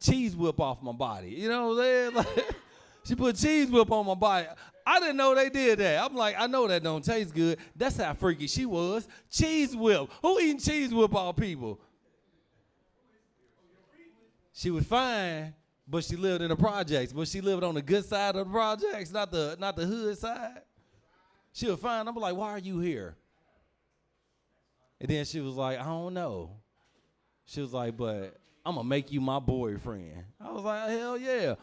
cheese whip off my body. You know what I'm saying? Like, she put cheese whip on my body. I didn't know they did that. I'm like, I know that don't taste good. That's how freaky she was. Cheese whip. Who eating cheese whip off people? She was fine, but she lived in the projects. But she lived on the good side of the projects, not the hood side. She was fine. I'm like, why are you here? And then she was like, I don't know. She was like, but I'm gonna make you my boyfriend. I was like, hell yeah.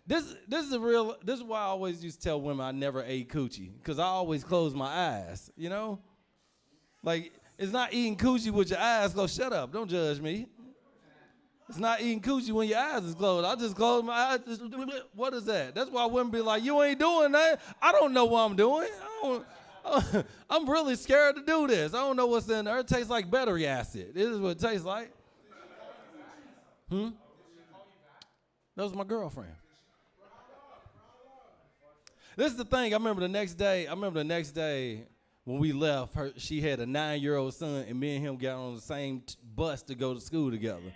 This is why I always used to tell women I never ate coochie, because I always close my eyes, you know? Like, it's not eating coochie with your eyes closed. Shut up, don't judge me. It's not eating coochie when your eyes is closed. I just close my eyes. What is that? That's why women be like, you ain't doing that. I don't know what I'm doing. I'm really scared to do this. I don't know what's in there. It tastes like battery acid. This is what it tastes like. That was my girlfriend. This is the thing. I remember the next day when we left, she had a 9-year-old son, and me and him got on the same bus to go to school together.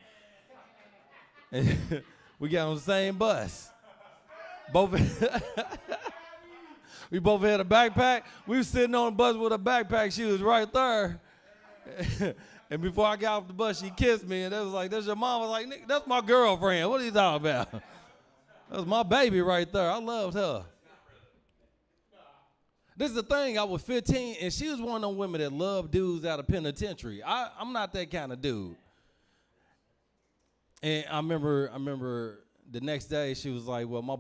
And we got on the same bus. We both had a backpack. We was sitting on the bus with a backpack. She was right there. And before I got off the bus, she kissed me, and it was like, that's your mom. I was like, Nick, that's my girlfriend. What are you talking about? That was my baby right there. I loved her. This is the thing. I was 15, and she was one of them women that loved dudes out of penitentiary. I'm not that kind of dude. And I remember the next day she was like, well, my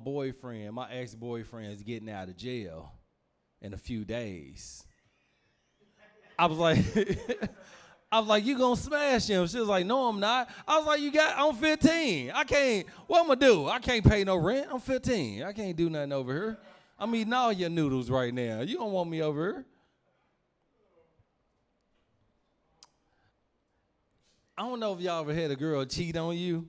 ex-boyfriend is getting out of jail in a few days. I was like, you gonna smash him? She was like, no, I'm not. I was like, I'm 15. I can't, what I'm gonna do? I can't pay no rent. I'm 15. I can't do nothing over here. I'm eating all your noodles right now. You don't want me over here. I don't know if y'all ever had a girl cheat on you.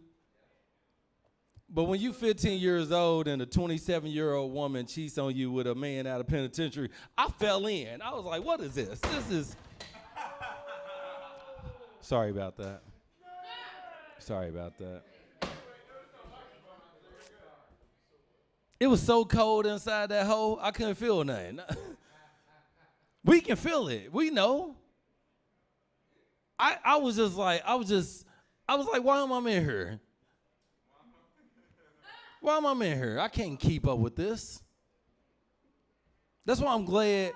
But when you 15 years old and a 27-year-old woman cheats on you with a man out of penitentiary, I fell in. I was like, what is this? This is... Sorry about that. Sorry about that. It was so cold inside that hole, I couldn't feel nothing. We can feel it. We know. I was like, why am I in here? Why am I in here? I can't keep up with this. That's why I'm glad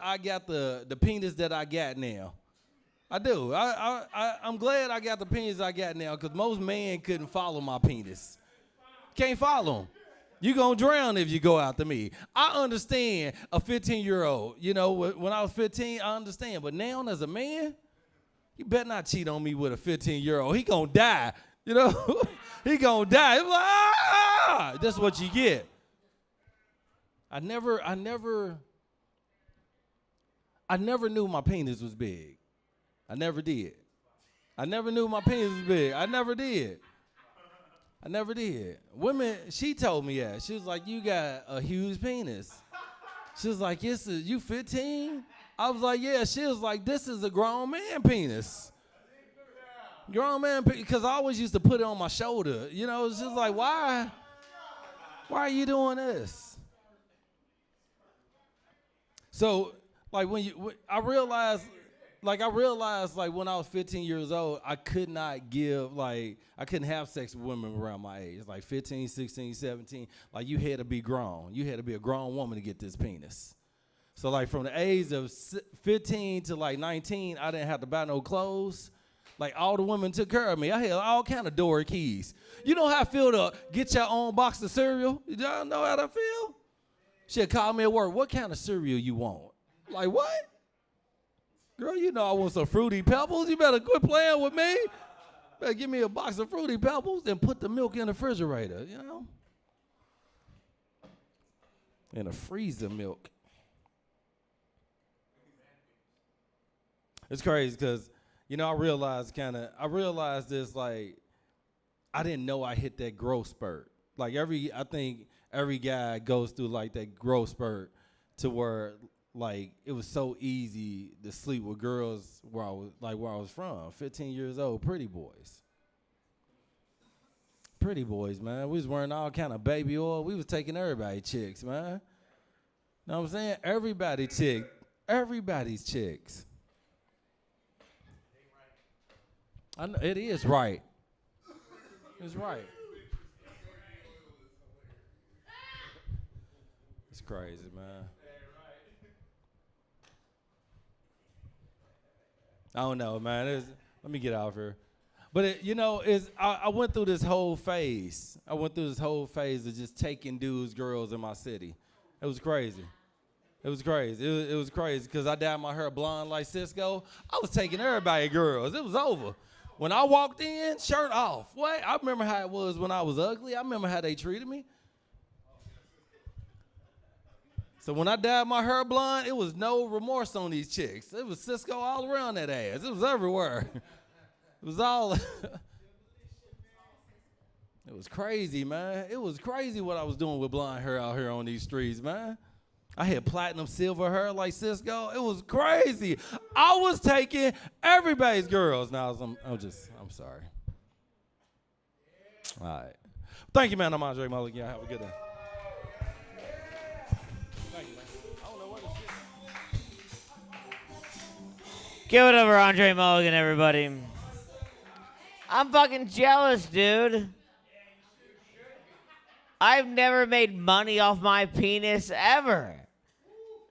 I got the penis that I got now. I do. I'm glad I got the penis I got now, because most men couldn't follow my penis. Can't follow him. You gonna drown if you go after me. I understand a 15-year-old. You know, when I was 15, I understand. But now as a man, you better not cheat on me with a 15-year-old. He gonna die. You know, he gonna die. It's like, ah! That's what you get. I never knew my penis was big. I never did. I never knew my penis was big. I never did. Women, she told me that. She was like, you got a huge penis. She was like, yes, you 15? I was like, yeah. She was like, this is a grown man penis. Grown man penis, because I always used to put it on my shoulder. You know, it's just like, why are you doing this? So, like, I realized when I was 15 years old, I couldn't have sex with women around my age. Like 15, 16, 17. Like, you had to be grown. You had to be a grown woman to get this penis. So, like, from the age of 15 to like 19, I didn't have to buy no clothes. Like, all the women took care of me. I had all kind of door keys. You know how I feel to get your own box of cereal? Y'all know how that feel? She'd call me at work. What kind of cereal you want? Like, what? Girl, you know I want some Fruity Pebbles. You better quit playing with me. Better give me a box of Fruity Pebbles and put the milk in the refrigerator, you know? In a freezer milk. It's crazy because, you know, I realized this, like, I didn't know I hit that growth spurt. Like, I think every guy goes through, like, that growth spurt to where like it was so easy to sleep with girls where I was from. 15 years old, pretty boys. Pretty boys, man. We was wearing all kind of baby oil. We was taking everybody chicks, man. Know what I'm saying? Everybody's chicks. I know it is right. It's right. It's crazy, man. I don't know, man. Let me get out of here. But I went through this whole phase. I went through this whole phase of just taking dudes, girls in my city. It was crazy. It was crazy. It was crazy because I dyed my hair blonde like Cisco. I was taking everybody girls. It was over. When I walked in, shirt off. What? I remember how it was when I was ugly. I remember how they treated me. So when I dyed my hair blonde, it was no remorse on these chicks. It was Cisco all around that ass. It was everywhere. It was all. It was crazy, man. It was crazy what I was doing with blonde hair out here on these streets, man. I had platinum silver hair like Cisco. It was crazy. I was taking everybody's girls. Now I'm sorry. All right. Thank you, man. I'm Andre Mulligan. Have a good day. Thank you, man. I don't know what this is. Give it up for Andre Mulligan, everybody. I'm fucking jealous, dude. I've never made money off my penis ever.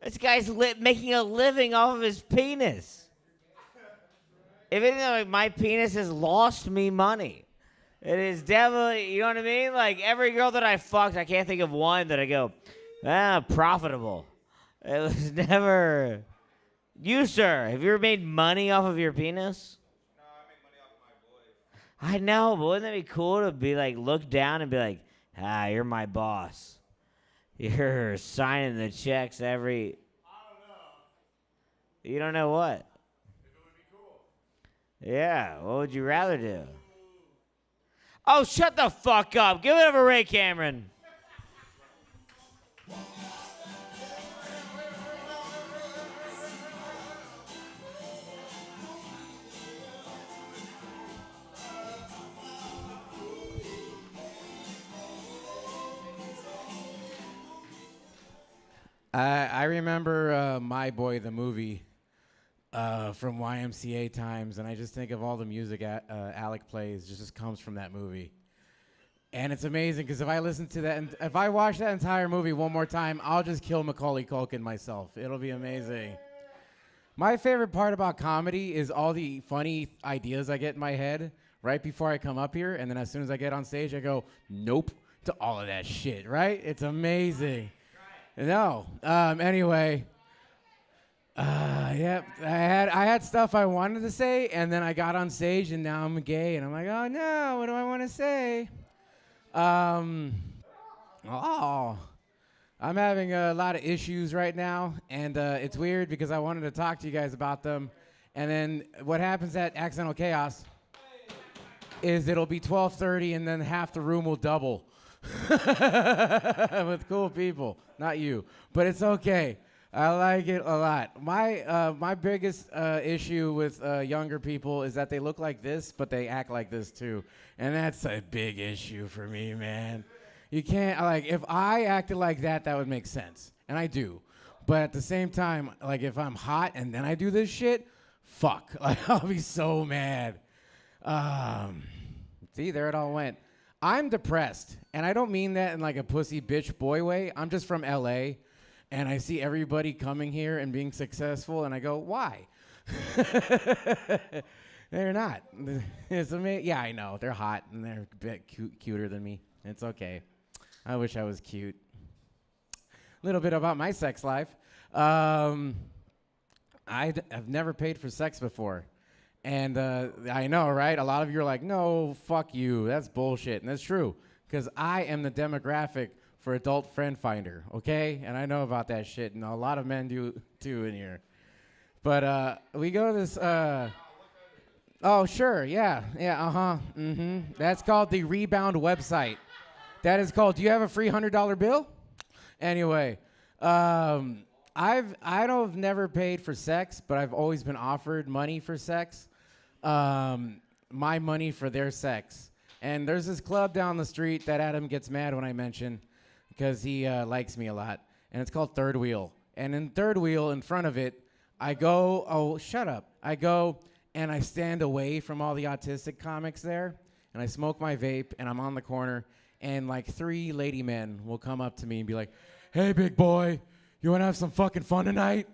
This guy's making a living off of his penis. If anything, like, my penis has lost me money. It is definitely, you know what I mean? Like, every girl that I fucked, I can't think of one that I go, profitable. It was never. You, sir, have you ever made money off of your penis? No, I make money off of my voice. I know, but wouldn't that be cool to be like, look down and be like, you're my boss. You're signing the checks every. I don't know. You don't know what? If it would be cool. Yeah, what would you rather do? Oh, shut the fuck up. Give it up for Ray Cameron. I remember My Boy, the movie from YMCA times, and I just think of all the music Alec plays just comes from that movie. And it's amazing because if I listen to that, and if I watch that entire movie one more time, I'll just kill Macaulay Culkin myself. It'll be amazing. My favorite part about comedy is all the funny ideas I get in my head right before I come up here, and then as soon as I get on stage, I go, nope, to all of that shit, right? It's amazing. No. Anyway. Yep. I had stuff I wanted to say, and then I got on stage, and now I'm gay, and I'm like, oh no, what do I want to say? I'm having a lot of issues right now, and it's weird because I wanted to talk to you guys about them, and then what happens at Accidental Chaos is it'll be 12:30, and then half the room will double. With cool people, not you, but it's okay. I like it a lot. My biggest issue with younger people is that they look like this, but they act like this too, and that's a big issue for me, man. You can't if I acted like that, that would make sense, and I do, but at the same time, like if I'm hot and then I do this shit, fuck, I'll be so mad. See, there it all went. I'm depressed, and I don't mean that in like a pussy bitch boy way. I'm just from LA, and I see everybody coming here and being successful, and I go, why? They're not. It's amazing. Yeah, I know. They're hot, and they're a bit cuter than me. It's okay. I wish I was cute. A little bit about my sex life. I've never paid for sex before. And I know, right? A lot of you are like, no, fuck you. That's bullshit. And that's true, because I am the demographic for adult friend finder, okay? And I know about that shit, and a lot of men do too in here. But we go to this, oh, sure, yeah, That's called the Rebound website. That is called, do you have a free $100 bill? Anyway, I don't have never paid for sex, but I've always been offered money for sex. My money for their sex. And there's this club down the street that Adam gets mad when I mention because he likes me a lot. And it's called Third Wheel. And in Third Wheel, in front of it, I go, oh, shut up. I go and I stand away from all the autistic comics there. And I smoke my vape and I'm on the corner. And like 3 lady men will come up to me and be like, hey, big boy, you want to have some fucking fun tonight?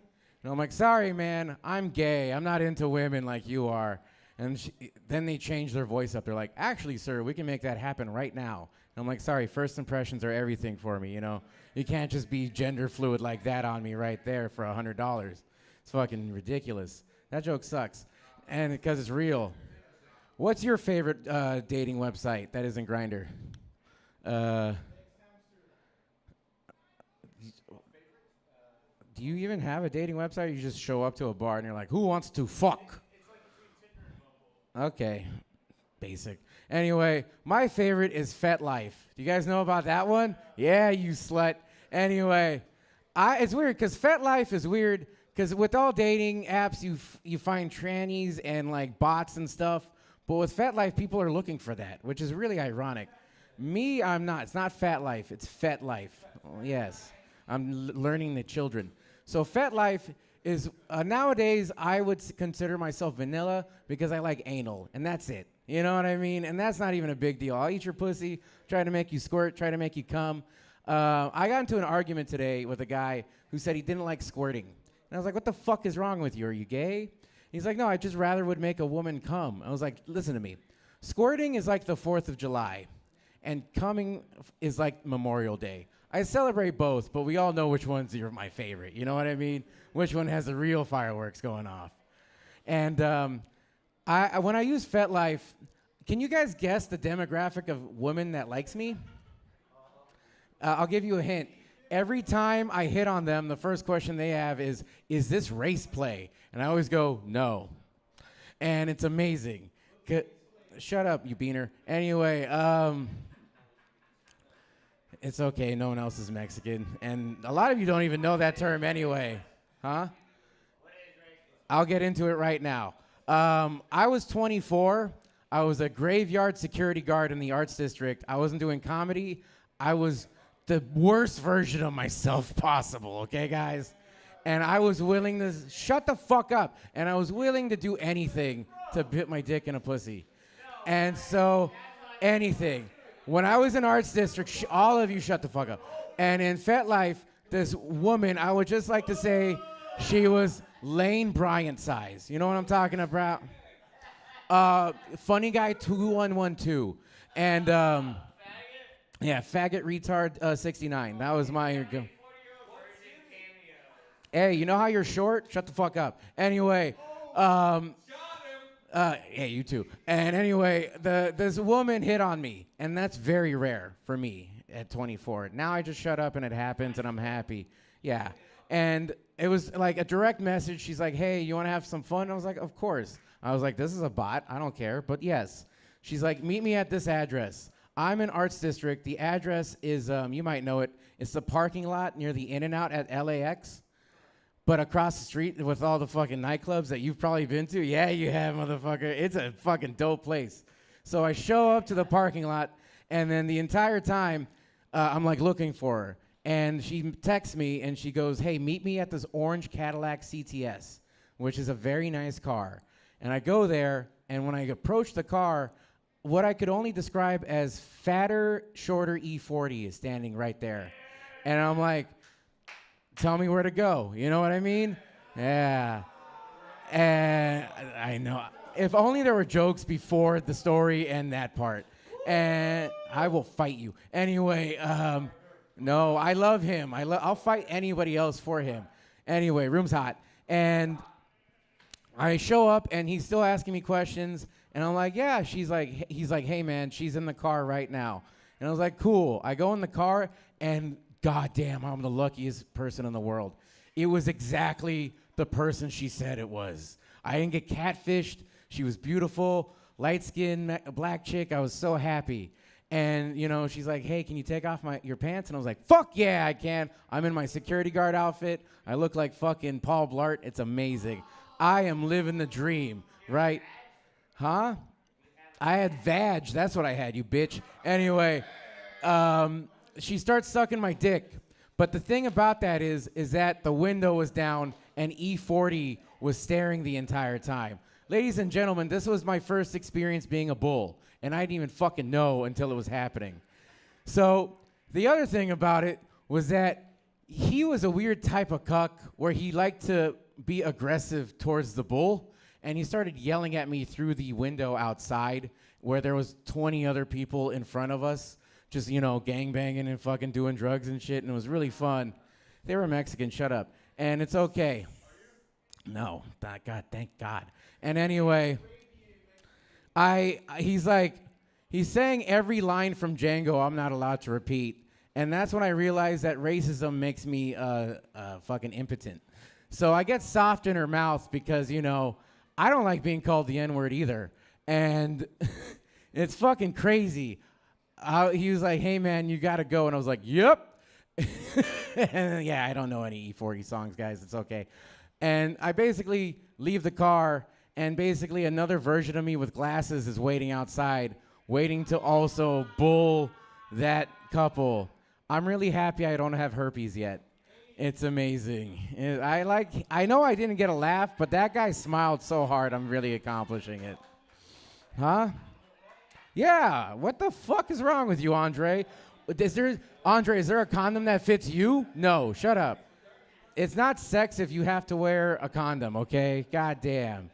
And I'm like, sorry, man, I'm gay. I'm not into women like you are. And then they change their voice up. They're like, actually, sir, we can make that happen right now. And I'm like, sorry, first impressions are everything for me, you know? You can't just be gender fluid like that on me right there for $100. It's fucking ridiculous. That joke sucks. And because it's real. What's your favorite dating website that isn't Grindr? Do you even have a dating website? Or you just show up to a bar and you're like, who wants to fuck? Okay, basic. Anyway, my favorite is FetLife. Do you guys know about that one? Yeah, you slut. Anyway, it's weird because FetLife is weird because with all dating apps, you find trannies and like bots and stuff. But with FetLife, people are looking for that, which is really ironic. Me, I'm not. It's not FetLife. It's FetLife. Oh, yes, I'm learning the children. So FetLife is nowadays I would consider myself vanilla because I like anal, and that's it. You know what I mean? And that's not even a big deal. I'll eat your pussy, try to make you squirt, try to make you come. I got into an argument today with a guy who said he didn't like squirting. And I was like, what the fuck is wrong with you? Are you gay? He's like, no, I just rather would make a woman come. I was like, listen to me. Squirting is like the 4th of July, and coming is like Memorial Day. I celebrate both, but we all know which ones are my favorite. You know what I mean? Which one has the real fireworks going off? And when I use FetLife, can you guys guess the demographic of women that likes me? I'll give you a hint. Every time I hit on them, the first question they have is this race play? And I always go, no. And it's amazing. Shut up, you beaner. Anyway, it's okay, no one else is Mexican. And a lot of you don't even know that term anyway. Huh? I'll get into it right now. I was 24. I was a graveyard security guard in the arts district. I wasn't doing comedy. I was the worst version of myself possible, okay, guys? And I was willing to shut the fuck up. And I was willing to do anything to put my dick in a pussy. And so, anything. When I was in arts district, all of you shut the fuck up. And in FetLife, this woman, I would just like to say she was Lane Bryant size. You know what I'm talking about? Funny guy 2112. And yeah, faggot retard 69. That was my. Hey, you know how you're short? Shut the fuck up. Anyway, yeah, you too. And anyway, this woman hit on me, and that's very rare for me at 24. Now I just shut up and it happens, and I'm happy. Yeah. And it was like a direct message. She's like, hey, you want to have some fun? I was like, of course. I was like, this is a bot. I don't care, but yes. She's like, meet me at this address. I'm in Arts District. The address is, you might know it. It's the parking lot near the In-N-Out at LAX. But across the street with all the fucking nightclubs that you've probably been to. Yeah, you have, motherfucker. It's a fucking dope place. So I show up to the parking lot, and then the entire time, I'm like looking for her. And she texts me, and she goes, hey, meet me at this orange Cadillac CTS, which is a very nice car. And I go there, and when I approach the car, what I could only describe as fatter, shorter E40 is standing right there. And I'm like, tell me where to go. You know what I mean? Yeah. And I know. If only there were jokes before the story and that part. And I will fight you. Anyway, no, I love him. I'll fight anybody else for him. Anyway, room's hot. And I show up, and he's still asking me questions. And I'm like, yeah. He's like, hey, man, she's in the car right now. And I was like, cool. I go in the car, and goddamn, I'm the luckiest person in the world. It was exactly the person she said it was. I didn't get catfished. She was beautiful, light-skinned, black chick. I was so happy. And, you know, she's like, hey, can you take off your pants? And I was like, fuck yeah, I can. I'm in my security guard outfit. I look like fucking Paul Blart. It's amazing. I am living the dream, right? Huh? I had vag. That's what I had, you bitch. Anyway, she starts sucking my dick. But the thing about that is that the window was down and E40 was staring the entire time. Ladies and gentlemen, this was my first experience being a bull, and I didn't even fucking know until it was happening. So the other thing about it was that he was a weird type of cuck where he liked to be aggressive towards the bull, and he started yelling at me through the window outside where there was 20 other people in front of us, just, you know, gangbanging and fucking doing drugs and shit, and it was really fun. They were Mexican, shut up. And it's okay. No, God, thank God. And anyway, he's saying every line from Django I'm not allowed to repeat. And that's when I realized that racism makes me fucking impotent. So I get soft in her mouth because, you know, I don't like being called the N-word either. And it's fucking crazy. He was like, hey, man, you got to go. And I was like, yep. And yeah, I don't know any E40 songs, guys. It's okay. And I basically leave the car, and basically another version of me with glasses is waiting outside, waiting to also bull that couple. I'm really happy I don't have herpes yet. It's amazing. I know I didn't get a laugh, but that guy smiled so hard, I'm really accomplishing it. Huh? Yeah, what the fuck is wrong with you, Andre? Is there a condom that fits you? No, shut up. It's not sex if you have to wear a condom, okay? God damn.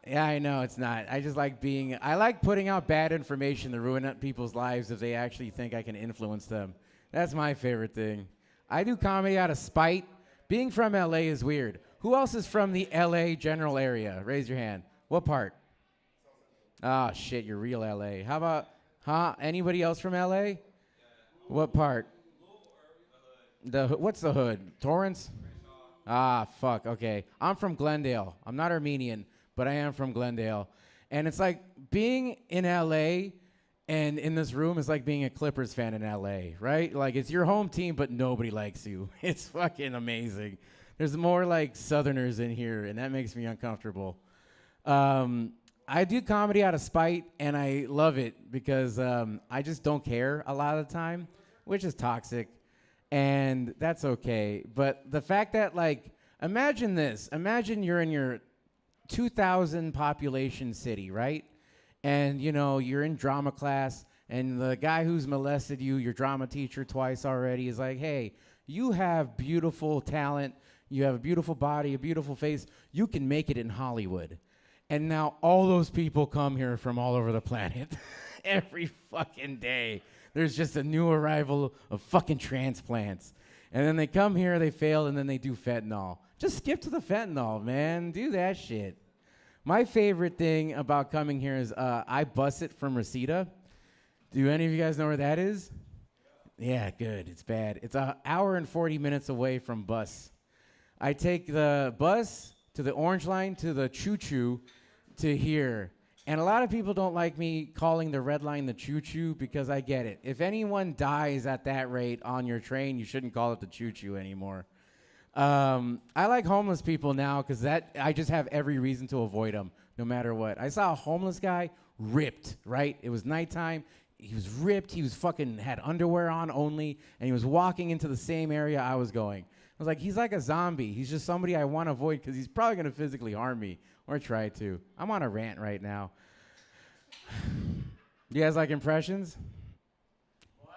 Yeah, I know it's not. I just like I like putting out bad information to ruin people's lives if they actually think I can influence them. That's my favorite thing. I do comedy out of spite. Being from LA is weird. Who else is from the LA general area? Raise your hand. What part? Oh, shit, you're real LA. How about, anybody else from LA? What part? What's the hood? Torrance? Ah, fuck, okay. I'm from Glendale. I'm not Armenian, but I am from Glendale. And it's like being in LA and in this room is like being a Clippers fan in LA, right? Like it's your home team, but nobody likes you. It's fucking amazing. There's more like Southerners in here, and that makes me uncomfortable. I do comedy out of spite, and I love it because I just don't care a lot of the time, which is toxic. And that's okay. But the fact that, like, imagine this. Imagine you're in your 2,000 population city, right? And, you know, you're in drama class, and the guy who's molested you, your drama teacher twice already, is like, hey, you have beautiful talent. You have a beautiful body, a beautiful face. You can make it in Hollywood. And now all those people come here from all over the planet every fucking day. There's just a new arrival of fucking transplants. And then they come here, they fail, and then they do fentanyl. Just skip to the fentanyl, man. Do that shit. My favorite thing about coming here is I bus it from Reseda. Do any of you guys know where that is? Yeah, good. It's bad. It's an hour and 40 minutes away from bus. I take the bus to the Orange Line to the choo-choo to here. And a lot of people don't like me calling the red line the choo-choo because I get it. If anyone dies at that rate on your train, you shouldn't call it the choo-choo anymore. I like homeless people now because I just have every reason to avoid them, no matter what. I saw a homeless guy ripped, right? It was nighttime. He was ripped. He was fucking had underwear on only, and he was walking into the same area I was going. I was like, he's like a zombie. He's just somebody I want to avoid because he's probably going to physically harm me or try to. I'm on a rant right now. You guys like impressions? What?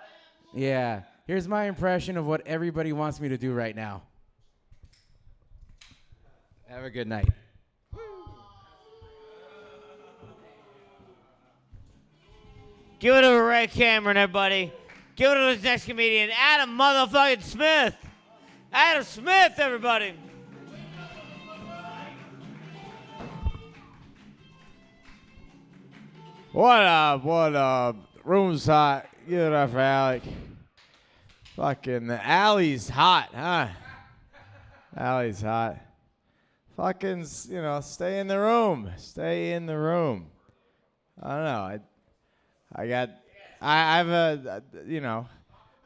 Yeah. Here's my impression of what everybody wants me to do right now. Have a good night. Give it to Ray Cameron, everybody. Give it to the next comedian, Adam motherfucking Smith. Adam Smith, everybody. What up? Room's hot. Give it up for Alec. Fucking the alley's hot, huh? Alley's hot. Fucking, stay in the room. Stay in the room. I don't know. I have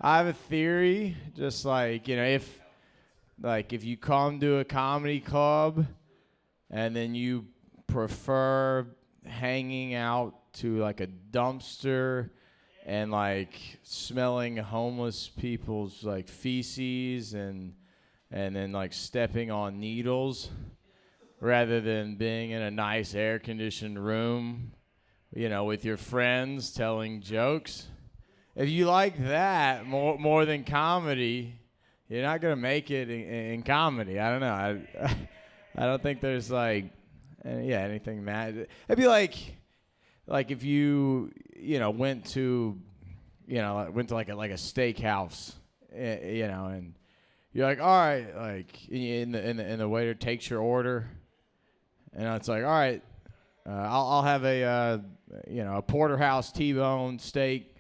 I have a theory. Just like if you come to a comedy club, and then you prefer hanging out to like a dumpster and like smelling homeless people's like feces and then like stepping on needles rather than being in a nice air conditioned room, with your friends telling jokes. If you like that more than comedy, you're not gonna make it in comedy. I don't know. I don't think there's anything mad. It'd be like if you went to like a steakhouse, and you're like, all right, like and the waiter takes your order, and it's like, all right, I'll have a porterhouse T-bone steak,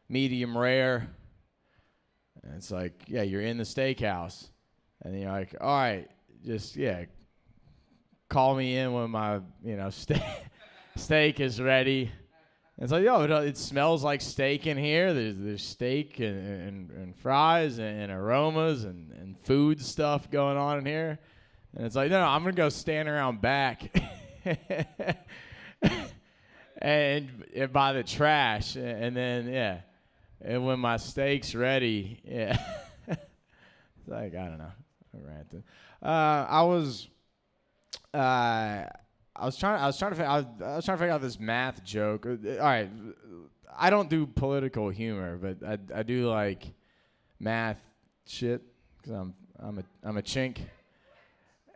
medium rare. And it's like, yeah, you're in the steakhouse, and you're like, all right, just call me in when my steak is ready. And it's like, it smells like steak in here. There's steak and fries and aromas and food stuff going on in here. And it's like, no, I'm gonna go stand around back and by the trash, and then and when my steak's ready, it's like, I don't know, I'm ranting. I was trying to figure out this math joke. All right, I don't do political humor, but I do like math shit because I'm a chink.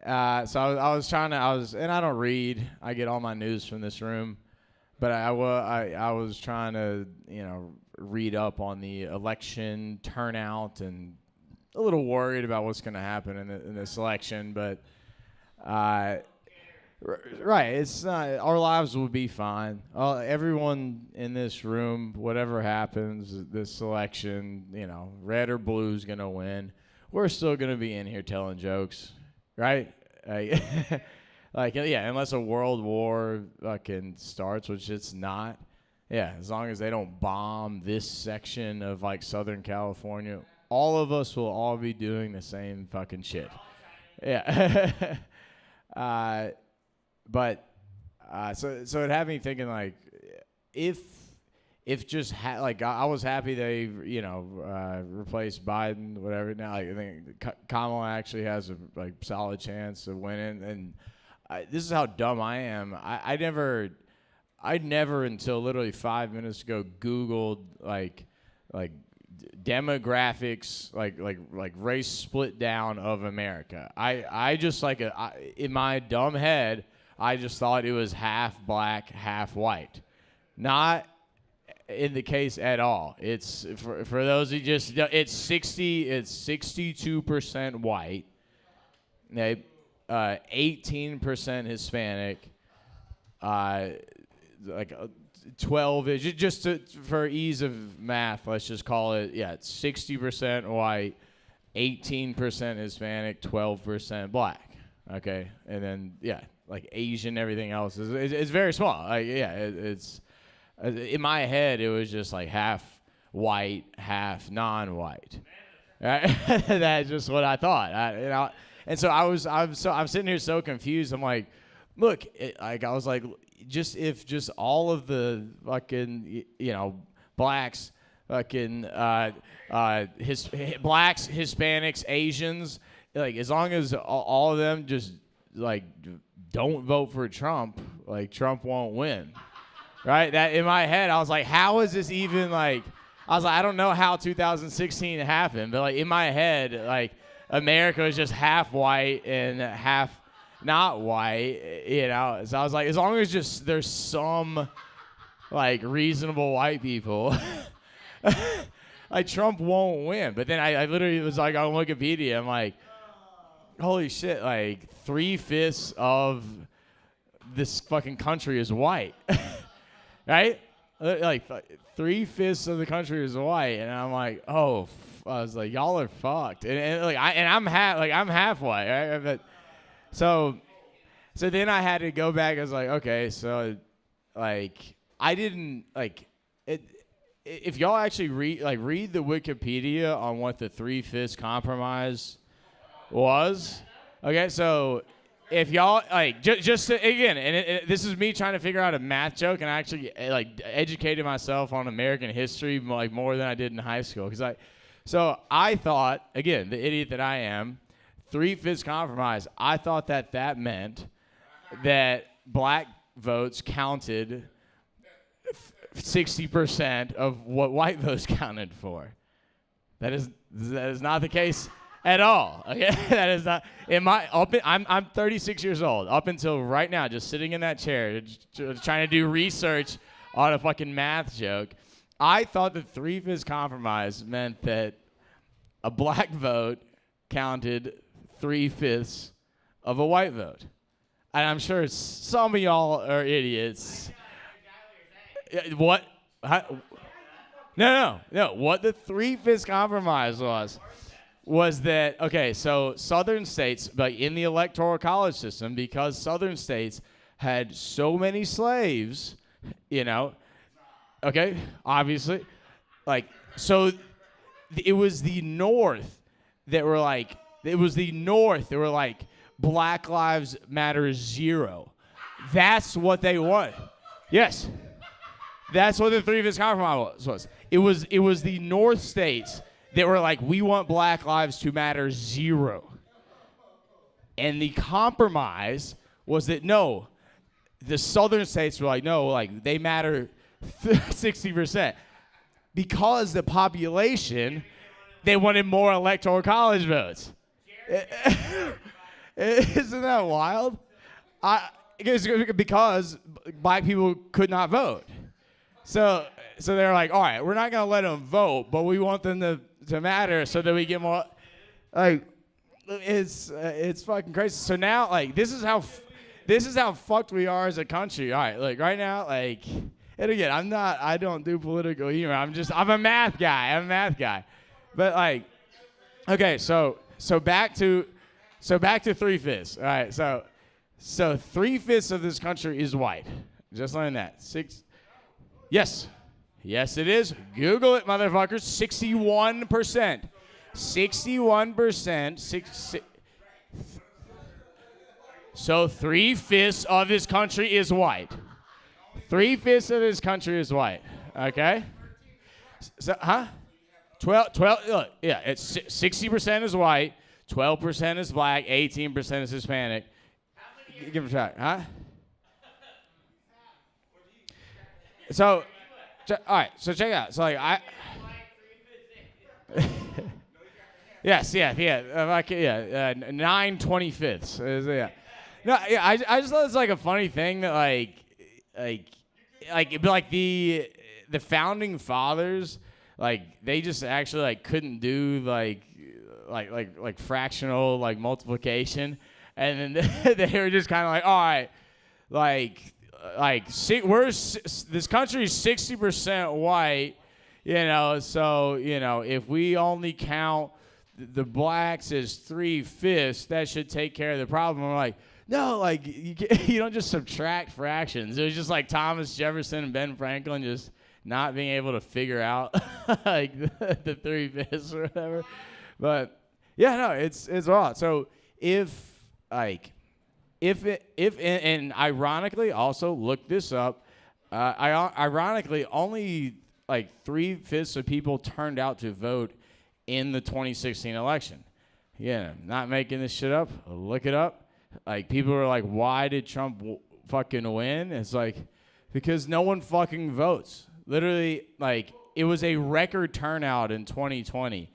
So I was and I don't read. I get all my news from this room, but I was trying to read up on the election turnout and a little worried about what's going to happen in this election, but right, it's not, our lives will be fine. Everyone in this room, whatever happens this election, red or blue is going to win. We're still going to be in here telling jokes, right? Unless a world war fucking starts, which it's not. Yeah, as long as they don't bomb this section of like Southern California, all of us will all be doing the same fucking shit. Yeah. So it had me thinking like, if just I was happy they replaced Biden, whatever. Now I think Kamala actually has a solid chance of winning, and this is how dumb I am. I never until literally 5 minutes ago Googled like demographics, like race split down of America. I just in my dumb head, I just thought it was half black, half white. Not in the case at all. It's for those who just it's 62% white, 18% Hispanic, 12 is just for ease of math, let's just call it, it's 60% white, 18% Hispanic, 12% black. Okay, and then Asian, everything else is very small. It's in my head it was just like half white, half non-white. Right? That's just what I thought. And so I'm sitting here so confused. I'm like, look, I was like, if all of the fucking blacks, fucking blacks, Hispanics, Asians, as long as all of them just don't vote for Trump, Trump won't win, right? That in my head I was like, how is this even I was like, I don't know how 2016 happened, but in my head America was just half white and half not white, So I was like, as long as just there's some reasonable white people, Trump won't win. But then I literally was on Wikipedia. I'm like, holy shit! 3/5 of this fucking country is white, right? 3/5 of the country is white, and I'm like, oh, I was like, y'all are fucked, and I'm half white, right? But So then I had to go back. I was like, okay, so I didn't it. if y'all actually read the Wikipedia on what the 3/5 compromise was. Okay, so if y'all just again, and this is me trying to figure out a math joke, and I actually educated myself on American history more than I did in high school, so I thought, again, the idiot that I am, 3/5 compromise. I thought that meant that black votes counted 60% of what white votes counted for. That is not the case at all. Okay, that is not in my. I'm 36 years old. Up until right now, just sitting in that chair, trying to do research on a fucking math joke. I thought the 3/5 compromise meant that a black vote counted 3/5 of a white vote, and I'm sure some of y'all are idiots. What? No. What the 3/5 compromise was that, okay, so southern states, but in the electoral college system, because southern states had so many slaves, okay, obviously, so it was the North that were Black Lives Matter 0. That's what they want. Yes. That's what the 3/5 compromise was. It was the North states that were we want Black Lives to Matter 0. And the compromise was that no, the southern states were no, they matter 60%. Because the population, they wanted more electoral college votes. Isn't that wild? Because black people could not vote. So they're all right, we're not going to let them vote, but we want them to matter so that we get more. It's fucking crazy. So now, this is how fucked we are as a country. All right, right now, and again, I don't do political humor. I'm a math guy. But okay, so back to 3/5. All right, so 3/5 of this country is white. Just learn that. Yes, it is. Google it, motherfuckers. 61%. 61%. So 3/5 of this country is white. 3/5 of this country is white. Okay. So, 12. Look, yeah, it's 60% is white, 12% is black, 18% is Hispanic. Give it a try, huh? So, all right. So check it out. So yes, yeah. 9/25. Yeah. No, yeah. I just thought it's a funny thing that the founding fathers, they just actually couldn't do fractional multiplication, and then they were just kind of all right, this country is 60% white, so if we only count the blacks as 3/5, that should take care of the problem. I'm no, you don't just subtract fractions. It was just Thomas Jefferson and Ben Franklin just not being able to figure out the 3/5 or whatever. But yeah, no, it's wild. So if and ironically, also look this up. Ironically, only 3/5 of people turned out to vote in the 2016 election. Yeah, not making this shit up. Look it up. People were why did Trump fucking win? It's because no one fucking votes. Literally, it was a record turnout in 2020.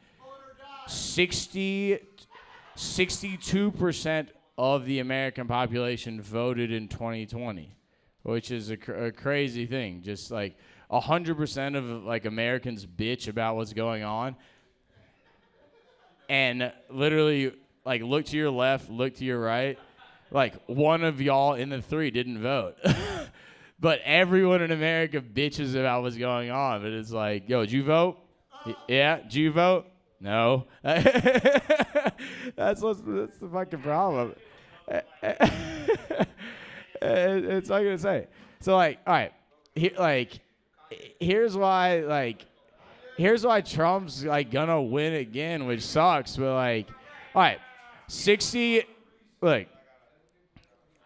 62% of the American population voted in 2020, which is a crazy thing. Just 100% of Americans bitch about what's going on, and literally look to your left, look to your right, one of y'all in the three didn't vote. But everyone in America bitches about what's going on. But it's yo, did you vote? Yeah, did you vote? No. That's the fucking problem. It's not gonna say. So all right, here's why Trump's like gonna win again, which sucks. But like, all right, 60. Look,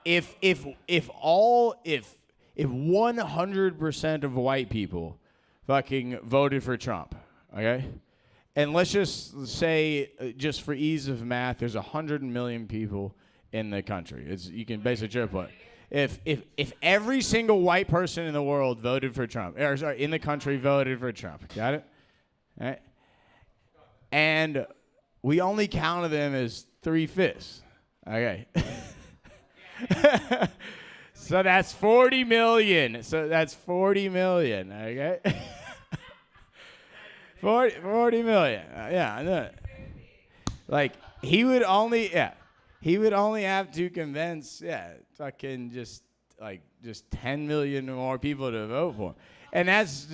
if 100% of white people fucking voted for Trump, okay, and let's just say, just for ease of math, there's 100 million people in the country. You can basically triple it. If every single white person in the world voted for Trump, or sorry, in the country voted for Trump, got it? All right? And we only counted them as 3/5. Okay. So that's 40 million. Okay. 40 million. Yeah, I know. Like he would only have to convince fucking just 10 million more people to vote for him. And that's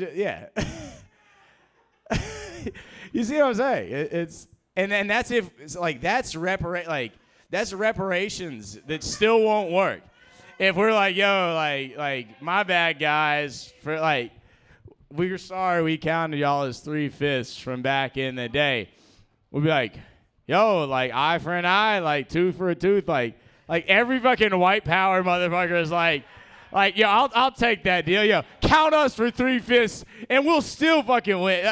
you see what I'm saying? And that's if it's like that's reparations that still won't work. If we're like, yo, like my bad guys, for like we're sorry we counted y'all as 3/5 from back in the day. We'll be like, yo, like eye for an eye, like tooth for a tooth, like every fucking white power motherfucker is like, yo, I'll take that deal, yo. Count us for 3/5 and we'll still fucking win.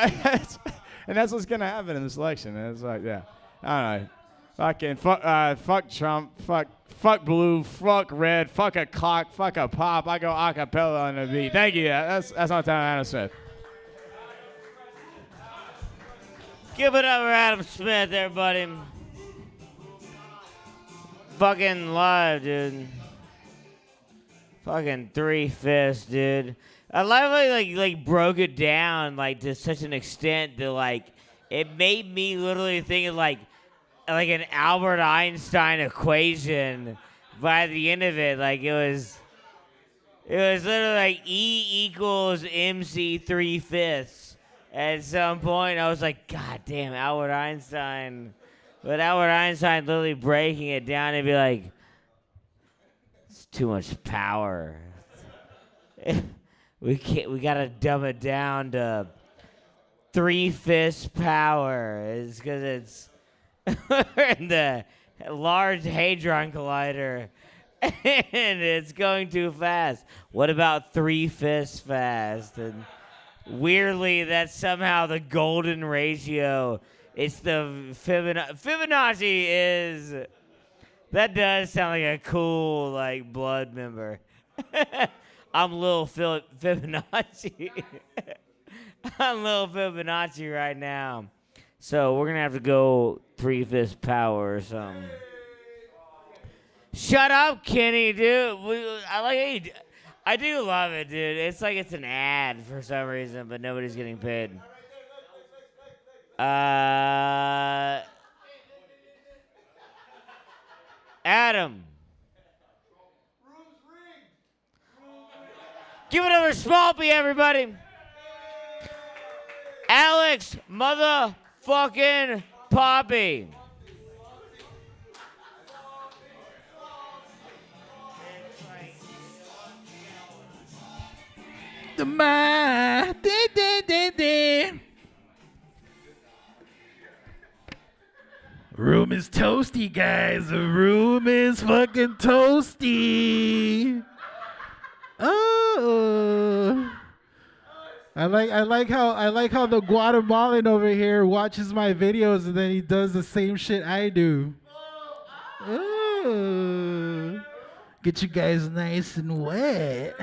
And that's what's gonna happen in this election. And it's like, yeah, I don't know. Fucking fuck Trump, fuck blue, fuck red, fuck a clock, fuck a pop. I go a cappella on the beat. Thank you. That's my time, Adam Smith. Give it up for Adam Smith, everybody. Fucking live, dude. Fucking 3/5, dude. I love how he like broke it down like to such an extent that like it made me literally think of like an Albert Einstein equation by the end of it. Like it was literally like E equals MC 3/5. At some point, I was like, God damn, Albert Einstein. But Albert Einstein literally breaking it down and be like, it's too much power. We gotta dumb it down to 3/5 power. It's because it's in the Large Hadron Collider, and it's going too fast. What about 3/5 fast? And weirdly, that's somehow the golden ratio. It's the Fibonacci is. That does sound like a cool like blood member. I'm Lil Fibonacci. I'm Lil Fibonacci right now. So we're gonna have to go 3/5 power or something. Shut up, Kenny, dude. I do love it, dude. It's like it's an ad for some reason, but nobody's getting paid. Adam. Give it over Small P, everybody. Alex motherfucking Poppy. Room is toasty, guys. The room is fucking toasty. Oh. I like how the Guatemalan over here watches my videos and then he does the same shit I do. Oh. Get you guys nice and wet.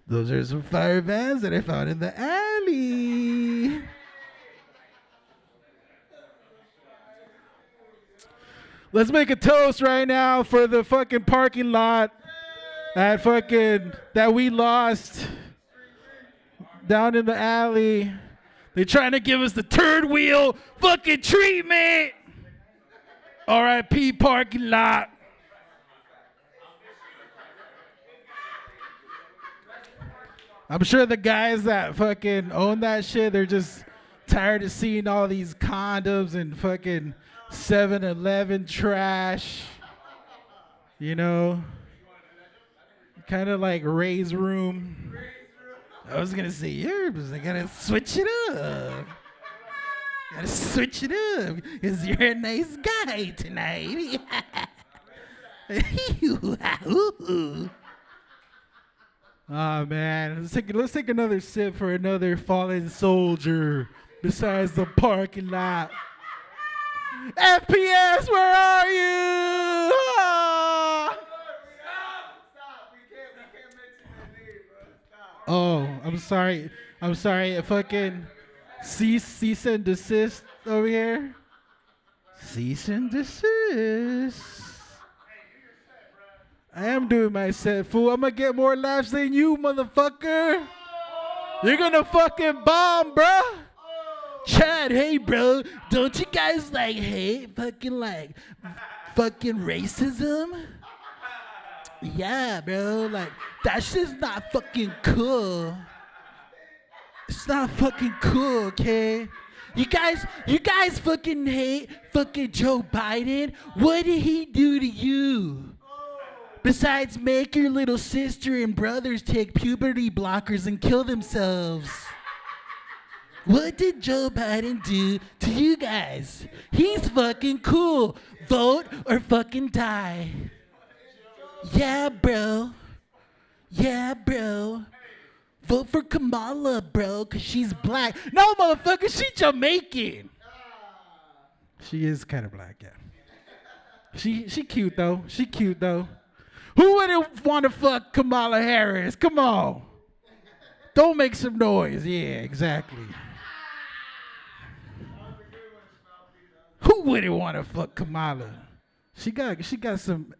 Those are some fire bands that I found in the alley. Let's make a toast right now for the fucking parking lot that we lost down in the alley. They're trying to give us the third wheel fucking treatment. R.I.P. parking lot. I'm sure the guys that fucking own that shit, they're just tired of seeing all these condoms and fucking 7-Eleven trash. You know, kind of like Ray's room. I was gonna say yours. I gotta switch it up. Gotta switch it up, cause you're a nice guy tonight. Oh man, let's take another sip for another fallen soldier besides the parking lot. FPS, where are you? Ah! Oh, I'm sorry. I'm sorry. Fucking cease and desist over here. Cease and desist. I am doing my set, fool. I'm gonna get more laughs than you, motherfucker. You're gonna fucking bomb, bruh. Chad, hey, bro. Don't you guys hate fucking racism? Yeah, bro. That shit's not fucking cool. It's not fucking cool, okay? You guys fucking hate fucking Joe Biden. What did he do to you? Besides make your little sister and brothers take puberty blockers and kill themselves. What did Joe Biden do to you guys? He's fucking cool. Vote or fucking die. Yeah, bro. Yeah, bro. Vote for Kamala, bro, because she's black. No, motherfucker, she Jamaican. She is kind of black, yeah. She cute, though. She cute, though. Who wouldn't want to fuck Kamala Harris? Come on. Don't make some noise. Yeah, exactly. Who wouldn't want to fuck Kamala? She got some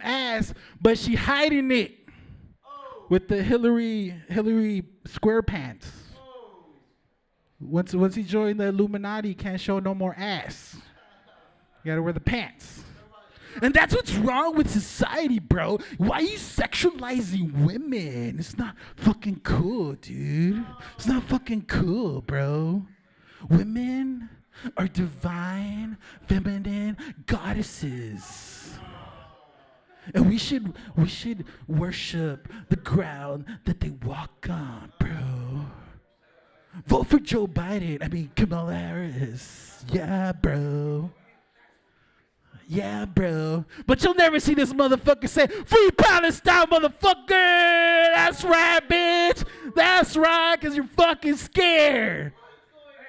ass, but she hiding it with the Hillary SquarePants. Once he joined the Illuminati, he can't show no more ass. You gotta wear the pants. And that's what's wrong with society, bro. Why are you sexualizing women? It's not fucking cool, dude. It's not fucking cool, bro. Women are divine, feminine goddesses. And we should worship the ground that they walk on, bro. Vote for Joe Biden. I mean, Kamala Harris. Yeah, bro. Yeah, bro. But you'll never see this motherfucker say, "Free Palestine, motherfucker!" That's right, bitch. That's right, because you're fucking scared.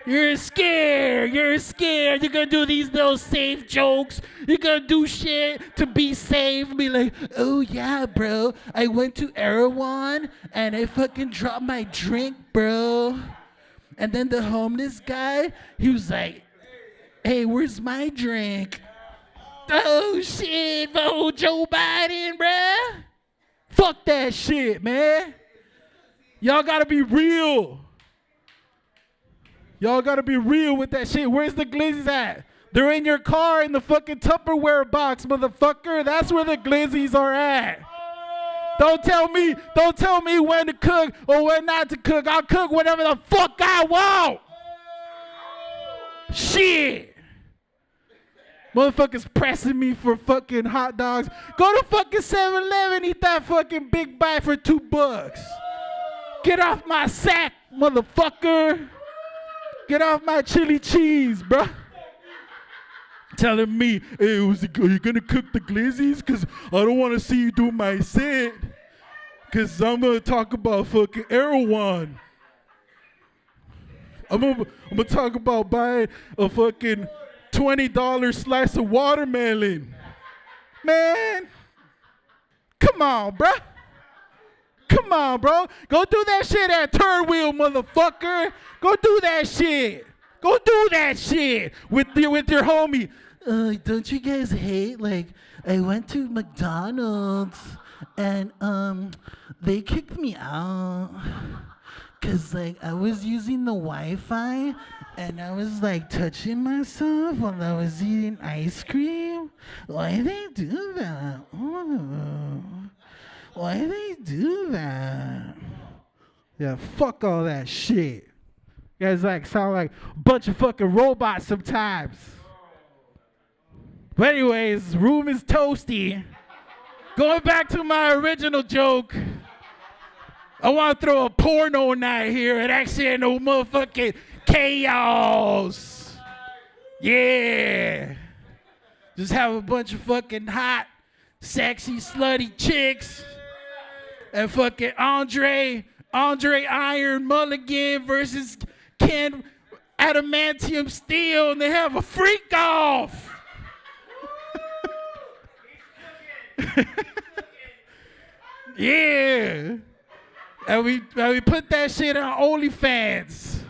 You're scared. You're scared. You're going to do these little safe jokes. You're going to do shit to be safe and be like, "Oh, yeah, bro. I went to Erewhon and I fucking dropped my drink, bro." And then the homeless guy, he was like, "Hey, where's my drink?" Oh, shit. Vote Joe Biden, bruh. Fuck that shit, man. Y'all got to be real. Y'all gotta be real with that shit. Where's the glizzies at? They're in your car in the fucking Tupperware box, motherfucker. That's where the glizzies are at. Don't tell me when to cook or when not to cook. I'll cook whatever the fuck I want. Shit. Motherfuckers pressing me for fucking hot dogs. Go to fucking 7-Eleven, eat that fucking big bite for $2. Get off my sack, motherfucker. Get off my chili cheese, bruh. Telling me, "Hey, are you gonna cook the glizzies? Cause I don't wanna see you do my set. Cause I'm gonna talk about fucking Erewhon. I'm gonna talk about buying a fucking $20 slice of watermelon." Man, come on, bruh. Come on, bro. Go do that shit at Turd Wheel, motherfucker. Go do that shit. Go do that shit with your homie. Don't you guys hate, I went to McDonald's and they kicked me out because I was using the Wi-Fi and I was touching myself while I was eating ice cream. Why they do that? Why they do that? Yeah, fuck all that shit. You guys sound like a bunch of fucking robots sometimes. But anyways, room is toasty. Going back to my original joke, I want to throw a porno night here and actually ain't no motherfucking chaos. Yeah. Just have a bunch of fucking hot, sexy, slutty chicks and fucking Andre Iron Mulligan versus Ken Adamantium Steel, and they have a freak off. Yeah. And we put that shit on OnlyFans.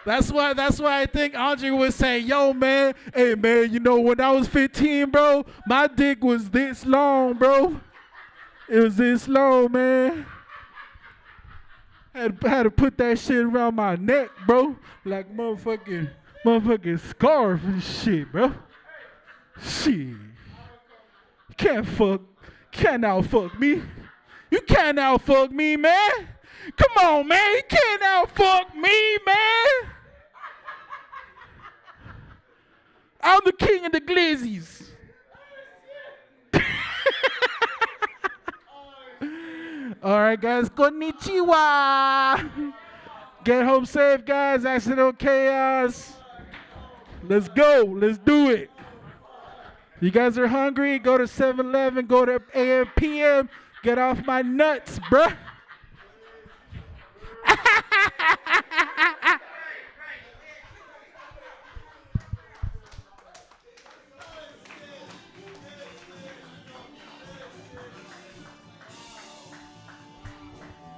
That's why I think Andre would say, yo, man, hey, man, you know, when I was 15, bro, my dick was this long, bro. It was this long, man. Had to put that shit around my neck, bro. Like motherfucking scarf and shit, bro. Shit. You can't outfuck me. You can't outfuck me, man. Come on, man. You can't outfuck me, man. I'm the king of the glizzies. All right, guys. Konnichiwa. Get home safe, guys. Accidental chaos. Let's go. Let's do it. You guys are hungry? Go to 7-Eleven. Go to AM, PM. Get off my nuts, bruh.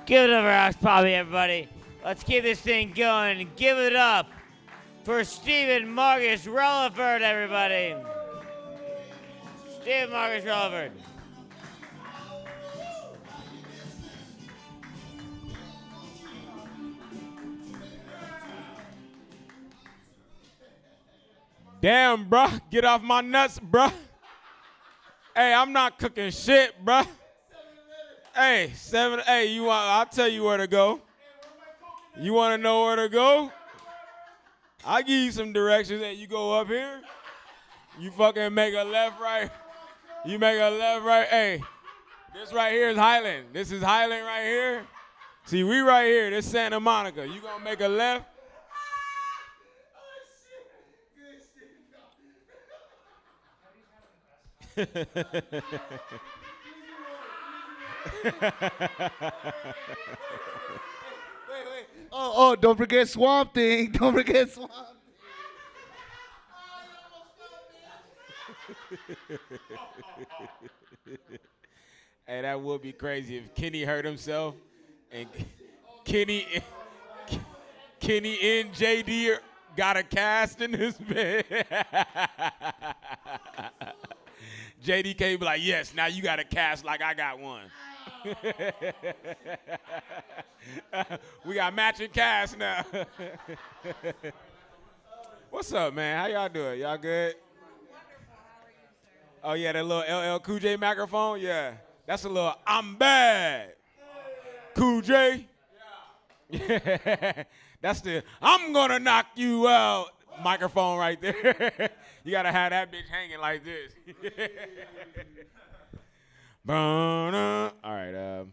Give it up for House Poppy, everybody. Let's keep this thing going. Give it up for Stephen Marcus Relaford, everybody. Stephen Marcus Relaford. Damn, bruh. Get off my nuts, bruh. Hey, I'm not cooking shit, bruh. Hey, I'll tell you where to go. You want to know where to go? I'll give you some directions. Hey, you go up here. You fucking make a left, right. You make a left, right. Hey, this right here is Highland. This is Highland right here. See, we right here. This Santa Monica. You gonna make a left. Wait. Oh, don't forget Swamp Thing. Don't forget Swamp Hey, that would be crazy if Kenny hurt himself and Kenny and JD got a cast in his bed. JD can't be like, yes, now you got a cast like I got one. We got matching cast now. What's up, man? How y'all doing? Y'all good? Oh, yeah, that little LL Cool J microphone? Yeah. That's a little, I'm bad. Cool J? Yeah. That's the, I'm going to knock you out microphone right there. You got to have that bitch hanging like this. All right.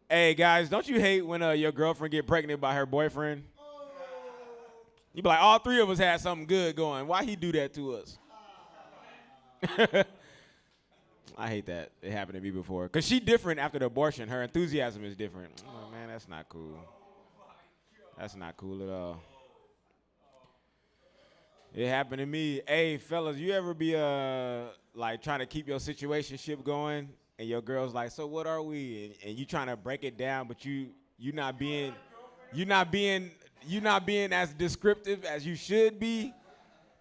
Hey, guys, don't you hate when your girlfriend get pregnant by her boyfriend? You be like, all three of us had something good going. Why he do that to us? I hate that. It happened to me before. Because she different after the abortion. Her enthusiasm is different. Oh, man, that's not cool. That's not cool at all. It happened to me. Hey, fellas, you ever be like trying to keep your situationship going, and your girl's like, so what are we? And you trying to break it down, but you not being as descriptive as you should be.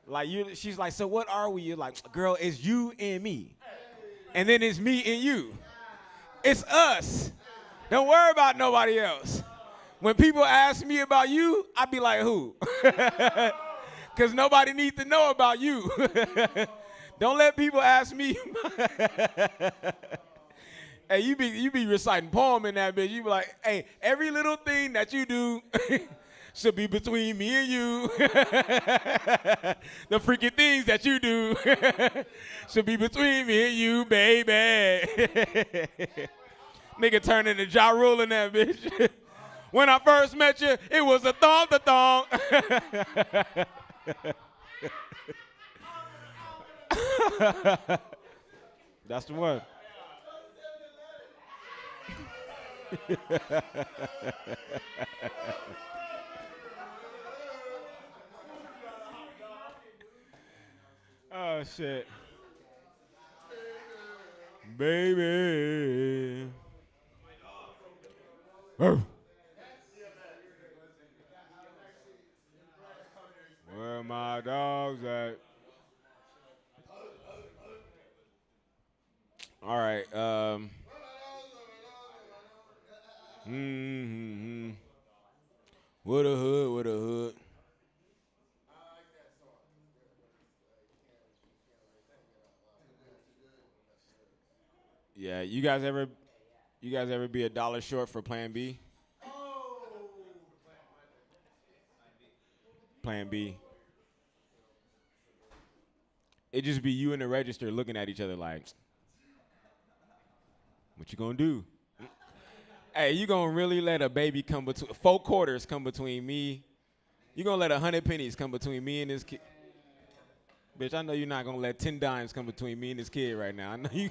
Like she's like, so what are we? You're like, girl, it's you and me. And then it's me and you. It's us. Don't worry about nobody else. When people ask me about you, I be like, who? Because nobody needs to know about you. Don't let people ask me. Hey, you be reciting poem in that bitch. You be like, hey, every little thing that you do, should be between me and you. The freaky things that you do should be between me and you, baby. Nigga turned into Ja Rule in that bitch. When I first met you, it was a thong to thong. That's the one. Oh shit. Baby. Where my dogs at? All right. With a hood, with a hood. Yeah, you guys ever be a dollar short for Plan B? Plan B. It just be you and the register looking at each other like, what you gonna do? Hey, you gonna really let a baby come between 4 quarters come between me? You gonna let 100 pennies come between me and this kid? Bitch, I know you're not gonna let 10 dimes come between me and this kid right now. I know you.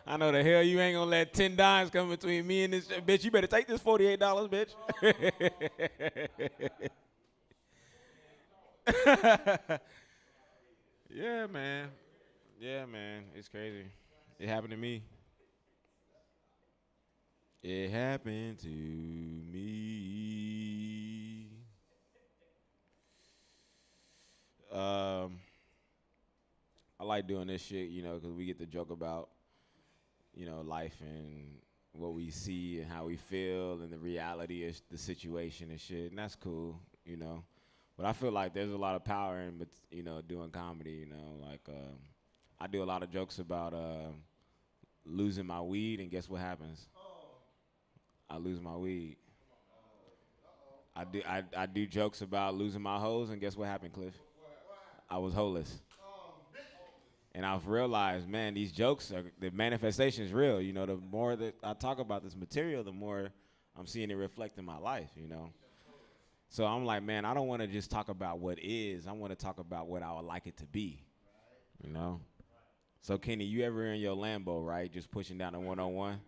I know the hell you ain't gonna let 10 dimes come between me and this bitch. You better take this $48, bitch. Yeah, man. Yeah, man. It's crazy. It happened to me. It happened to me. I like doing this shit, you know, because we get to joke about, you know, life and what we see and how we feel and the reality of the situation and shit, and that's cool, you know. But I feel like there's a lot of power in, you know, doing comedy, you know. Like, I do a lot of jokes about losing my weed, and guess what happens? I lose my weed. I do jokes about losing my hoes, and guess what happened, Cliff? I was holeless. And I've realized, man, these jokes, the manifestation is real. You know, the more that I talk about this material, the more I'm seeing it reflect in my life, you know. So I'm like, man, I don't want to just talk about what is. I want to talk about what I would like it to be, you know. So, Kenny, you ever in your Lambo, right, just pushing down the 101?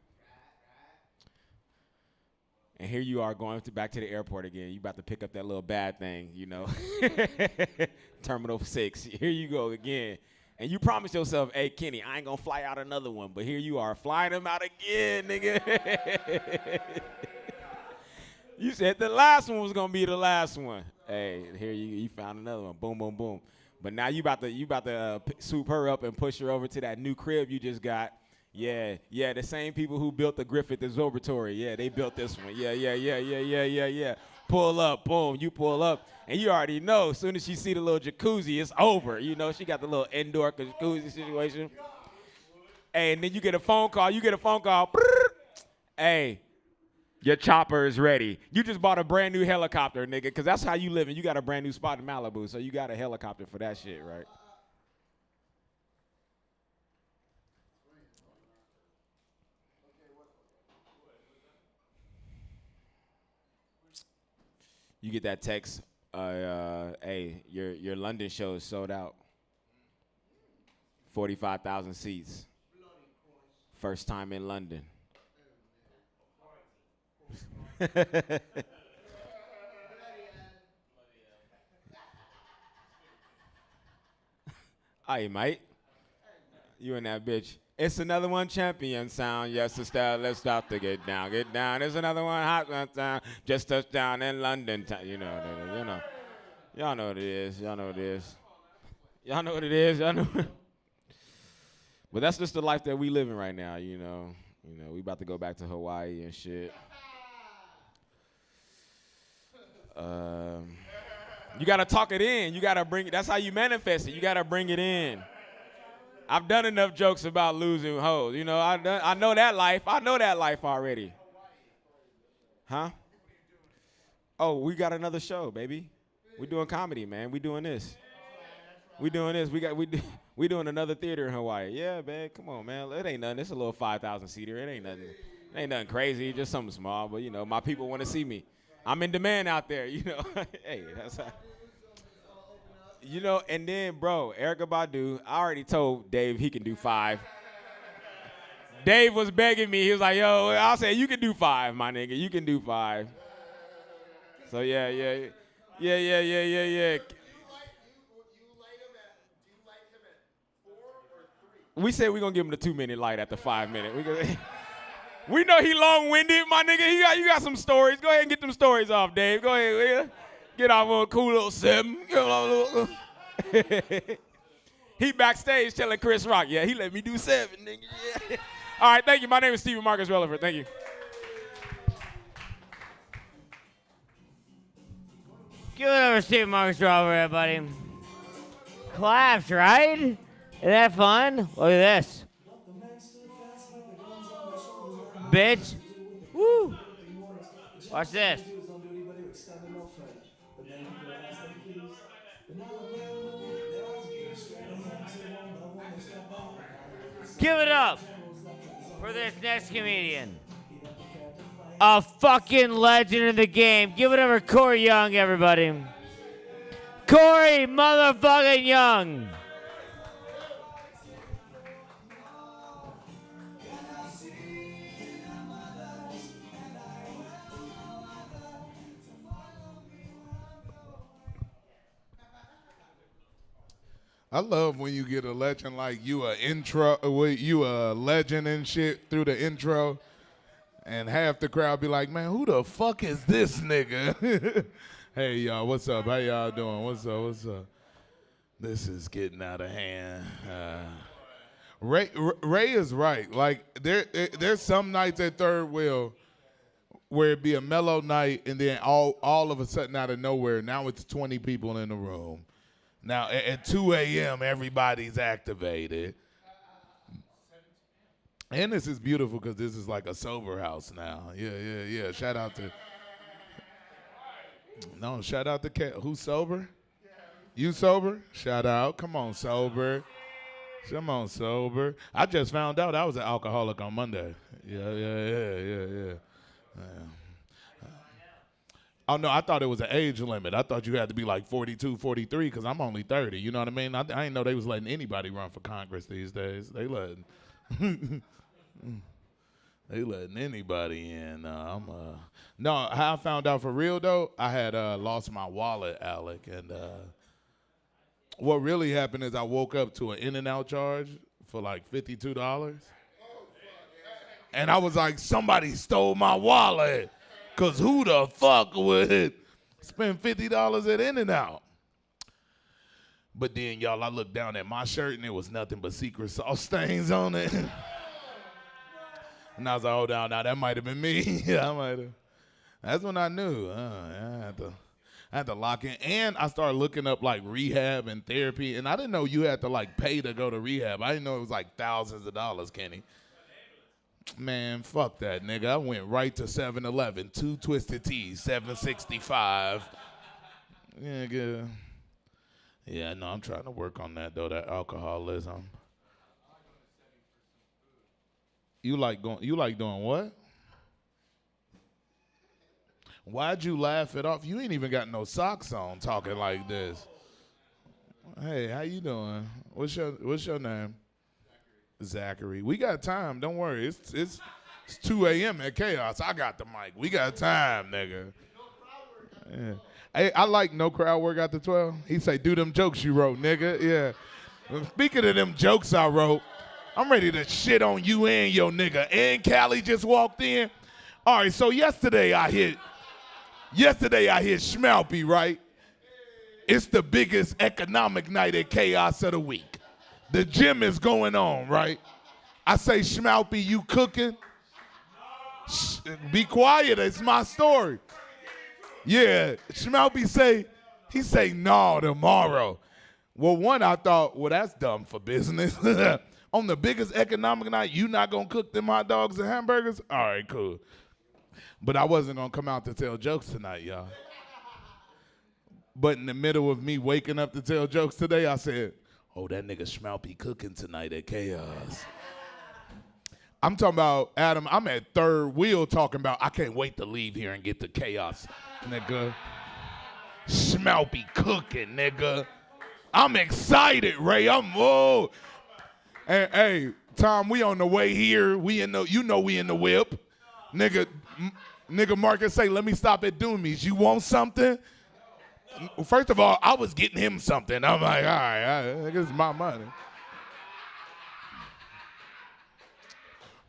And here you are going back to the airport again. You about to pick up that little bad thing, you know. Terminal 6. Here you go again. And you promised yourself, hey, Kenny, I ain't going to fly out another one. But here you are flying them out again, nigga. You said the last one was going to be the last one. Hey, here you found another one. Boom, boom, boom. But now you about to swoop her up and push her over to that new crib you just got. Yeah, the same people who built the Griffith Observatory. Yeah, they built this one. Yeah. Pull up, boom, you pull up. And you already know, as soon as she see the little jacuzzi, it's over. You know, she got the little indoor jacuzzi situation. Hey, and then you get a phone call. Hey, your chopper is ready. You just bought a brand new helicopter, nigga, because that's how you live. And you got a brand new spot in Malibu, so you got a helicopter for that shit, right? You get that text, hey, your London show is sold out. 45,000 seats. First time in London. Hey, mate. You and that bitch. It's another one champion sound. Yes, sister, let's start to get down. Get down. There's another one hot sound. Just touched down in London. You know. Y'all know what it is. Y'all know what it is. But that's just the life that we living right now, you know. We about to go back to Hawaii and shit. You gotta talk it in. You gotta bring it. That's how you manifest it. You gotta bring it in. I've done enough jokes about losing hoes. You know, I know that life. I know that life already. Huh? Oh, we got another show, baby. We doing comedy, man. We doing this. We doing this. We doing another theater in Hawaii. Yeah, man. Come on, man. It ain't nothing. It's a little 5,000 seater. It ain't nothing. It ain't nothing crazy. Just something small. But you know, my people want to see me. I'm in demand out there. You know. Hey, that's how. You know, and then, bro, Erykah Badu. I already told Dave he can do 5. Dave was begging me. He was like, "Yo, I'll say you can do 5, my nigga. You can do 5." So yeah. We said we're gonna give him the 2-minute light after 5 minutes. We know he long-winded, my nigga. You got some stories. Go ahead and get them stories off, Dave. Go ahead, will ya? Get off on a cool little 7. He backstage telling Chris Rock, yeah, he let me do 7, nigga. Yeah. All right, thank you. My name is Stephen Marcus Relevant. Thank you. Give it over to Steve Marcus Robert, everybody. Claps, right? Isn't that fun? Look at this. Bitch. Woo. Watch this. Give it up for this next comedian. A fucking legend in the game. Give it up for Corey Young, everybody. Corey motherfucking Young. I love when you get a legend like you a legend and shit through the intro, and half the crowd be like, man, who the fuck is this nigga? Hey, y'all, what's up? How y'all doing? What's up? This is getting out of hand. Ray is right. Like, there's some nights at Third Wheel where it'd be a mellow night, and then all of a sudden out of nowhere, now it's 20 people in the room. Now, at 2 a.m., everybody's activated. And this is beautiful because this is like a sober house now. Yeah. Shout out to Kat. Who's sober? You sober? Shout out. Come on, sober. I just found out I was an alcoholic on Monday. Yeah. Oh, no, I thought it was an age limit. I thought you had to be like 42, 43, because I'm only 30. You know what I mean? I didn't know they was letting anybody run for Congress these days. They letting anybody in. No, how I found out for real, though, I had lost my wallet, Alec. And what really happened is I woke up to an In-N-Out charge for like $52. And I was like, somebody stole my wallet. Because who the fuck would spend $50 at In-N-Out? But then, y'all, I looked down at my shirt, and it was nothing but secret sauce stains on it. And I was like, oh, now that might have been me. Yeah, I might have. That's when I knew. I had to lock in. And I started looking up, like, rehab and therapy. And I didn't know you had to, like, pay to go to rehab. I didn't know it was, like, thousands of dollars, Kenny. Man, fuck that, nigga. I went right to 7-Eleven, 2 Twisted Teas, $7.65. Yeah, good. Yeah, no, I'm trying to work on that, though, that alcoholism. You like doing what? Why'd you laugh it off? You ain't even got no socks on talking like this. Hey, how you doing? What's your name? Zachary. We got time. Don't worry. It's 2 a.m. at Chaos. I got the mic. We got time, nigga. Yeah. Hey, I like no crowd work after 12. He say, do them jokes you wrote, nigga. Yeah. Speaking of them jokes I wrote, I'm ready to shit on you and your nigga. And Callie just walked in. All right, so yesterday I hit Schmalpy, right? It's the biggest economic night at Chaos of the week. The gym is going on, right? I say, Schmalpy, you cooking? Be quiet, it's my story. Yeah, Schmalpy say, no, tomorrow. Well, one, I thought, well, that's dumb for business. On the biggest economic night, you not gonna cook them hot dogs and hamburgers? All right, cool. But I wasn't gonna come out to tell jokes tonight, y'all. But in the middle of me waking up to tell jokes today, I said, oh, that nigga Schmalpy cooking tonight at Chaos. I'm talking about, Adam, I'm at third wheel talking about, I can't wait to leave here and get to Chaos, nigga. Schmalpy cooking, nigga. I'm excited, Ray. And hey, Tom, we on the way here. We in the whip. Nigga Marcus say, let me stop at Doomy's. You want something? First of all, I was getting him something. I'm like, all right, this is my money.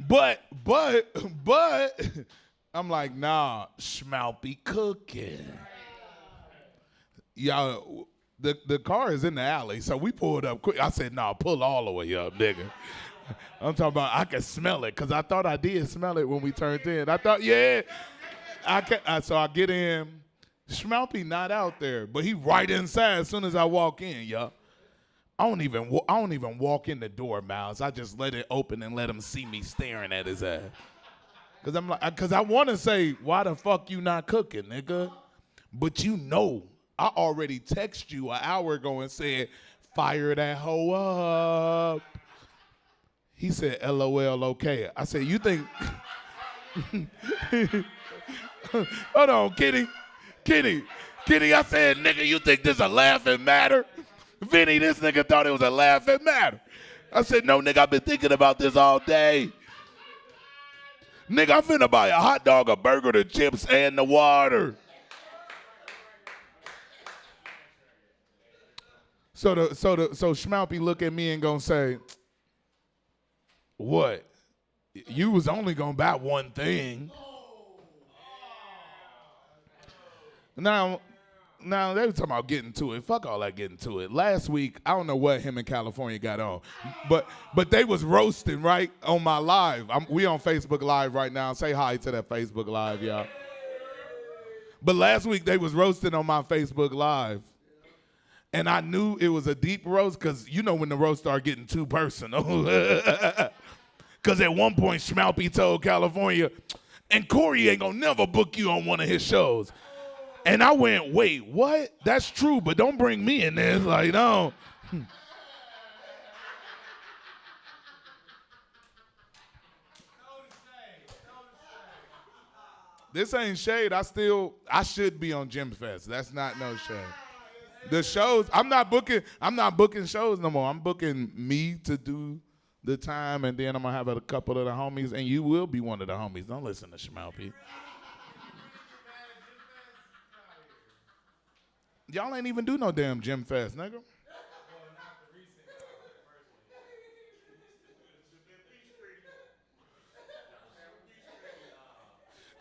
But, I'm like, nah, Schmalpy cooking. Y'all, the car is in the alley, so we pulled up quick. I said, nah, pull all the way up, nigga. I'm talking about I can smell it, because I thought I did smell it when we turned in. I thought, yeah. So I get in. Schmalpy not out there, but he right inside as soon as I walk in, y'all. I don't even walk in the door, Miles. I just let it open and let him see me staring at his ass. Cause I want to say, why the fuck you not cooking, nigga? But you know, I already texted you an hour ago and said, fire that hoe up. He said, LOL, okay. I said, you think? Hold on, Kitty, I said, nigga, you think this a laughing matter? Vinny, this nigga thought it was a laughing matter. I said, no, nigga, I've been thinking about this all day. Nigga, I'm finna buy a hot dog, a burger, the chips, and the water. So Schmalpy look at me and gonna say, what? You was only gonna buy one thing. Now they were talking about getting to it. Fuck all that getting to it. Last week, I don't know what him in California got on, but they was roasting right on my live. We on Facebook Live right now. Say hi to that Facebook Live, y'all. But last week they was roasting on my Facebook Live, and I knew it was a deep roast because you know when the roast start getting too personal. Because at one point Schmalpy told California, and Corey ain't gonna never book you on one of his shows. And I went, wait, what? That's true, but don't bring me in there. It's like, no. This ain't shade. I should be on Gym Fest. That's not no shade. The shows, I'm not booking shows no more. I'm booking me to do the time, and then I'm gonna have a couple of the homies, and you will be one of the homies. Don't listen to Schmalpy. Y'all ain't even do no damn Gym Fest, nigga.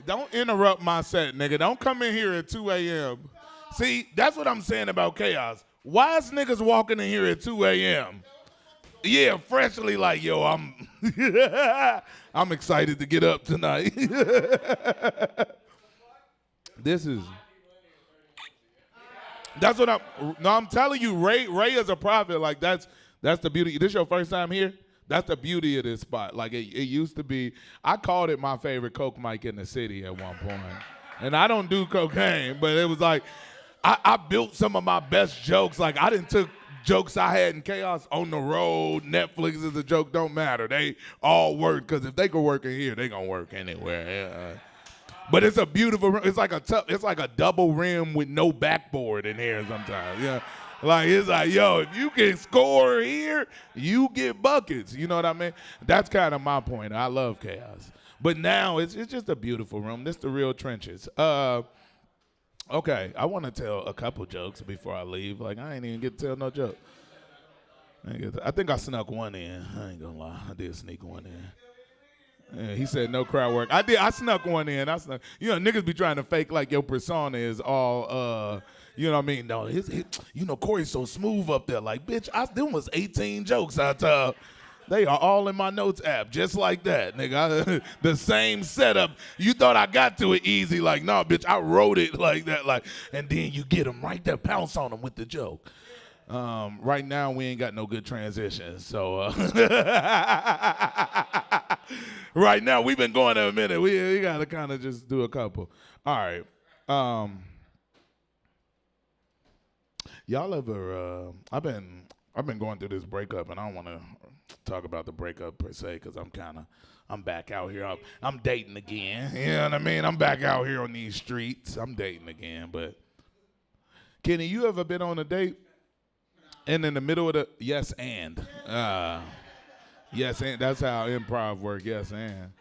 Don't interrupt my set, nigga. Don't come in here at 2 a.m. See, that's what I'm saying about Chaos. Why is niggas walking in here at 2 a.m.? Yeah, freshly like, yo, I'm excited to get up tonight. I'm telling you, Ray is a prophet. Like that's the beauty. This your first time here? That's the beauty of this spot. Like it used to be, I called it my favorite Coke mic in the city at one point. And I don't do cocaine, but it was like, I built some of my best jokes. Like I didn't took jokes I had in Chaos on the road. Netflix is a joke, don't matter. They all work, because if they can work in here, they gonna work anywhere. Yeah. But it's a beautiful, it's like a double rim with no backboard in here sometimes. Yeah. Like it's like, yo, if you can score here, you get buckets. You know what I mean? That's kind of my point. I love Chaos. But now it's just a beautiful room. This the real trenches. Okay, I want to tell a couple jokes before I leave. Like I ain't even get to tell no joke. I think I snuck one in. I ain't gonna lie. I did sneak one in. Yeah, he said no crowd work. I snuck one in. You know, niggas be trying to fake like your persona is all, you know what I mean? No, you know, Corey's so smooth up there. Like, bitch, them was 18 jokes I told. They are all in my notes app, just like that, nigga. The same setup. You thought I got to it easy. Like, no, bitch, I wrote it like that. Like, and then you get them right there, pounce on them with the joke. Right now, we ain't got no good transitions. So, right now, we've been going a minute. We got to kind of just do a couple. All right. Y'all ever? I've been going through this breakup, and I don't want to talk about the breakup per se, because I'm back out here. I'm dating again. You know what I mean? I'm back out here on these streets. I'm dating again. But Kenny, you ever been on a date and in the middle of the yes and that's how improv work. Yes and.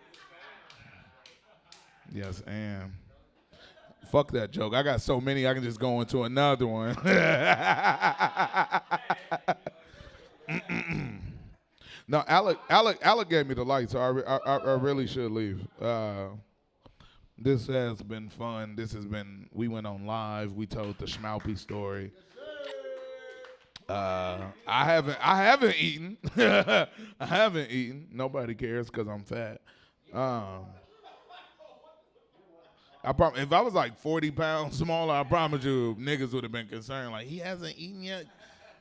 Fuck that joke. I got so many I can just go into another one. No, Alec gave me the light, so I really should leave. This has been fun. We went on live. We told the Schmalpy story. I haven't eaten. I haven't eaten. Nobody cares because I'm fat. If I was like 40 pounds smaller, I promise you, niggas would have been concerned. Like, he hasn't eaten yet.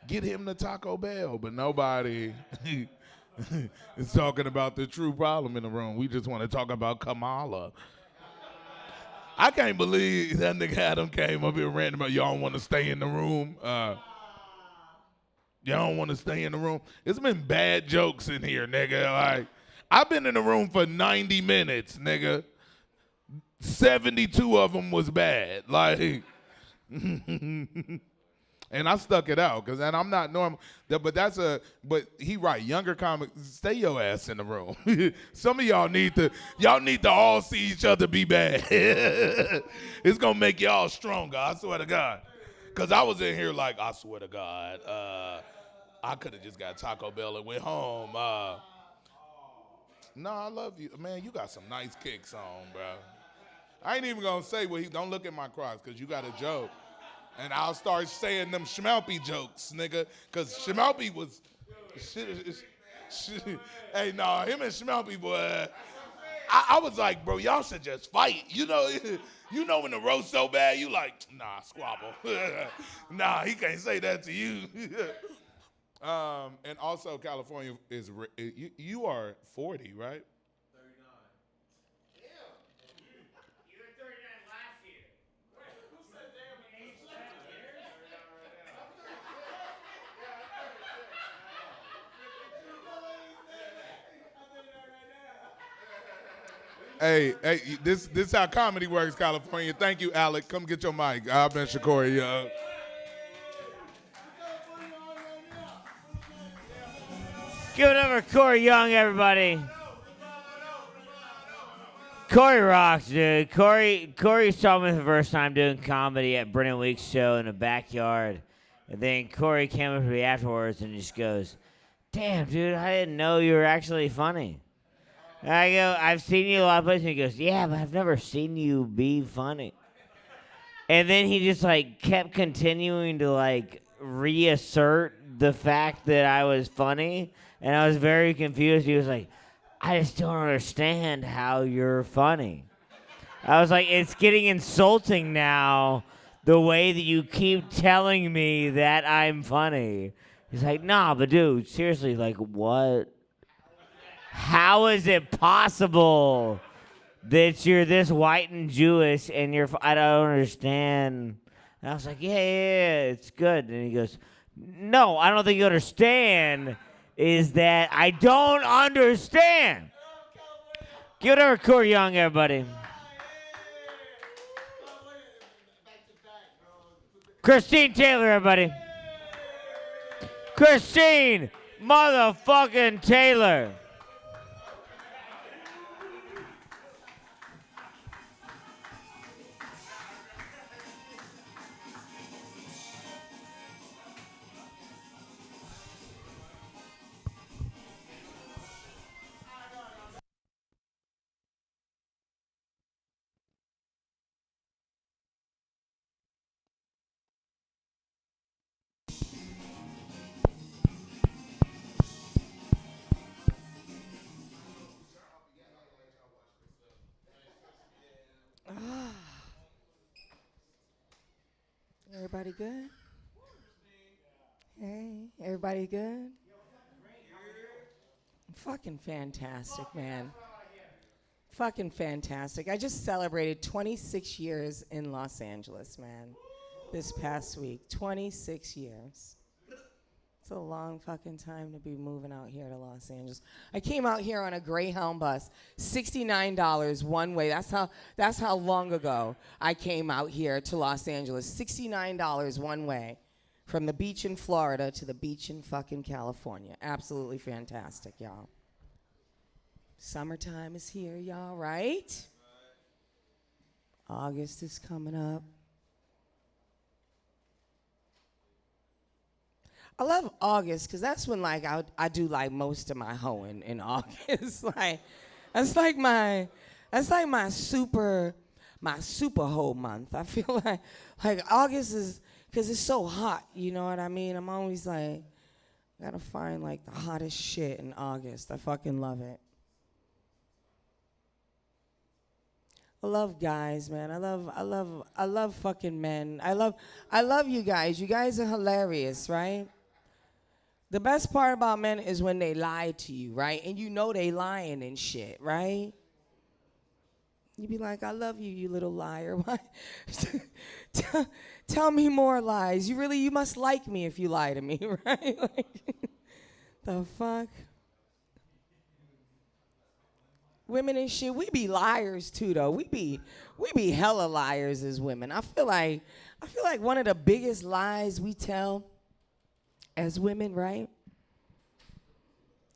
Get him to Taco Bell. But nobody is talking about the true problem in the room. We just want to talk about Kamala. I can't believe that nigga Adam came up here ranting about y'all don't want to stay in the room. Y'all don't want to stay in the room. It's been bad jokes in here, nigga. Like, I've been in the room for 90 minutes, nigga. 72 of them was bad. Like, and I stuck it out, and I'm not normal. But he right, younger comics, stay your ass in the room. Some of y'all need to all see each other be bad. It's gonna make y'all stronger, I swear to God. Cause I was in here like, I swear to God, I could have just got Taco Bell and went home. No, I love you, man. You got some nice kicks on, bro. I ain't even gonna say don't look at my crotch, cause you got a joke. And I'll start saying them Schmalpy jokes, nigga. Cause Schmalpy was hey, no, him and Schmalpy, boy. I was like, bro, y'all should just fight. You know when the roast so bad, you like, nah, squabble. Nah, he can't say that to you. And also California is, you are 40, right? Hey, this is how comedy works, California. Thank you, Alec. Come get your mic. I've been Shakori. Give it up for Corey Young, everybody. Corey rocks, dude. Corey saw me the first time doing comedy at Brennan Week's show in the backyard. And then Corey came up to me afterwards and just goes, damn, dude, I didn't know you were actually funny. And I go, I've seen you a lot of places. And he goes, yeah, but I've never seen you be funny. And then he just, like, kept continuing to, like, reassert the fact that I was funny. And I was very confused. He was like, I just don't understand how you're funny. I was like, it's getting insulting now, the way that you keep telling me that I'm funny. He's like, nah, but dude, seriously, like, what? How is it possible that you're this white and Jewish and I don't understand. And I was like, yeah, it's good. And he goes, no, I don't think you understand, is that I don't understand. Give it over to Corey Young, everybody. Christine Taylor, everybody. Christine motherfucking Taylor. Everybody good? Hey, everybody good? Fucking fantastic, man. Fucking fantastic. I just celebrated 26 years in Los Angeles, man. this past week. 26 years. It's a long fucking time to be moving out here to Los Angeles. I came out here on a Greyhound bus, $69 one way. That's how long ago I came out here to Los Angeles. $69 one way. From the beach in Florida to the beach in fucking California. Absolutely fantastic, y'all. Summertime is here, y'all, right? August is coming up. I love August because that's when like I do like most of my hoeing in August. Like that's like my super hoe month. I feel like August is because it's so hot. You know what I mean? I'm always like gotta find like the hottest shit in August. I fucking love it. I love guys, man. I love fucking men. I love you guys. You guys are hilarious, right? The best part about men is when they lie to you, right? And you know they lying and shit, right? You be like, I love you, you little liar. Why? Tell me more lies. You must like me if you lie to me, right? Like, the fuck? Women and shit, we be liars too, though. We be hella liars as women. I feel like one of the biggest lies we tell as women, right?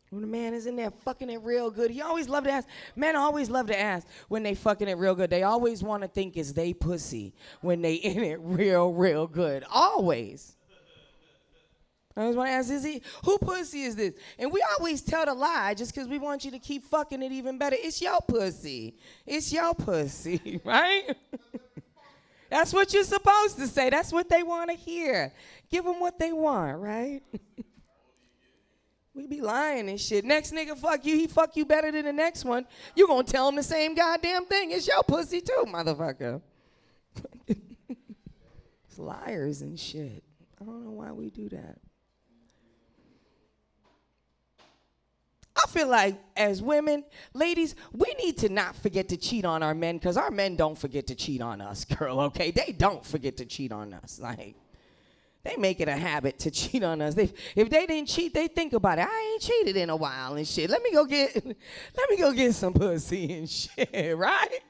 When a man is in there fucking it real good, he always love to ask. Men always love to ask when they fucking it real good. They always want to think it's they pussy when they in it real good. Always. I always want to ask, who pussy is this? And we always tell the lie just because we want you to keep fucking it even better. It's your pussy. It's your pussy, right? That's what you're supposed to say. That's what they want to hear. Give them what they want, right? We be lying and shit. Next nigga fuck you, he fuck you better than the next one. You gonna tell him the same goddamn thing. It's your pussy too, motherfucker. It's liars and shit. I don't know why we do that. I feel like as women, ladies, we need to not forget to cheat on our men because our men don't forget to cheat on us, girl, okay? They don't forget to cheat on us. Like, they make it a habit to cheat on us. If they didn't cheat, they think about it. I ain't cheated in a while and shit. Let me go get some pussy and shit, right?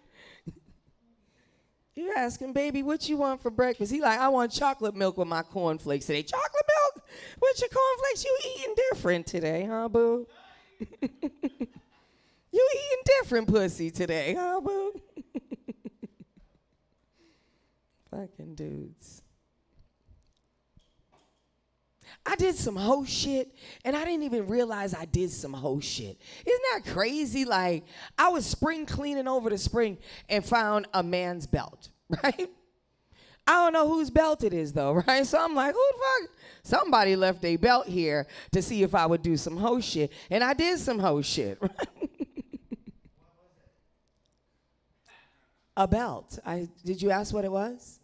You asking, baby, what you want for breakfast? He like, I want chocolate milk with my cornflakes today. Chocolate milk with your cornflakes? You eating different today, huh, boo? You eating different pussy today, huh, boo? Fucking dudes. I did some hoe shit, and I didn't even realize I did some hoe shit. Isn't that crazy? Like, I was spring cleaning over the spring and found a man's belt, right? I don't know whose belt it is, though, right? So I'm like, who the fuck? Somebody left a belt here to see if I would do some hoe shit, and I did some hoe shit, right? A belt. Did you ask what it was?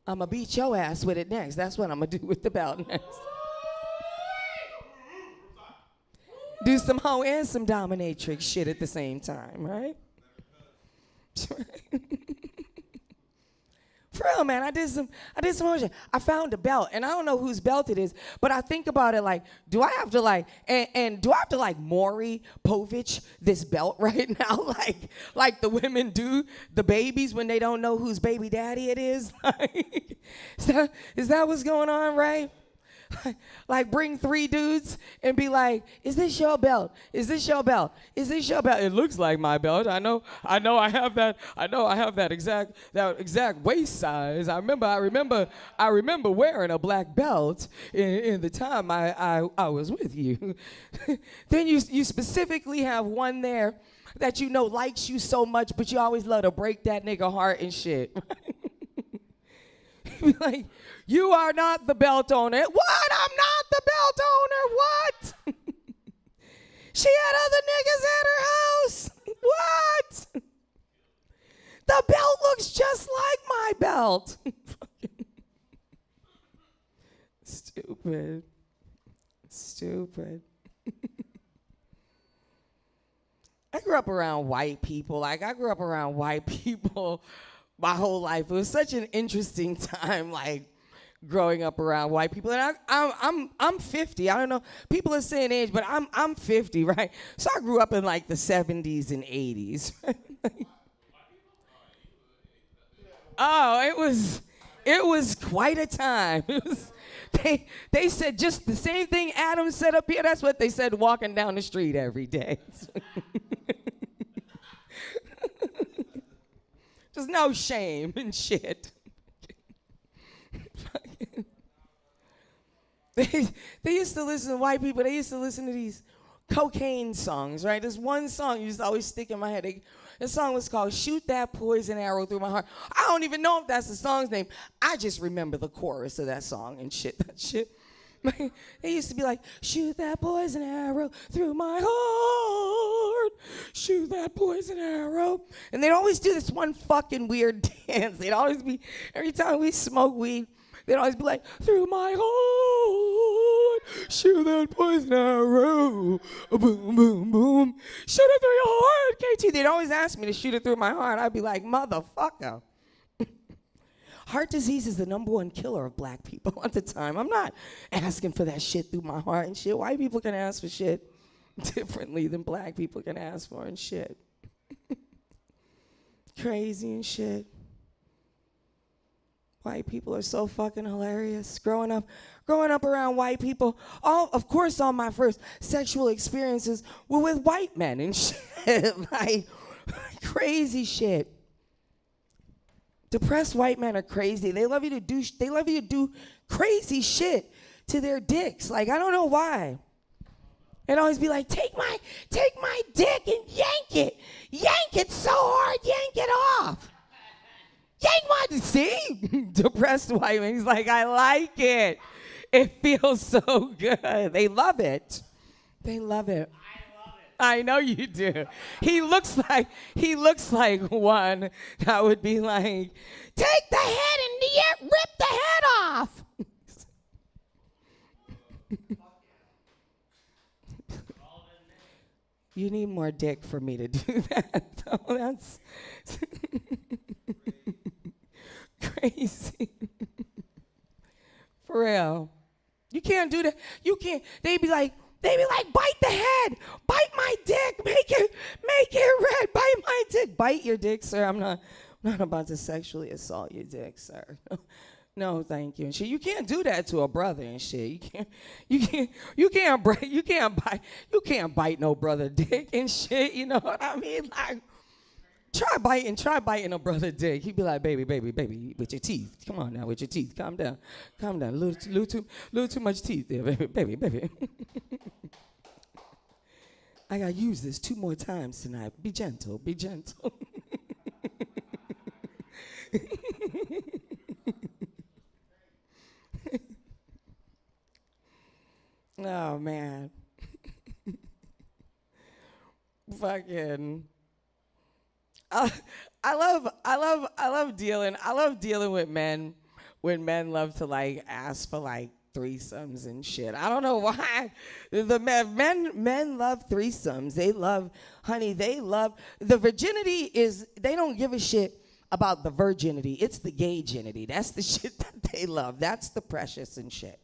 I'm going to beat your ass with it next. That's what I'm going to do with the belt next. Do some hoe and some dominatrix shit at the same time, right? For real, man, I did some hoe shit. I found a belt, and I don't know whose belt it is, but I think about it like, do I have to like, and do I have to like Maury Povich this belt right now? Like the women do the babies when they don't know whose baby daddy it is? Like, is that what's going on, right? Like bring 3 dudes and be like, is this your belt? Is this your belt? Is this your belt? It looks like my belt. I know I have that exact waist size. I remember wearing a black belt in the time I was with you. Then you specifically have one there that you know likes you so much, but you always love to break that nigga heart and shit. Like, you are not the belt owner. What? I'm not the belt owner. What? She had other niggas at her house. What? The belt looks just like my belt. Stupid. I grew up around white people. Like, I grew up around white people my whole life. It was such an interesting time, like growing up around white people. And I'm 50. I don't know. People are saying age, but I'm 50, right? So I grew up in like the 70s and 80s. Oh, it was quite a time. It was, they said just the same thing Adam said up here. That's what they said walking down the street every day. There's no shame and shit. They used to listen to white people. They used to listen to these cocaine songs, right? There's one song used to always stick in my head. The song was called "Shoot That Poison Arrow Through My Heart." I don't even know if that's the song's name. I just remember the chorus of that song and shit. That shit. They used to be like, "Shoot that poison arrow through my heart. Shoot that poison arrow." And they'd always do this one fucking weird dance. They'd always be, every time we smoke weed, they'd always be like, "Through my heart, shoot that poison arrow, boom, boom, boom, shoot it through your heart, KT." They'd always ask me to shoot it through my heart. I'd be like, motherfucker. Heart disease is the #1 killer of black people at the time. I'm not asking for that shit through my heart and shit. White people can ask for shit differently than black people can ask for and shit. Crazy and shit. White people are so fucking hilarious. Growing up around white people, of course, all my first sexual experiences were with white men and shit. Like, crazy shit. Depressed white men are crazy. They love you to do crazy shit to their dicks. Like, I don't know why. They'd always be like, take my dick and yank it so hard, yank it off. Yank my, see? Depressed white man. He's like, I like it. It feels so good. They love it. They love it. I know you do. He looks like one that would be like, take the head and rip the head off. You need more dick for me to do that, though. That's crazy. For real. You can't do that. You can't. They'd be like, bite the head, bite my dick, make it red, bite my dick, bite your dick, sir. I'm not about to sexually assault your dick, sir. No, thank you. And shit, you can't do that to a brother and shit. You can't bite no brother dick and shit. You know what I mean? Like, try biting a brother dick. He'd be like, baby, with your teeth. Come on now, with your teeth. Calm down. A little too much teeth there, baby. I gotta use this 2 more times tonight. Be gentle. Oh man. Fucking. I love dealing with men when men love to like ask for like threesomes and shit. I don't know why. The men love threesomes. They love, honey, they love the virginity is they don't give a shit about the virginity. It's the gay-ginity. That's the shit that they love. That's the precious and shit.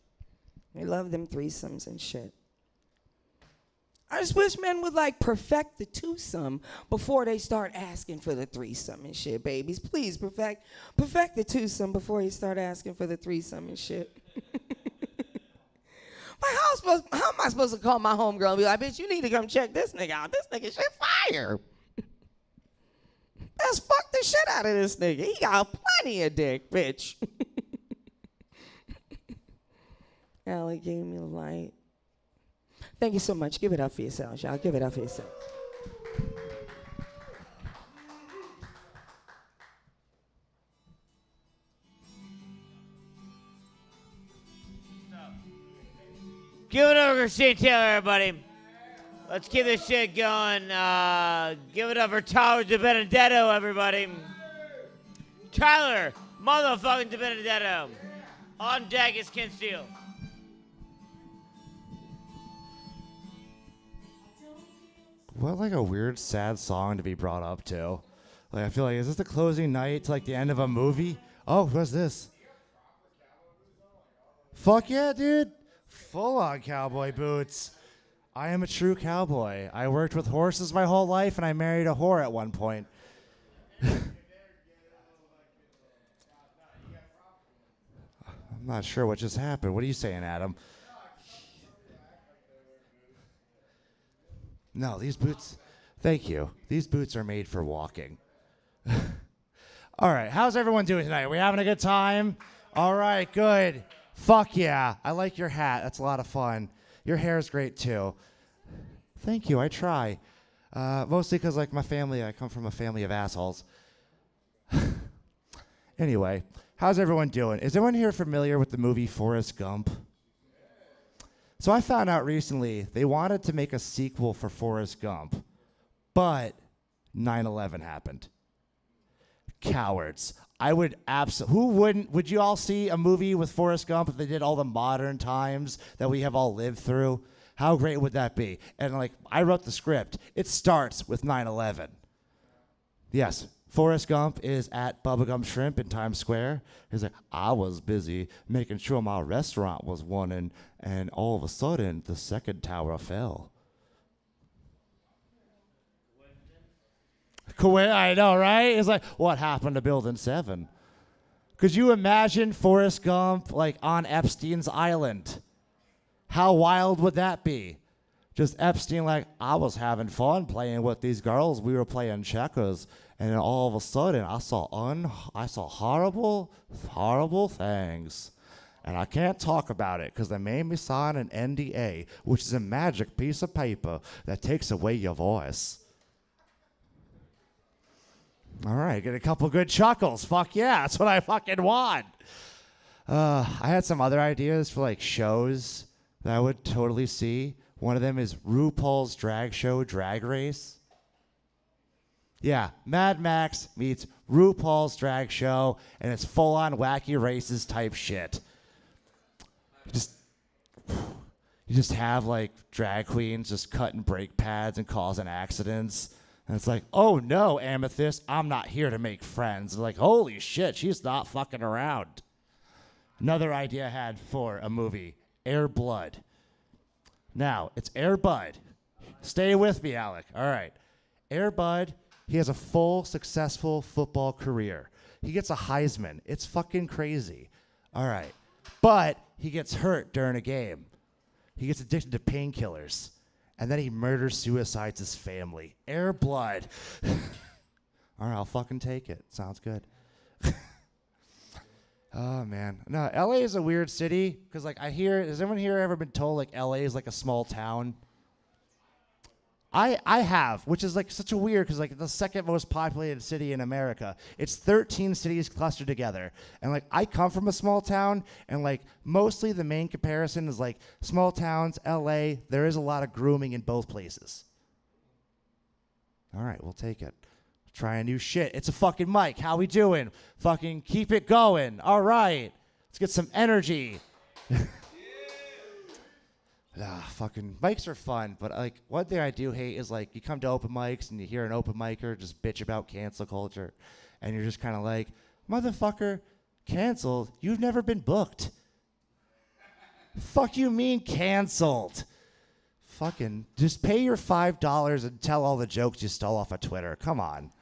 They love them threesomes and shit. I just wish men would like perfect the twosome before they start asking for the threesome and shit, babies. Please perfect the twosome before you start asking for the threesome and shit. How am I supposed to call my homegirl and be like, bitch, you need to come check this nigga out. This nigga shit fire. Let's fuck the shit out of this nigga. He got plenty of dick, bitch. Allie gave me the light. Thank you so much. Give it up for yourselves, y'all. Give it up for yourselves. Give it up for Christine Taylor, everybody. Let's keep this shit going. Give it up for Tyler DiBenedetto, everybody. Tyler, motherfucking DiBenedetto. On deck is Ken Steele. What like a weird, sad song to be brought up to. Like, I feel like, is this the closing night to like the end of a movie? Oh, what's this? Fuck yeah, dude. Full on cowboy boots. I am a true cowboy. I worked with horses my whole life, and I married a whore at one point. I'm not sure what just happened. What are you saying, Adam? No, these boots, thank you. These boots are made for walking. All right, how's everyone doing tonight? We having a good time? All right, good. Fuck yeah. I like your hat. That's a lot of fun. Your hair is great too. Thank you. I try. Mostly because, like, my family, I come from a family of assholes. Anyway, how's everyone doing? Is everyone here familiar with the movie Forrest Gump? So I found out recently they wanted to make a sequel for Forrest Gump, but 9/11 happened. Cowards. I would who wouldn't, would you all see a movie with Forrest Gump if they did all the modern times that we have all lived through? How great would that be? And like, I wrote the script. It starts with 9/11. Yes, Forrest Gump is at Bubblegum Shrimp in Times Square. He's like, I was busy making sure my restaurant was running, and all of a sudden, the second tower fell. I know, right? It's like, what happened to Building 7? Could you imagine Forrest Gump like on Epstein's island? How wild would that be? Just Epstein like, I was having fun playing with these girls. We were playing checkers, and then all of a sudden, I saw horrible, horrible things. And I can't talk about it because they made me sign an NDA, which is a magic piece of paper that takes away your voice. All right, get a couple good chuckles. Fuck yeah, that's what I fucking want. I had some other ideas for like shows that I would totally see. One of them is RuPaul's Drag Show Drag Race. Yeah, Mad Max meets RuPaul's Drag Show, and it's full-on wacky races type shit. You just have like drag queens just cutting brake pads and causing accidents. And it's like, oh no, Amethyst, I'm not here to make friends. They're like, holy shit, she's not fucking around. Another idea I had for a movie, Air Blood. Now, it's Air Bud. Stay with me, Alec. All right. Air Bud, he has a full, successful football career. He gets a Heisman. It's fucking crazy. All right. But he gets hurt during a game. He gets addicted to painkillers. And then he suicides his family. Air Blood. All right, I'll fucking take it. Sounds good. Oh, man. No, L.A. is a weird city because, like, I hear, has anyone here ever been told, like, L.A. is like a small town? I have, which is, like, such a weird because, like, the second most populated city in America. It's 13 cities clustered together. And, like, I come from a small town, and, like, mostly the main comparison is, like, small towns, L.A., there is a lot of grooming in both places. All right, we'll take it. Try a new shit. It's a fucking mic. How we doing? Fucking keep it going. All right. Let's get some energy. Fucking mics are fun, but like one thing I do hate is like you come to open mics and you hear an open micer just bitch about cancel culture, and you're just kind of like, motherfucker, canceled? You've never been booked. Fuck you mean canceled? Fucking just pay your $5 and tell all the jokes you stole off of Twitter. Come on.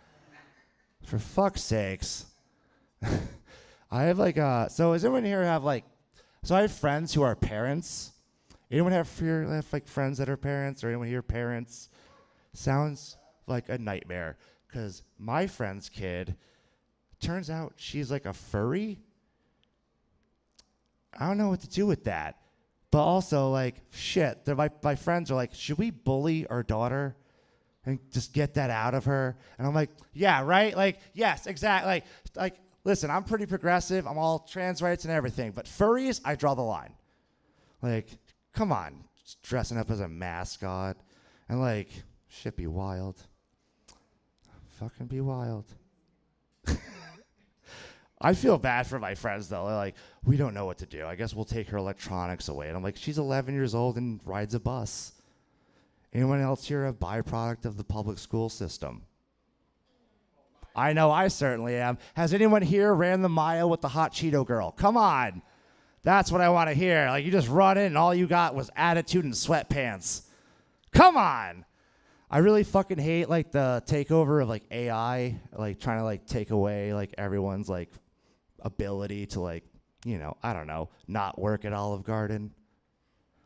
For fuck's sakes. I have like so does anyone here have like, so I have friends who are parents. Anyone have like friends that are parents, or anyone here parents? Sounds like a nightmare, because my friend's kid, turns out she's like a furry. I don't know what to do with that. But also, like, shit, my friends are like, should we bully our daughter and just get that out of her? And I'm like, yeah, right? Like, yes, exactly. Like, listen, I'm pretty progressive. I'm all trans rights and everything. But furries, I draw the line. Like, come on, just dressing up as a mascot. And, like, shit be wild. Fucking be wild. I feel bad for my friends, though. They're like, we don't know what to do. I guess we'll take her electronics away. And I'm like, she's 11 years old and rides a bus. Anyone else here a byproduct of the public school system? I know I certainly am. Has anyone here ran the mile with the hot Cheeto girl? Come on. That's what I want to hear. Like, you just run in and all you got was attitude and sweatpants. Come on. I really fucking hate, like, the takeover of, like, AI, like, trying to, like, take away, like, everyone's, like, ability to, like, you know, I don't know, not work at Olive Garden.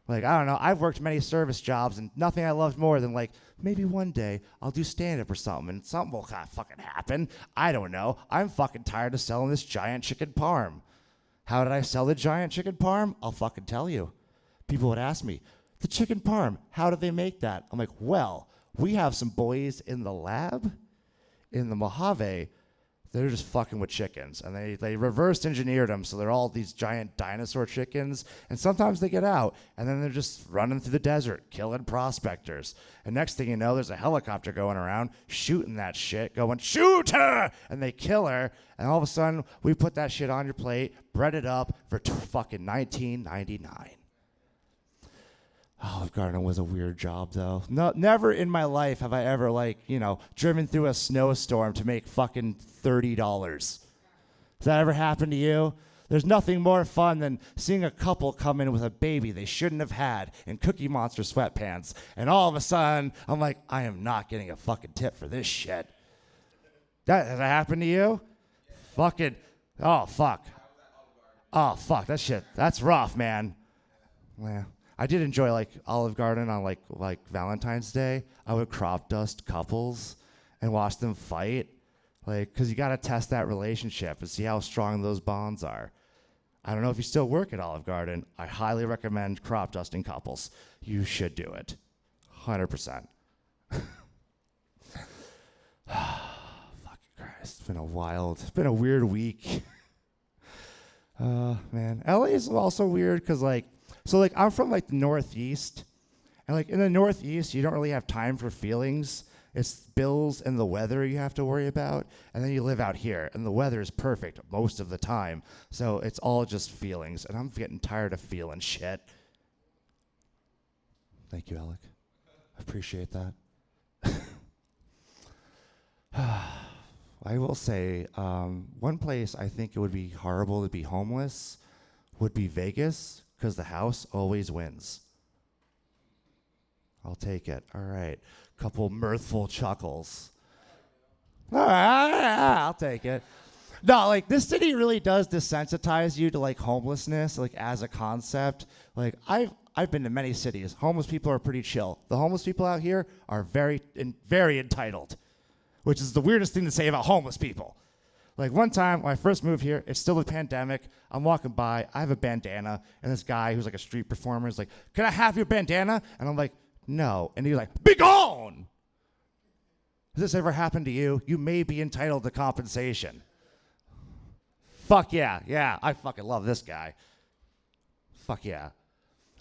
Like, I don't know. I've worked many service jobs, and nothing I loved more than, like, maybe one day I'll do stand-up or something, and something will kind of fucking happen. I don't know. I'm fucking tired of selling this giant chicken parm. How did I sell the giant chicken parm? I'll fucking tell you. People would ask me, the chicken parm, how do they make that? I'm like, well, we have some boys in the lab, in the Mojave, they're just fucking with chickens. And they reverse engineered them, so they're all these giant dinosaur chickens. And sometimes they get out, and then they're just running through the desert, killing prospectors. And next thing you know, there's a helicopter going around, shooting that shit, going, shoot her! And they kill her, and all of a sudden, we put that shit on your plate, bread it up for fucking $19.99. Olive Garden was a weird job, though. No, never in my life have I ever, like, you know, driven through a snowstorm to make fucking $30. Has that ever happened to you? There's nothing more fun than seeing a couple come in with a baby they shouldn't have had in Cookie Monster sweatpants, and all of a sudden, I'm like, I am not getting a fucking tip for this shit. Has that happened to you? Fucking, oh, fuck. Oh, fuck, that shit, that's rough, man. Yeah. I did enjoy, like, Olive Garden on, like Valentine's Day. I would crop dust couples and watch them fight, like, because you got to test that relationship and see how strong those bonds are. I don't know if you still work at Olive Garden. I highly recommend crop dusting couples. You should do it, 100%. Fucking Christ, it's been a weird week. Man, LA is also weird because, like, so, like, I'm from, like, the Northeast, and, like, in the Northeast, you don't really have time for feelings. It's bills and the weather you have to worry about, and then you live out here, and the weather is perfect most of the time, so it's all just feelings, and I'm getting tired of feeling shit. Thank you, Alec. I appreciate that. I will say, one place I think it would be horrible to be homeless would be Vegas, because the house always wins. I'll take it. All right. Couple mirthful chuckles. All right, I'll take it. No, like, this city really does desensitize you to, like, homelessness, like, as a concept. Like, I've been to many cities. Homeless people are pretty chill. The homeless people out here are very entitled, which is the weirdest thing to say about homeless people. Like, one time when I first moved here, it's still the pandemic. I'm walking by, I have a bandana, and this guy who's like a street performer is like, can I have your bandana? And I'm like, no. And he's like, be gone! Has this ever happened to you? You may be entitled to compensation. Fuck yeah, yeah, I fucking love this guy. Fuck yeah.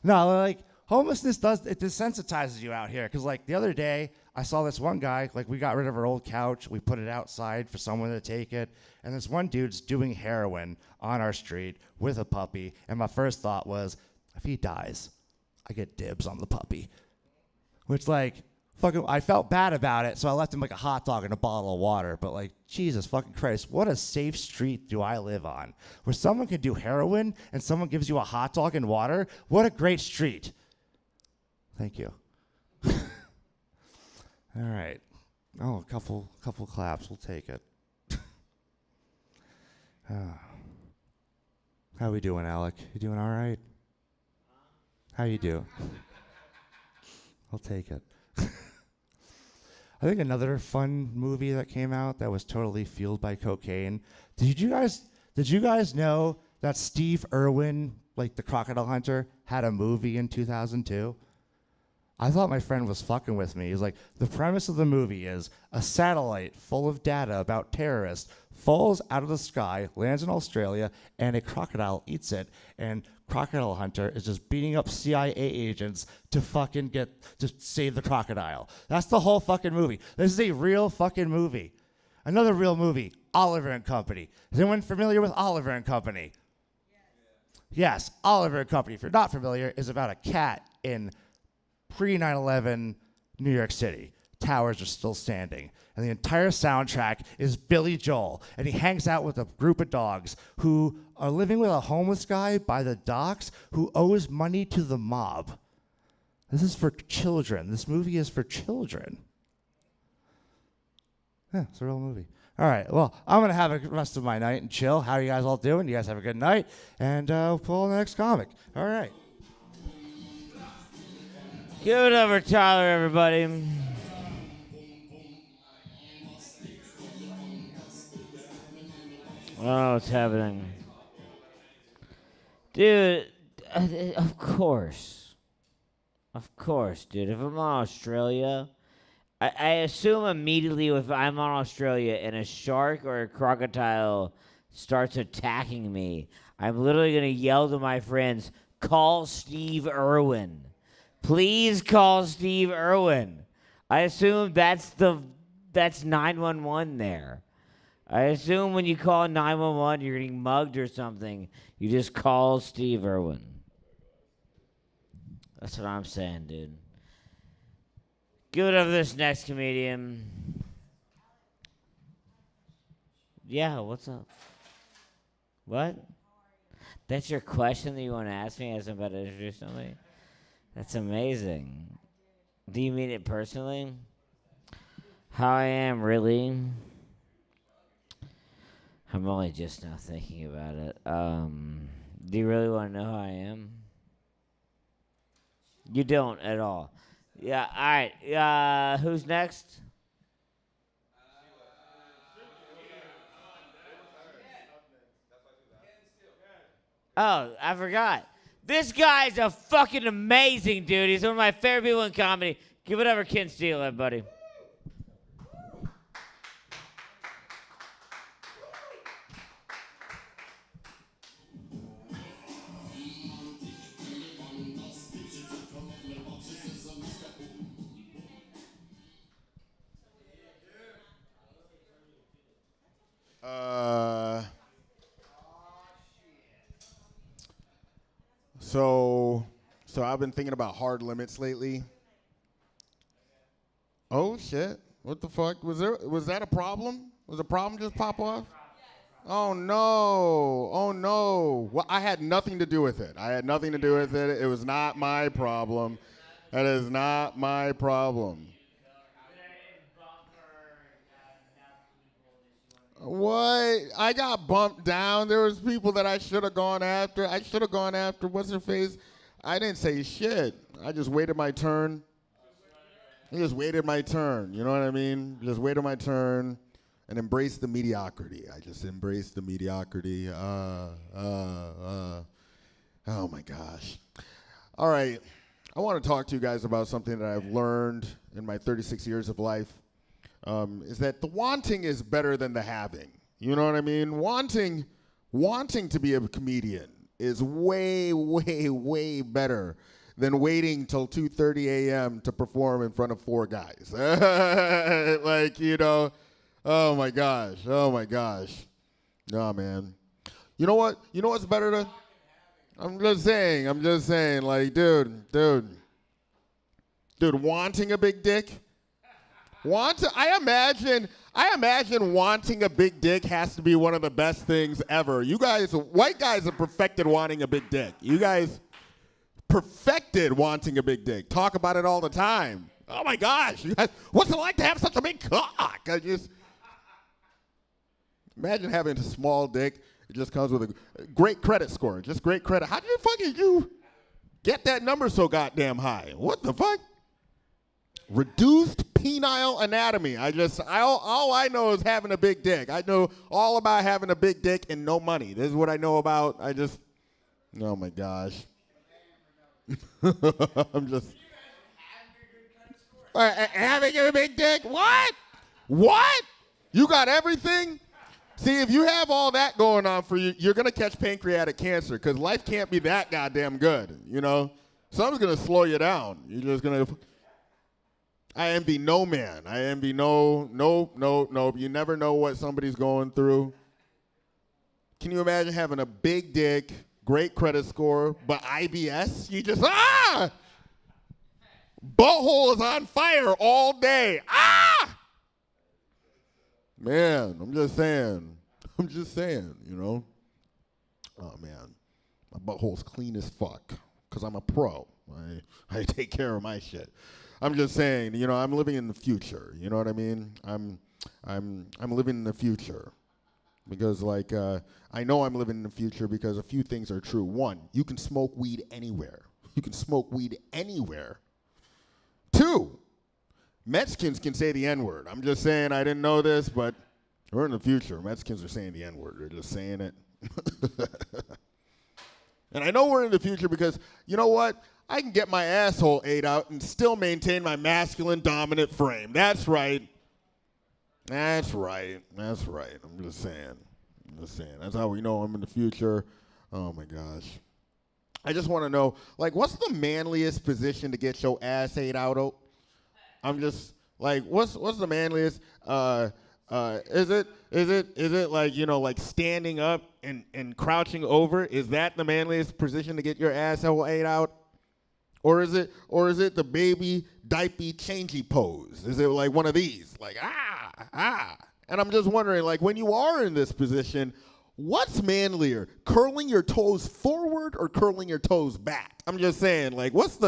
No, like, homelessness it desensitizes you out here. Because, like, the other day, I saw this one guy, like, we got rid of our old couch. We put it outside for someone to take it. And this one dude's doing heroin on our street with a puppy. And my first thought was, if he dies, I get dibs on the puppy. Which, like, fucking, I felt bad about it. So I left him, like, a hot dog and a bottle of water. But, like, Jesus fucking Christ, what a safe street do I live on? Where someone can do heroin and someone gives you a hot dog and water? What a great street. Thank you. All right. Oh, a couple claps. We'll take it. How we doing, Alec? You doing all right? How you do? I'll take it. I think another fun movie that came out that was totally fueled by cocaine. Did you guys know that Steve Irwin, like the crocodile hunter, had a movie in 2002? I thought my friend was fucking with me. He's like, the premise of the movie is a satellite full of data about terrorists falls out of the sky, lands in Australia, and a crocodile eats it. And Crocodile Hunter is just beating up CIA agents to fucking to save the crocodile. That's the whole fucking movie. This is a real fucking movie. Another real movie, Oliver and Company. Is anyone familiar with Oliver and Company? Yes, Oliver and Company, if you're not familiar, is about a cat in pre-9/11 New York City. towers are still standing. And the entire soundtrack is Billy Joel. And he hangs out with a group of dogs who are living with a homeless guy by the docks who owes money to the mob. This is for children. This movie is for children. Yeah, it's a real movie. All right, well, I'm going to have the rest of my night and chill. How are you guys all doing? You guys have a good night? And we'll pull on the next comic. All right. Give it up for Tyler, everybody. Oh, what's happening? Dude, of course. Of course, dude. If I'm on Australia, I assume immediately if I'm on Australia and a shark or a crocodile starts attacking me, I'm literally going to yell to my friends, call Steve Irwin. Please call Steve Irwin. I assume that's 911 there. I assume when you call 911, you're getting mugged or something. You just call Steve Irwin. That's what I'm saying, dude. Give it up for this next comedian. Yeah, what's up? What? That's your question that you want to ask me as I'm about to introduce somebody? That's amazing. Do you mean it personally? How I am, really? I'm only just now thinking about it. Do you really want to know how I am? You don't at all. Yeah, all right. Who's next? Oh, I forgot. This guy's a fucking amazing dude. He's one of my favorite people in comedy. Give it up for Ken Steele, everybody. So I've been thinking about hard limits lately. Oh shit! What the fuck? Was that a problem? Was a problem just pop off? Oh no! Oh no! Well, I had nothing to do with it. It was not my problem. That is not my problem. What? I got bumped down. There was people that I should have gone after. What's her face? I didn't say shit. I just waited my turn. You know what I mean? Just waited my turn and embraced the mediocrity. I just embraced the mediocrity. Oh my gosh. All right. I want to talk to you guys about something that I've learned in my 36 years of life. Is that the wanting is better than the having. You know what I mean? Wanting to be a comedian is way, way, way better than waiting till 2:30 a.m. to perform in front of 4 guys. Oh my gosh. No, man. You know what? You know what's better than? I'm just saying, like, dude, wanting a big dick? I imagine wanting a big dick has to be one of the best things ever. You guys, white guys have perfected wanting a big dick. You guys perfected wanting a big dick. Talk about it all the time. Oh my gosh, you guys, what's it like to have such a big cock? Imagine having a small dick. It just comes with a great credit score. Just great credit. How did you get that number so goddamn high? What the fuck? Reduced penile anatomy. All I know is having a big dick. I know all about having a big dick and no money. This is what I know about. Oh my gosh. Having a big dick? What? You got everything? See, if you have all that going on for you, you're going to catch pancreatic cancer because life can't be that goddamn good, you know? Something's going to slow you down. You're just going to... I envy no man. Nope. You never know what somebody's going through. Can you imagine having a big dick, great credit score, but IBS? You just, Butthole is on fire all day. Ah! Man, I'm just saying. You know. Oh, man. My butthole's clean as fuck because I'm a pro. I take care of my shit. I'm just saying, you know, I'm living in the future. You know what I mean? I'm living in the future because, like, I know I'm living in the future because a few things are true. One, you can smoke weed anywhere. You can smoke weed anywhere. Two, Mexicans can say the N-word. I'm just saying, I didn't know this, but we're in the future. Mexicans are saying the N-word. They're just saying it. And I know we're in the future because, you know what? I can get my asshole ate out and still maintain my masculine dominant frame. That's right. That's right. I'm just saying. That's how we know I'm in the future. Oh, my gosh. I just want to know, like, what's the manliest position to get your ass ate out? I'm just, like, what's the manliest? Is it like, you know, like standing up and crouching over? Is that the manliest position to get your asshole ate out? Or is it the baby diaper changey pose? Is it like one of these? Like, ah. And I'm just wondering, like, when you are in this position, what's manlier? Curling your toes forward or curling your toes back? I'm just saying, like, just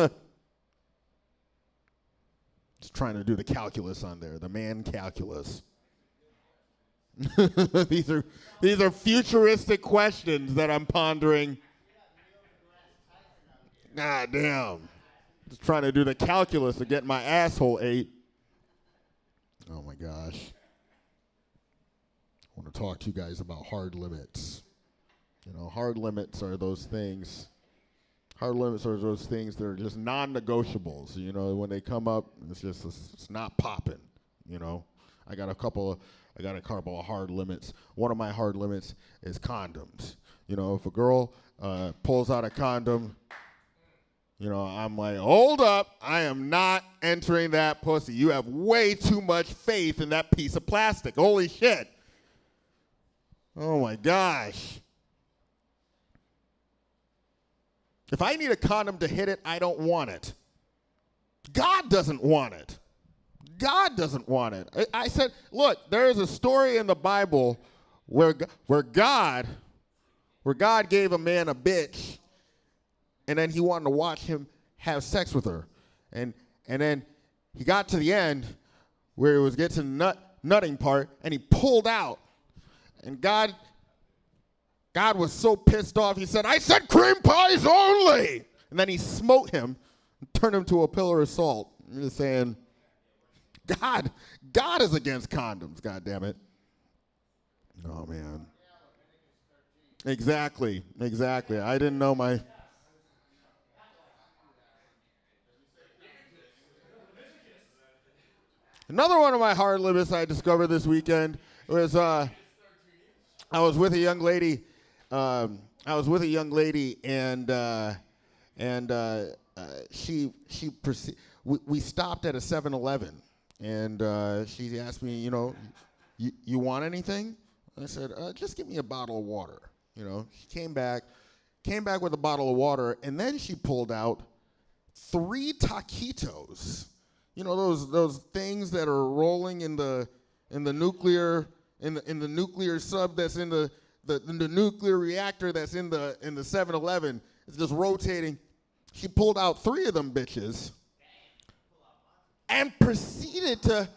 trying to do the calculus on there, the man calculus. These are futuristic questions that I'm pondering. God damn. Just trying to do the calculus to get my asshole ate. Oh my gosh. I want to talk to you guys about hard limits. You know, hard limits are those things. Hard limits are those things that are just non-negotiables. You know, when they come up, it's not popping. You know, I got a couple of hard limits. One of my hard limits is condoms. You know, if a girl pulls out a condom, you know, I'm like, hold up, I am not entering that pussy. You have way too much faith in that piece of plastic. Holy shit. Oh my gosh. If I need a condom to hit it, I don't want it. God doesn't want it. God doesn't want it. I said, look, there is a story in the Bible where God gave a man a bitch, and then he wanted to watch him have sex with her. And then he got to the end where he was getting to the nutting part, and he pulled out. And God was so pissed off, he said, I said cream pies only! And then he smote him and turned him to a pillar of salt. I'm just saying, God is against condoms, God damn it. Oh, man. Exactly. I didn't know my... Another one of my hard limits I discovered this weekend was I was with a young lady. And we stopped at a 7-Eleven, and she asked me, you know, you want anything? I said, just give me a bottle of water. You know, she came back with a bottle of water, and then she pulled out 3 taquitos. You know, those things that are rolling in the nuclear sub that's in the nuclear reactor that's in the 7-Eleven. It's just rotating. She pulled out 3 of them bitches and proceeded to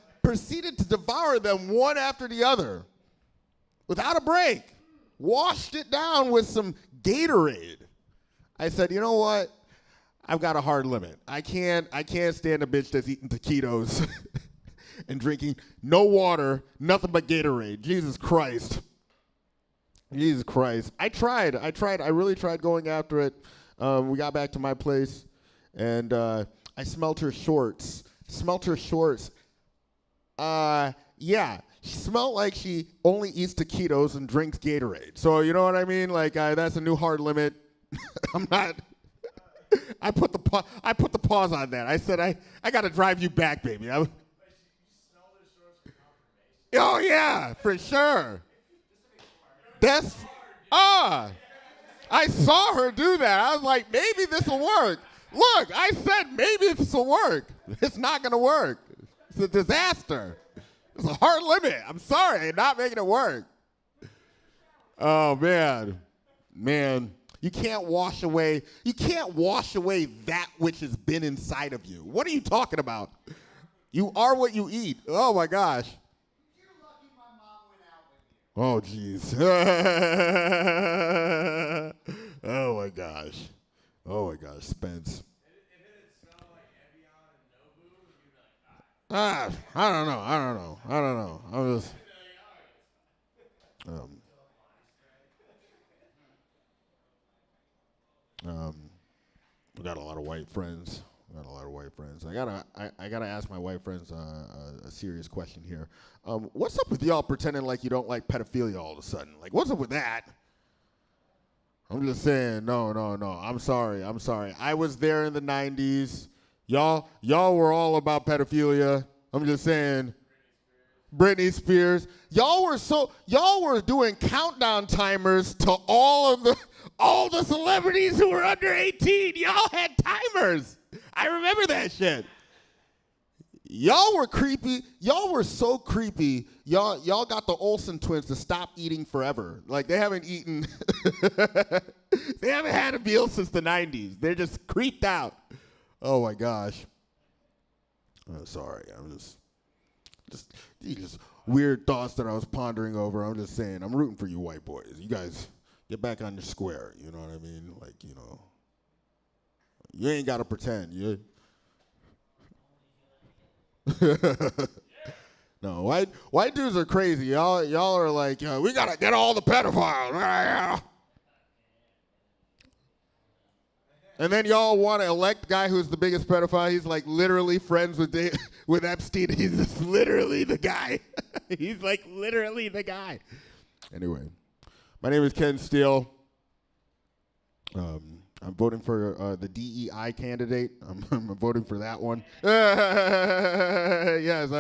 devour them one after the other without a break. Washed it down with some Gatorade. I said, you know what? I've got a hard limit. I can't stand a bitch that's eating taquitos and drinking no water, nothing but Gatorade. Jesus Christ. I tried. I really tried going after it. We got back to my place, and I smelled her shorts. Yeah. She smelled like she only eats taquitos and drinks Gatorade. So you know what I mean? Like that's a new hard limit. I'm not. I put the pause on that. I said I got to drive you back, baby. Oh yeah, for sure. I saw her do that. I was like, maybe this will work. Look, I said maybe this will work. It's not gonna work. It's a disaster. It's a hard limit. I'm sorry, I'm not making it work. Oh man, you can't wash away that which has been inside of you. What are you talking about? You are what you eat. Oh my gosh. Oh jeez. Oh my gosh. Oh my gosh, Spence. I don't know. I'm just. We got a lot of white friends. I gotta ask my white friends a serious question here. What's up with y'all pretending like you don't like pedophilia all of a sudden? Like, what's up with that? I'm just saying, no. I'm sorry. I was there in the 90s. Y'all were all about pedophilia. I'm just saying. Britney Spears. Y'all were doing countdown timers to all the celebrities who were under 18. Y'all had timers. I remember that shit. Y'all were creepy. Y'all were so creepy. Y'all got the Olsen twins to stop eating forever. Like, they haven't eaten. They haven't had a meal since the 90s. They're just creeped out. Oh my gosh. I'm sorry. I'm just weird thoughts that I was pondering over. I'm just saying, I'm rooting for you white boys. You guys get back on your square. You know what I mean? Like, you ain't got to pretend. No, white dudes are crazy. Y'all are like, we got to get all the pedophiles. And then y'all want to elect the guy who's the biggest pedophile. He's like literally friends with Epstein. He's just literally the guy. He's like literally the guy. Anyway, my name is Ken Steele. I'm voting for the DEI candidate. I'm voting for that one. Yes,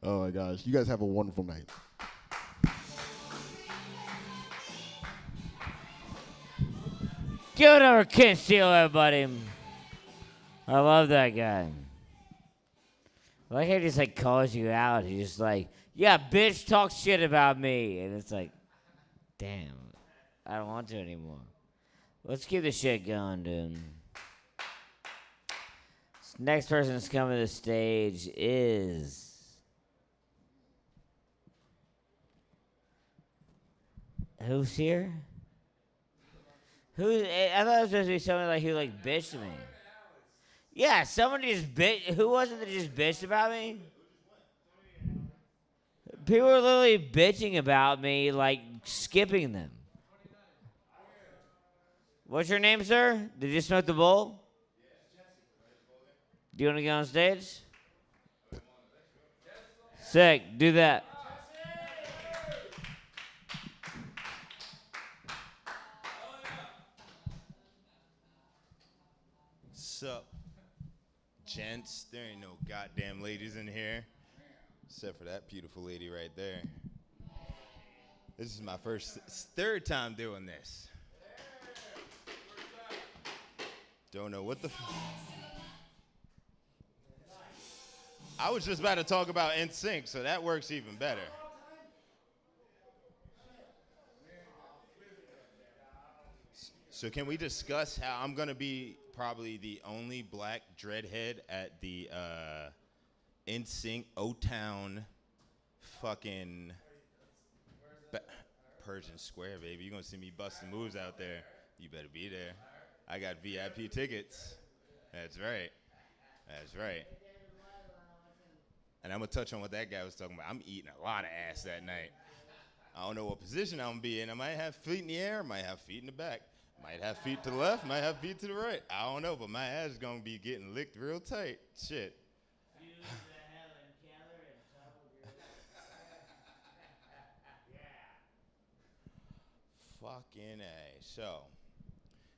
oh my gosh. You guys have a wonderful night. Give it over Ken Steele, everybody. I love that guy. I like how he just like calls you out. He's just like, yeah, bitch, talk shit about me. And it's like, damn, I don't want to anymore. Let's keep the shit going, dude. This next person that's coming to the stage is... Who's here? I thought it was supposed to be someone like who like bitched me. Yeah, somebody just bitch. Who wasn't that just bitched about me? People were literally bitching about me, like skipping them. What's your name, sir? Did you smoke the bowl? Do you want to get on stage? Sick. Do that. Sup, gents? There ain't no goddamn ladies in here, except for that beautiful lady right there. This is my third time doing this. Don't know what the. I was just about to talk about NSYNC, so that works even better. So can we discuss how I'm gonna be probably the only black dreadhead at the NSYNC O-Town fucking Persian Square, baby. You're gonna see me busting moves out there. You better be there. I got VIP tickets. That's right. That's right. And I'm gonna touch on what that guy was talking about. I'm eating a lot of ass that night. I don't know what position I'm gonna be in. I might have feet in the air, might have feet in the back. Might have feet to the left, might have feet to the right. I don't know, but my ass is gonna be getting licked real tight. Shit. Fucking A. So,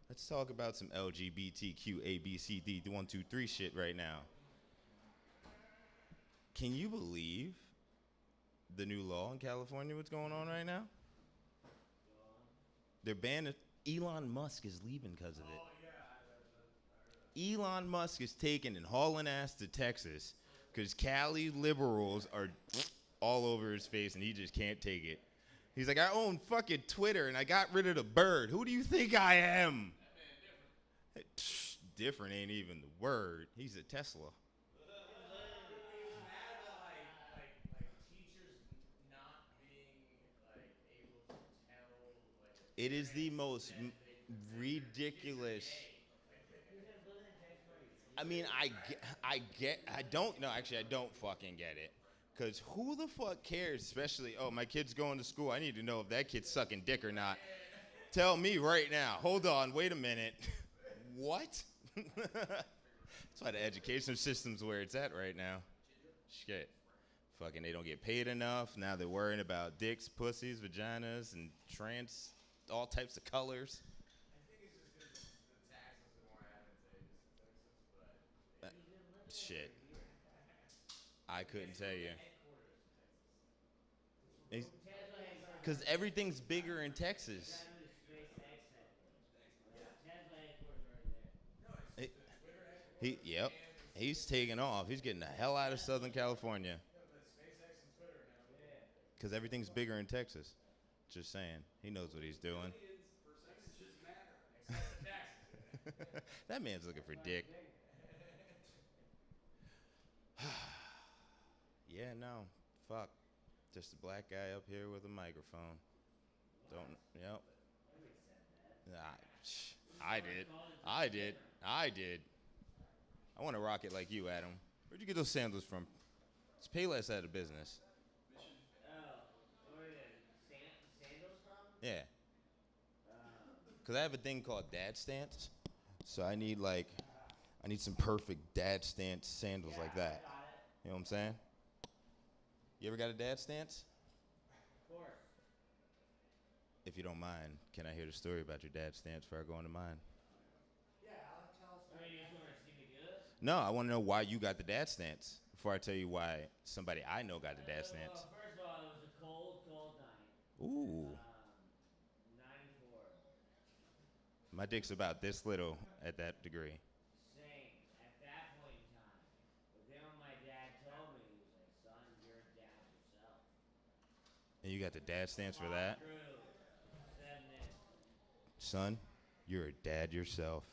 let's talk about some LGBTQ ABCD 1, 2, 3 shit right now. Can you believe the new law in California, what's going on right now? They're banning. Elon Musk is leaving because of it. Elon Musk is taking and hauling ass to Texas because Cali liberals are all over his face and he just can't take it. He's like, I own fucking Twitter and I got rid of the bird. Who do you think I am? Different ain't even the word. He's a Tesla. It is the most ridiculous. I mean, I don't fucking get it. Because who the fuck cares, especially, oh, my kid's going to school. I need to know if that kid's sucking dick or not. Tell me right now. Hold on, wait a minute. What? That's why the education system's where it's at right now. Shit. Fucking, they don't get paid enough. Now they're worrying about dicks, pussies, vaginas, and trans, all types of colors. Shit. I couldn't tell you. Because everything's bigger in Texas. Yep. He's taking off. He's getting the hell out of Southern California. Because everything's bigger in Texas. Just saying. He knows what he's doing. That man's looking for dick. Yeah, no. Fuck. Just a black guy up here with a microphone. Yep. I did. I want to rock it like you, Adam. Where'd you get those sandals from? It's Payless out of business. Sandals from? Yeah. Because I have a thing called dad stance. So I need some perfect dad stance sandals like that. You know what I'm saying? You ever got a dad stance? Of course. If you don't mind, can I hear the story about your dad stance before I go into mine? Yeah, tell us. I mean, you just want to see me do it? No, I want to know why you got the dad stance before I tell you why somebody I know got the dad stance. Well, first of all, it was a cold night. Ooh. 94. My dick's about this little at that degree. Same. At that point in time. But then when my dad told me, he was like, son, you're a dad yourself. And you got the dad stance for that? True. 7 inches. Son, you're a dad yourself.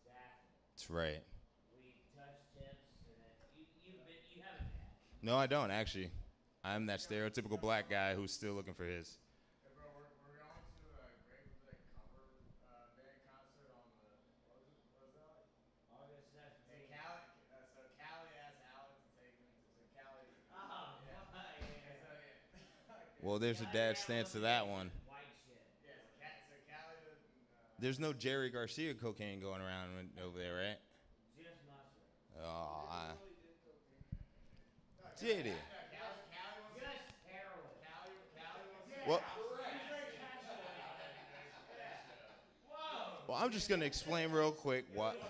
Exactly. That's right. We touch tips, and then you have a dad. No, I don't, actually. I'm that stereotypical black guy who's still looking for his. August 17th. Callie asked Alex to take him to Callie. Oh, Well, there's a dad stance to that one. White shit. So Callie There's no Jerry Garcia cocaine going around over there, right? Just mustard. Oh, did he? Just heroin. Well, well, I'm just going to explain real quick what.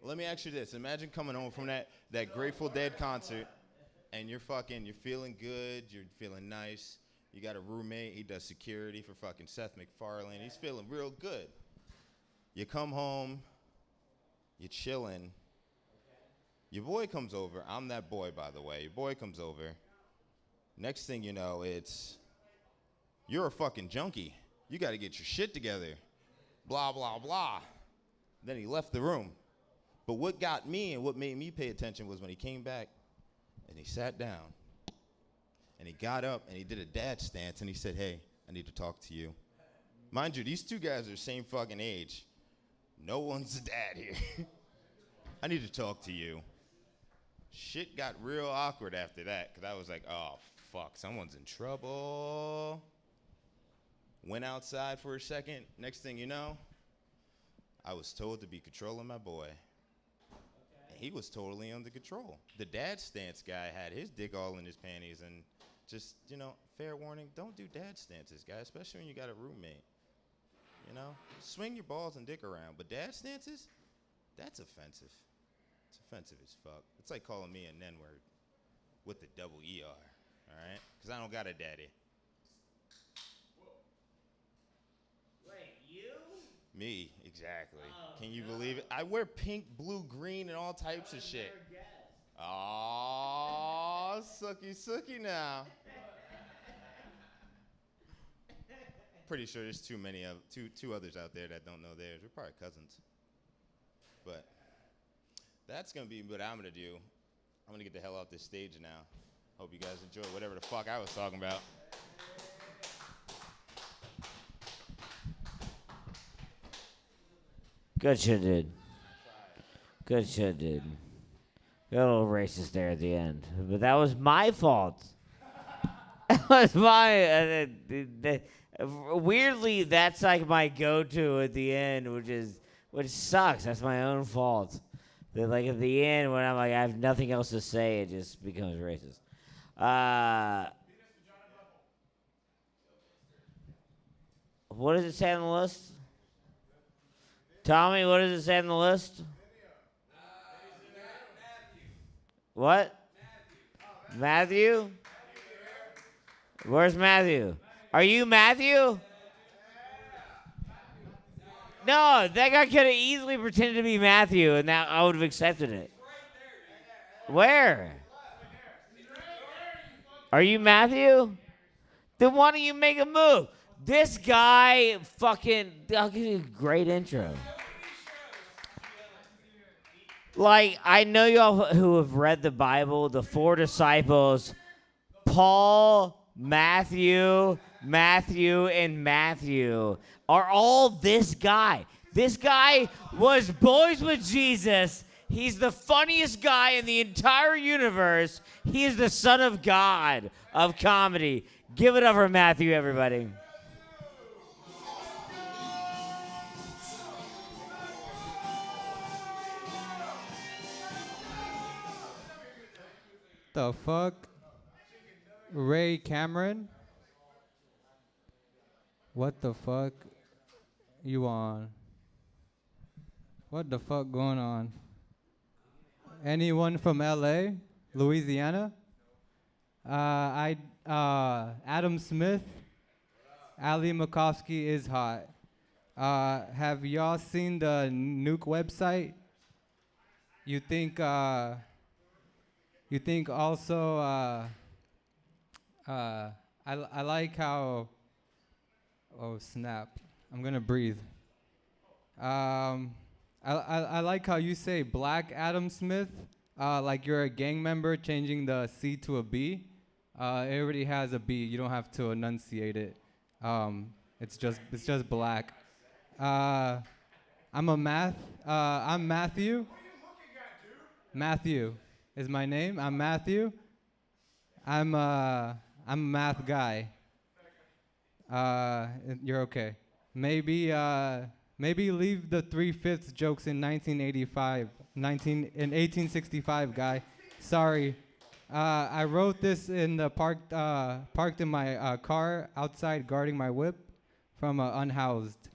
Let me ask you this. Imagine coming home from that Grateful Dead concert, and you're feeling good, you're feeling nice. You got a roommate, he does security for fucking Seth MacFarlane. He's feeling real good. You come home, you're chilling. Your boy comes over. I'm that boy, by the way. Your boy comes over. Next thing you know, you're a fucking junkie. You got to get your shit together. Blah, blah, blah. Then he left the room. But what got me and what made me pay attention was when he came back and he sat down and he got up and he did a dad stance and he said, hey, I need to talk to you. Mind you, these two guys are the same fucking age. No one's a dad here. I need to talk to you. Shit got real awkward after that because I was like, oh, fuck, someone's in trouble. Went outside for a second. Next thing you know, I was told to be controlling my boy. And he was totally under control. The dad stance guy had his dick all in his panties and just, fair warning, don't do dad stances, guys, especially when you got a roommate. Swing your balls and dick around. But dad stances, that's offensive. It's offensive as fuck. It's like calling me an N-word with the double ER, all right? Because I don't got a daddy. Me, exactly. Can you believe it? I wear pink, blue, green, and all types of shit. Oh, sookie now. Pretty sure there's two others out there that don't know theirs. We're probably cousins. But that's gonna be what I'm gonna do. I'm gonna get the hell off this stage now. Hope you guys enjoy whatever the fuck I was talking about. Good shit, dude. Good shit, dude. Got a little racist there at the end, but that was my fault. That was my. Weirdly, that's like my go-to at the end, which sucks. That's my own fault. That like at the end when I'm like I have nothing else to say, it just becomes racist. What does it say on the list? Tommy, what does it say on the list? What? Matthew? Where's Matthew? Are you Matthew? No, that guy could have easily pretended to be Matthew, and that I would have accepted it. Where? Are you Matthew? Then why don't you make a move? This guy fucking, I'll give you a great intro. Like, I know y'all who have read the Bible, the four disciples, Paul, Matthew, and Matthew are all this guy. This guy was boys with Jesus. He's the funniest guy in the entire universe. He is the Son of God of comedy. Give it up for Matthew, everybody. The fuck? Ray Cameron? What the fuck you on? What the fuck going on? Anyone from LA? Louisiana? Adam Smith? Ali Makovsky is hot. Have y'all seen the Nuke website? You think also, I like how, oh snap, I'm gonna breathe. I like how you say Black Adam Smith, like you're a gang member changing the C to a B. It already has a B, you don't have to enunciate it. It's just black. I'm Matthew. Matthew is my name. I'm Matthew. I'm a math guy. You're okay. Maybe leave the 3/5 jokes in 1865, guy. Sorry. I wrote this in the parked in my car outside guarding my whip from unhoused.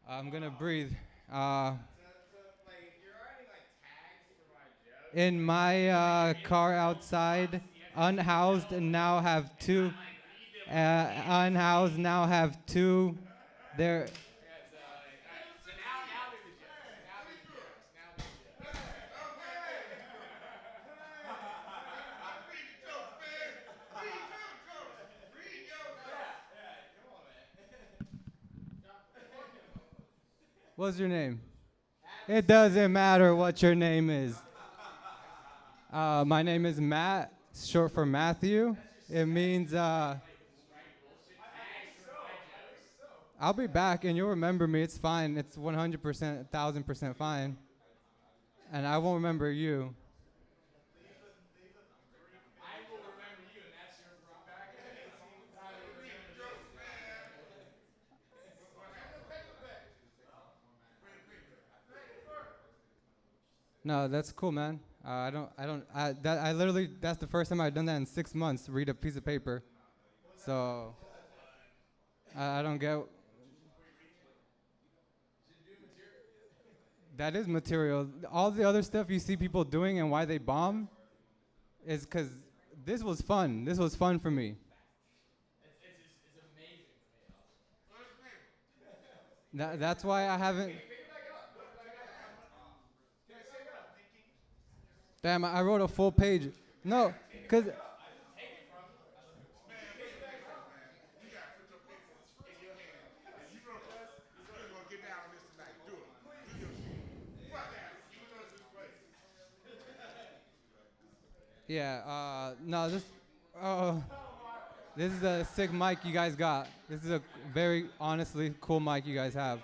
I'm gonna breathe. In my car outside, unhoused and now have two. Unhoused now have two. There. What's your name? It doesn't matter what your name is. My name is Matt, short for Matthew. It means I'll be back and you'll remember me. It's fine. It's 100%, 1,000% fine. And I won't remember you. No, that's cool, man. I literally, that's the first time I've done that in 6 months, read a piece of paper. So, I don't get. That is material. All the other stuff you see people doing and why they bomb is because this was fun. This was fun for me. That's why I haven't. Damn, I wrote a full page. No, cause. Yeah. No. This is a sick mic you guys got. This is a very honestly cool mic you guys have.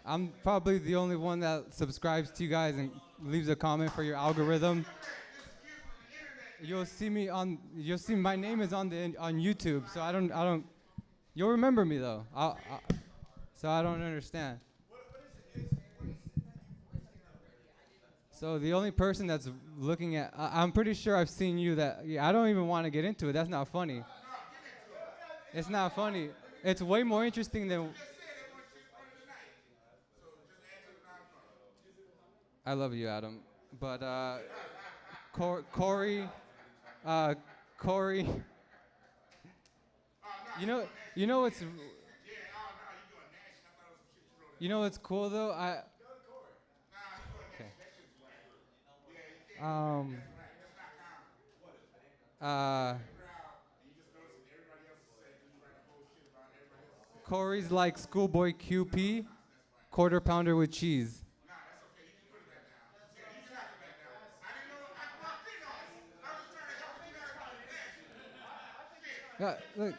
I'm probably the only one that subscribes to you guys and leaves a comment for your algorithm. You'll see my name is on YouTube, so I don't. You'll remember me though. So I don't understand. So the only person that's looking at, I'm pretty sure I've seen you that, yeah, I don't even want to get into it. That's not funny. It's not funny. It's way more interesting than. I love you, Adam. But Corey, Corey, you know what's, what's cool though? Okay. Corey's like schoolboy QP, quarter pounder with cheese. Look.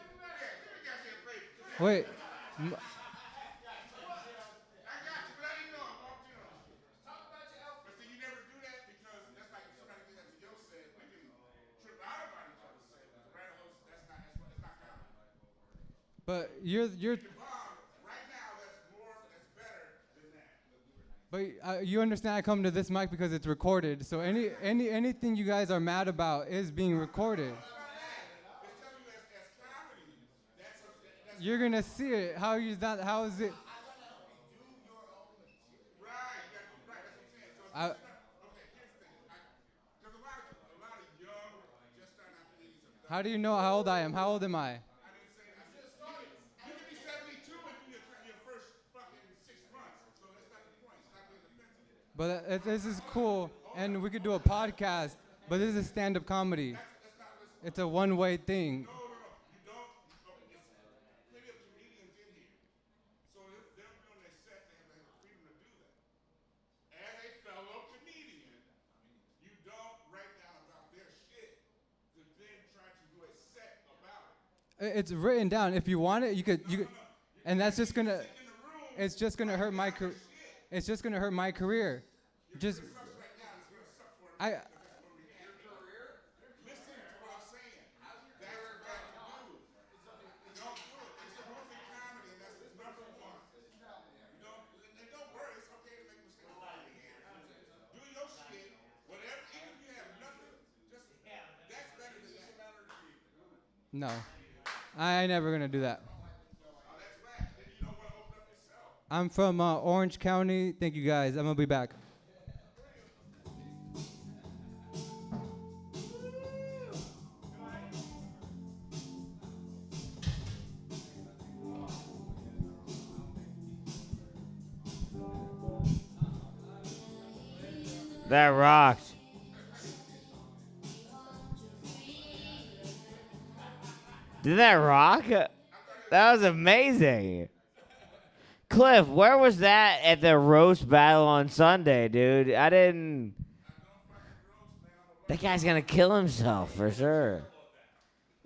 Wait. But But you understand I come to this mic because it's recorded. So anything you guys are mad about is being recorded. You're gonna see it. How is it? How do you know how old I am? How old am I? But this is cool, and we could do a podcast, but this is stand-up comedy. It's a one-way thing. It's written down. If you want it, you could, and that's just gonna, it's just gonna hurt my career. It's just gonna hurt my career. Just, No, I ain't never gonna do that. I'm from Orange County. Thank you guys. I'm gonna be back. That rocked. Did that rock? That was amazing. Cliff, where was that at the roast battle on Sunday, dude? I didn't. That guy's gonna kill himself for sure.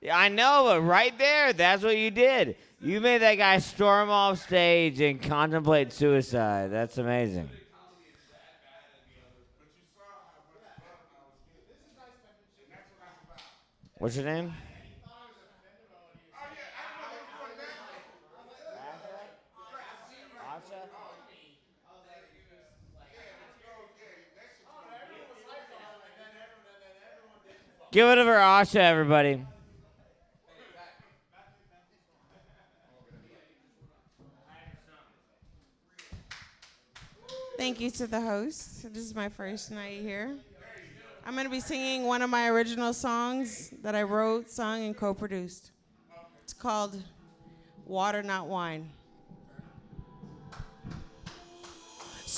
Yeah, I know, but right there, that's what you did. You made that guy storm off stage and contemplate suicide. That's amazing. What's your name? Give it up for Asha, everybody. Thank you to the host. This is my first night here. I'm going to be singing one of my original songs that I wrote, sung, and co-produced. It's called Water Not Wine.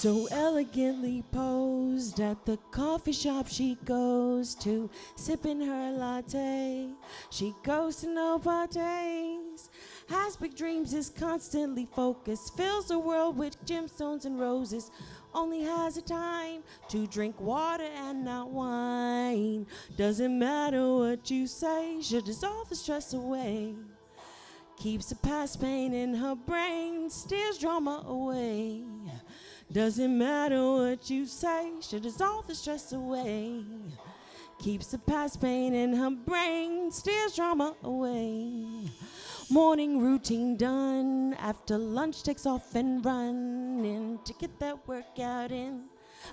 So elegantly posed at the coffee shop she goes to, sipping her latte. She goes to no parties, has big dreams, is constantly focused, fills the world with gemstones and roses, only has a time to drink water and not wine. Doesn't matter what you say, she'll dissolve the stress away. Keeps the past pain in her brain, steers drama away. Doesn't matter what you say, she'll dissolve the stress away. Keeps the past pain in her brain, steers drama away. Morning routine done, after lunch takes off and running to get that workout in.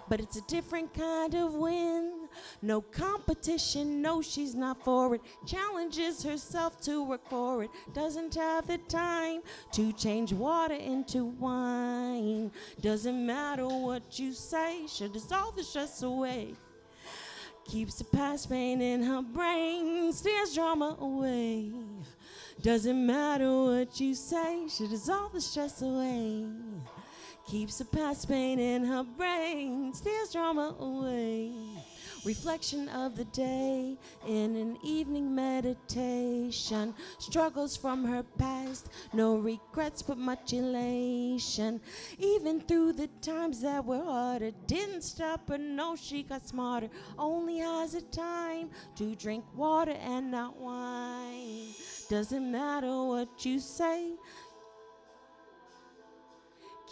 But it's a different kind of win. No competition, no, she's not for it. Challenges herself to work for it. Doesn't have the time to change water into wine. Doesn't matter what you say, she'll dissolve the stress away. Keeps the past pain in her brain, steers drama away. Doesn't matter what you say, she'll dissolve the stress away. Keeps the past pain in her brain, steers drama away. Reflection of the day in an evening meditation. Struggles from her past, no regrets but much elation. Even through the times that were harder, didn't stop her, no, she got smarter. Only has a time to drink water and not wine. Doesn't matter what you say,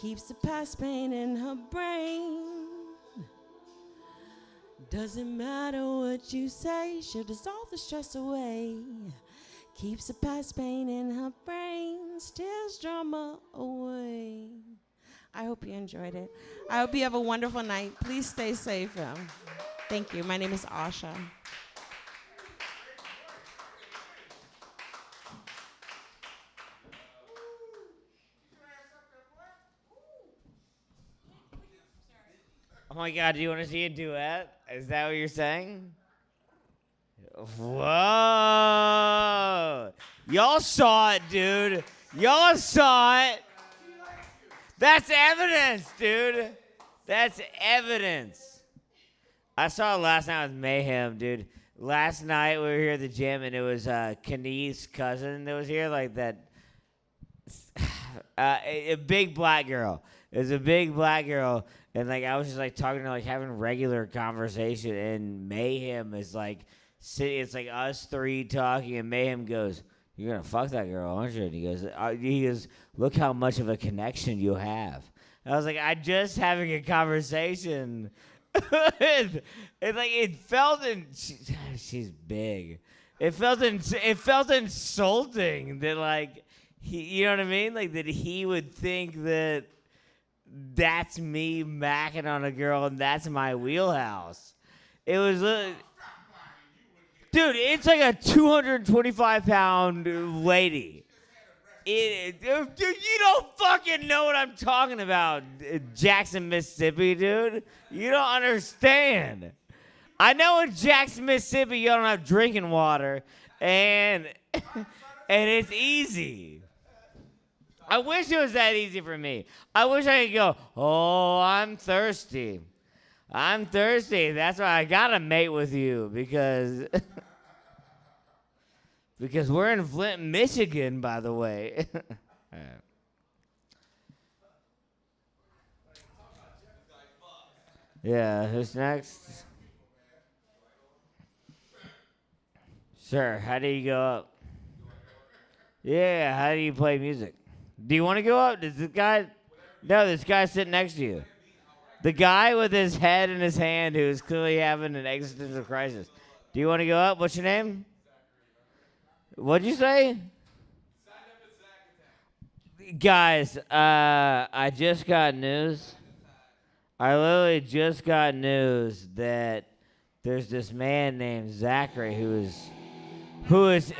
keeps the past pain in her brain. Doesn't matter what you say, she'll dissolve the stress away. Keeps the past pain in her brain, steers drama away. I hope you enjoyed it. I hope you have a wonderful night. Please stay safe. Thank you. My name is Asha. Oh my God, do you want to see a duet? Is that what you're saying? Whoa. Y'all saw it, dude. Y'all saw it. That's evidence, dude. That's evidence. I saw it last night with Mayhem, dude. Last night we were here at the gym, and it was Kani's cousin that was here, like that. A big black girl. It was a big black girl. And, like, I was just, like, talking to her, like, having regular conversation, and Mayhem is, like, sitting, it's, like, us three talking, and Mayhem goes, "You're going to fuck that girl, aren't you?" And he goes, "Look how much of a connection you have." And I was like, I'm just having a conversation. It's like, it felt, she's big. It felt insulting that, like, you know what I mean? Like, that he would think that that's me macking on a girl and that's my wheelhouse. It was, dude, it's like a 225-pound lady. Dude, you don't fucking know what I'm talking about, Jackson, Mississippi, dude. You don't understand. I know in Jackson, Mississippi, you don't have drinking water, and it's easy. I wish it was that easy for me. I wish I could go, "Oh, I'm thirsty. I'm thirsty. That's why I gotta mate with you because because we're in Flint, Michigan, by the way." All right. Yeah, who's next? Sure. How do you go up? Yeah, how do you play music? Do you want to go up? Does this guy? No, this guy's sitting next to you. The guy with his head in his hand who is clearly having an existential crisis. Do you want to go up? What's your name? What'd you say? Guys, I just got news. I literally just got news that there's this man named Zachary who is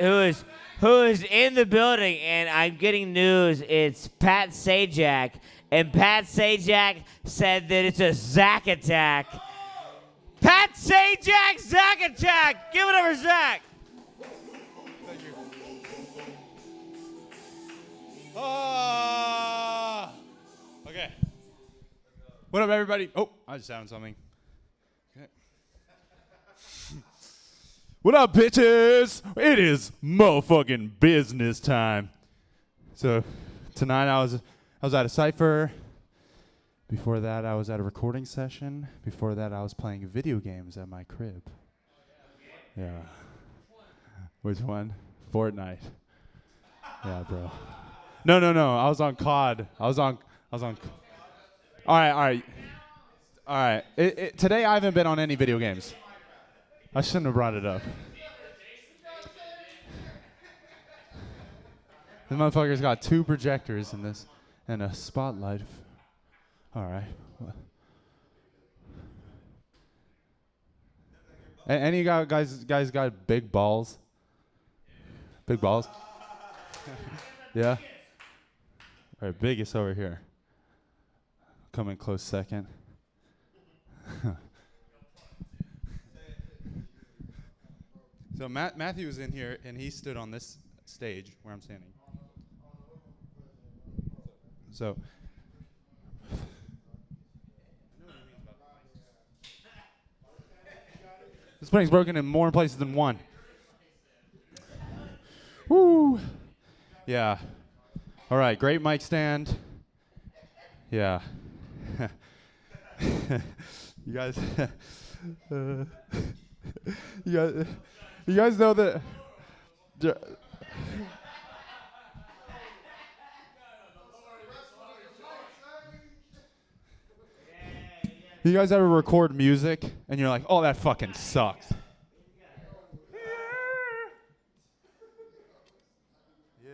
in the building, and I'm getting news. It's Pat Sajak, and Pat Sajak said that it's a Zach attack. Pat Sajak, Zach attack. Give it up for Zach. Okay. What up, everybody? Oh, I just found something. Okay. What up, bitches? It is motherfucking business time. So tonight I was at a cypher. Before that, I was at a recording session. Before that, I was playing video games at my crib. Yeah. Which one? Fortnite. Yeah, bro. No. I was on COD. I was on. All right. Today I haven't been on any video games. I shouldn't have brought it up. This motherfucker's got 2 projectors in this and a spotlight. All right. Any guys got big balls? Big balls? Yeah? All right, biggest over here. Coming close second. So Matthew was in here, and he stood on this stage where I'm standing. So... This thing's broken in more places than one. Woo! Yeah. All right, great mic stand. Yeah. You guys, you guys know that. You guys ever record music and you're like, oh, that fucking sucks? Yeah.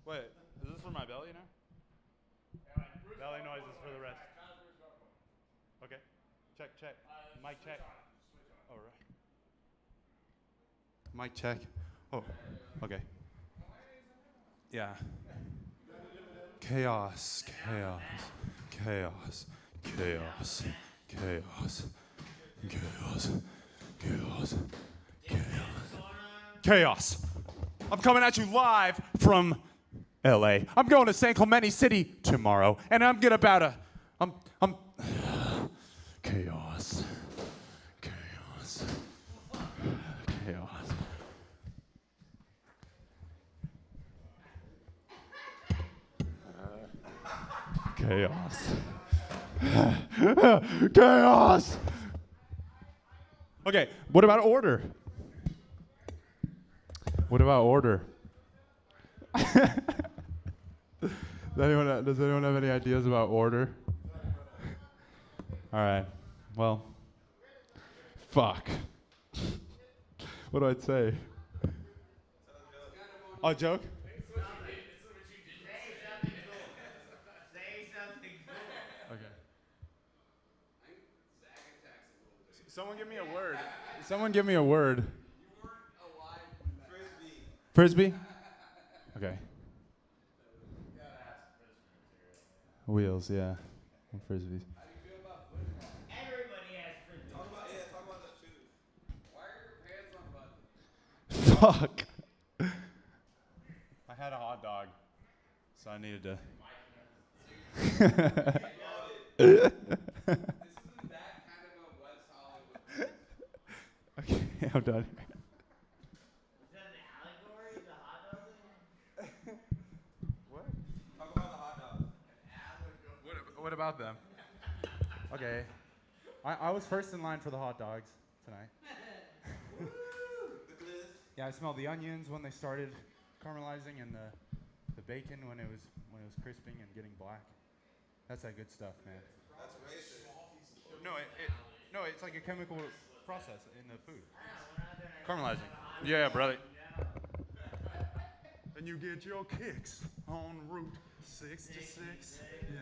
Wait, is this for my belly now? Belly noises for the rest. Okay. Check. Mic check. All right. Mic check. Oh, okay. Yeah. Chaos. I'm coming at you live from LA. I'm going to San Clemente City tomorrow, and I'm chaos. Chaos. Okay, what about order? Does anyone have any ideas about order? All right. Well, fuck. What do I say? Oh, joke? Okay. Someone give me a word. Frisbee? Okay. Wheels, yeah. Frisbees. Everybody has frisbees. Talk about the shoes. Why are your pants unbuttoned? Fuck. I had a hot dog, so I needed to. This isn't that kind of a West Hollywood. Okay, I'm done. Is that an allegory, the hot dog thing? What? Talk about the hot dogs. What about them? Okay. I was first in line for the hot dogs tonight. Yeah, I smelled the onions when they started caramelizing and the bacon when it was crisping and getting black. That's that good stuff, man. That's racist. No, it's like a chemical process in the food. Caramelizing. Yeah, brother. And you get your kicks on Route 66. Yeah.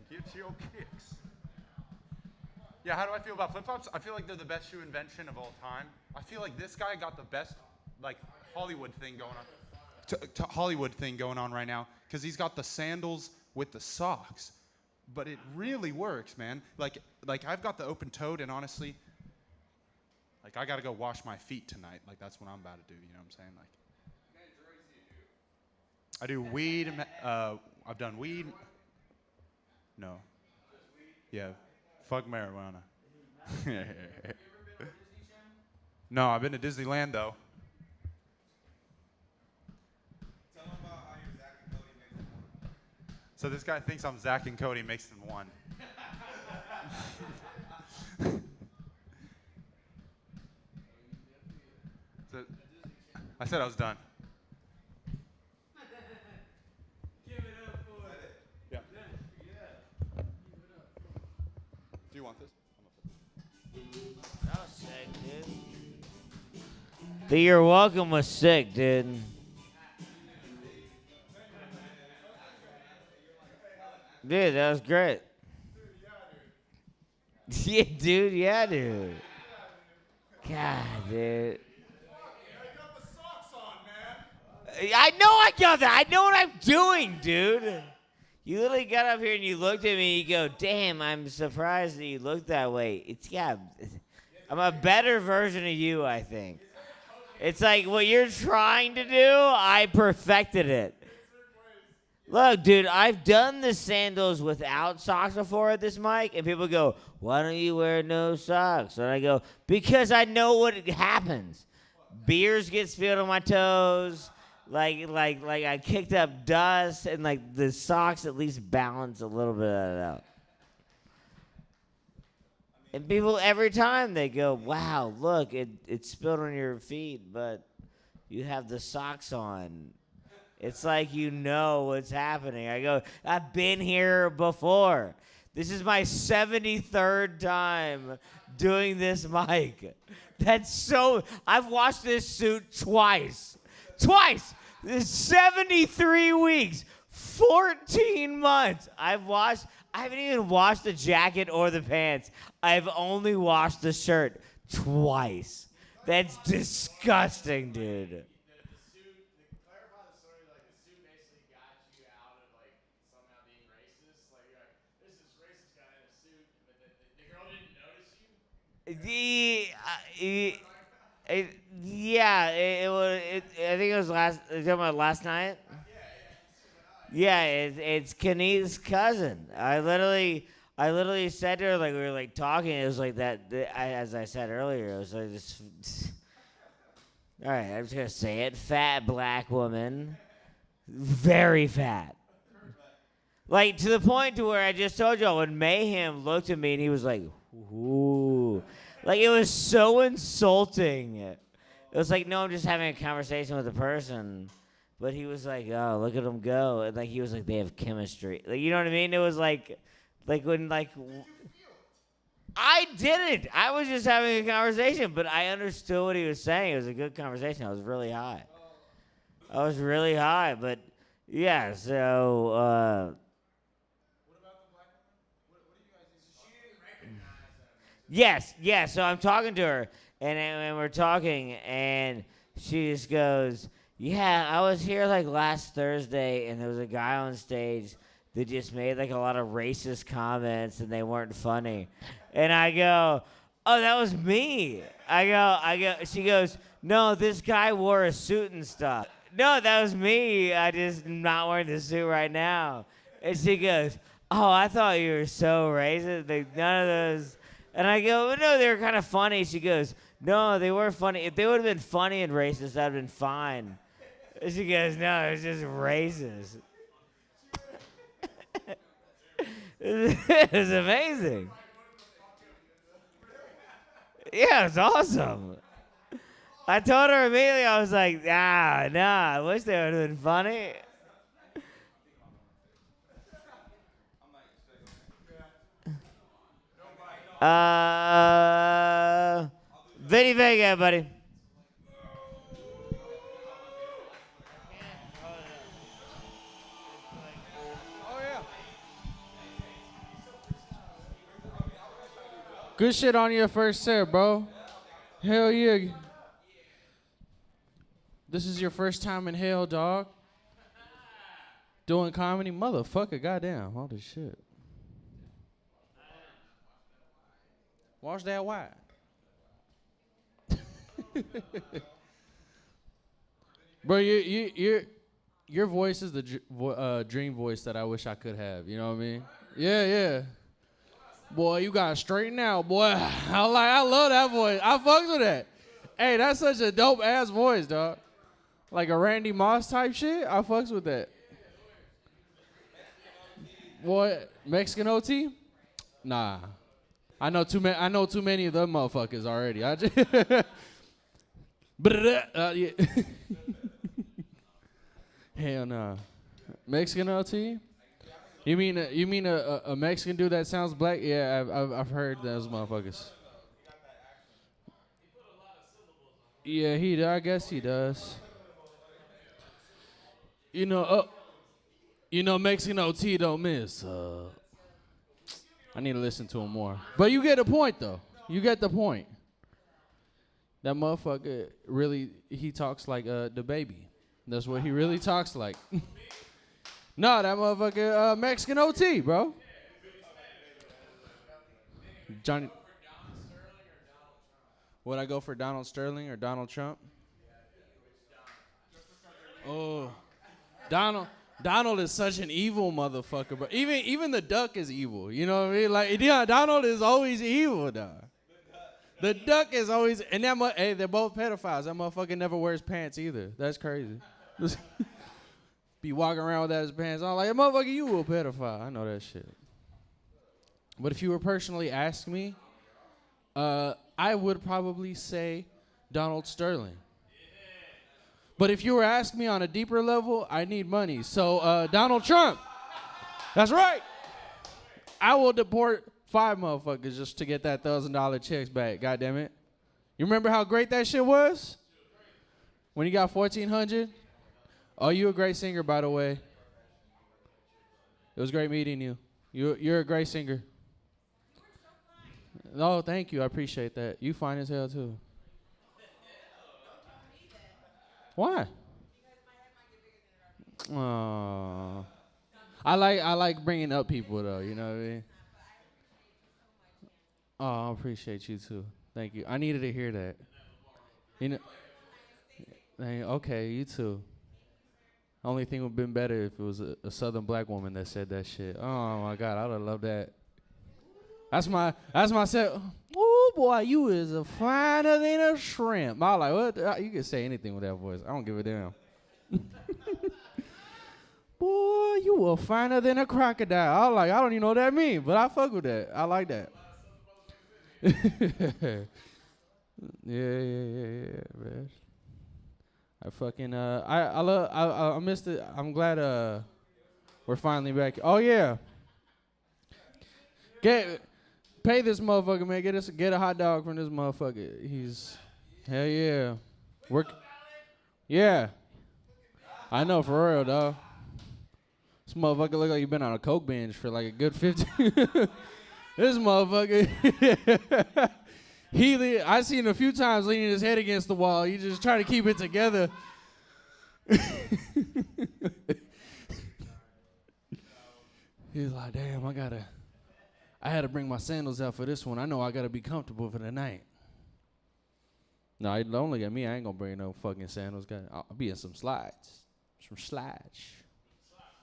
Get your kicks. Yeah, how do I feel about flip-flops? I feel like they're the best shoe invention of all time. I feel like this guy got the best, Hollywood thing going on. Hollywood thing going on right now, because he's got the sandals with the socks. But it really works, man. Like I've got the open-toed, and honestly, I gotta go wash my feet tonight. That's what I'm about to do. You know what I'm saying? I do weed. I've done weed. No. Yeah. Fuck marijuana. No, I've been to Disneyland though. Tell him about how you're Zach and Cody makes them one. So this guy thinks I'm Zach and Cody makes them one. So, I said I was done. Give it up for it. Yeah. Do you want this? That was sick, dude. The You're Welcome was sick, dude. Dude, that was great. Yeah, dude. Yeah, dude. God, dude. I know I got that. I know what I'm doing, dude. You literally got up here and you looked at me and you go, damn, I'm surprised that you look that way. I'm a better version of you, I think. It's like what you're trying to do, I perfected it. Look, dude, I've done the sandals without socks before at this mic, and people go, why don't you wear no socks? And I go, because I know what happens. Beers get spilled on my toes. Like I kicked up dust, and like the socks at least balance a little bit of it out. And people every time they go, wow, look, it spilled on your feet, but you have the socks on. It's like you know what's happening. I go, I've been here before. This is my 73rd time doing this mic. I've watched this suit twice. Twice! 73 weeks, 14 months. I haven't even washed the jacket or the pants. I've only washed the shirt twice. That's disgusting, dude. I think it was last. Are you talking about last night? Yeah, it's Kenny's cousin. I literally said to her, like, we were like talking. It was like that. As I said earlier, it was like this. All right, I'm just gonna say it. Fat black woman, very fat. Like to the point to where I just told y'all when Mayhem looked at me and he was like, "Ooh." Like, it was so insulting. It was like, no, I'm just having a conversation with a person. But he was like, oh, look at them go. And, like, he was like, they have chemistry. Like, you know what I mean? It was like when, like, I didn't. I was just having a conversation. But I understood what he was saying. It was a good conversation. I was really high. But, yeah, so, Yes. So I'm talking to her, and we're talking, and she just goes, yeah, I was here like last Thursday, and there was a guy on stage that just made like a lot of racist comments, and they weren't funny. And I go, oh, that was me. I go. She goes, no, this guy wore a suit and stuff. No, that was me. I just am not wearing the suit right now. And she goes, oh, I thought you were so racist. Like, none of those. And I go, no, they were kind of funny. She goes, no, they were funny. If they would have been funny and racist, that would have been fine. And she goes, no, it was just racist. It was amazing. Yeah, it was awesome. I told her immediately, I was like, nah, I wish they would have been funny. Vinny Vega, buddy. Good shit on your first set, bro. Hell yeah. This is your first time in hell, dog. Doing comedy? Motherfucker, goddamn. Holy shit. Wash that white. Bro, your voice is the dream voice that I wish I could have. You know what I mean? Yeah, yeah. Boy, you gotta straighten out, boy. I love that voice. I fucks with that. Hey, that's such a dope ass voice, dog. Like a Randy Moss type shit. I fucks with that. Boy, Mexican OT? Nah. I know too many of them motherfuckers already. I just yeah. Hell no. Mexican OT? You mean a Mexican dude that sounds black? Yeah, I've heard those motherfuckers. Yeah, I guess he does. You know, Mexican OT don't miss. I need to listen to him more. But you get the point, though. You get the point. That motherfucker really, he talks like the baby. That's what he really talks like. No, that motherfucker Mexican OT, bro. Johnny. Would I go for Donald Sterling or Donald Trump? Oh, Donald is such an evil motherfucker, bro. Even the duck is evil. You know what I mean? Like, yeah, Donald is always evil, dog. The duck is always, and hey, they're both pedophiles. That motherfucker never wears pants either. That's crazy. Be walking around without his pants on, like, motherfucker, you a pedophile. I know that shit. But if you were personally asking me, I would probably say Donald Sterling. But if you were asking me on a deeper level, I need money. So Donald Trump. That's right. I will deport 5 motherfuckers just to get that $1,000 checks back. God damn it. You remember how great that shit was? When you got 1,400? Oh, you a great singer, by the way. It was great meeting you. You're a great singer. No, thank you. I appreciate that. You fine as hell too. Why? Oh, I like bringing up people though. You know what I mean? Oh, I appreciate you too. Thank you. I needed to hear that. You know. Okay, you too. Only thing would have been better if it was a Southern black woman that said that shit. Oh my God, I would have loved that. That's my set. Oh boy, you is a finer than a shrimp. I was like, what? You can say anything with that voice. I don't give a damn. Boy, you were finer than a crocodile. I was like, I don't even know what that means, but I fuck with that. I like that. yeah, man. I fucking I missed it. I'm glad we're finally back. Oh yeah. Pay this motherfucker, man. Get a hot dog from this motherfucker. He's hell yeah. Yeah. I know, for real, dog. This motherfucker look like you been on a coke binge for like a good 15. This motherfucker. I seen him a few times leaning his head against the wall. He just trying to keep it together. He's like, damn, I had to bring my sandals out for this one. I know I gotta be comfortable for the night. No, don't look at me. I ain't gonna bring no fucking sandals. I'll be in some slides.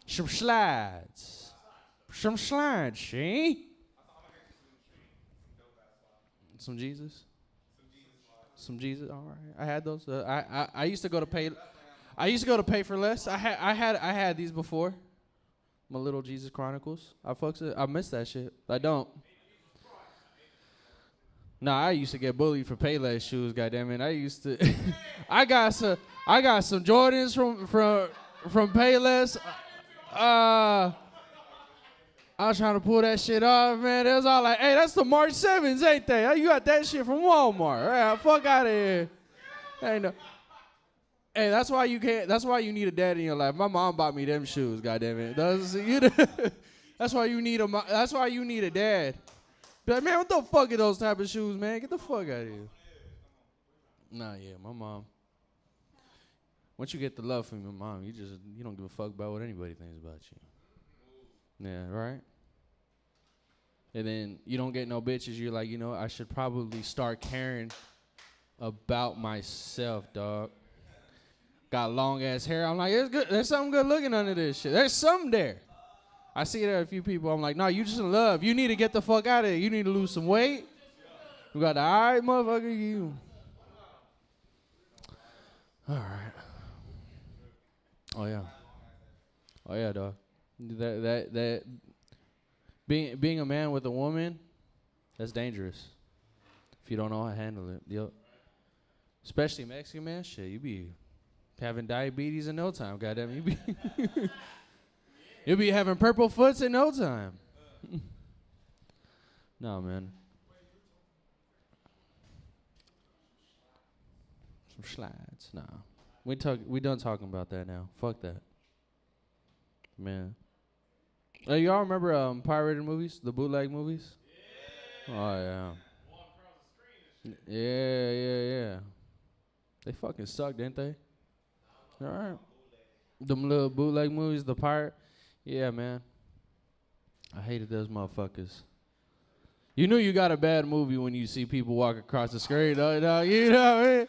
Some slides, see? Some Jesus? Some Jesus, all right. I had those. I used to go to pay. I used to go to Pay for Less. I had these before. My Little Jesus Chronicles. I miss that shit. I don't. Nah, I used to get bullied for Payless shoes. Goddamn it! I used to. I got some Jordans from Payless. I was trying to pull that shit off, man. It was all like, hey, that's the March 7s, ain't they? You got that shit from Walmart. Right, fuck out of here. Ain't no. Hey, that's why you need a dad in your life. My mom bought me them shoes, goddamn it. That's why you need a dad. Be like, man, what the fuck are those type of shoes, man? Get the fuck out of here. Nah, yeah, my mom. Once you get the love from your mom, you don't give a fuck about what anybody thinks about you. Yeah, right? And then you don't get no bitches. You're like, I should probably start caring about myself, dog. got long ass hair. I'm like, it's good. There's something good looking under this shit. There's something there. I see there a few people. I'm like, no, you just in love. You need to get the fuck out of here. You need to lose some weight. You got the all right, motherfucker. You. All right. Oh yeah, dog. That being a man with a woman, that's dangerous. If you don't know how to handle it, yep. Especially Mexican man, shit, you be having diabetes in no time. Goddamn, you'll be having purple foots in no time. No, man. Some slides, nah. We done talking about that now. Fuck that. Man. Y'all remember pirated movies? The bootleg movies? Yeah. Oh, yeah. Yeah. They fucking suck, didn't they? All right. Them little bootleg movies, the pirate. Yeah, man. I hated those motherfuckers. You knew you got a bad movie when you see people walk across the screen, though. You know what I mean?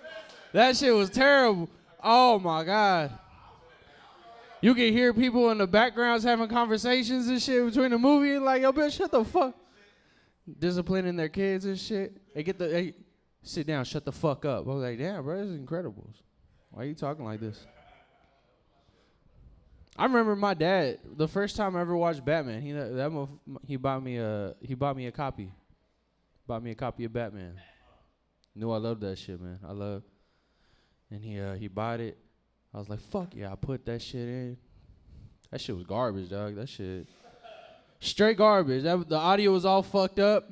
That shit was terrible. Oh, my God. You can hear people in the backgrounds having conversations and shit between the movie and like, yo, bitch, shut the fuck. Disciplining their kids and shit. Hey, sit down, shut the fuck up. I was like, damn, bro, this is Incredibles. Why are you talking like this? I remember my dad, the first time I ever watched Batman, he bought me a copy. Bought me a copy of Batman. Knew I loved that shit, man. And he bought it. I was like, fuck yeah, I put that shit in. That shit was garbage, dog. That shit. Straight garbage. The audio was all fucked up.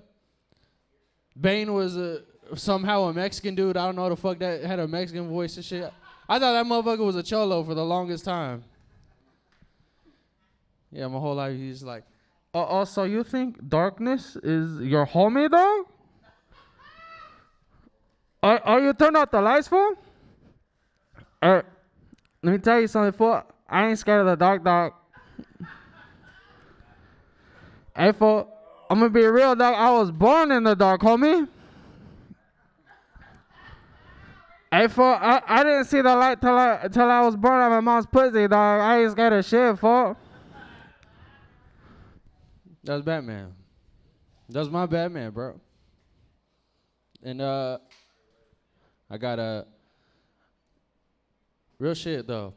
Bane was somehow a Mexican dude. I don't know what the fuck that had a Mexican voice and shit. I thought that motherfucker was a cholo for the longest time. Yeah, my whole life he's like, so you think darkness is your homie, though? Are you turned out the lights, fool? Let me tell you something, fool. I ain't scared of the dark, dog. Hey, fool, I'm gonna be real, dog. I was born in the dark, homie. Hey, fool, I didn't see the light till I was born on my mom's pussy, dog. I ain't scared of shit, fool. That was Batman. That was my Batman, bro. And I got a real shit though.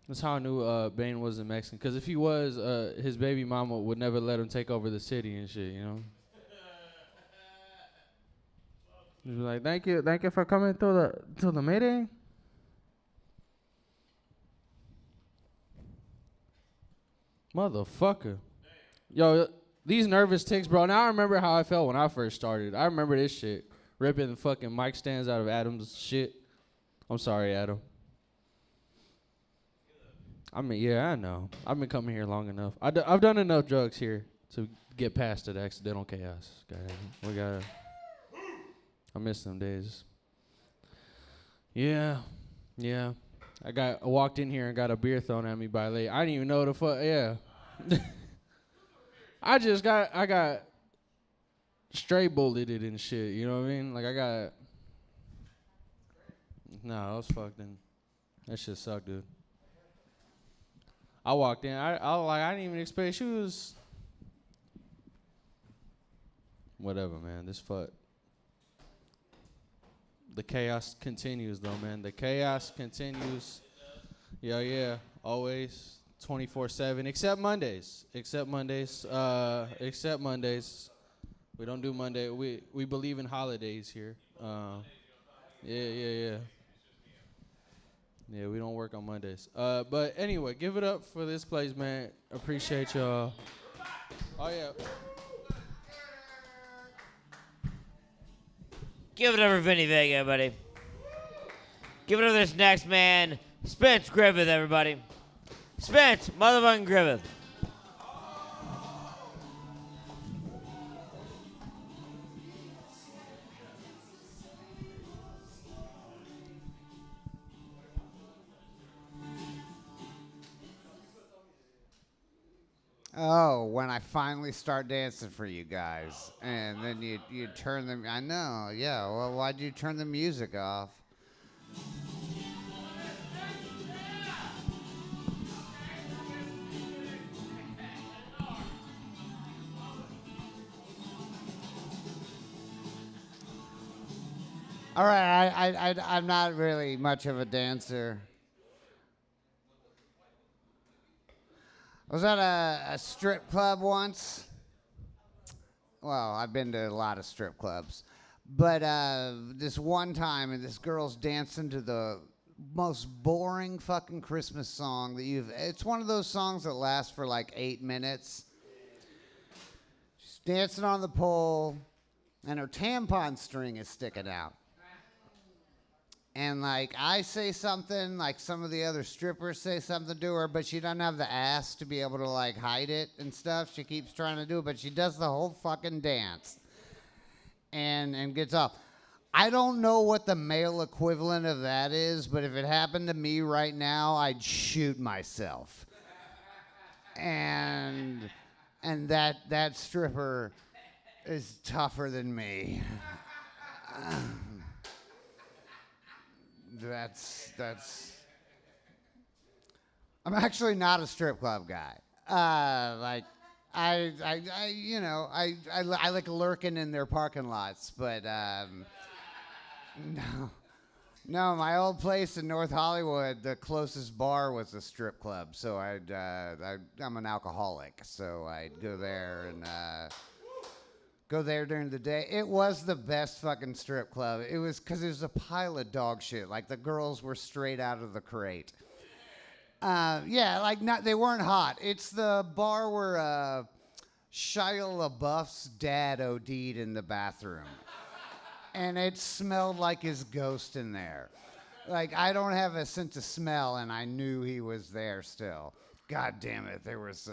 That's how I knew Bane wasn't Mexican. Cause if he was, his baby mama would never let him take over the city and shit. You know. He was like, thank you for coming to the meeting. Motherfucker. Yo, these nervous ticks, bro. Now I remember how I felt when I first started. I remember this shit. Ripping the fucking mic stands out of Adam's shit. I'm sorry, Adam. I mean, yeah, I know. I've been coming here long enough. I've done enough drugs here to get past that accidental chaos. I miss them days. Yeah. I walked in here and got a beer thrown at me by Lee. I didn't even know the fuck. Yeah. I got stray bulleted and shit. You know what I mean? Like I was fucked in. That shit sucked, dude. I walked in. I didn't even expect she was. Whatever, man. This fuck. The chaos continues, though, man. The chaos continues. Yeah. Always. 24/7, except Mondays. Except Mondays. We don't do Monday. We believe in holidays here. Yeah. Yeah, we don't work on Mondays. But anyway, give it up for this place, man. Appreciate y'all. Oh yeah. Give it up for Vinny Vega, everybody. Give it up for this next man, Spence Griffith, everybody. Spence motherfucking Griffith. Oh, when I finally start dancing for you guys, and then you turn them. I know, yeah. Well, why'd you turn the music off? All right, I'm not really much of a dancer. I was at a strip club once. Well, I've been to a lot of strip clubs. But this one time, and this girl's dancing to the most boring fucking Christmas song that it's one of those songs that lasts for like 8 minutes. She's dancing on the pole, and her tampon string is sticking out. And like I say something, like some of the other strippers say something to her, but she doesn't have the ass to be able to like hide it and stuff. She keeps trying to do it, but she does the whole fucking dance and gets off. I don't know what the male equivalent of that is, but if it happened to me right now, I'd shoot myself. And that stripper is tougher than me. That's. I'm actually not a strip club guy. Like, I like lurking in their parking lots, but no. My old place in North Hollywood, the closest bar was a strip club, so I'm an alcoholic, so I'd go there and. Go there during the day. It was the best fucking strip club. It was because it was a pile of dog shit. Like the girls were straight out of the crate. Yeah, like they weren't hot. It's the bar where Shia LaBeouf's dad OD'd in the bathroom. And it smelled like his ghost in there. Like I don't have a sense of smell and I knew he was there still. God damn it, there was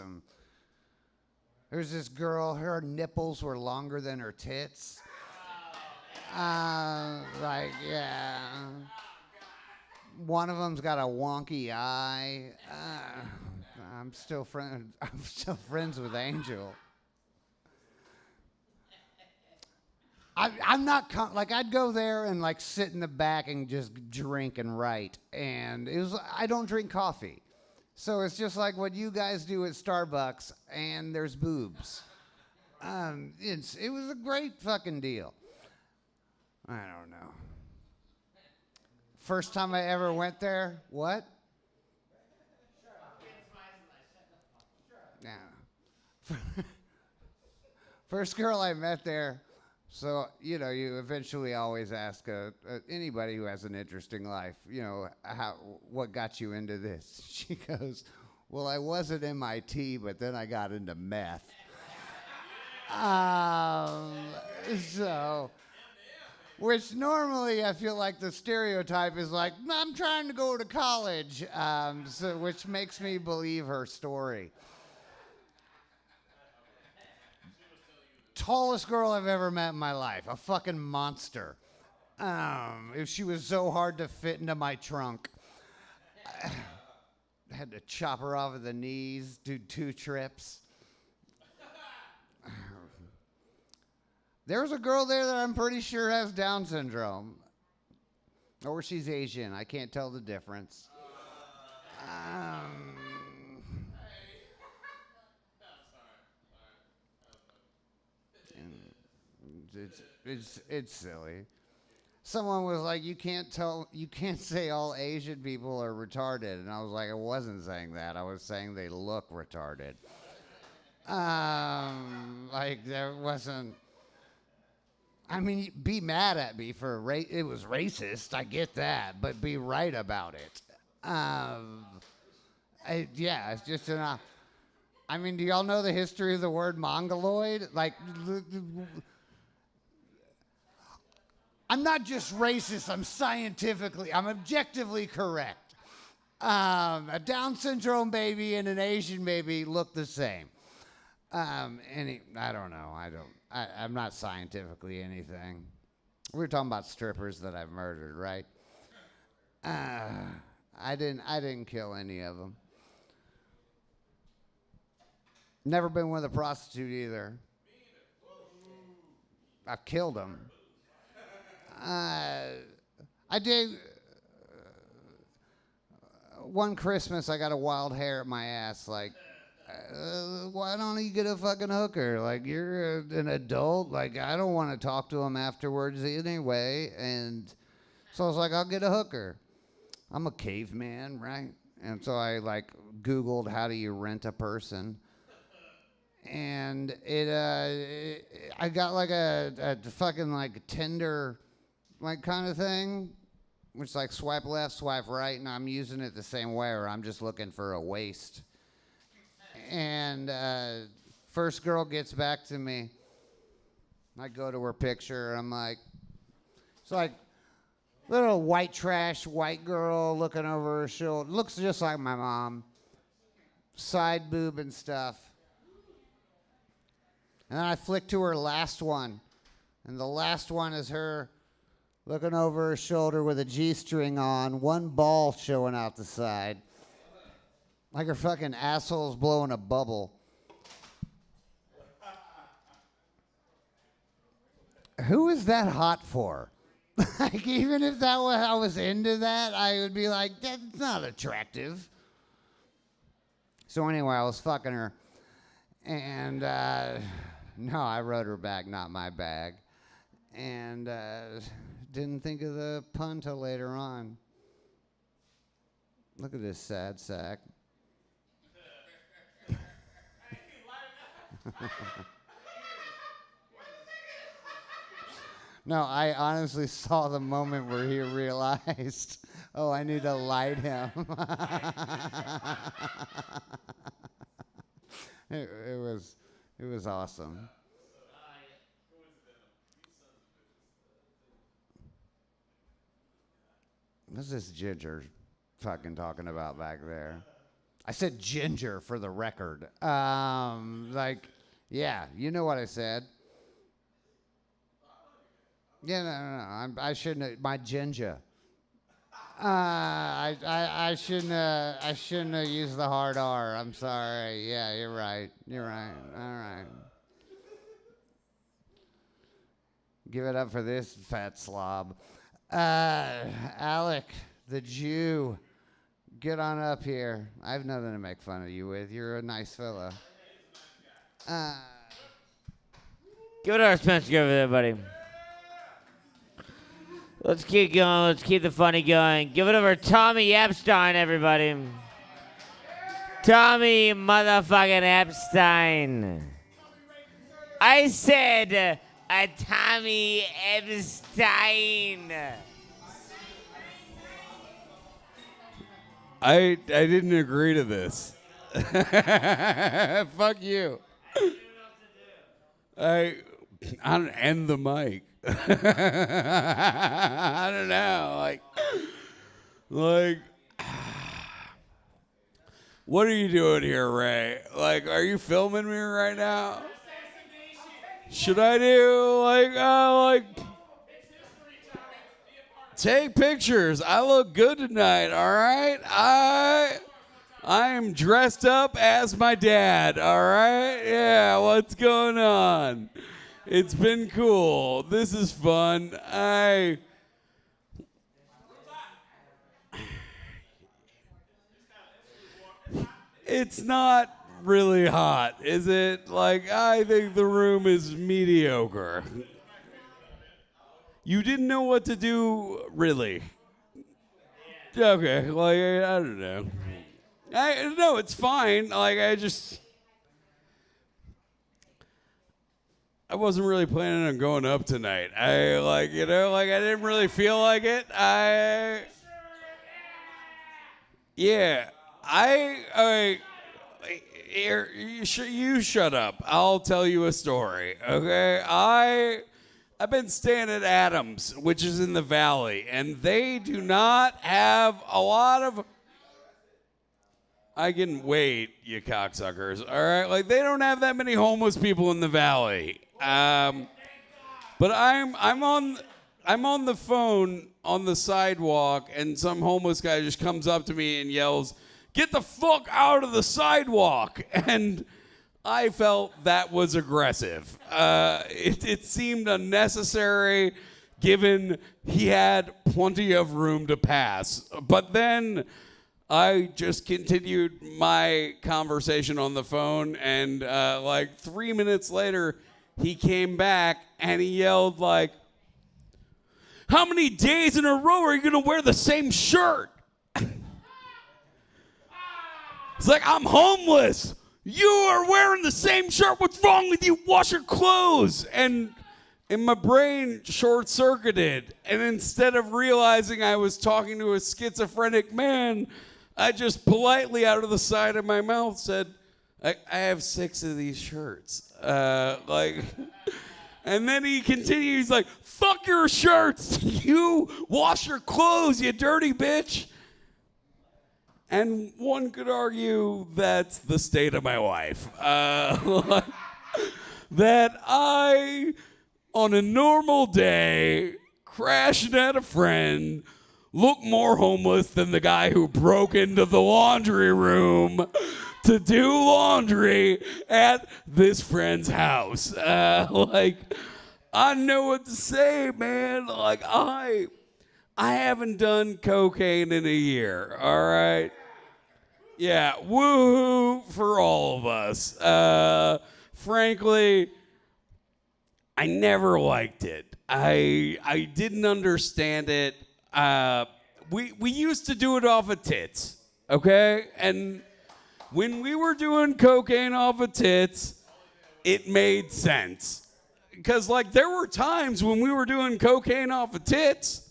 this girl, her nipples were longer than her tits. Like, yeah. One of them's got a wonky eye. I'm still friends with Angel. I'm not I'd go there and like sit in the back and just drink and write. And I don't drink coffee. So it's just like what you guys do at Starbucks, and there's boobs. It was a great fucking deal. I don't know. First time I ever went there, what? Yeah. First girl I met there. So, you eventually always ask anybody who has an interesting life, what got you into this? She goes, well, I was at MIT, but then I got into meth. Which normally I feel like the stereotype is like, I'm trying to go to college, which makes me believe her story. Tallest girl I've ever met in my life, a fucking monster. If she was so hard to fit into my trunk, I had to chop her off at the knees, do 2 trips. There's a girl there that I'm pretty sure has Down syndrome. Or she's Asian, I can't tell the difference. It's silly. Someone was like, you can't say all Asian people are retarded. And I was like, I wasn't saying that. I was saying they look retarded. There wasn't, be mad at me for it was racist. I get that, but be right about it. It's just enough. Do y'all know the history of the word mongoloid? I'm not just racist, I'm objectively correct. A Down syndrome baby and an Asian baby look the same. I don't know, I'm not scientifically anything. We were talking about strippers that I've murdered, right? I didn't kill any of them. Never been with a prostitute either. I've killed them. I did. One Christmas, I got a wild hair at my ass, why don't you get a fucking hooker? Like, you're an adult. Like, I don't want to talk to him afterwards anyway. And so I was like, I'll get a hooker. I'm a caveman, right? And so I, like, Googled how do you rent a person. And I got, like, a fucking, like, Tinder, like, kind of thing. Which is like swipe left, swipe right, and I'm using it the same way, or I'm just looking for a waist. And first girl gets back to me. I go to her picture, I'm like, it's like little white trash white girl looking over her shoulder. Looks just like my mom. Side boob and stuff. And then I flick to her last one. And the last one is her looking over her shoulder with a G-string on, one ball showing out the side. Like her fucking asshole's blowing a bubble. Who is that hot for? Like, even if that was, I was into that, I would be like, that's not attractive. So anyway, I was fucking her. And, no, I wrote her back, not my bag. And, didn't think of the pun till later on. Look at this sad sack. No, I honestly saw the moment where he realized, oh, I need to light him. It was awesome. What's this ginger fucking talking about back there? I said ginger for the record. Like, yeah, you know what I said. Yeah, no. I shouldn't have, my ginger. I shouldn't have used the hard R. I'm sorry. Yeah, you're right. You're right. All right. Give it up for this fat slob. Alec, the Jew, get on up here. I have nothing to make fun of you with. You're a nice fella. Give it our Spencer over there, buddy. Let's keep going. Let's keep the funny going. Give it over Tommy Epstein, everybody. Tommy motherfucking Epstein. I said Tommy Epstein. I didn't agree to this. Fuck you. I don't end the mic. I don't know. Like, what are you doing here, Ray? Like, are you filming me right now? Should I do take pictures? I look good tonight, all right? I'm dressed up as my dad, all right? Yeah, what's going on? It's been cool. This is fun. It's not really hot, is it? Like, I think the room is mediocre. You didn't know what to do, really. Okay, like, I don't know. No, it's fine. Like, I wasn't really planning on going up tonight. I didn't really feel like it. You shut up. I'll tell you a story, okay? I've been staying at Adams, which is in the Valley, and they do not have a lot of... I can wait, you cocksuckers, all right? Like, they don't have that many homeless people in the Valley. But I'm on the phone on the sidewalk, and some homeless guy just comes up to me and yells, "Get the fuck out of the sidewalk!" And I felt that was aggressive. It seemed unnecessary, given he had plenty of room to pass. But then I just continued my conversation on the phone, and like 3 minutes later, he came back and he yelled like, "How many days in a row are you gonna wear the same shirt?" It's like, "I'm homeless. You are wearing the same shirt. What's wrong with you? Wash your clothes." And my brain short-circuited. And instead of realizing I was talking to a schizophrenic man, I just politely out of the side of my mouth said, I have 6 of these shirts. And then he continued, he's like, "Fuck your shirts. You wash your clothes, you dirty bitch." And one could argue that's the state of my life. That I, on a normal day, crashing at a friend, look more homeless than the guy who broke into the laundry room to do laundry at this friend's house. I know what to say, man. Like, I haven't done cocaine in a year, all right? Yeah, woohoo for all of us. Frankly, I never liked it. I didn't understand it. We used to do it off of tits, okay? And when we were doing cocaine off of tits, it made sense. Because, like, there were times when we were doing cocaine off of tits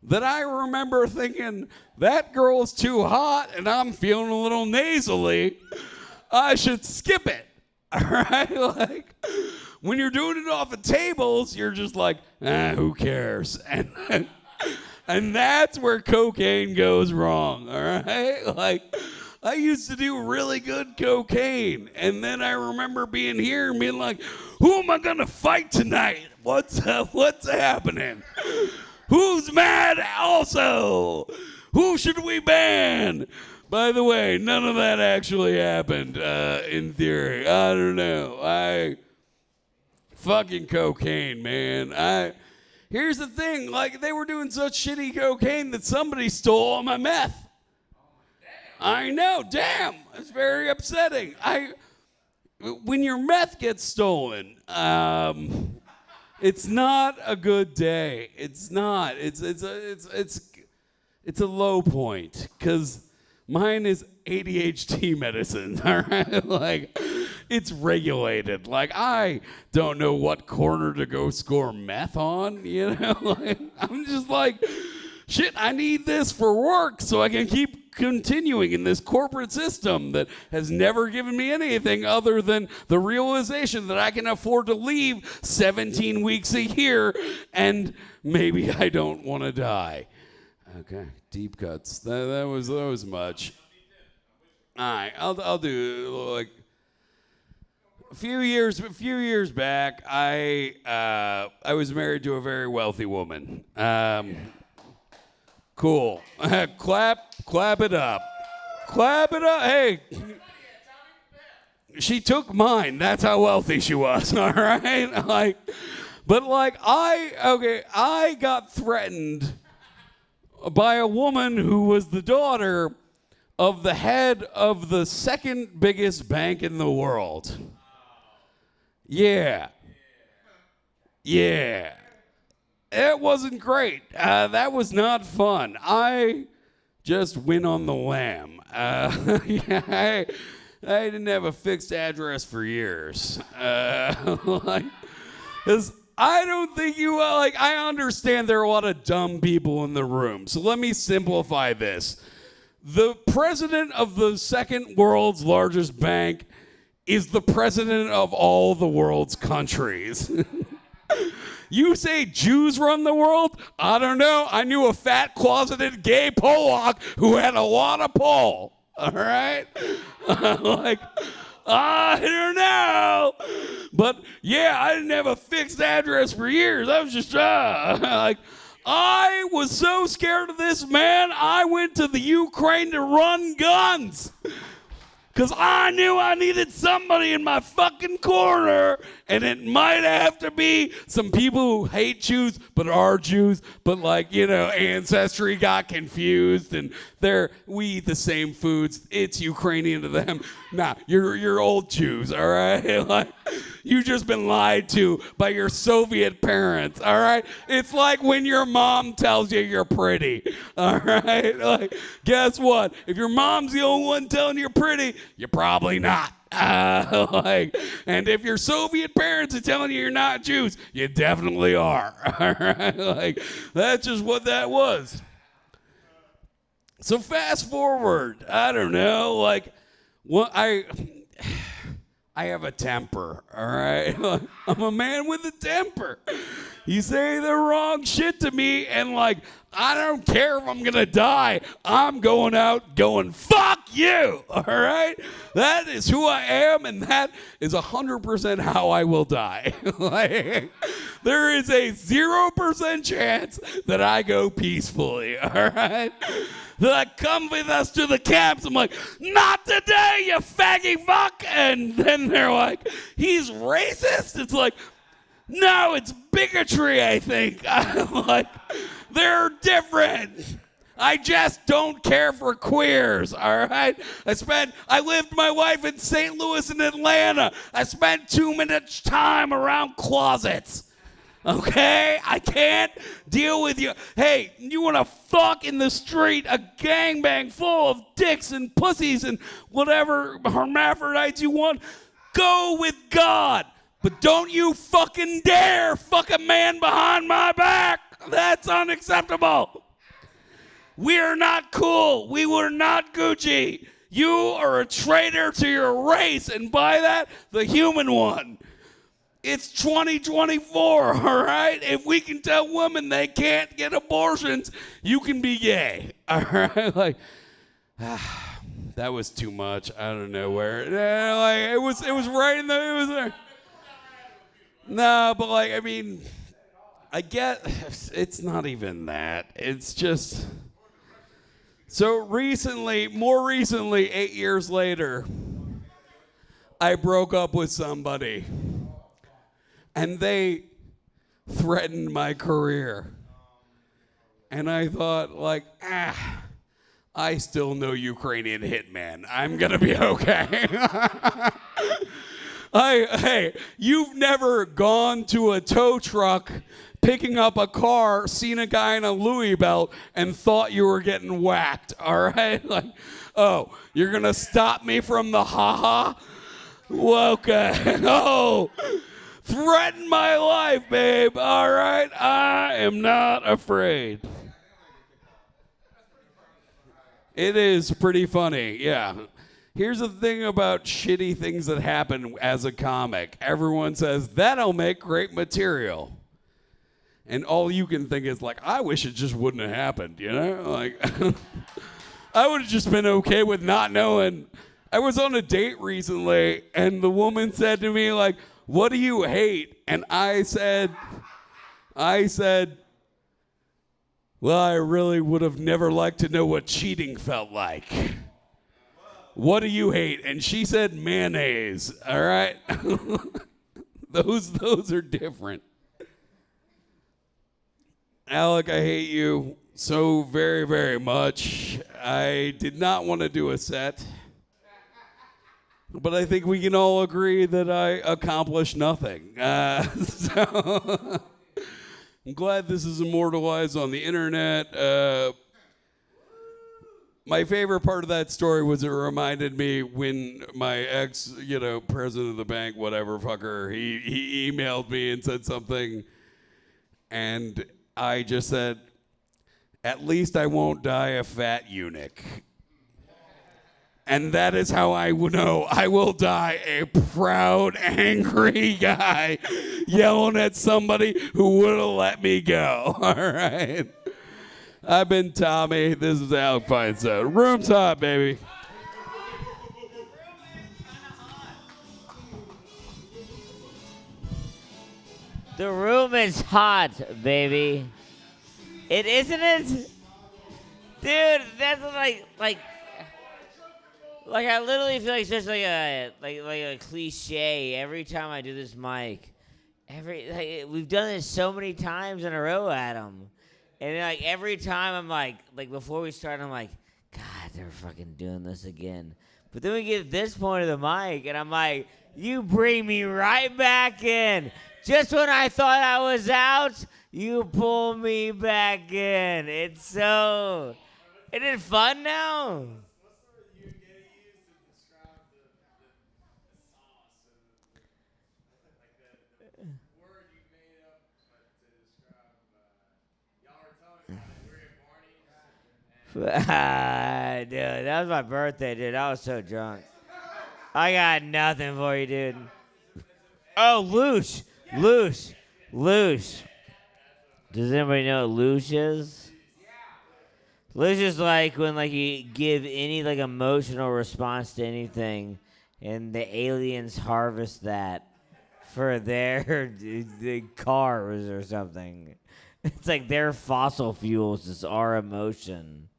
that I remember thinking, that girl's too hot and I'm feeling a little nasally. I should skip it, all right? Like, when you're doing it off of tables, you're just like, who cares? And that's where cocaine goes wrong, all right? Like, I used to do really good cocaine, and then I remember being here and being like, who am I gonna fight tonight? What's happening? Who's mad also? Who should we ban? By the way, none of that actually happened, in theory. I don't know. Fucking cocaine, man. Here's the thing, like, they were doing such shitty cocaine that somebody stole all my meth. I know, damn. It's very upsetting. When your meth gets stolen, it's not a good day. It's not. It's a low point, because mine is ADHD medicine, all right? Like, it's regulated. Like, I don't know what corner to go score meth on, you know? Like, I'm just like, shit, I need this for work so I can keep continuing in this corporate system that has never given me anything other than the realization that I can afford to leave 17 weeks a year and maybe I don't want to die. Okay, deep cuts. That was much. All right, I'll do like a few years back. I was married to a very wealthy woman. Cool. Clap it up. Clap it up. Hey, she took mine. That's how wealthy she was. All right. I got threatened by a woman who was the daughter of the head of the second biggest bank in the world. Yeah. It wasn't great. That was not fun. I just went on the lamb. I didn't have a fixed address for years. 'Cause I don't think I understand there are a lot of dumb people in the room. So let me simplify this. The president of the second world's largest bank is the president of all the world's countries. You say Jews run the world? I don't know. I knew a fat, closeted gay Polak who had a lot of pull. All right? I don't know. But yeah, I didn't have a fixed address for years. I was just I was so scared of this man, I went to the Ukraine to run guns. because I knew I needed somebody in my fucking corner, and it might have to be some people who hate Jews but are Jews, but like, you know, ancestry got confused and we eat the same foods. It's Ukrainian to them. Nah, you're old Jews, all right? Like, you just been lied to by your Soviet parents, all right? It's like when your mom tells you you're pretty, all right? Like, guess what? If your mom's the only one telling you you're pretty, you're probably not. And if your Soviet parents are telling you you're not Jews, you definitely are. All right? Like, that's just what that was. So fast forward, I don't know, like, what I have a temper, all right? I'm a man with a temper. You say the wrong shit to me, and like, I don't care if I'm gonna die. I'm going out going, fuck you, all right? That is who I am, and that is 100% how I will die. Like, there is a 0% chance that I go peacefully, all right? They're like, come with us to the camps. I'm like, not today, you faggy fuck. And then they're like, he's racist? It's like, no, it's bigotry, I think. I'm like, they're different. I just don't care for queers, all right? I lived my life in St. Louis and Atlanta. I spent 2 minutes time around closets. Okay? I can't deal with you. Hey, you want to fuck in the street a gangbang full of dicks and pussies and whatever hermaphrodites you want? Go with God. But don't you fucking dare fuck a man behind my back. That's unacceptable. We are not cool. We were not Gucci. You are a traitor to your race, and by that, the human one. It's 2024, all right? If we can tell women they can't get abortions, you can be gay, all right? Like, that was too much. I don't know where. Like, it was right in the. It was there. No, but like, I mean, I get. It's not even that. It's just. So more recently, 8 years later, I broke up with somebody. And they threatened my career. And I thought, like, I still know Ukrainian hitman. I'm going to be okay. Hey, you've never gone to a tow truck, picking up a car, seen a guy in a Louis belt, and thought you were getting whacked, all right? Like, oh, you're going to stop me from the ha-ha? Okay. Oh. Threaten my life, babe. All right? I am not afraid. It is pretty funny, yeah. Here's the thing about shitty things that happen as a comic. Everyone says, that'll make great material. And all you can think is like, I wish it just wouldn't have happened, you know? Like, I would have just been okay with not knowing. I was on a date recently, and the woman said to me, like, what do you hate? And I said, well, I really would have never liked to know what cheating felt like. What do you hate? And she said mayonnaise, all right? Those are different. Alec, I hate you so very, very much. I did not want to do a set. But I think we can all agree that I accomplished nothing. So I'm glad this is immortalized on the internet. My favorite part of that story was it reminded me when my ex, president of the bank, whatever fucker, he emailed me and said something, and I just said, at least I won't die a fat eunuch. And that is how I know I will die a proud, angry guy yelling at somebody who would have let me go. All right. I've been Tommy. This is Alec Feinstein. Room's hot, baby. The room is hot, baby. It isn't it? Dude, that's like Like I literally feel like it's just like a cliche every time I do this mic. We've done this so many times in a row, Adam, and like every time I'm like before we start, I'm like, God, they're fucking doing this again. But then we get to this point of the mic, and I'm like, you bring me right back in. Just when I thought I was out, you pull me back in. It's it fun now? Dude, that was my birthday, dude. I was so drunk. I got nothing for you, dude. Oh, loose. Loose. Loose. Does anybody know what loose is? Loose is like when you give any emotional response to anything and the aliens harvest that for their the cars or something. It's like their fossil fuels is our emotion.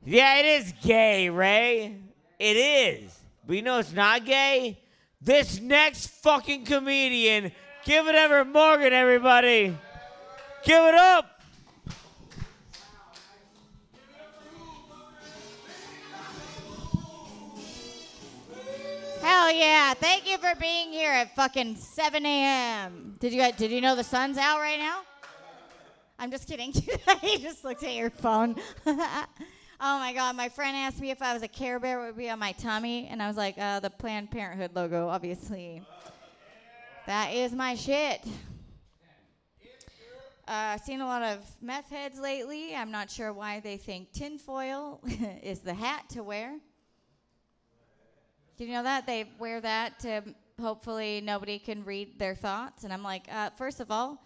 Yeah, it is gay, Ray. It is. But you know it's not gay? This next fucking comedian. Give it up for Morgan, everybody. Give it up. Hell yeah. Thank you for being here at fucking 7 a.m. Did you know the sun's out right now? I'm just kidding. You just looked at your phone. Oh my God, my friend asked me if I was a Care Bear, what would be on my tummy, and I was like, the Planned Parenthood logo, obviously. That is my shit. Seen a lot of meth heads lately. I'm not sure why they think tinfoil is the hat to wear. Did you know that? They wear that to hopefully nobody can read their thoughts. And I'm like, first of all,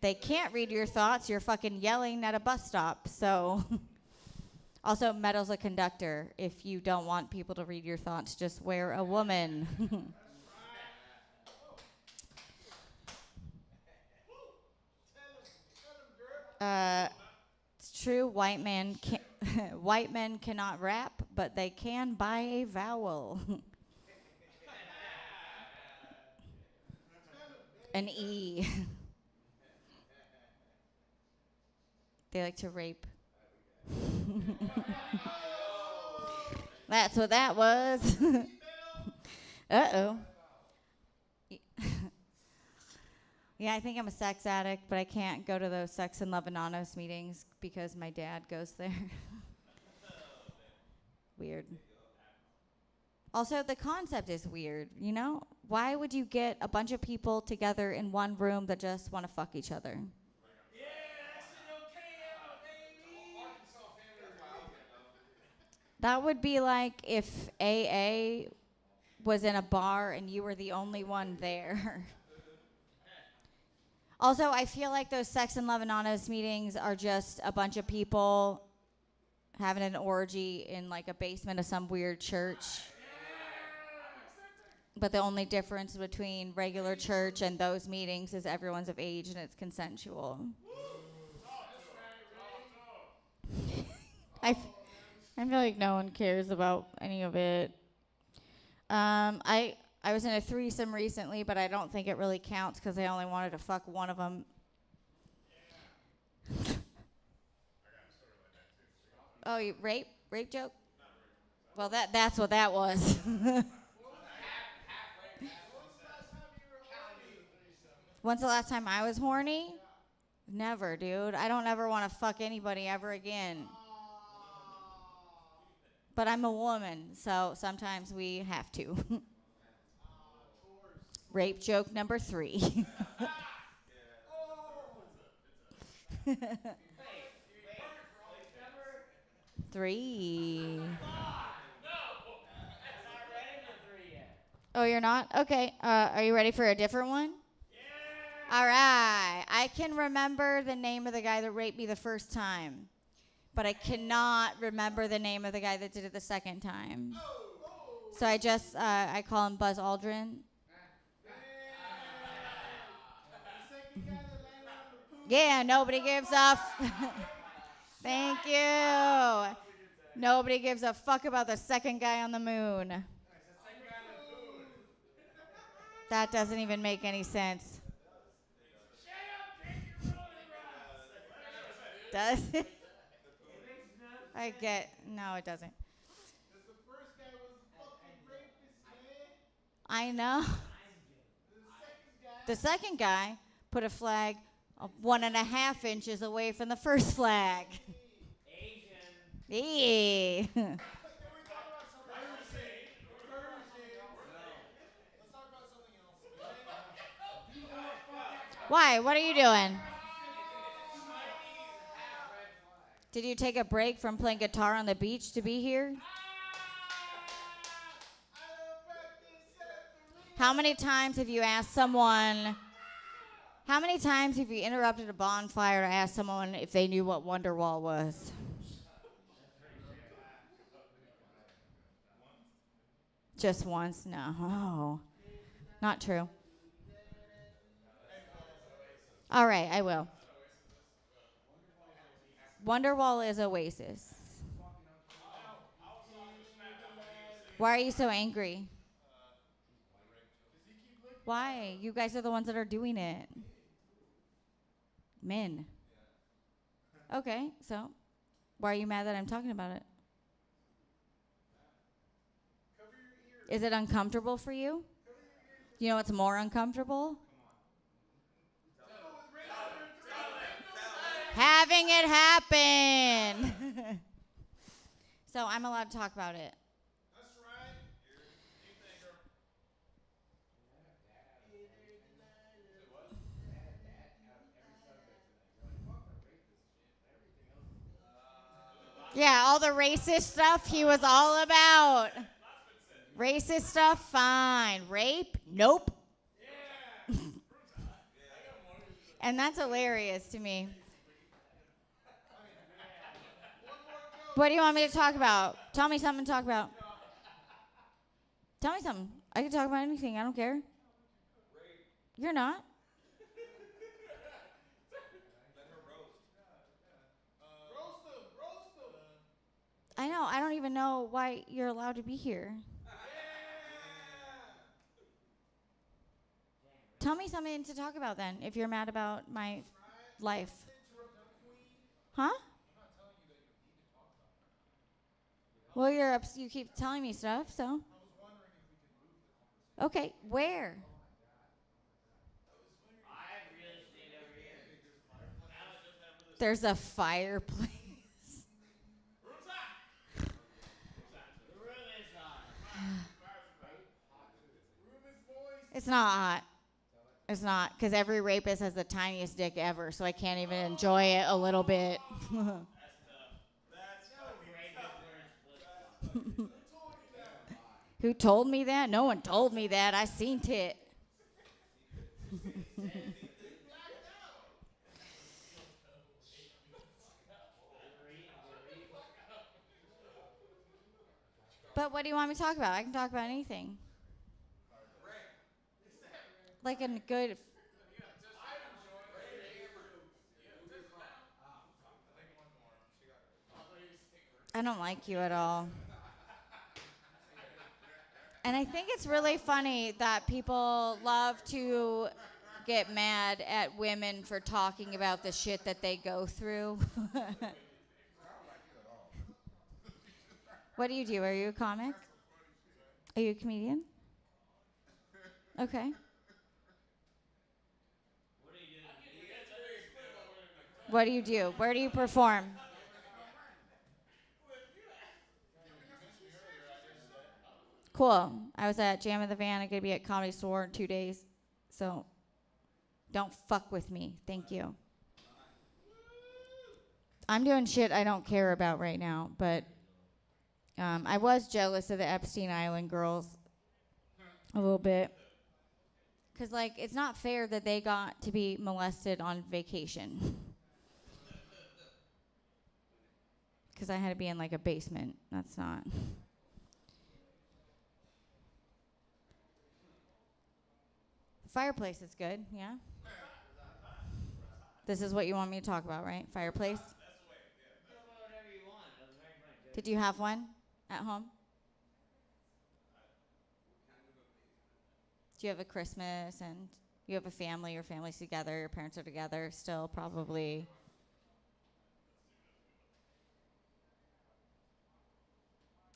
they can't read your thoughts. You're fucking yelling at a bus stop, so... Also, metal's a conductor. If you don't want people to read your thoughts, just wear a woman. It's true. White men cannot rap, but they can buy a vowel. An E. They like to rape. That's what that was. Uh-oh. Yeah, I think I'm a sex addict, but I can't go to those Sex and Love Anonymous meetings because my dad goes there. Weird. Also, the concept is weird, you know? Why would you get a bunch of people together in one room that just want to fuck each other? That would be like if AA was in a bar and you were the only one there. Also, I feel like those Sex and Love Anonymous meetings are just a bunch of people having an orgy in like a basement of some weird church. But the only difference between regular church and those meetings is everyone's of age and it's consensual. I feel like no one cares about any of it. I was in a threesome recently, but I don't think it really counts because I only wanted to fuck one of them. Oh, you rape joke? Well, that's what that was. When's the last time I was horny? Never, dude. I don't ever want to fuck anybody ever again. But I'm a woman, so sometimes we have to. Rape joke number 3. Three. Oh, you're not? Okay. Are you ready for a different one? Yeah. All right. I can remember the name of the guy that raped me the first time, but I cannot remember the name of the guy that did it the second time. So I call him Buzz Aldrin. Yeah, nobody gives up. Thank you. Nobody gives a fuck about the second guy on the moon. That doesn't even make any sense. Does it? I get. No, it doesn't. I know. The second guy put a flag 1.5 inches away from the first flag. Asian. Why? What are you doing? Did you take a break from playing guitar on the beach to be here? How many times have you asked someone, how many times have you interrupted a bonfire to ask someone if they knew what Wonderwall was? Just once? No. Oh, not true. All right, I will. Wonderwall is Oasis. Why are you so angry? Why? You guys are the ones that are doing it. Men. Okay, so why are you mad that I'm talking about it? Is it uncomfortable for you? You know what's more uncomfortable? Having it happen. So I'm allowed to talk about it. Yeah, all the racist stuff he was all about. Racist stuff, fine. Rape? Nope. And that's hilarious to me. What do you want me to talk about? Tell me something to talk about. Tell me something. I can talk about anything. I don't care. You're not. I know. I don't even know why you're allowed to be here. Tell me something to talk about then, if you're mad about my life. Huh? Well, you keep telling me stuff, so. Okay, where? There's a fireplace. It's not hot. It's not, because every rapist has the tiniest dick ever, so I can't even enjoy it a little bit. Who told me that? No one told me that. I seen it. But what do you want me to talk about? I can talk about anything. Like a good. I don't like you at all. And I think it's really funny that people love to get mad at women for talking about the shit that they go through. What do you do? Are you a comic? Are you a comedian? Okay. What do you do? Where do you perform? Cool. I was at Jam in the Van. I'm going to be at Comedy Store in 2 days. So don't fuck with me. Thank you. I'm doing shit I don't care about right now, but I was jealous of the Epstein Island girls a little bit. Because, like, it's not fair that they got to be molested on vacation. Because I had to be in, like, a basement. That's not. Fireplace is good, yeah? This is what you want me to talk about, right? Fireplace? Did you have one at home? Do you have a Christmas and you have a family, your family's together, your parents are together still probably?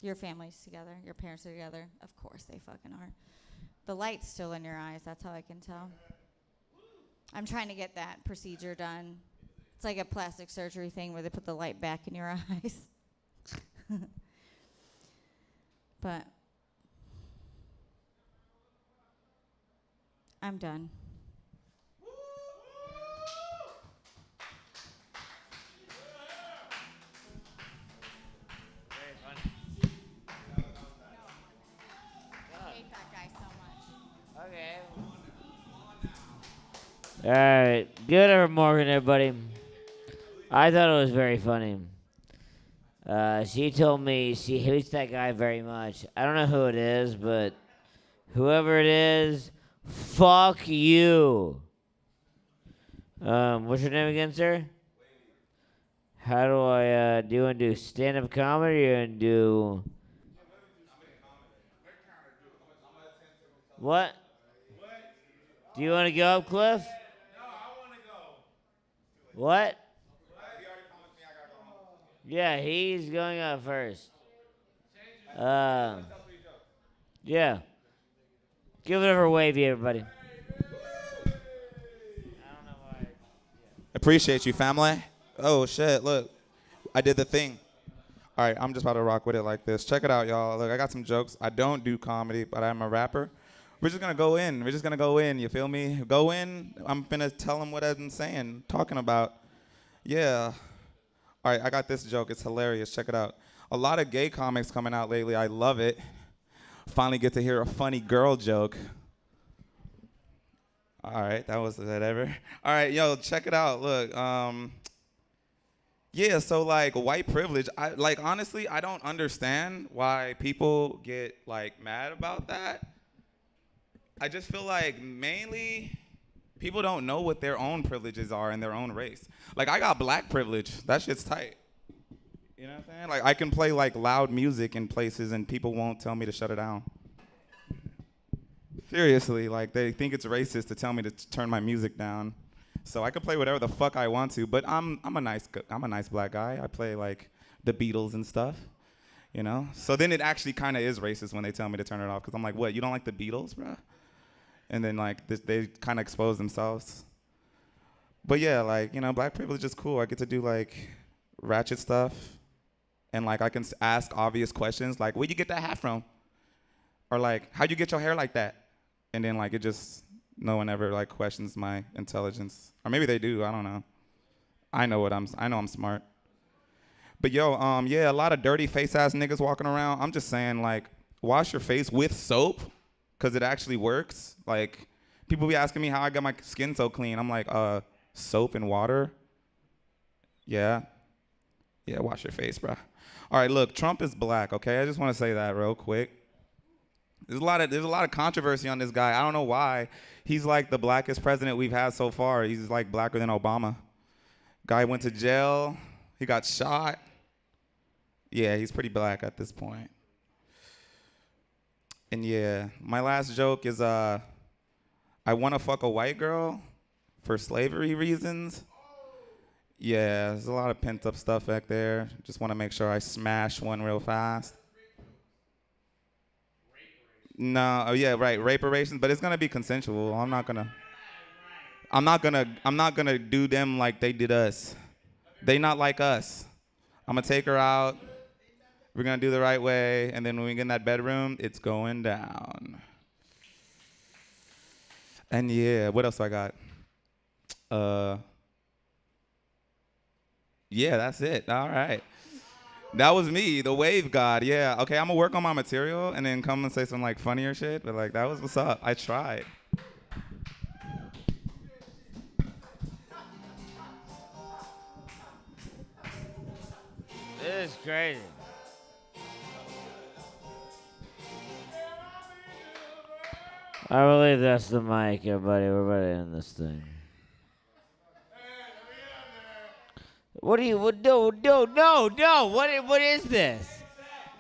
Your family's together, your parents are together. Of course they fucking are. The light's still in your eyes, that's how I can tell. I'm trying to get that procedure done. It's like a plastic surgery thing where they put the light back in your eyes. But I'm done. I hate that guy so much. Okay. All right, good over Morgan, everybody. I thought it was very funny. She told me she hates that guy very much. I don't know who it is, but whoever it is, fuck you. What's your name again, sir? How do I do you want to do stand-up comedy or do what? Do you want to go up, Cliff? What? Yeah, he's going up first. Yeah. Give it over wavy, everybody. Appreciate you, family. Oh, shit, look. I did the thing. All right, I'm just about to rock with it like this. Check it out, y'all. Look, I got some jokes. I don't do comedy, but I'm a rapper. We're just going to go in. We're just going to go in, you feel me? Go in. I'm going to tell them what I'm saying, talking about. Yeah. All right, I got this joke. It's hilarious. Check it out. A lot of gay comics coming out lately. I love it. Finally get to hear a funny girl joke. All right, that was whatever. All right, yo, check it out. Look, yeah, so like white privilege, honestly, I don't understand why people get like mad about that. I just feel like mainly people don't know what their own privileges are in their own race. Like I got black privilege, that shit's tight. You know what I'm saying? Like I can play like loud music in places and people won't tell me to shut it down. Seriously, like they think it's racist to tell me to turn my music down. So I can play whatever the fuck I want to, but I'm a nice black guy. I play like the Beatles and stuff, you know? So then it actually kind of is racist when they tell me to turn it off, because I'm like, what, you don't like the Beatles, bro? And then like they kind of expose themselves. But yeah, like, you know, black privilege is cool. I get to do like ratchet stuff, and like I can ask obvious questions like, where'd you get that hat from? Or like, how'd you get your hair like that? And then like it just, no one ever like questions my intelligence. Or maybe they do, I don't know. I know I'm smart. But yo, yeah, a lot of dirty face ass niggas walking around. I'm just saying like, wash your face with soap, cause it actually works. Like, people be asking me how I got my skin so clean. I'm like, soap and water. Yeah, wash your face, bro. All right, look, Trump is black, okay? I just want to say that real quick. There's a lot of controversy on this guy. I don't know why. He's like the blackest president we've had so far. He's like blacker than Obama. Guy went to jail. He got shot. Yeah, he's pretty black at this point. And yeah, my last joke is I want to fuck a white girl for slavery reasons. Yeah, there's a lot of pent up stuff back there. Just want to make sure I smash one real fast. No, oh yeah, right, reparations, but it's gonna be consensual. I'm not gonna do them like they did us. They not like us. I'm gonna take her out. We're gonna do the right way, and then when we get in that bedroom, it's going down. And yeah, what else I got? Yeah, that's it. All right. That was me, the wave god. Yeah. Okay, I'm gonna work on my material and then come and say some like funnier shit. But like that was what's up. I tried. This is crazy. I believe that's the mic, everybody. We're about to end this thing. What do you? No. What is this?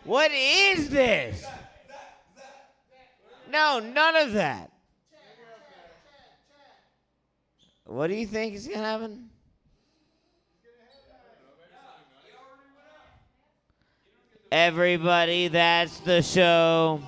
What is this? No, none of that. What do you think is gonna happen? Everybody, that's the show.